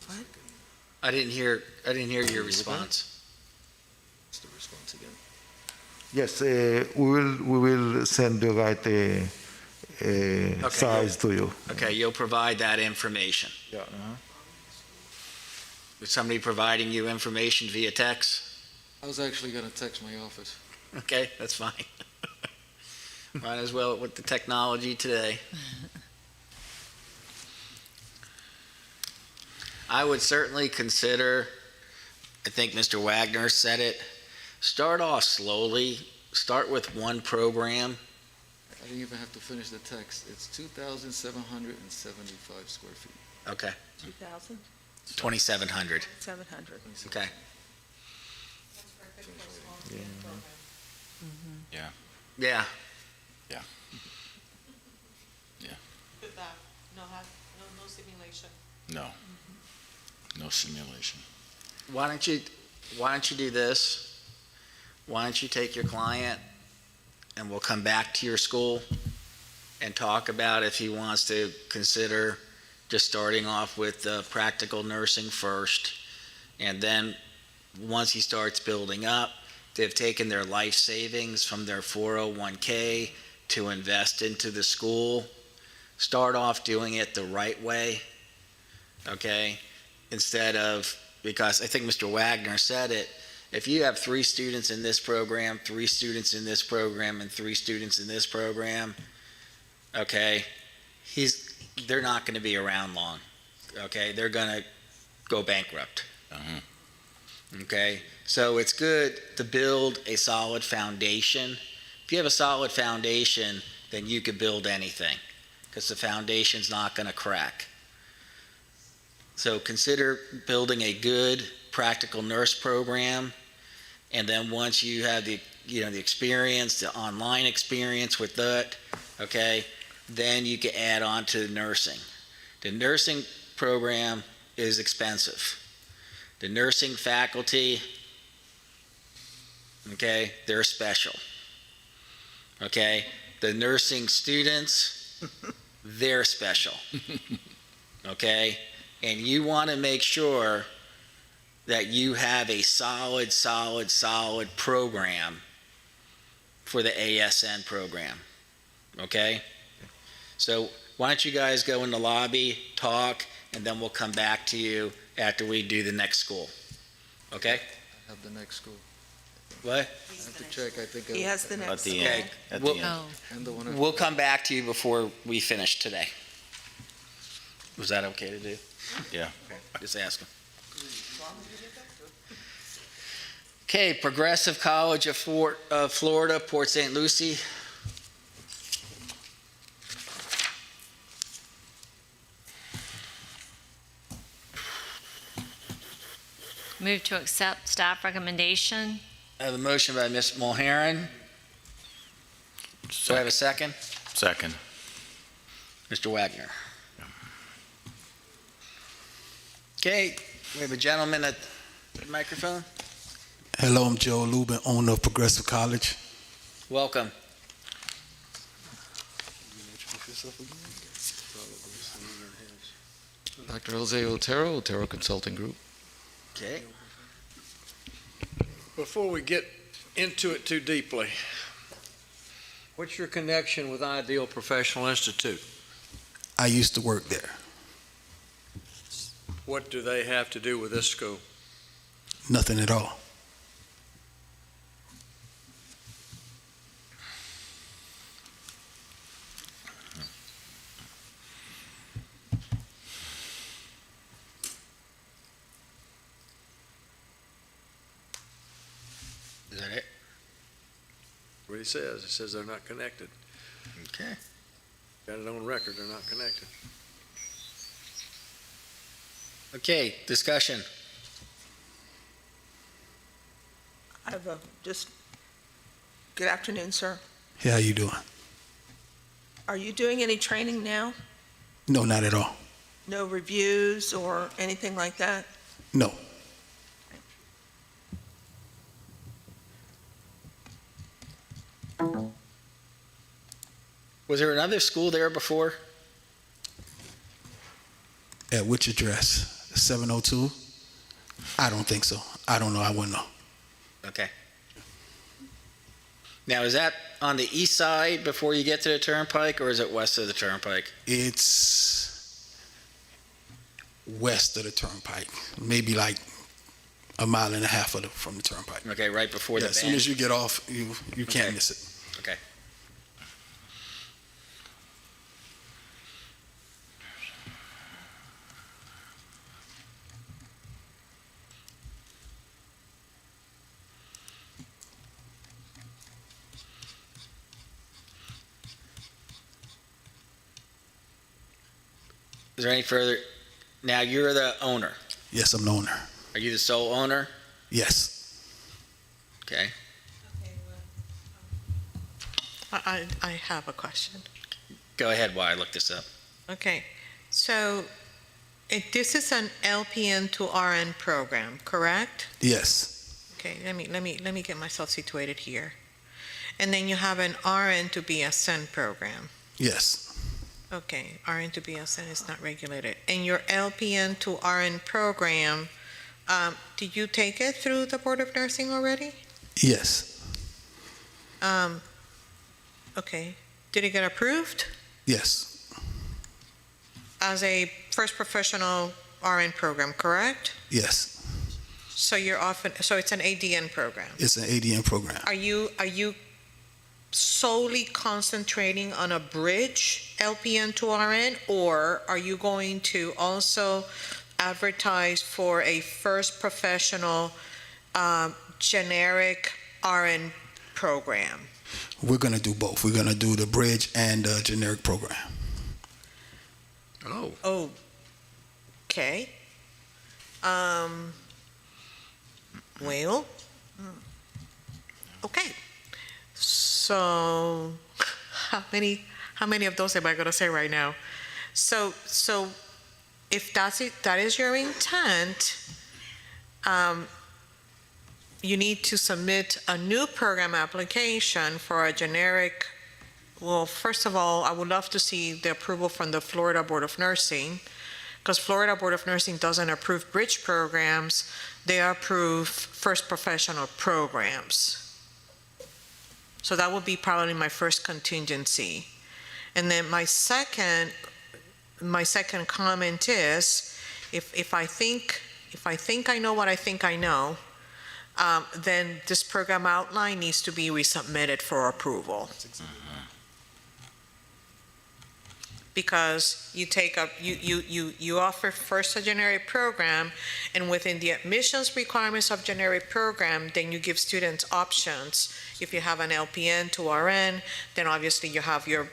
What? I didn't hear your response. What's the response again? Yes, we will send the right size to you. Okay, you'll provide that information. Yeah. Is somebody providing you information via text? I was actually going to text my office. Okay, that's fine. Might as well with the technology today. I would certainly consider, I think Mr. Wagner said it, start off slowly, start with one program. I didn't even have to finish the text. It's 2,775 square feet. Okay, 2,000? 2,700. 700. Okay. Yeah. Yeah. With that, no simulation. No. No simulation. Why don't you do this? Why don't you take your client and we'll come back to your school and talk about if he wants to consider just starting off with practical nursing first. And then once he starts building up, they've taken their life savings from their 401k to invest into the school. Start off doing it the right way, okay? Instead of, because I think Mr. Wagner said it, if you have 3 students in this program, 3 students in this program, and 3 students in this program, okay, they're not going to be around long, okay? They're going to go bankrupt, okay? So it's good to build a solid foundation. If you have a solid foundation, then you could build anything, because the foundation's not going to crack. So consider building a good practical nurse program, and then once you have the experience, the online experience with that, okay, then you can add on to nursing. The nursing program is expensive. The nursing faculty, okay, they're special. Okay, the nursing students, they're special. Okay, and you want to make sure that you have a solid program for the ASN program. Okay? So why don't you guys go in the lobby, talk, and then we'll come back to you after we do the next school. Okay? I have the next school. What? I have to check. I think He has the next the school. end. At the We'll, end. And the one after. we'll come back to you before we finish today. Was that okay to do? Yeah. Just ask him. Okay, Progressive College of Florida, Port St. Lucie. Move to accept staff recommendation. I have a motion by Ms. Mulheron. Do I have a second? Second. Mr. Wagner. Okay, we have a gentleman at the microphone. Hello, I'm Joe Lubin, owner of Progressive College. Welcome. Dr. Jose Otero, Otero Consulting Group. Okay. Before we get into it too deeply, what's your connection with Ideal Professional Institute? I used to work there. What do they have to do with this school? Nothing at all. Is that it? What he says, it says they're not connected. Okay. Got it on record, they're not connected. Okay, discussion. I have good afternoon, sir. Hey, how you doing? Are you doing any training now? No, not at all. No reviews or anything like that? No. Was there another school there before? At which address? 702? I don't think so. I don't know. I wouldn't know. Okay. Now, is that on the east side before you get to the turnpike, or is it west of the turnpike? It's west of the turnpike, maybe like a mile and a half from the turnpike. Okay, right before Yeah, the as soon bend? as you get off, you can't Okay. miss it. Okay. Is there any further? Now, you're the owner. Yes, I'm the owner. Are you the sole owner? Yes. Okay. I have a question. Go ahead while I look this up. Okay, so this is an LPN to RN program, correct? Yes. Okay, let me get myself situated here. And then you have an RN to BSN program. Yes. Okay, RN to BSN is not regulated. And your LPN to RN program, did you take it through the Board of Nursing already? Yes. Okay, did it get approved Yes. as a first professional RN program, correct? Yes. So so it's an ADN program. It's an ADN program. Are you solely concentrating on a bridge LPN to RN, or are you going to also advertise for a first professional generic RN program? We're going to do both. We're going to do the bridge and the generic program. Oh. Okay. Well, okay. So, how many of those am I going to say right now? So if that is your intent, you need to submit a new program application for a generic. Well, first of all, I would love to see the approval from the Florida Board of Nursing, because Florida Board of Nursing doesn't approve bridge programs, they approve first professional programs. So that would be probably my first contingency. And then my second comment is, if I think I know what I think I know, then this program outline needs to be resubmitted for approval. Because you offer first a generic program, and within the admissions requirements of generic program, then you give students options. If you have an LPN to RN, then obviously you have your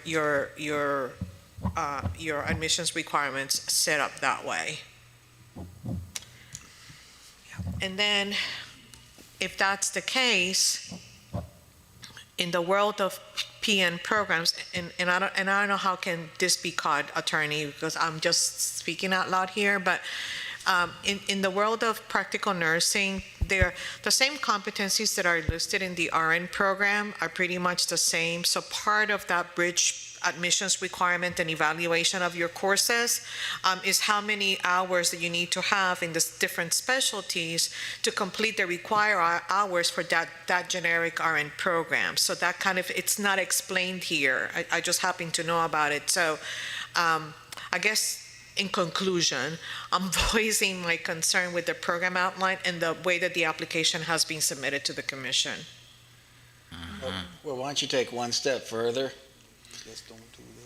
admissions requirements set up that way. And then, if that's the case, in the world of PN programs, and I don't know how can this be called, attorney, because I'm just speaking out loud here, but in the world of practical nursing, the same competencies that are listed in the RN program are pretty much the same. So part of that bridge admissions requirement and evaluation of your courses is how many hours that you need to have in the different specialties to complete the required hours for that generic RN program. So that kind of, it's not explained here. I just happen to know about it. So I guess in conclusion, I'm voicing my concern with the program outline and the way that the application has been submitted to the commission. Well, why don't you take one step further?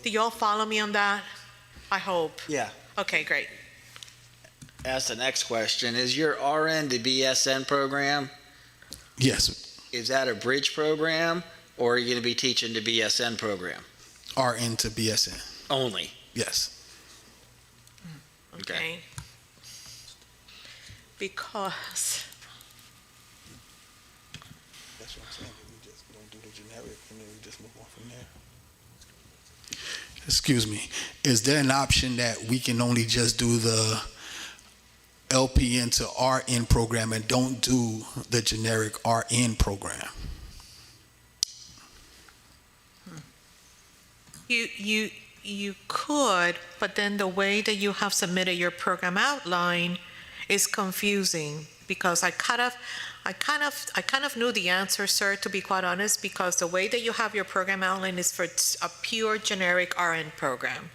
Do y'all follow me on that? I hope. Yeah. Okay, great. Ask the next question. Is your RN to BSN program, Yes. is that a bridge program, or are you going to be teaching the BSN program? RN to BSN. Only? Yes. Okay. because, That's what I'm saying. We just don't do the generic and then we just move on from there. Excuse me. Is there an option that we can only just do the LPN to RN program and don't do the generic RN program? You could, but then the way that you have submitted your program outline is confusing, because I kind of knew the answer, sir, to be quite honest, because the way that you have your program outline is for a pure generic RN program.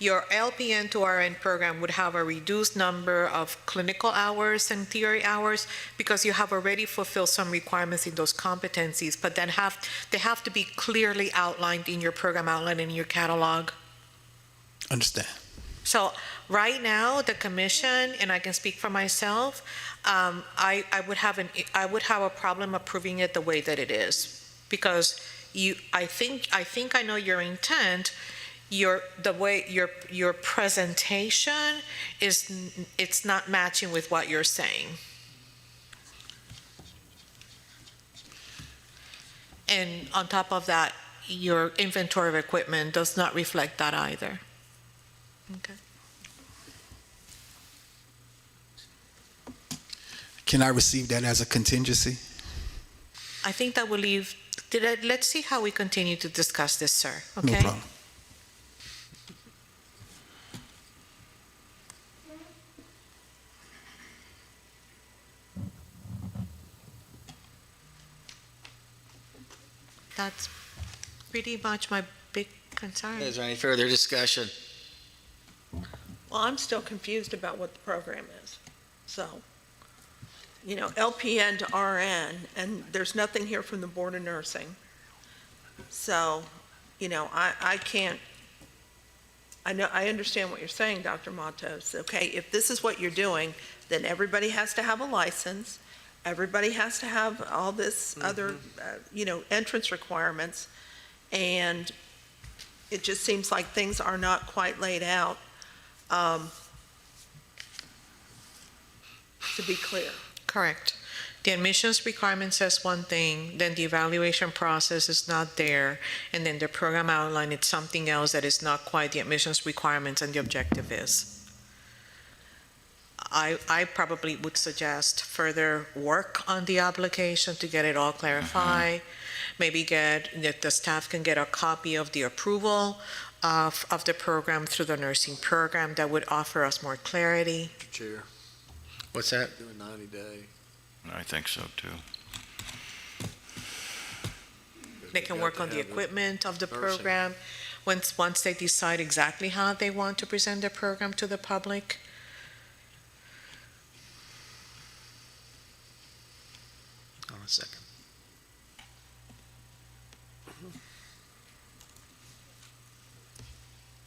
Your LPN to RN program would have a reduced number of clinical hours and theory hours because you have already fulfilled some requirements in those competencies, but then they have to be clearly outlined in your program outline and in your catalog. Understand. So right now, the commission, and I can speak for myself, I would have a problem approving it the way that it is, because I think I know your intent. The way your presentation it's not matching with what you're saying. And on top of that, your inventory of equipment does not reflect that either. Okay. Can I receive that as a contingency? I think that will leave, let's see how we continue to discuss this, sir, okay? No problem. That's pretty much my big concern. Is there any further discussion? well, I'm still confused about what the program is. So, LPN to RN, and there's nothing here from the Board of Nursing. So, I can't, I understand what you're saying, Dr. Matos. Okay, if this is what you're doing, then everybody has to have a license. Everybody has to have all this other, entrance requirements. And it just seems like things are not quite laid out, to be clear. Correct. The admissions requirement says one thing, then the evaluation process is not there, and then the program outline, it's something else that is not quite the admissions requirements and the objective is. I probably would suggest further work on the application to get it all clarified. Maybe that the staff can get a copy of the approval of the program through the nursing program. That would offer us more clarity. Chair, What's that? do a 90-day. I think so, too. They can work on the equipment of the program once they decide exactly how they want to present the program to the public. Hold on a second.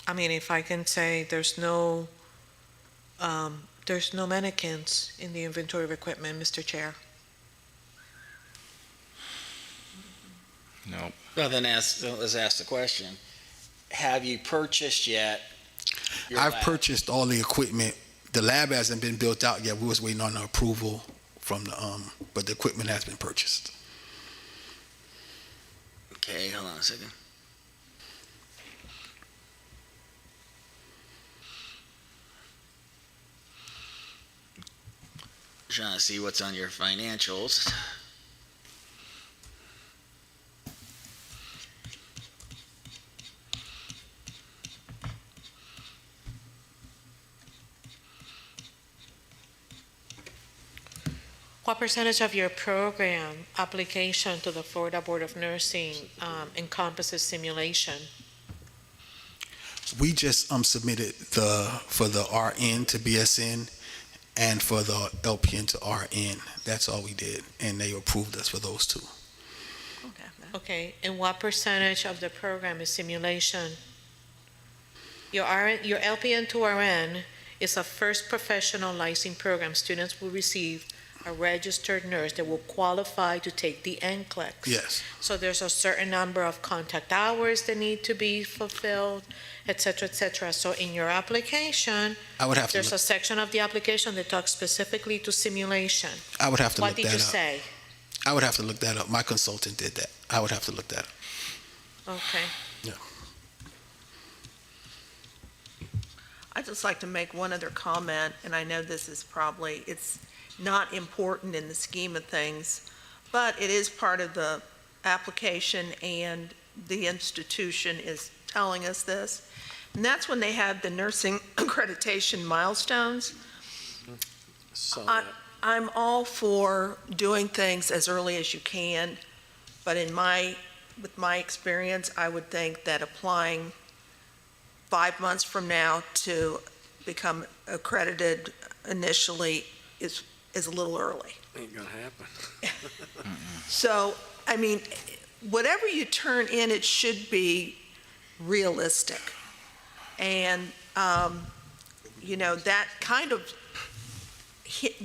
I mean, if I can say there's no mannequins in the inventory of equipment, Mr. Chair. No. Well, then let's ask the question. Have you purchased yet your I've lab? purchased all the equipment. The lab hasn't been built out yet. We was waiting on the approval from but the equipment has been purchased. Okay, hold on a second. Trying to see what's on your financials. What percentage of your program application to the Florida Board of Nursing encompasses simulation? We just submitted for the RN to BSN and for the LPN to RN. That's all we did, and they approved us for those two. Okay, and what percentage of the program is simulation? Your LPN to RN is a first professional licensing program. Students will receive a registered nurse that will qualify to take the NCLEX. Yes. So there's a certain number of contact hours that need to be fulfilled, et cetera, et cetera. So in your application, I would have to there's look, a section of the application that talks specifically to simulation. I would have to What look did that you up. say? I would have to look that up. My consultant did that. I would have to look that up. Okay. I'd just like to make one other comment, and I know this is probably, it's not important in the scheme of things, but it is part of the application, and the institution is telling us this. And that's when they have the nursing accreditation milestones. I'm all for doing things as early as you can, but with my experience, I would think that applying 5 months from now to become accredited initially is a little early. Ain't gonna happen. So, I mean, whatever you turn in, it should be realistic. And, that kind of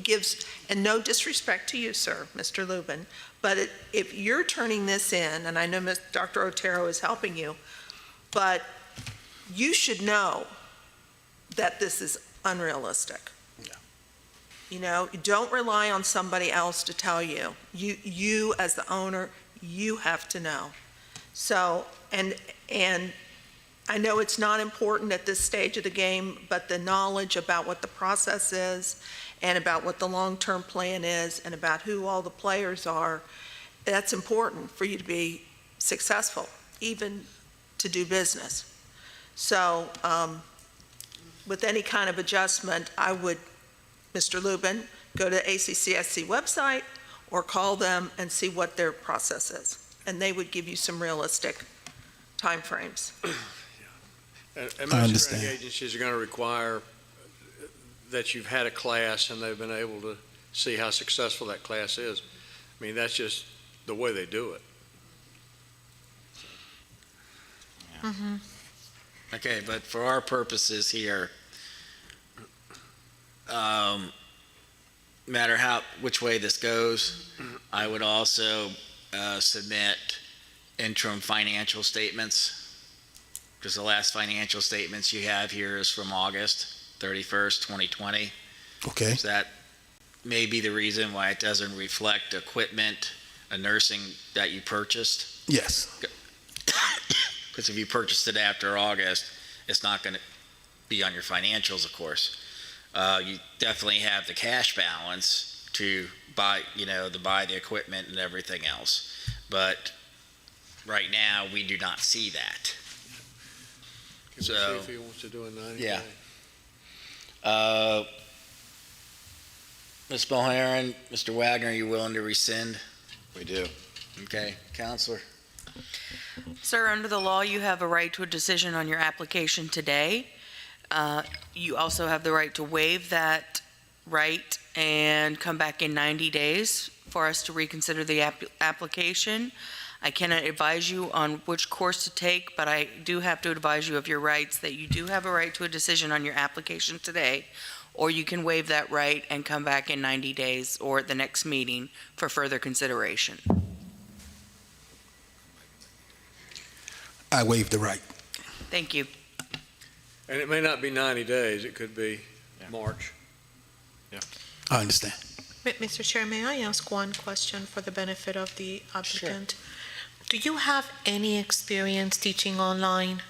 gives, and no disrespect to you, sir, Mr. Lubin, but if you're turning this in, and I know Dr. Otero is helping you, but you should know that this is unrealistic. Don't rely on somebody else to tell you. You as the owner, you have to know. So, and I know it's not important at this stage of the game, but the knowledge about what the process is and about what the long-term plan is and about who all the players are, that's important for you to be successful, even to do business. So, with any kind of adjustment, I would, Mr. Lubin, go to ACCSC website or call them and see what their process is. And they would give you some realistic timeframes. And I most understand. training agencies are gonna require that you've had a class and they've been able to see how successful that class is. I mean, that's just the way they do it. Mm-hmm. Okay, but for our purposes here, matter which way this goes, I would also submit interim financial statements, because the last financial statements you have here is from August 31st, 2020. Okay. So that may be the reason why it doesn't reflect equipment, nursing that you purchased. Yes. Because if you purchased it after August, it's not going to be on your financials, of course. You definitely have the cash balance to buy, the equipment and everything else. But right now, we do not see that. Can we see if he wants to do a 90 Yeah. day? Ms. Boharan, Mr. Wagner, are you willing to rescind? We do. Okay, Counselor? Sir, under the law, you have a right to a decision on your application today. You also have the right to waive that right and come back in 90 days for us to reconsider the application. I cannot advise you on which course to take, but I do have to advise you of your rights, that you do have a right to a decision on your application today, or you can waive that right and come back in 90 days or at the next meeting for further consideration. I waive the right. Thank you. And it may not be 90 days, it could be March. I understand. Mr. Chair, may I ask one question for the benefit of the applicant? Do you have any experience teaching online?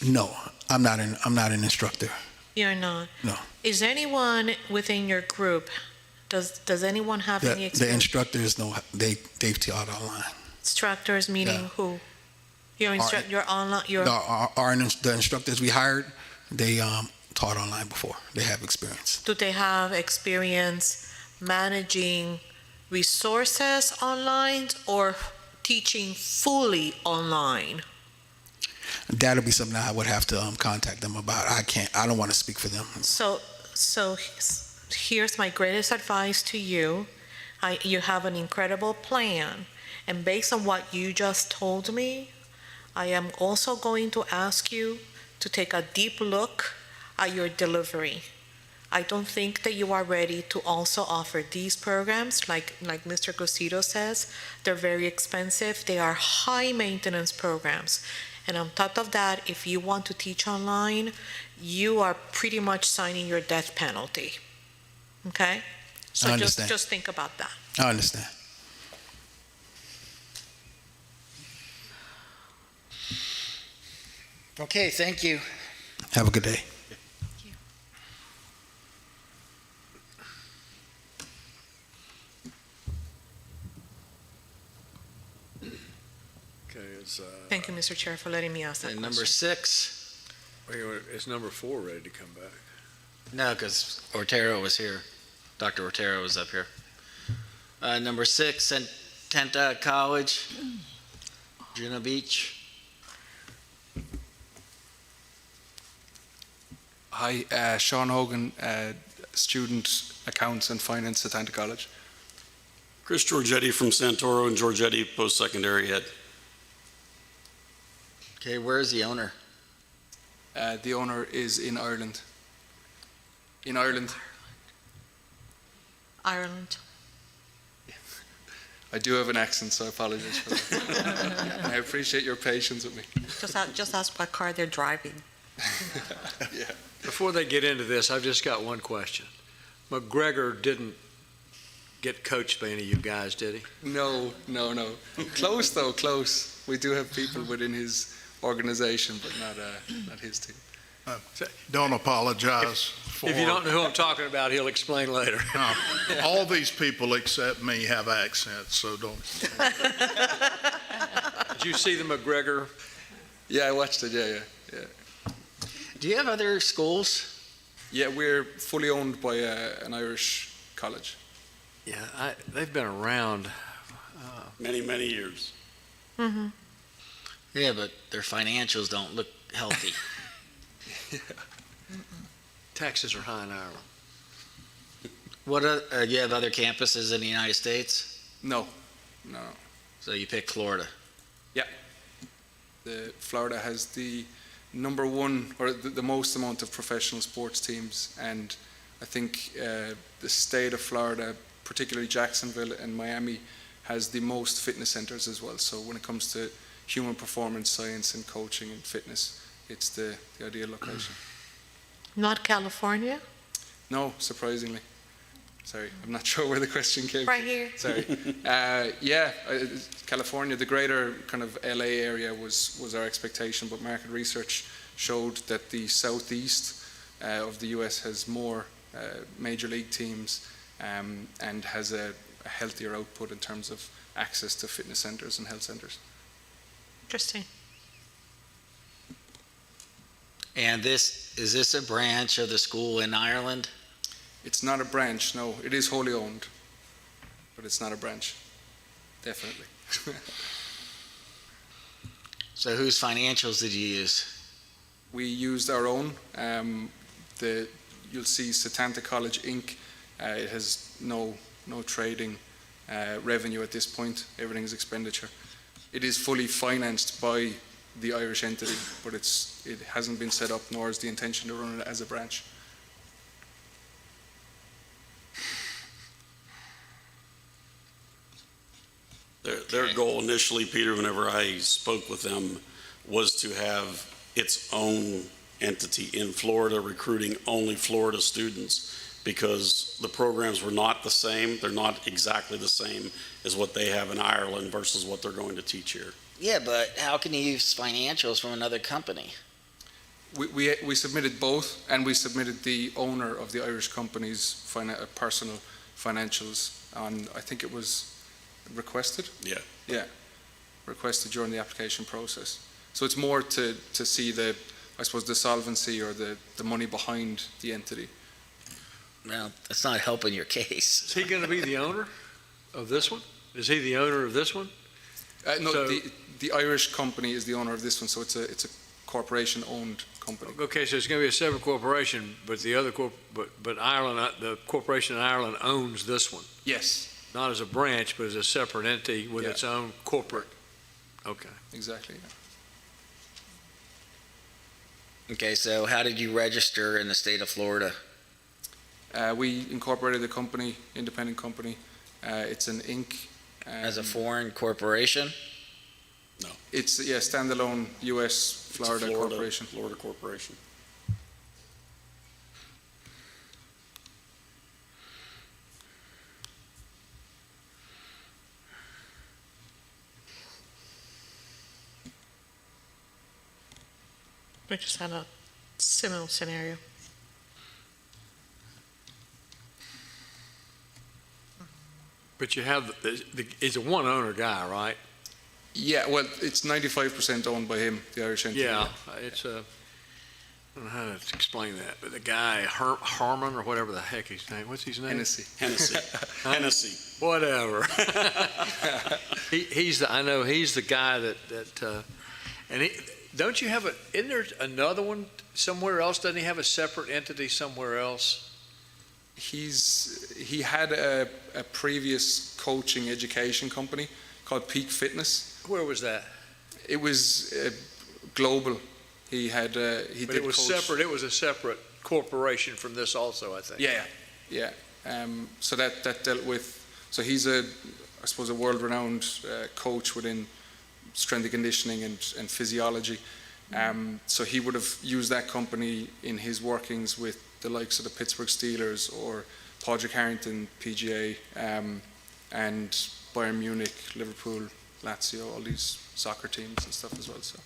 No, I'm not an instructor. You're not? No. Is anyone within your group, does anyone have any The experience? instructors know they've taught online. Instructors meaning Yeah. who? Your online, The instructors we hired, they taught online before. They have experience. do they have experience managing resources online or teaching fully online? That'll be something I would have to contact them about. I don't want to speak for them. So here's my greatest advice to you. You have an incredible plan, and based on what you just told me, I am also going to ask you to take a deep look at your delivery. I don't think that you are ready to also offer these programs, like Mr. Cosido says. They're very expensive. They are high maintenance programs. And on top of that, if you want to teach online, you are pretty much signing your death penalty. Okay? So I understand. just think about that. I understand. Okay, thank you. Have a good day. Okay, it's, Thank you, Mr. Chair, for letting me ask that And question. number 6, wait a minute, is number 4 ready to come back? no, because Ortero was here. Dr. Ortero was up here. Number 6, Tenta College, Juno Beach. Hi, Sean Hogan, student accounts and finance at Tanta College. Chris Giorgetti from Santoro and Giorgetti post-secondary head. Okay, where's the owner? The owner is in Ireland. In Ireland. Ireland. I do have an accent, so I apologize for that. I appreciate your patience with me. Just ask what car they're driving. Yeah. Before they get into this, I've just got one question. McGregor didn't get coached by any of you guys, did he? No. Close though, close. We do have people within his organization, but not his team. Don't apologize If you don't know who I'm talking about, he'll explain later. No, all these people except me have accents, so don't. Did you see the McGregor? Yeah, I watched it, yeah. Do you have other schools? Yeah, we're fully owned by an Irish college. Yeah, they've been around. Many, many years. Mm-hmm. Yeah, but their financials don't look healthy. Taxes are high in Ireland. What you have other campuses in the United States? No. So you pick Florida. Florida has the number one, or the most amount of professional sports teams, and I think the state of Florida, particularly Jacksonville and Miami, has the most fitness centers as well. So when it comes to human performance science and coaching and fitness, it's the ideal location. Not California? No, surprisingly. Sorry, I'm not sure where the question came Right from. here. Sorry. California, the greater kind of LA area was our expectation, but market research showed that the southeast of the US has more major league teams and has a healthier output in terms of access to fitness centers and health centers. Interesting. And is this a branch of the school in Ireland? It's not a branch, no. It is wholly owned, but it's not a branch, definitely. So whose financials did you use? We used our own. You'll see Setanta College Inc. It has no trading revenue at this point. Everything is expenditure. It is fully financed by the Irish entity, but it hasn't been set up, nor is the intention to run it as a branch. Their goal initially, Peter, whenever I spoke with them, was to have its own entity in Florida, recruiting only Florida students, because the programs were not the same. They're not exactly the same as what they have in Ireland versus what they're going to teach here. Yeah, but how can you use financials from another company? We submitted both, and we submitted the owner of the Irish company's personal financials on, I think it was requested? Yeah, requested during the application process. So it's more to see the solvency or the money behind the entity. Well, that's not helping your case. Is he going to be the owner of this one? Is he the owner of this one? No, So- the Irish company is the owner of this one, so it's a corporation-owned company. Okay, so it's going to be a separate corporation, but the other but Ireland, the corporation in Ireland owns this one. Yes. Not as a branch, but as a separate entity with its own corporate. Okay. Exactly. Okay, so how did you register in the state of Florida? We incorporated a company, independent company. It's an Inc. As a foreign corporation? It's, standalone U.S. Florida corporation. Florida corporation. We just had a similar scenario. But you have, he's a one-owner guy, right? Yeah, well, it's 95% owned by him, the Irish entity. Yeah, it's a, I don't know how to explain that, but the guy, Harmon, or whatever the heck his name, what's his name? Hennessy. Hennessy. Whatever. He's the, I know, he's the guy that and don't you have isn't there another one somewhere else? Doesn't he have a separate entity somewhere else? He had a previous coaching education company called Peak Fitness. Where was that? It was global. He had But it was separate. It was a separate corporation from this also, I think. Yeah. So that dealt with. So he's I suppose a world-renowned coach within strength and conditioning and physiology. So he would have used that company in his workings with the likes of the Pittsburgh Steelers or Padraig Harrington, PGA, and Bayern Munich, Liverpool, Lazio, all these soccer teams and stuff as well. So.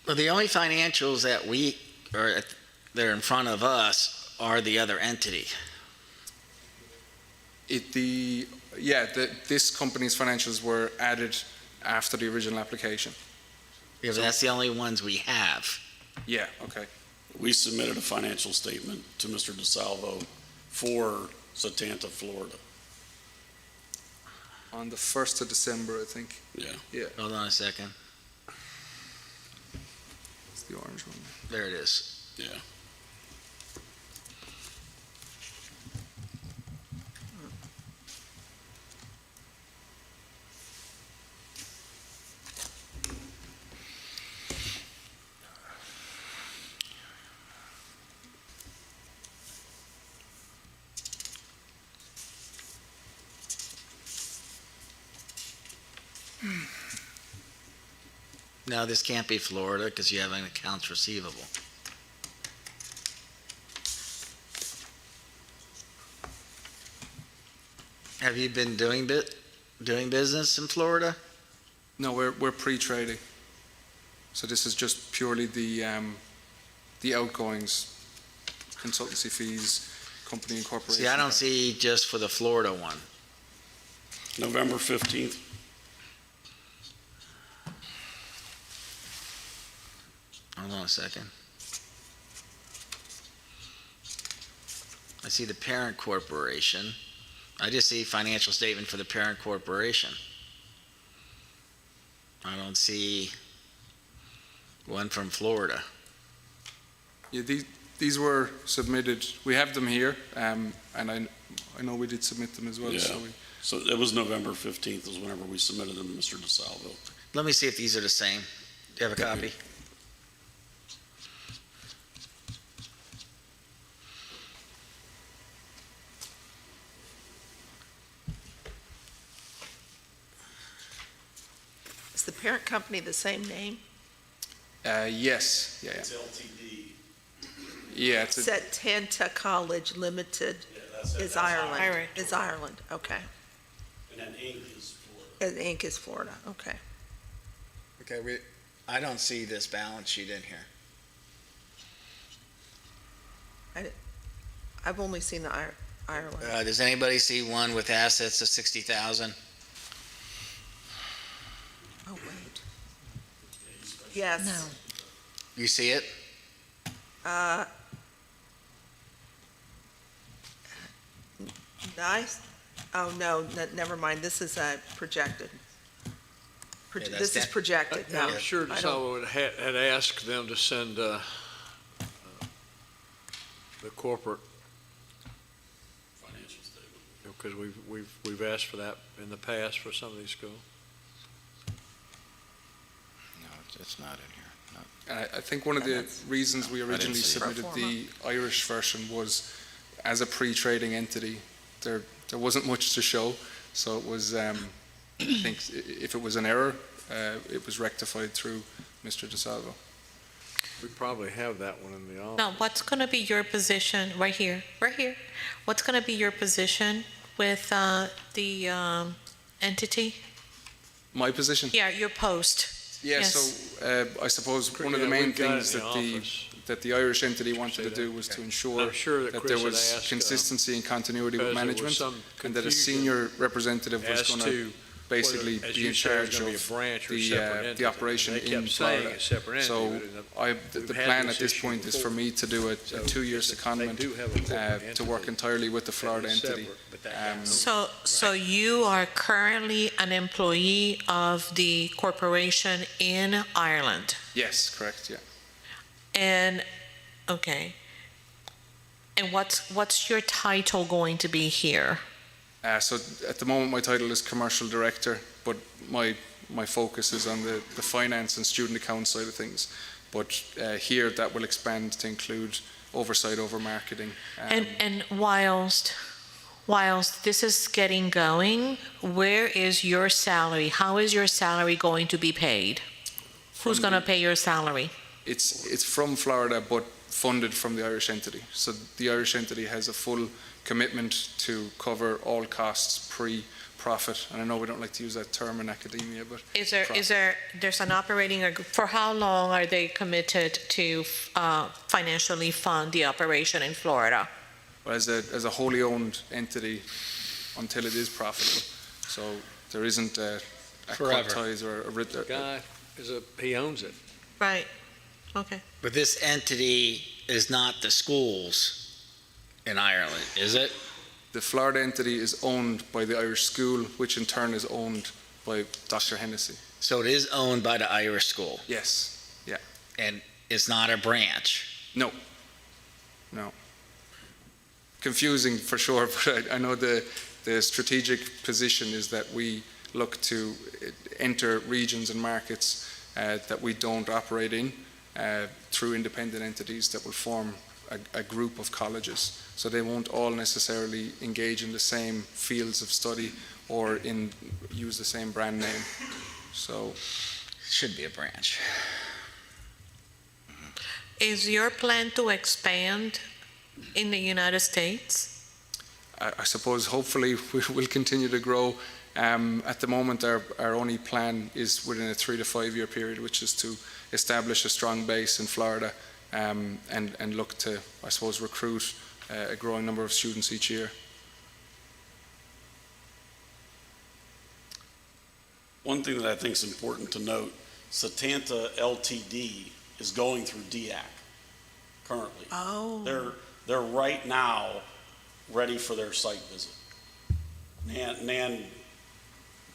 Well, the only financials that they're in front of us are the other entity. This company's financials were added after the original application. Yeah, but that's the only ones we have. Yeah, okay. We submitted a financial statement to Mr. DeSalvo for Satanta, Florida. On the 1st of December, I think. Yeah. Hold on a second. It's the orange one. There it is. Yeah. No, this can't be Florida because you have an accounts receivable. Have you been doing business in Florida? No, we're pre-trading. So this is just purely the outgoings, consultancy fees, company incorporation. See, I don't see just for the Florida one. November 15th. Hold on a second. I see the parent corporation. I just see financial statement for the parent corporation. I don't see one from Florida. Yeah, these were submitted. We have them here, and I know we did submit them as well. Yeah. So it was November 15th is whenever we submitted them to Mr. DeSalvo. Let me see if these are the same. Do you have a copy? Is the parent company the same name? Yes. Yeah. It's LTD. Yeah. It's Satanta College Limited is Ireland. Is Ireland, okay. And then Inc. is Florida. And Inc. is Florida, okay. Okay, I don't see this balance sheet in here. I've only seen the Ireland. Does anybody see one with assets of 60,000? Oh, wait. Yes. No. You see it? Nice. Oh, no, never mind. This is projected. This is projected. I'm sure DeSalvo had asked them to send the corporate, Financial statement. because we've asked for that in the past for some of these schools. No, it's not in here. I think one of the reasons we originally submitted the Irish version was as a pre-trading entity, there wasn't much to show. So it was, I think if it was an error, it was rectified through Mr. DeSalvo. We probably have that one in the office. Now, what's going to be your position, right here, what's going to be your position with the entity? My position? Yeah, your post. Yeah, Yes. so I suppose one of the main things that the Irish entity wanted to do was to ensure I'm sure that that Chris there had was asked, consistency and continuity with because there was management, some and that a confusion senior representative was as going to to basically whether, as be you in said, it was charge gonna be of a branch or a separate entity. the operation They kept in saying Florida. a separate So entity, but the we've had plan this at this issue point is before. for me to do a So 2-year they secondment do have a corporate to work entity entirely with the Florida that is entity. separate, but that So you are currently an employee of the corporation in Ireland? Yes, correct, yeah. And, okay. And what's your title going to be here? So at the moment, my title is Commercial Director, but my focus is on the finance and student account side of things. But here, that will expand to include oversight over marketing. And whilst this is getting going, where is your salary? How is your salary going to be paid? Who's going to pay your salary? It's from Florida, but funded from the Irish entity. So the Irish entity has a full commitment to cover all costs pre-profit. And I know we don't like to use that term in academia, but There's an operating, for how long are they committed to financially fund the operation in Florida? Well, as a wholly owned entity until it is profitable. So there isn't a Forever. cut ties or a The guy he owns it. Right, okay. But this entity is not the schools in Ireland, is it? The Florida entity is owned by the Irish school, which in turn is owned by Dr. Hennessy. So it is owned by the Irish school? Yes, yeah. And it's not a branch? No. Confusing for sure, but I know the strategic position is that we look to enter regions and markets that we don't operate in through independent entities that will form a group of colleges. So they won't all necessarily engage in the same fields of study or use the same brand name. So should be a branch. Is your plan to expand in the United States? I suppose hopefully we will continue to grow. At the moment, our only plan is within a 3 to 5 year period, which is to establish a strong base in Florida and look to, I suppose, recruit a growing number of students each year. One thing that I think is important to note, Setanta Ltd. is going through DEAC currently. Oh. They're right now ready for their site visit. Nan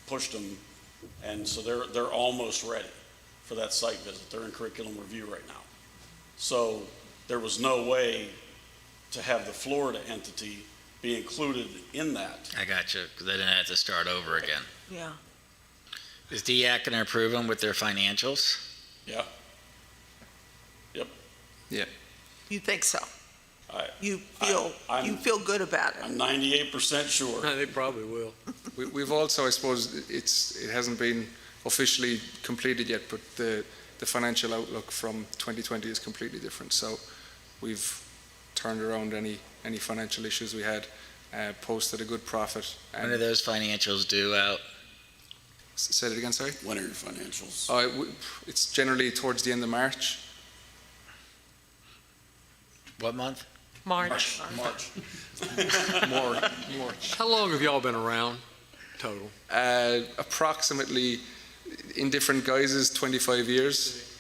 pushed them, and so they're almost ready for that site visit. They're in curriculum review right now. So there was no way to have the Florida entity be included in that. I got you, because they didn't have to start over again. Yeah. Is DEAC going to approve them with their financials? Yeah. Yep. Yeah. You think so? You I'm feel good about it? I'm 98% sure. They probably will. We've also, I suppose, it hasn't been officially completed yet, but the financial outlook from 2020 is completely different. So we've turned around any financial issues we had, posted a good profit. When are those financials due out? Say it again, sorry? When are your financials? It's generally towards the end of March. What month? March. March. How long have y'all been around total? Approximately, in different guises, 25 years.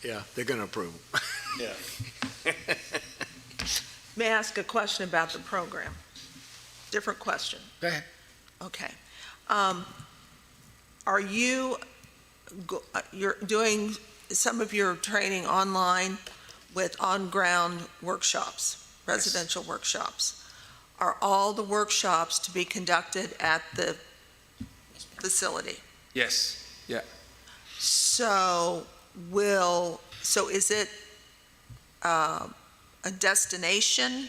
Yeah, they're going to approve them. Yeah. May I ask a question about the program? Different question. Go ahead. Okay. Are you're doing some of your training online with on-ground workshops, residential workshops? Are all the workshops to be conducted at the facility? Yes, yeah. So is it a destination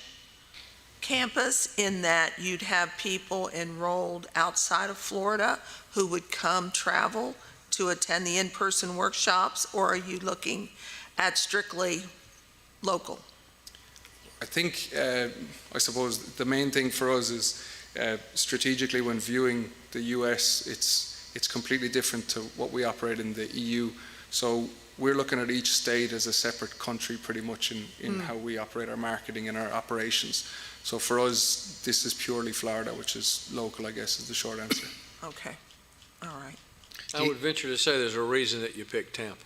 campus in that you'd have people enrolled outside of Florida who would come travel to attend the in-person workshops, or are you looking at strictly local? I think, I suppose the main thing for us is strategically when viewing the US, it's completely different to what we operate in the EU. So we're looking at each state as a separate country pretty much in how we operate our marketing and our operations. So for us, this is purely Florida, which is local, I guess, is the short answer. Okay, all right. I would venture to say there's a reason that you picked Tampa.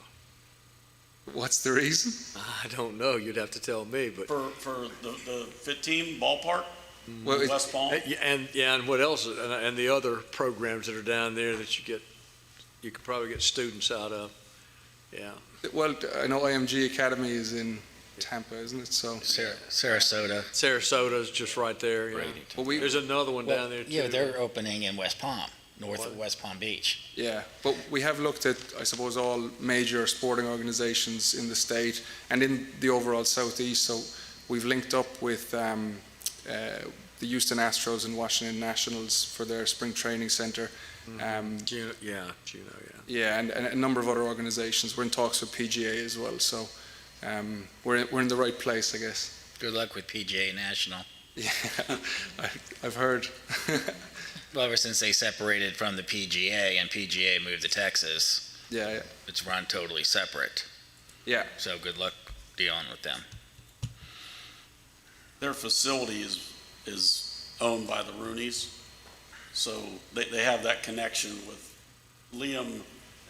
What's the reason? I don't know. You'd have to tell me, but. For the fit team ballpark, Well, West Palm. And what else, and the other programs that are down there that you could probably get students out of, yeah. Well, I know IMG Academy is in Tampa, isn't it? So Sarasota. Sarasota's just right there, yeah. Well, There's another one down there too. Yeah, they're opening in West Palm, north of West Palm Beach. yeah, but we have looked at, I suppose, all major sporting organizations in the state and in the overall southeast. So we've linked up with the Houston Astros and Washington Nationals for their spring training center. Juno, yeah. Yeah, and a number of other organizations. We're in talks with PGA as well, so we're in the right place, I guess. Good luck with PGA National. Yeah, I've heard. Well, ever since they separated from the PGA and PGA moved to Texas, Yeah, it's run totally separate. yeah. So good luck dealing with them. Their facility is owned by the Rooneys, so they have that connection with Liam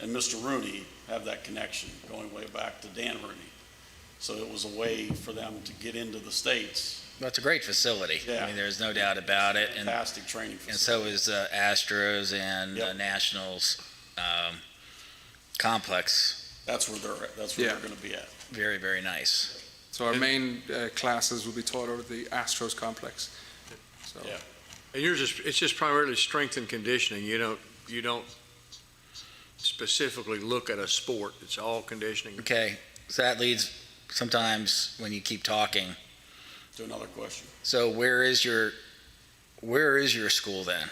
and Mr. Rooney have that connection going way back to Dan Rooney. So it was a way for them to get into the States. Well, it's a great facility. Yeah. I mean, there's no doubt about it. Fantastic training And facility. so is Astros and Yep. Nationals complex. That's where they're going to be at. Very, very nice. So our main classes will be taught over at the Astros complex. So Yeah. And it's just primarily strength and conditioning. You don't specifically look at a sport. It's all conditioning. Okay, so that leads sometimes when you keep talking. To another question. So where is your school then?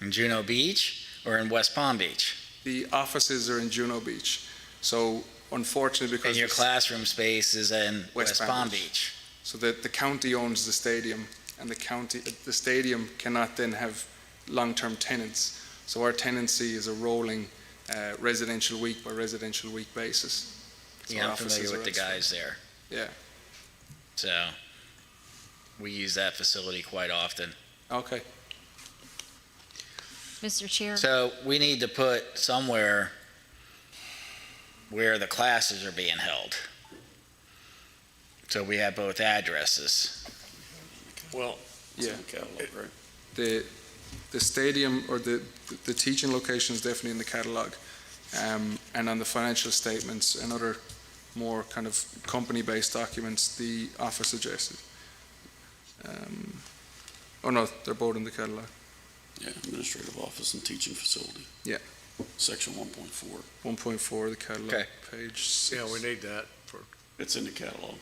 In Juno Beach or in West Palm Beach? the offices are in Juno Beach. So unfortunately, because And your classroom space is in West Palm Beach. So that the county owns the stadium, and the stadium cannot then have long-term tenants. So our tenancy is a rolling residential week by residential week basis. So Yeah, our I'm familiar offices with are the elsewhere. guys there. Yeah. So we use that facility quite often. Okay. Mr. Chair? So we need to put somewhere where the classes are being held. So we have both addresses. Well, Yeah. The stadium or the teaching location is definitely in the catalog. And on the financial statements and other more kind of company-based documents, the office addresses. Oh no, they're both in the catalog. Yeah, administrative office and teaching facility. Yeah. Section 1.4. 1.4 of the catalog, Okay. page 6. yeah, we need that for. It's in the catalog.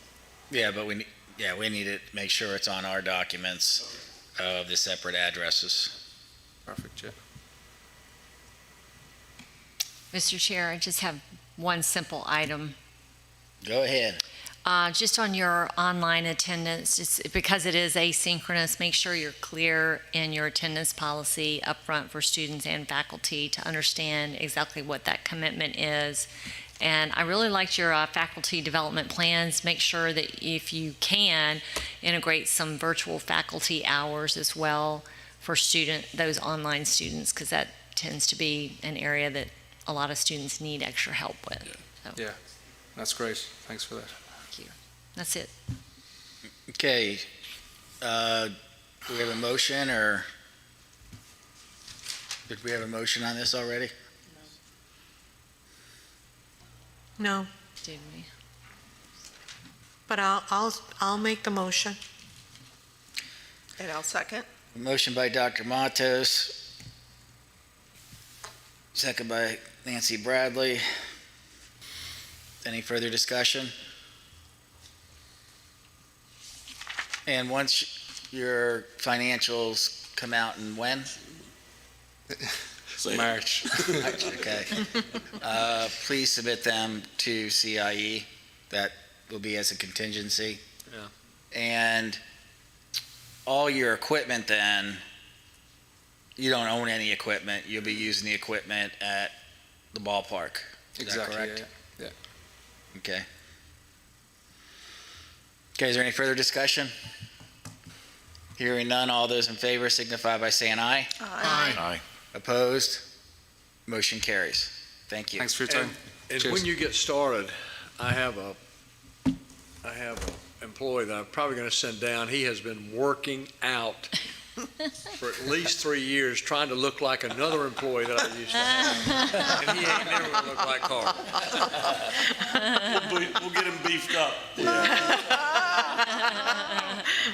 Yeah, but we need to make sure it's on our documents of the separate addresses. Perfect, yeah. Mr. Chair, I just have one simple item. Go ahead. Just on your online attendance, because it is asynchronous, make sure you're clear in your attendance policy upfront for students and faculty to understand exactly what that commitment is. And I really liked your faculty development plans. Make sure that if you can, integrate some virtual faculty hours as well for those online students, because that tends to be an area that a lot of students need extra help with. So, Yeah, that's great. Thanks for that. thank you. That's it. Okay. Do we have a motion, or did we have a motion on this already? No, Did we? but I'll make the motion. And I'll second. Motion by Dr. Matos. Second by Nancy Bradley. Any further discussion? And once your financials come out in when? March. March, okay. Please submit them to CIE. That will be as a contingency. Yeah. And all your equipment then, you don't own any equipment. You'll be using the equipment at the ballpark. Is Exactly, that correct? yeah. Okay. Okay, is there any further discussion? Hearing none, all those in favor signify by saying aye. Aye. Opposed? Motion carries. Thank you. Thanks for your time. And Cheers. when you get started, I have a employee that I'm probably going to send down. He has been working out for at least 3 years, trying to look like another employee that I used to have. And he ain't never going to look like Carl. We'll get him beefed up.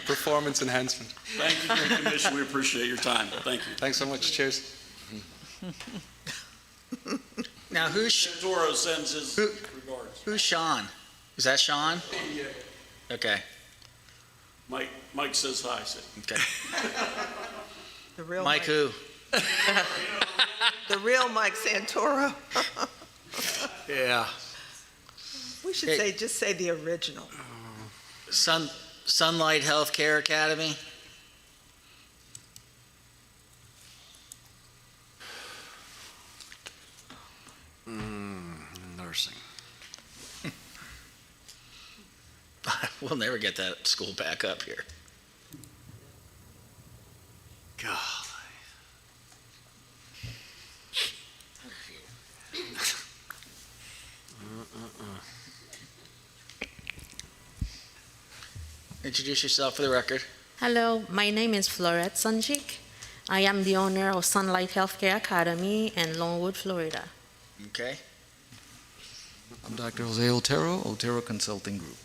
Performance enhancement. Thank you, Commissioner. We appreciate your time. Thank you. Thanks so much. Cheers. Now, who's Toro sends his regards. who's Sean? Is that Sean? Okay. Mike says hi. Okay. The real Mike who? The real Mike Santoro. Yeah. We should just say the original. Sunlight Healthcare Academy? Nursing. We'll never get that school back up here. God. Introduce yourself for the record. Hello, my name is Florette Sanjik. I am the owner of Sunlight Healthcare Academy in Longwood, Florida. Okay. I'm Dr. Jose Otero Consulting Group.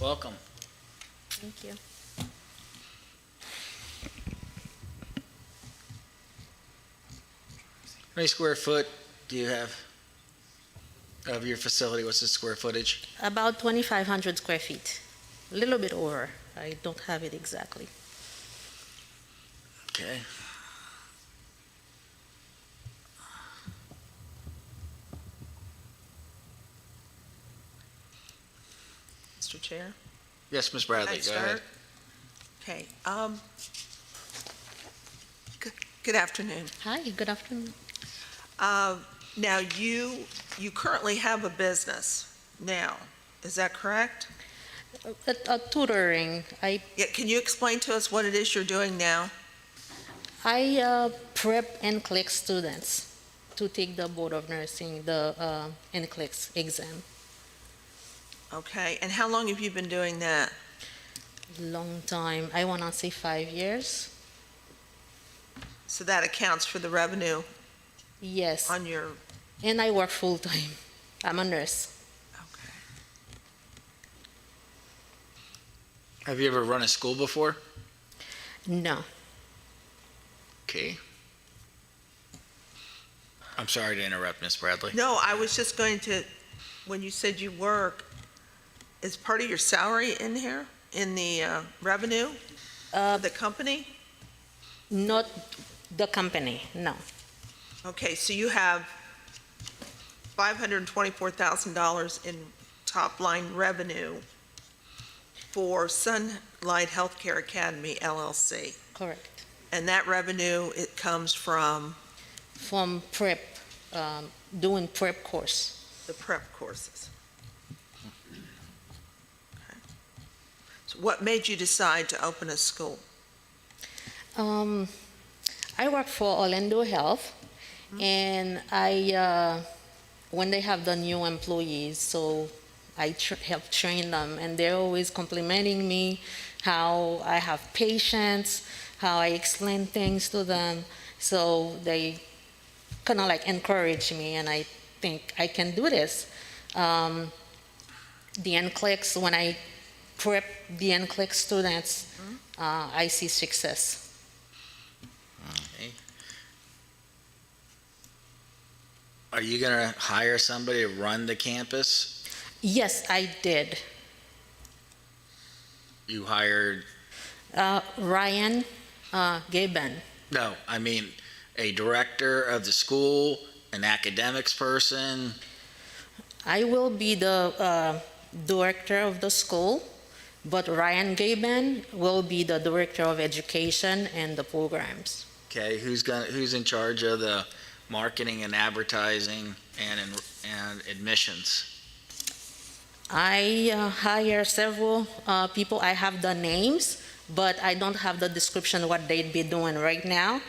Welcome. Thank you. How many square foot do you have of your facility? What's the square footage? About 2,500 square feet, a little bit over. I don't have it exactly. Okay. Mr. Chair? Yes, Ms. Bradley, Can I go ahead. start? Okay. Good afternoon. Hi, good afternoon. Now, you currently have a business now, is that correct? Tutoring. Yeah, can you explain to us what it is you're doing now? I prep NCLEX students to take the Board of Nursing, the NCLEX exam. Okay, and how long have you been doing that? Long time. I want to say 5 years. So that accounts for the revenue Yes. on your, And I work full time. I'm a nurse. Have you ever run a school before? No. Okay. I'm sorry to interrupt, Ms. Bradley. no, I was just going to, when you said you work, is part of your salary in here, in the revenue of the company? Not the company, no. Okay, so you have $524,000 in top-line revenue for Sunlight Healthcare Academy LLC. Correct. And that revenue, it comes from From prep, doing prep course. the prep courses. Okay. So what made you decide to open a school? I work for Orlando Health, and when they have the new employees, so I help train them, and they're always complimenting me how I have patience, how I explain things to them, so they kind of like encourage me, and I think I can do this. The NCLEX, when I prep the NCLEX students, I see success. Okay. Are you going to hire somebody to run the campus? Yes, I did. You hired, Ryan Gaben. no, I mean, a director of the school, an academics person. I will be the director of the school, but Ryan Gaben will be the director of education and the programs. Okay, who's in charge of the marketing and advertising and admissions? I hire several people. I have the names, but I don't have the description what they'd be doing right now.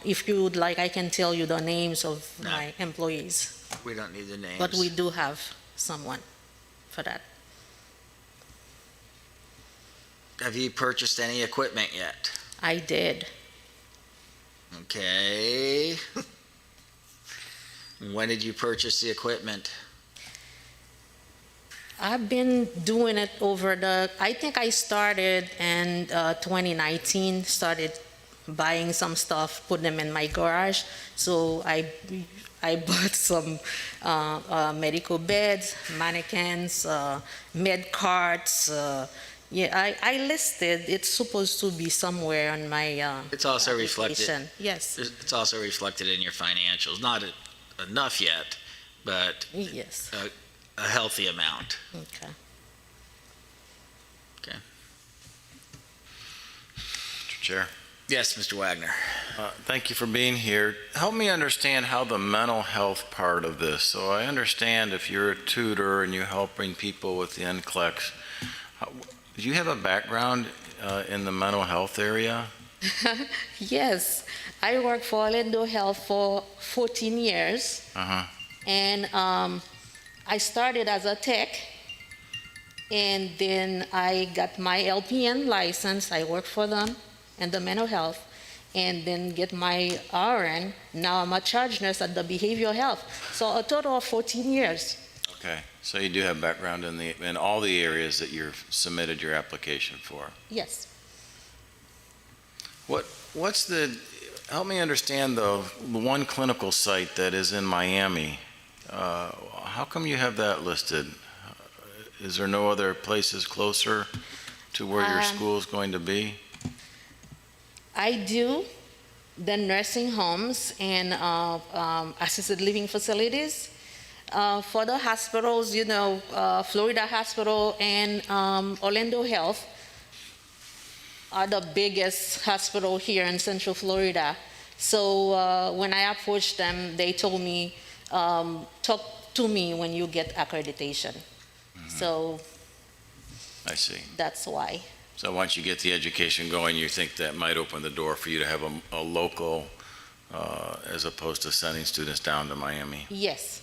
If you would like, I can tell you the names of my employees. We don't need the names. But we do have someone for that. Have you purchased any equipment yet? I did. Okay. When did you purchase the equipment? I've been doing it I think I started in 2019, started buying some stuff, put them in my garage. So I bought some medical beds, mannequins, med carts. I listed, it's supposed to be somewhere on my It's also reflected. application. Yes, It's also reflected in your financials. Not enough yet, but yes. a healthy amount. Okay. Okay. Mr. Chair. Yes, Mr. Wagner. Thank you for being here. Help me understand how the mental health part of this. So I understand if you're a tutor and you're helping people with the NCLEX, do you have a background in the mental health area? Yes, I worked for Orlando Health for 14 years. Uh-huh. And I started as a tech, and then I got my LPN license. I worked for them in the mental health, and then get my RN. Now I'm a charge nurse at the behavioral health. So a total of 14 years. Okay, so you do have background in all the areas that you've submitted your application for. Yes. Help me understand the one clinical site that is in Miami. How come you have that listed? Is there no other places closer to where your school is going to be? I do the nursing homes and assisted living facilities. For the hospitals, Florida Hospital and Orlando Health are the biggest hospital here in Central Florida. So when I approached them, they told me, talk to me when you get accreditation. Mm-hmm. So I see. That's why. So once you get the education going, you think that might open the door for you to have a local, as opposed to sending students down to Miami? Yes.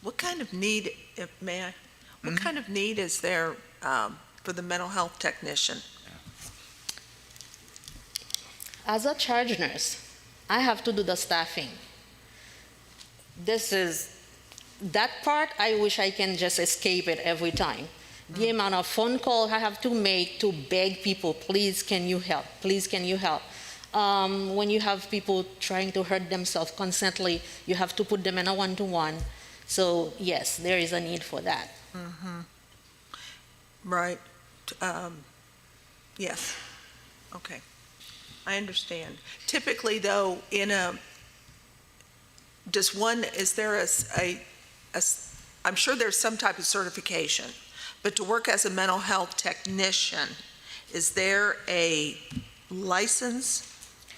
What kind of need, what kind of need is there for the mental health technician? As a charge nurse, I have to do the staffing. That part, I wish I can just escape it every time. The amount of phone calls I have to make to beg people, please, can you help? Please, can you help? When you have people trying to hurt themselves constantly, you have to put them in a one-to-one. So yes, there is a need for that. Mm-hmm. Right. Yes. Okay. I understand. Typically, though, is there I'm sure there's some type of certification, but to work as a mental health technician, is there a license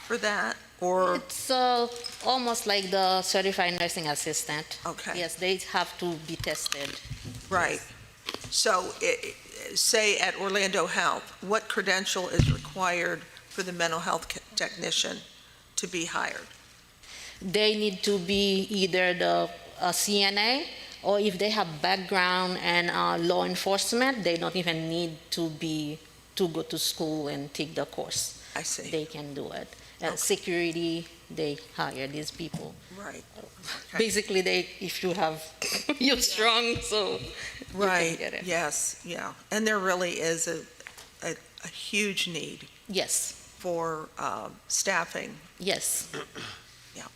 for that? Or it's almost like the certified nursing assistant. Okay. Yes, they have to be tested. Right. So, say at Orlando Health, what credential is required for the mental health technician to be hired? They need to be either a CNA, or if they have background in law enforcement, they don't even need to go to school and take the course. I see. They can do it. Okay. Security, they hire these people. Right. Okay. Basically, if you're strong, so right. You can get it. Yes. Yeah. And there really is a huge need. Yes. For staffing. Yes. Yeah.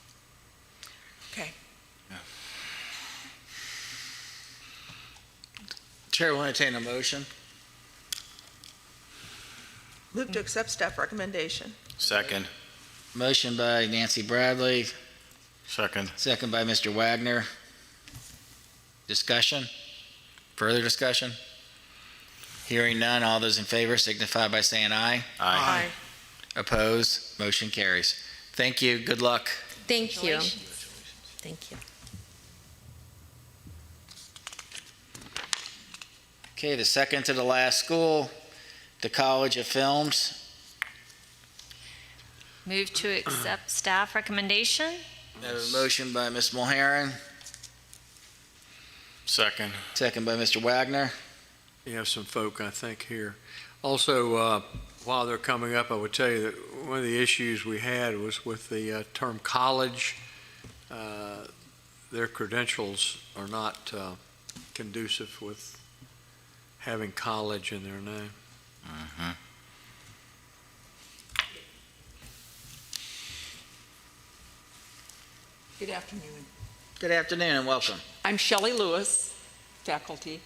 Chair will entertain a motion. Move to accept staff recommendation. Second. Motion by Nancy Bradley, Second. second by Mr. Wagner. Discussion? Further discussion? Hearing none, all those in favor signify by saying aye. Aye. Opposed? Motion carries. Thank you. Good luck. Thank you. Thank you. Okay, the second to the last school, the College of Films. Move to accept staff recommendation. I have a motion by Ms. Mulheron, Second. second by Mr. Wagner. You have some folk, I think, here. Also, while they're coming up, I would tell you that one of the issues we had was with the term college. Their credentials are not conducive with having college in their name. Mhm. Good afternoon. Good afternoon and welcome. I'm Shelley Lewis, faculty.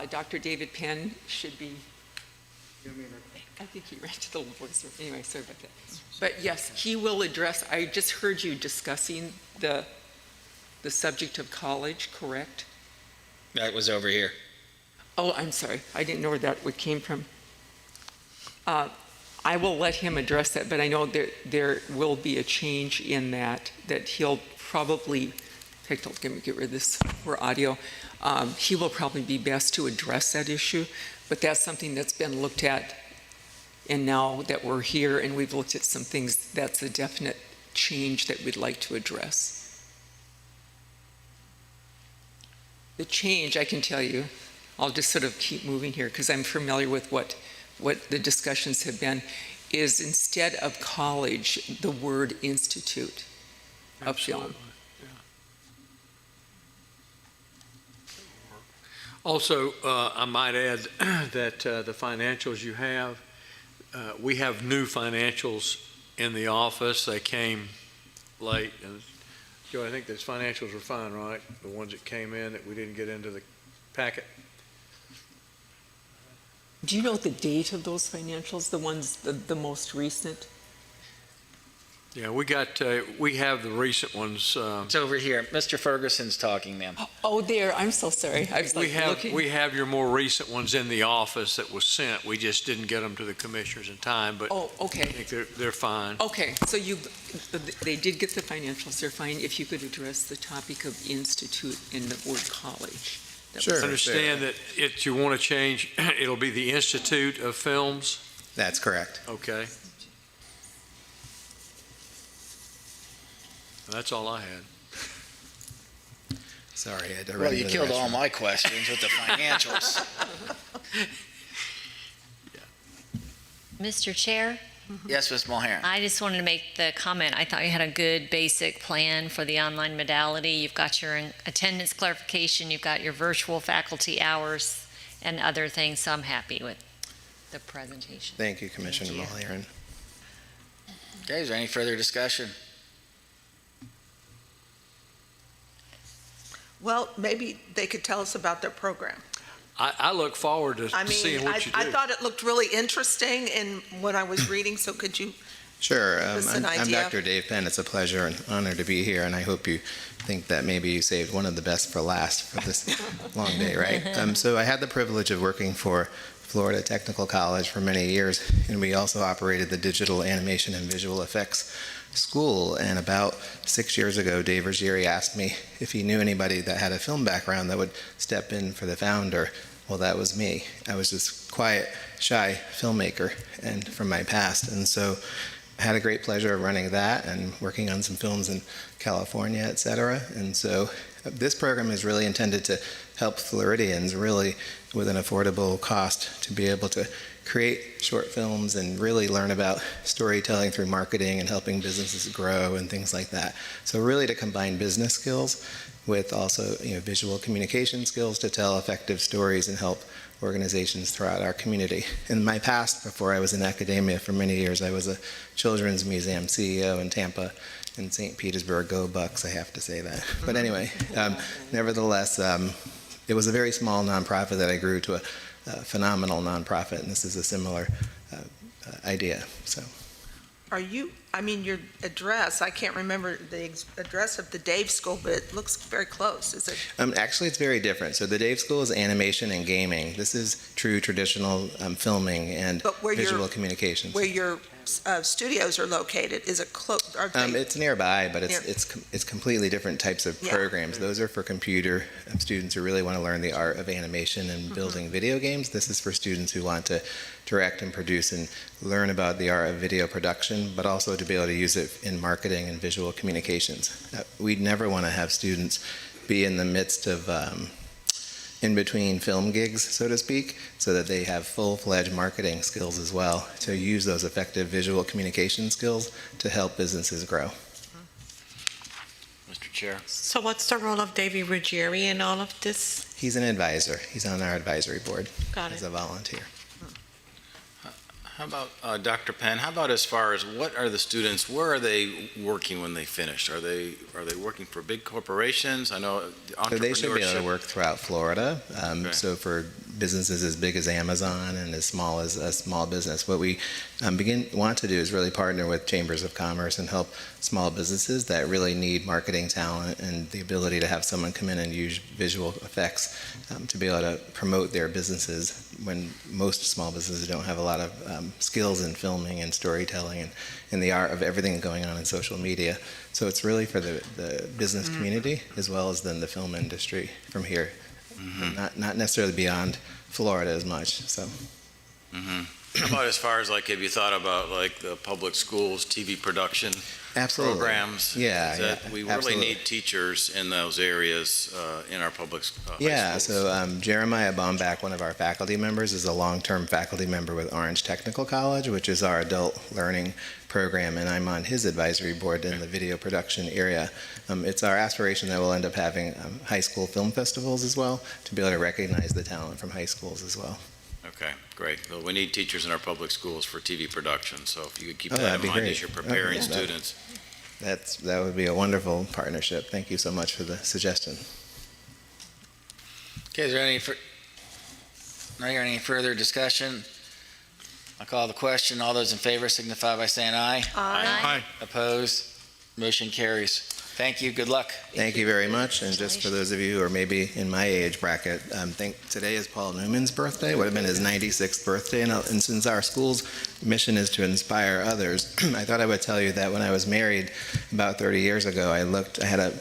Dr. David Penn should be, I think he ran to the voice room. Anyway, sorry about that. But yes, he will address, I just heard you discussing the subject of college, correct? That was over here. Oh, I'm sorry. I didn't know where that came from. I will let him address that, but I know there will be a change in that he'll probably, in fact, let me get rid of this for audio. He will probably be best to address that issue, but that's something that's been looked at. And now that we're here and we've looked at some things, that's a definite change that we'd like to address. The change, I can tell you, I'll just sort of keep moving here because I'm familiar with what the discussions have been, is instead of college, the word institute of film. Also, I might add that the financials you have, we have new financials in the office. They came late. And Joe, I think those financials were fine, right? The ones that came in that we didn't get into the packet. Do you know the date of those financials, the ones, the most recent? Yeah, we have the recent ones. It's over here. Mr. Ferguson's talking, ma'am. Oh, there, I'm so sorry. I was looking. We have your more recent ones in the office that was sent. We just didn't get them to the commissioners in time, but Oh, okay. I think they're fine. Okay, so they did get the financials, they're fine. If you could address the topic of institute and the word college. Sure. Understand that you want to change, it'll be the Institute of Films? That's correct. Okay. That's all I had. Sorry, I had to Well, run you to the killed all restroom. my questions with the financials. Mr. Chair, Yes, Ms. Mulheron. I just wanted to make the comment. I thought you had a good basic plan for the online modality. You've got your attendance clarification, you've got your virtual faculty hours and other things, so I'm happy with the presentation. Thank you, Commissioner Thank you. Mulheron. Okay, is there any further discussion? Well, maybe they could tell us about their program. I look forward to I seeing mean, what you do. I thought it looked really interesting in what I was reading, so could you? Sure. Give us an I'm idea. Dr. Dave Penn. It's a pleasure and honor to be here, and I hope you think that maybe you saved one of the best for last for this long day, right? So I had the privilege of working for Florida Technical College for many years, and we also operated the Digital Animation and Visual Effects School. And about 6 years ago, Dave Ruggieri asked me if he knew anybody that had a film background that would step in for the founder. Well, that was me. I was this quiet, shy filmmaker and from my past. And so I had a great pleasure of running that and working on some films in California, et cetera. And so this program is really intended to help Floridians really with an affordable cost to be able to create short films and really learn about storytelling through marketing and helping businesses grow and things like that. So really to combine business skills with also visual communication skills to tell effective stories and help organizations throughout our community. In my past, before I was in academia for many years, I was a children's museum CEO in Tampa and St. Petersburg. Go Bucks, I have to say that. But anyway, nevertheless, it was a very small nonprofit that I grew to a phenomenal nonprofit, and this is a similar idea. So. Your address, I can't remember the address of the Dave School, but it looks very close. Is it? Actually, it's very different. So the Dave School is animation and gaming. This is true traditional filming and visual communications. Where your studios are located, is it close? It's nearby, but it's completely different types of programs. Those are for computer students who really want to learn the art of animation and building video games. This is for students who want to direct and produce and learn about the art of video production, but also to be able to use it in marketing and visual communications. We'd never want to have students be in the midst of in between film gigs, so to speak, so that they have full-fledged marketing skills as well to use those effective visual communication skills to help businesses grow. Mr. Chair. So what's the role of Davey Ruggieri in all of this? He's an advisor. He's on our advisory board Got as a volunteer. How about, Dr. Penn, how about as far as what are the students, where are they working when they finish? Are they working for big corporations? I know the entrepreneurship. So they should be able to work throughout Florida. Okay. So for businesses as big as Amazon and as small as a small business, what we want to do is really partner with chambers of commerce and help small businesses that really need marketing talent and the ability to have someone come in and use visual effects to be able to promote their businesses when most small businesses don't have a lot of skills in filming and storytelling and the art of everything going on in social media. So it's really for the business community as well as then the film industry from here, not necessarily beyond Florida as much. So. How about as far as like, have you thought about like the public schools, TV production programs? Yeah, we really absolutely. need teachers in those areas in our public high Yeah, schools. so Jeremiah Baumbach, one of our faculty members, is a long-term faculty member with Orange Technical College, which is our adult learning program, and I'm on his advisory board in the video production area. It's our aspiration that we'll end up having high school film festivals as well, to be able to recognize the talent from high schools as well. Okay, great. Well, we need teachers in our public schools for TV production, so if you could keep that that'd in be mind great. as you're preparing Yeah, students. That would be a wonderful partnership. Thank you so much for the suggestion. Okay, is there any further discussion? I'll call the question. All those in favor signify by saying aye. Aye. Opposed? Motion carries. Thank you. Good luck. Thank you very much. And just for those of you who are maybe in my age bracket, today is Paul Newman's birthday. Would have been his 96th birthday. And since our school's mission is to inspire others, I thought I would tell you that when I was married about 30 years ago, I had a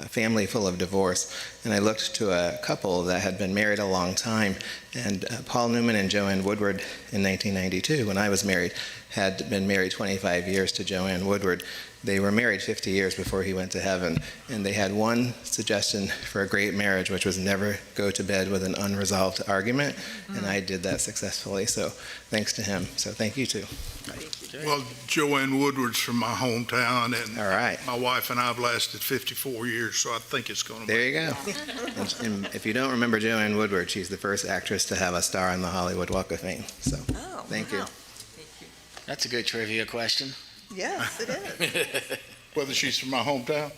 family full of divorce, and I looked to a couple that had been married a long time. And Paul Newman and Joanne Woodward in 1992, when I was married, had been married 25 years to Joanne Woodward. They were married 50 years before he went to heaven, and they had one suggestion for a great marriage, which was never go to bed with an unresolved argument, and I did that successfully, so thanks to him. So thank you, too. Well, Joanne Woodward's from my hometown, and All right. my wife and I have lasted 54 years, so I think it's going to There you go. And if you don't remember Joanne Woodward, she's the first actress to have a star on the Hollywood Walk of Fame, so thank you. That's a good trivia question. Yes, it is. Whether she's from my hometown?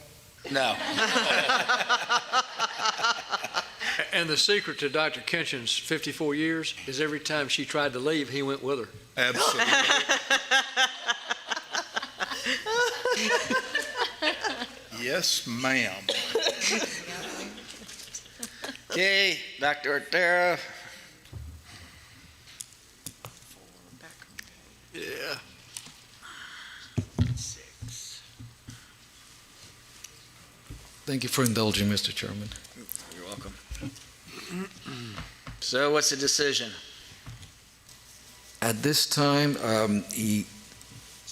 No. And the secret to Dr. Kenshin's 54 years is every time she tried to leave, he went with her. Absolutely. Yes, ma'am. Okay, Dr. Ortero. Yeah. Thank you for indulging, Mr. Chairman. You're welcome. So what's the decision? At this time,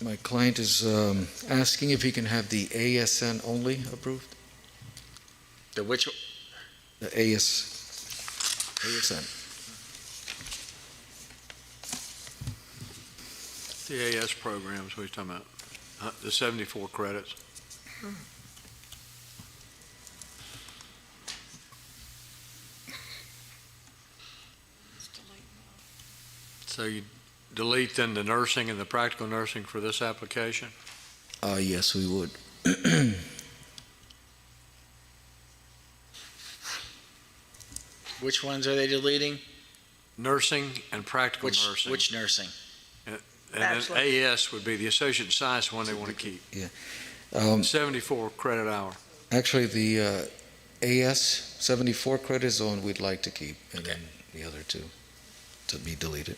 my client is asking if he can have the ASN only approved. The which? The ASN. The AS programs, what are you talking about? The 74 credits. So you delete then the nursing and the practical nursing for this application? Yes, we would. Which ones are they deleting? Nursing and practical Which, nursing. which nursing? And then Bachelor. AS would be the associate in science, one they want to keep. 74 credit hour. Actually, the AS 74 credit is the one we'd like to keep, and then the other two to be deleted.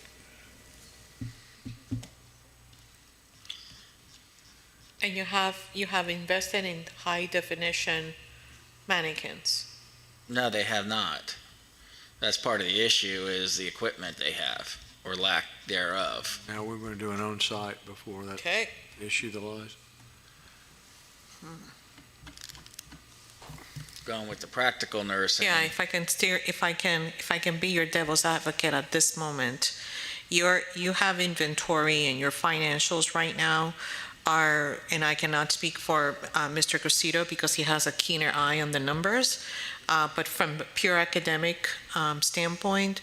And you have invested in high definition mannequins. No, they have not. That's part of the issue is the equipment they have, or lack thereof. Now, we're going to do an on-site before that Okay. issue the laws. Going with the practical nursing. Yeah, if I can be your devil's advocate at this moment, you have inventory and your financials right now are, and I cannot speak for Mr. Cressito because he has a keener eye on the numbers, but from a pure academic standpoint,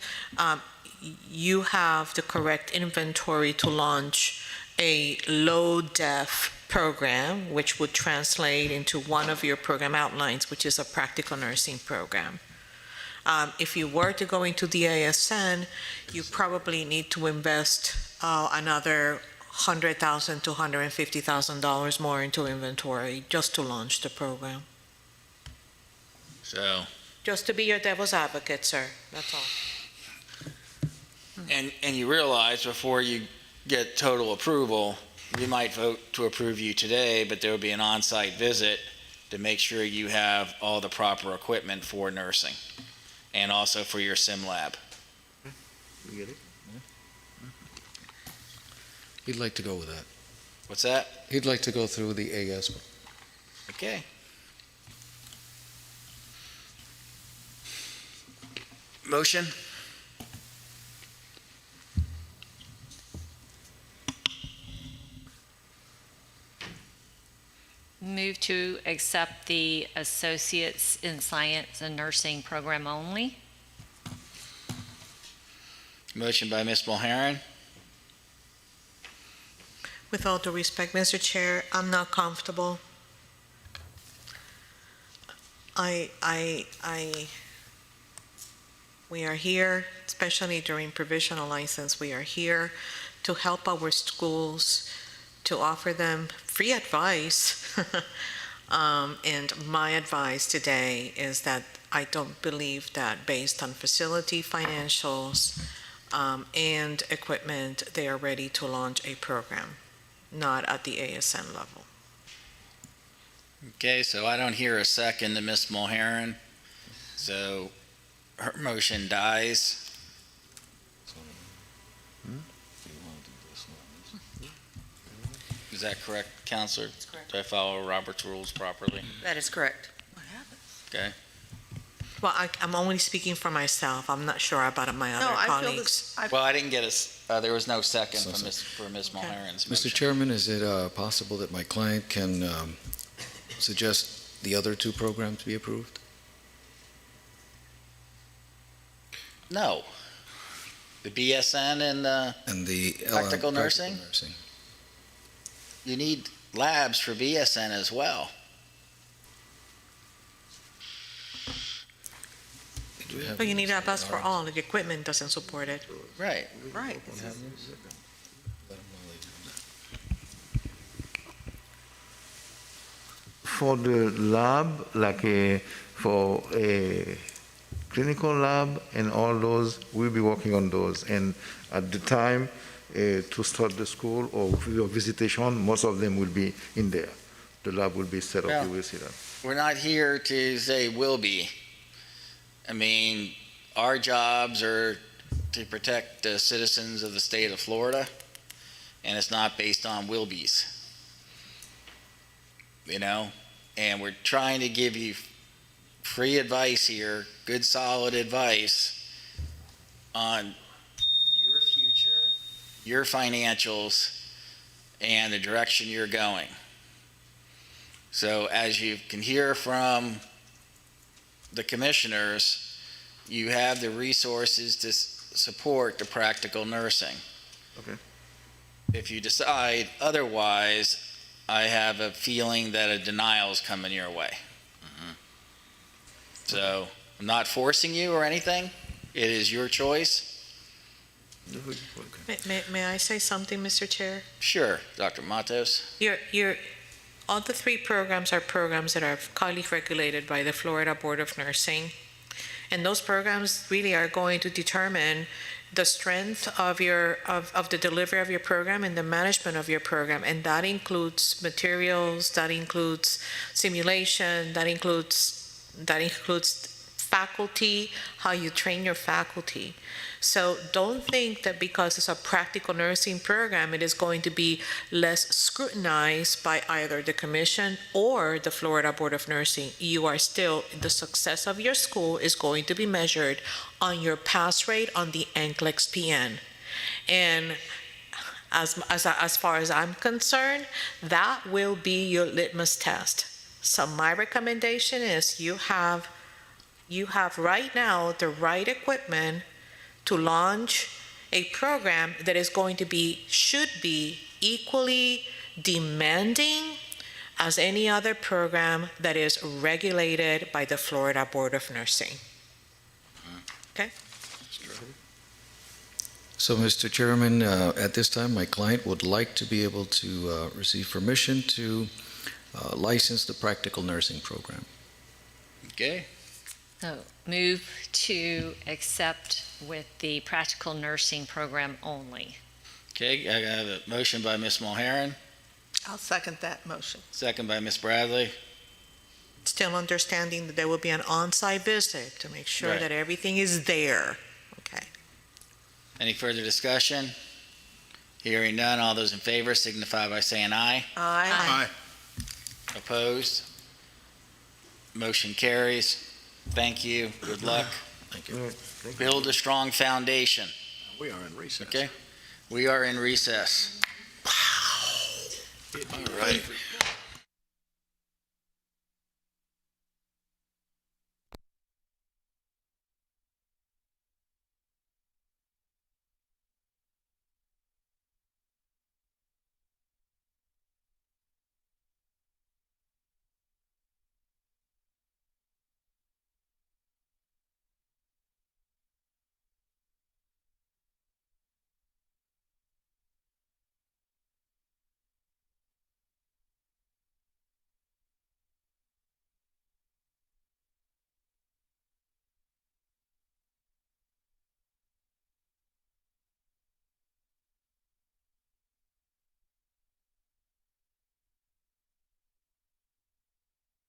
you have the correct inventory to launch a low-def program, which would translate into one of your program outlines, which is a practical nursing program. If you were to go into the ASN, you probably need to invest another $100,000 to $150,000 more into inventory just to launch the program. So, Just to be your devil's advocate, sir, that's all. and you realize before you get total approval, we might vote to approve you today, but there will be an on-site visit to make sure you have all the proper equipment for nursing and also for your sim lab. You get it? He'd like to go with that. What's that? He'd like to go through the AS one. Okay. Motion? Move to accept the Associates in Science and Nursing program only. Motion by Ms. Mulheron, With all due respect, Mr. Chair, I'm not comfortable. We are here, especially during provisional license, we are here to help our schools, to offer them free advice. And my advice today is that I don't believe that based on facility financials and equipment, they are ready to launch a program, not at the ASN level. okay, so I don't hear a second to Ms. Mulheron, so her motion dies. Is that correct, Counselor? That's correct. Do I follow Robert's rules properly? That is correct. Okay. Well, I'm only speaking for myself. I'm not sure about my other No, I feel colleagues. this, Well, I didn't get there was no second So- for Ms. Okay. Mulheron's Mr. motion. Chairman, is it possible that my client can suggest the other two programs be approved? No. The BSN and And the Practical nursing? you need labs for BSN as well. But you need to ask for all. The equipment doesn't support it. Right. right. For the lab, for a clinical lab and all those, we'll be working on those. And at the time to start the school or your visitation, most of them will be in there. The lab will be set up, Yeah. you will see that. We're not here to say will be. I mean, our jobs are to protect the citizens of the state of Florida, and it's not based on will be's. You know, and we're trying to give you free advice here, good solid advice on your future, your financials, and the direction you're going. So as you can hear from the commissioners, you have the resources to support the practical nursing. Okay. If you decide otherwise, I have a feeling that a denial is coming your way. So I'm not forcing you or anything. It is your choice. May I say something, Mr. Chair? Sure, Dr. Matos. All the three programs are programs that are highly regulated by the Florida Board of Nursing. And those programs really are going to determine the strength of the delivery of your program and the management of your program. And that includes materials, that includes simulation, that includes faculty, how you train your faculty. So don't think that because it's a practical nursing program, it is going to be less scrutinized by either the commission or the Florida Board of Nursing. The success of your school is going to be measured on your pass rate on the NCLEX PN. And as far as I'm concerned, that will be your litmus test. So my recommendation is you have right now the right equipment to launch a program that is should be equally demanding as any other program that is regulated by the Florida Board of Nursing. Okay? So, Mr. Chairman, at this time, my client would like to be able to receive permission to license the practical nursing program. Okay. So move to accept with the practical nursing program only. Okay, I got a motion by Ms. Mulheron, I'll second that motion. second by Ms. Bradley. Still understanding that there will be an on-site visit to make sure Right. that everything is there. Any further discussion? Hearing none, all those in favor signify by saying aye. Aye. Opposed? Motion carries. Thank you. Good luck. Thank you. Build a strong foundation. We are in recess. Okay? We are in recess. All right.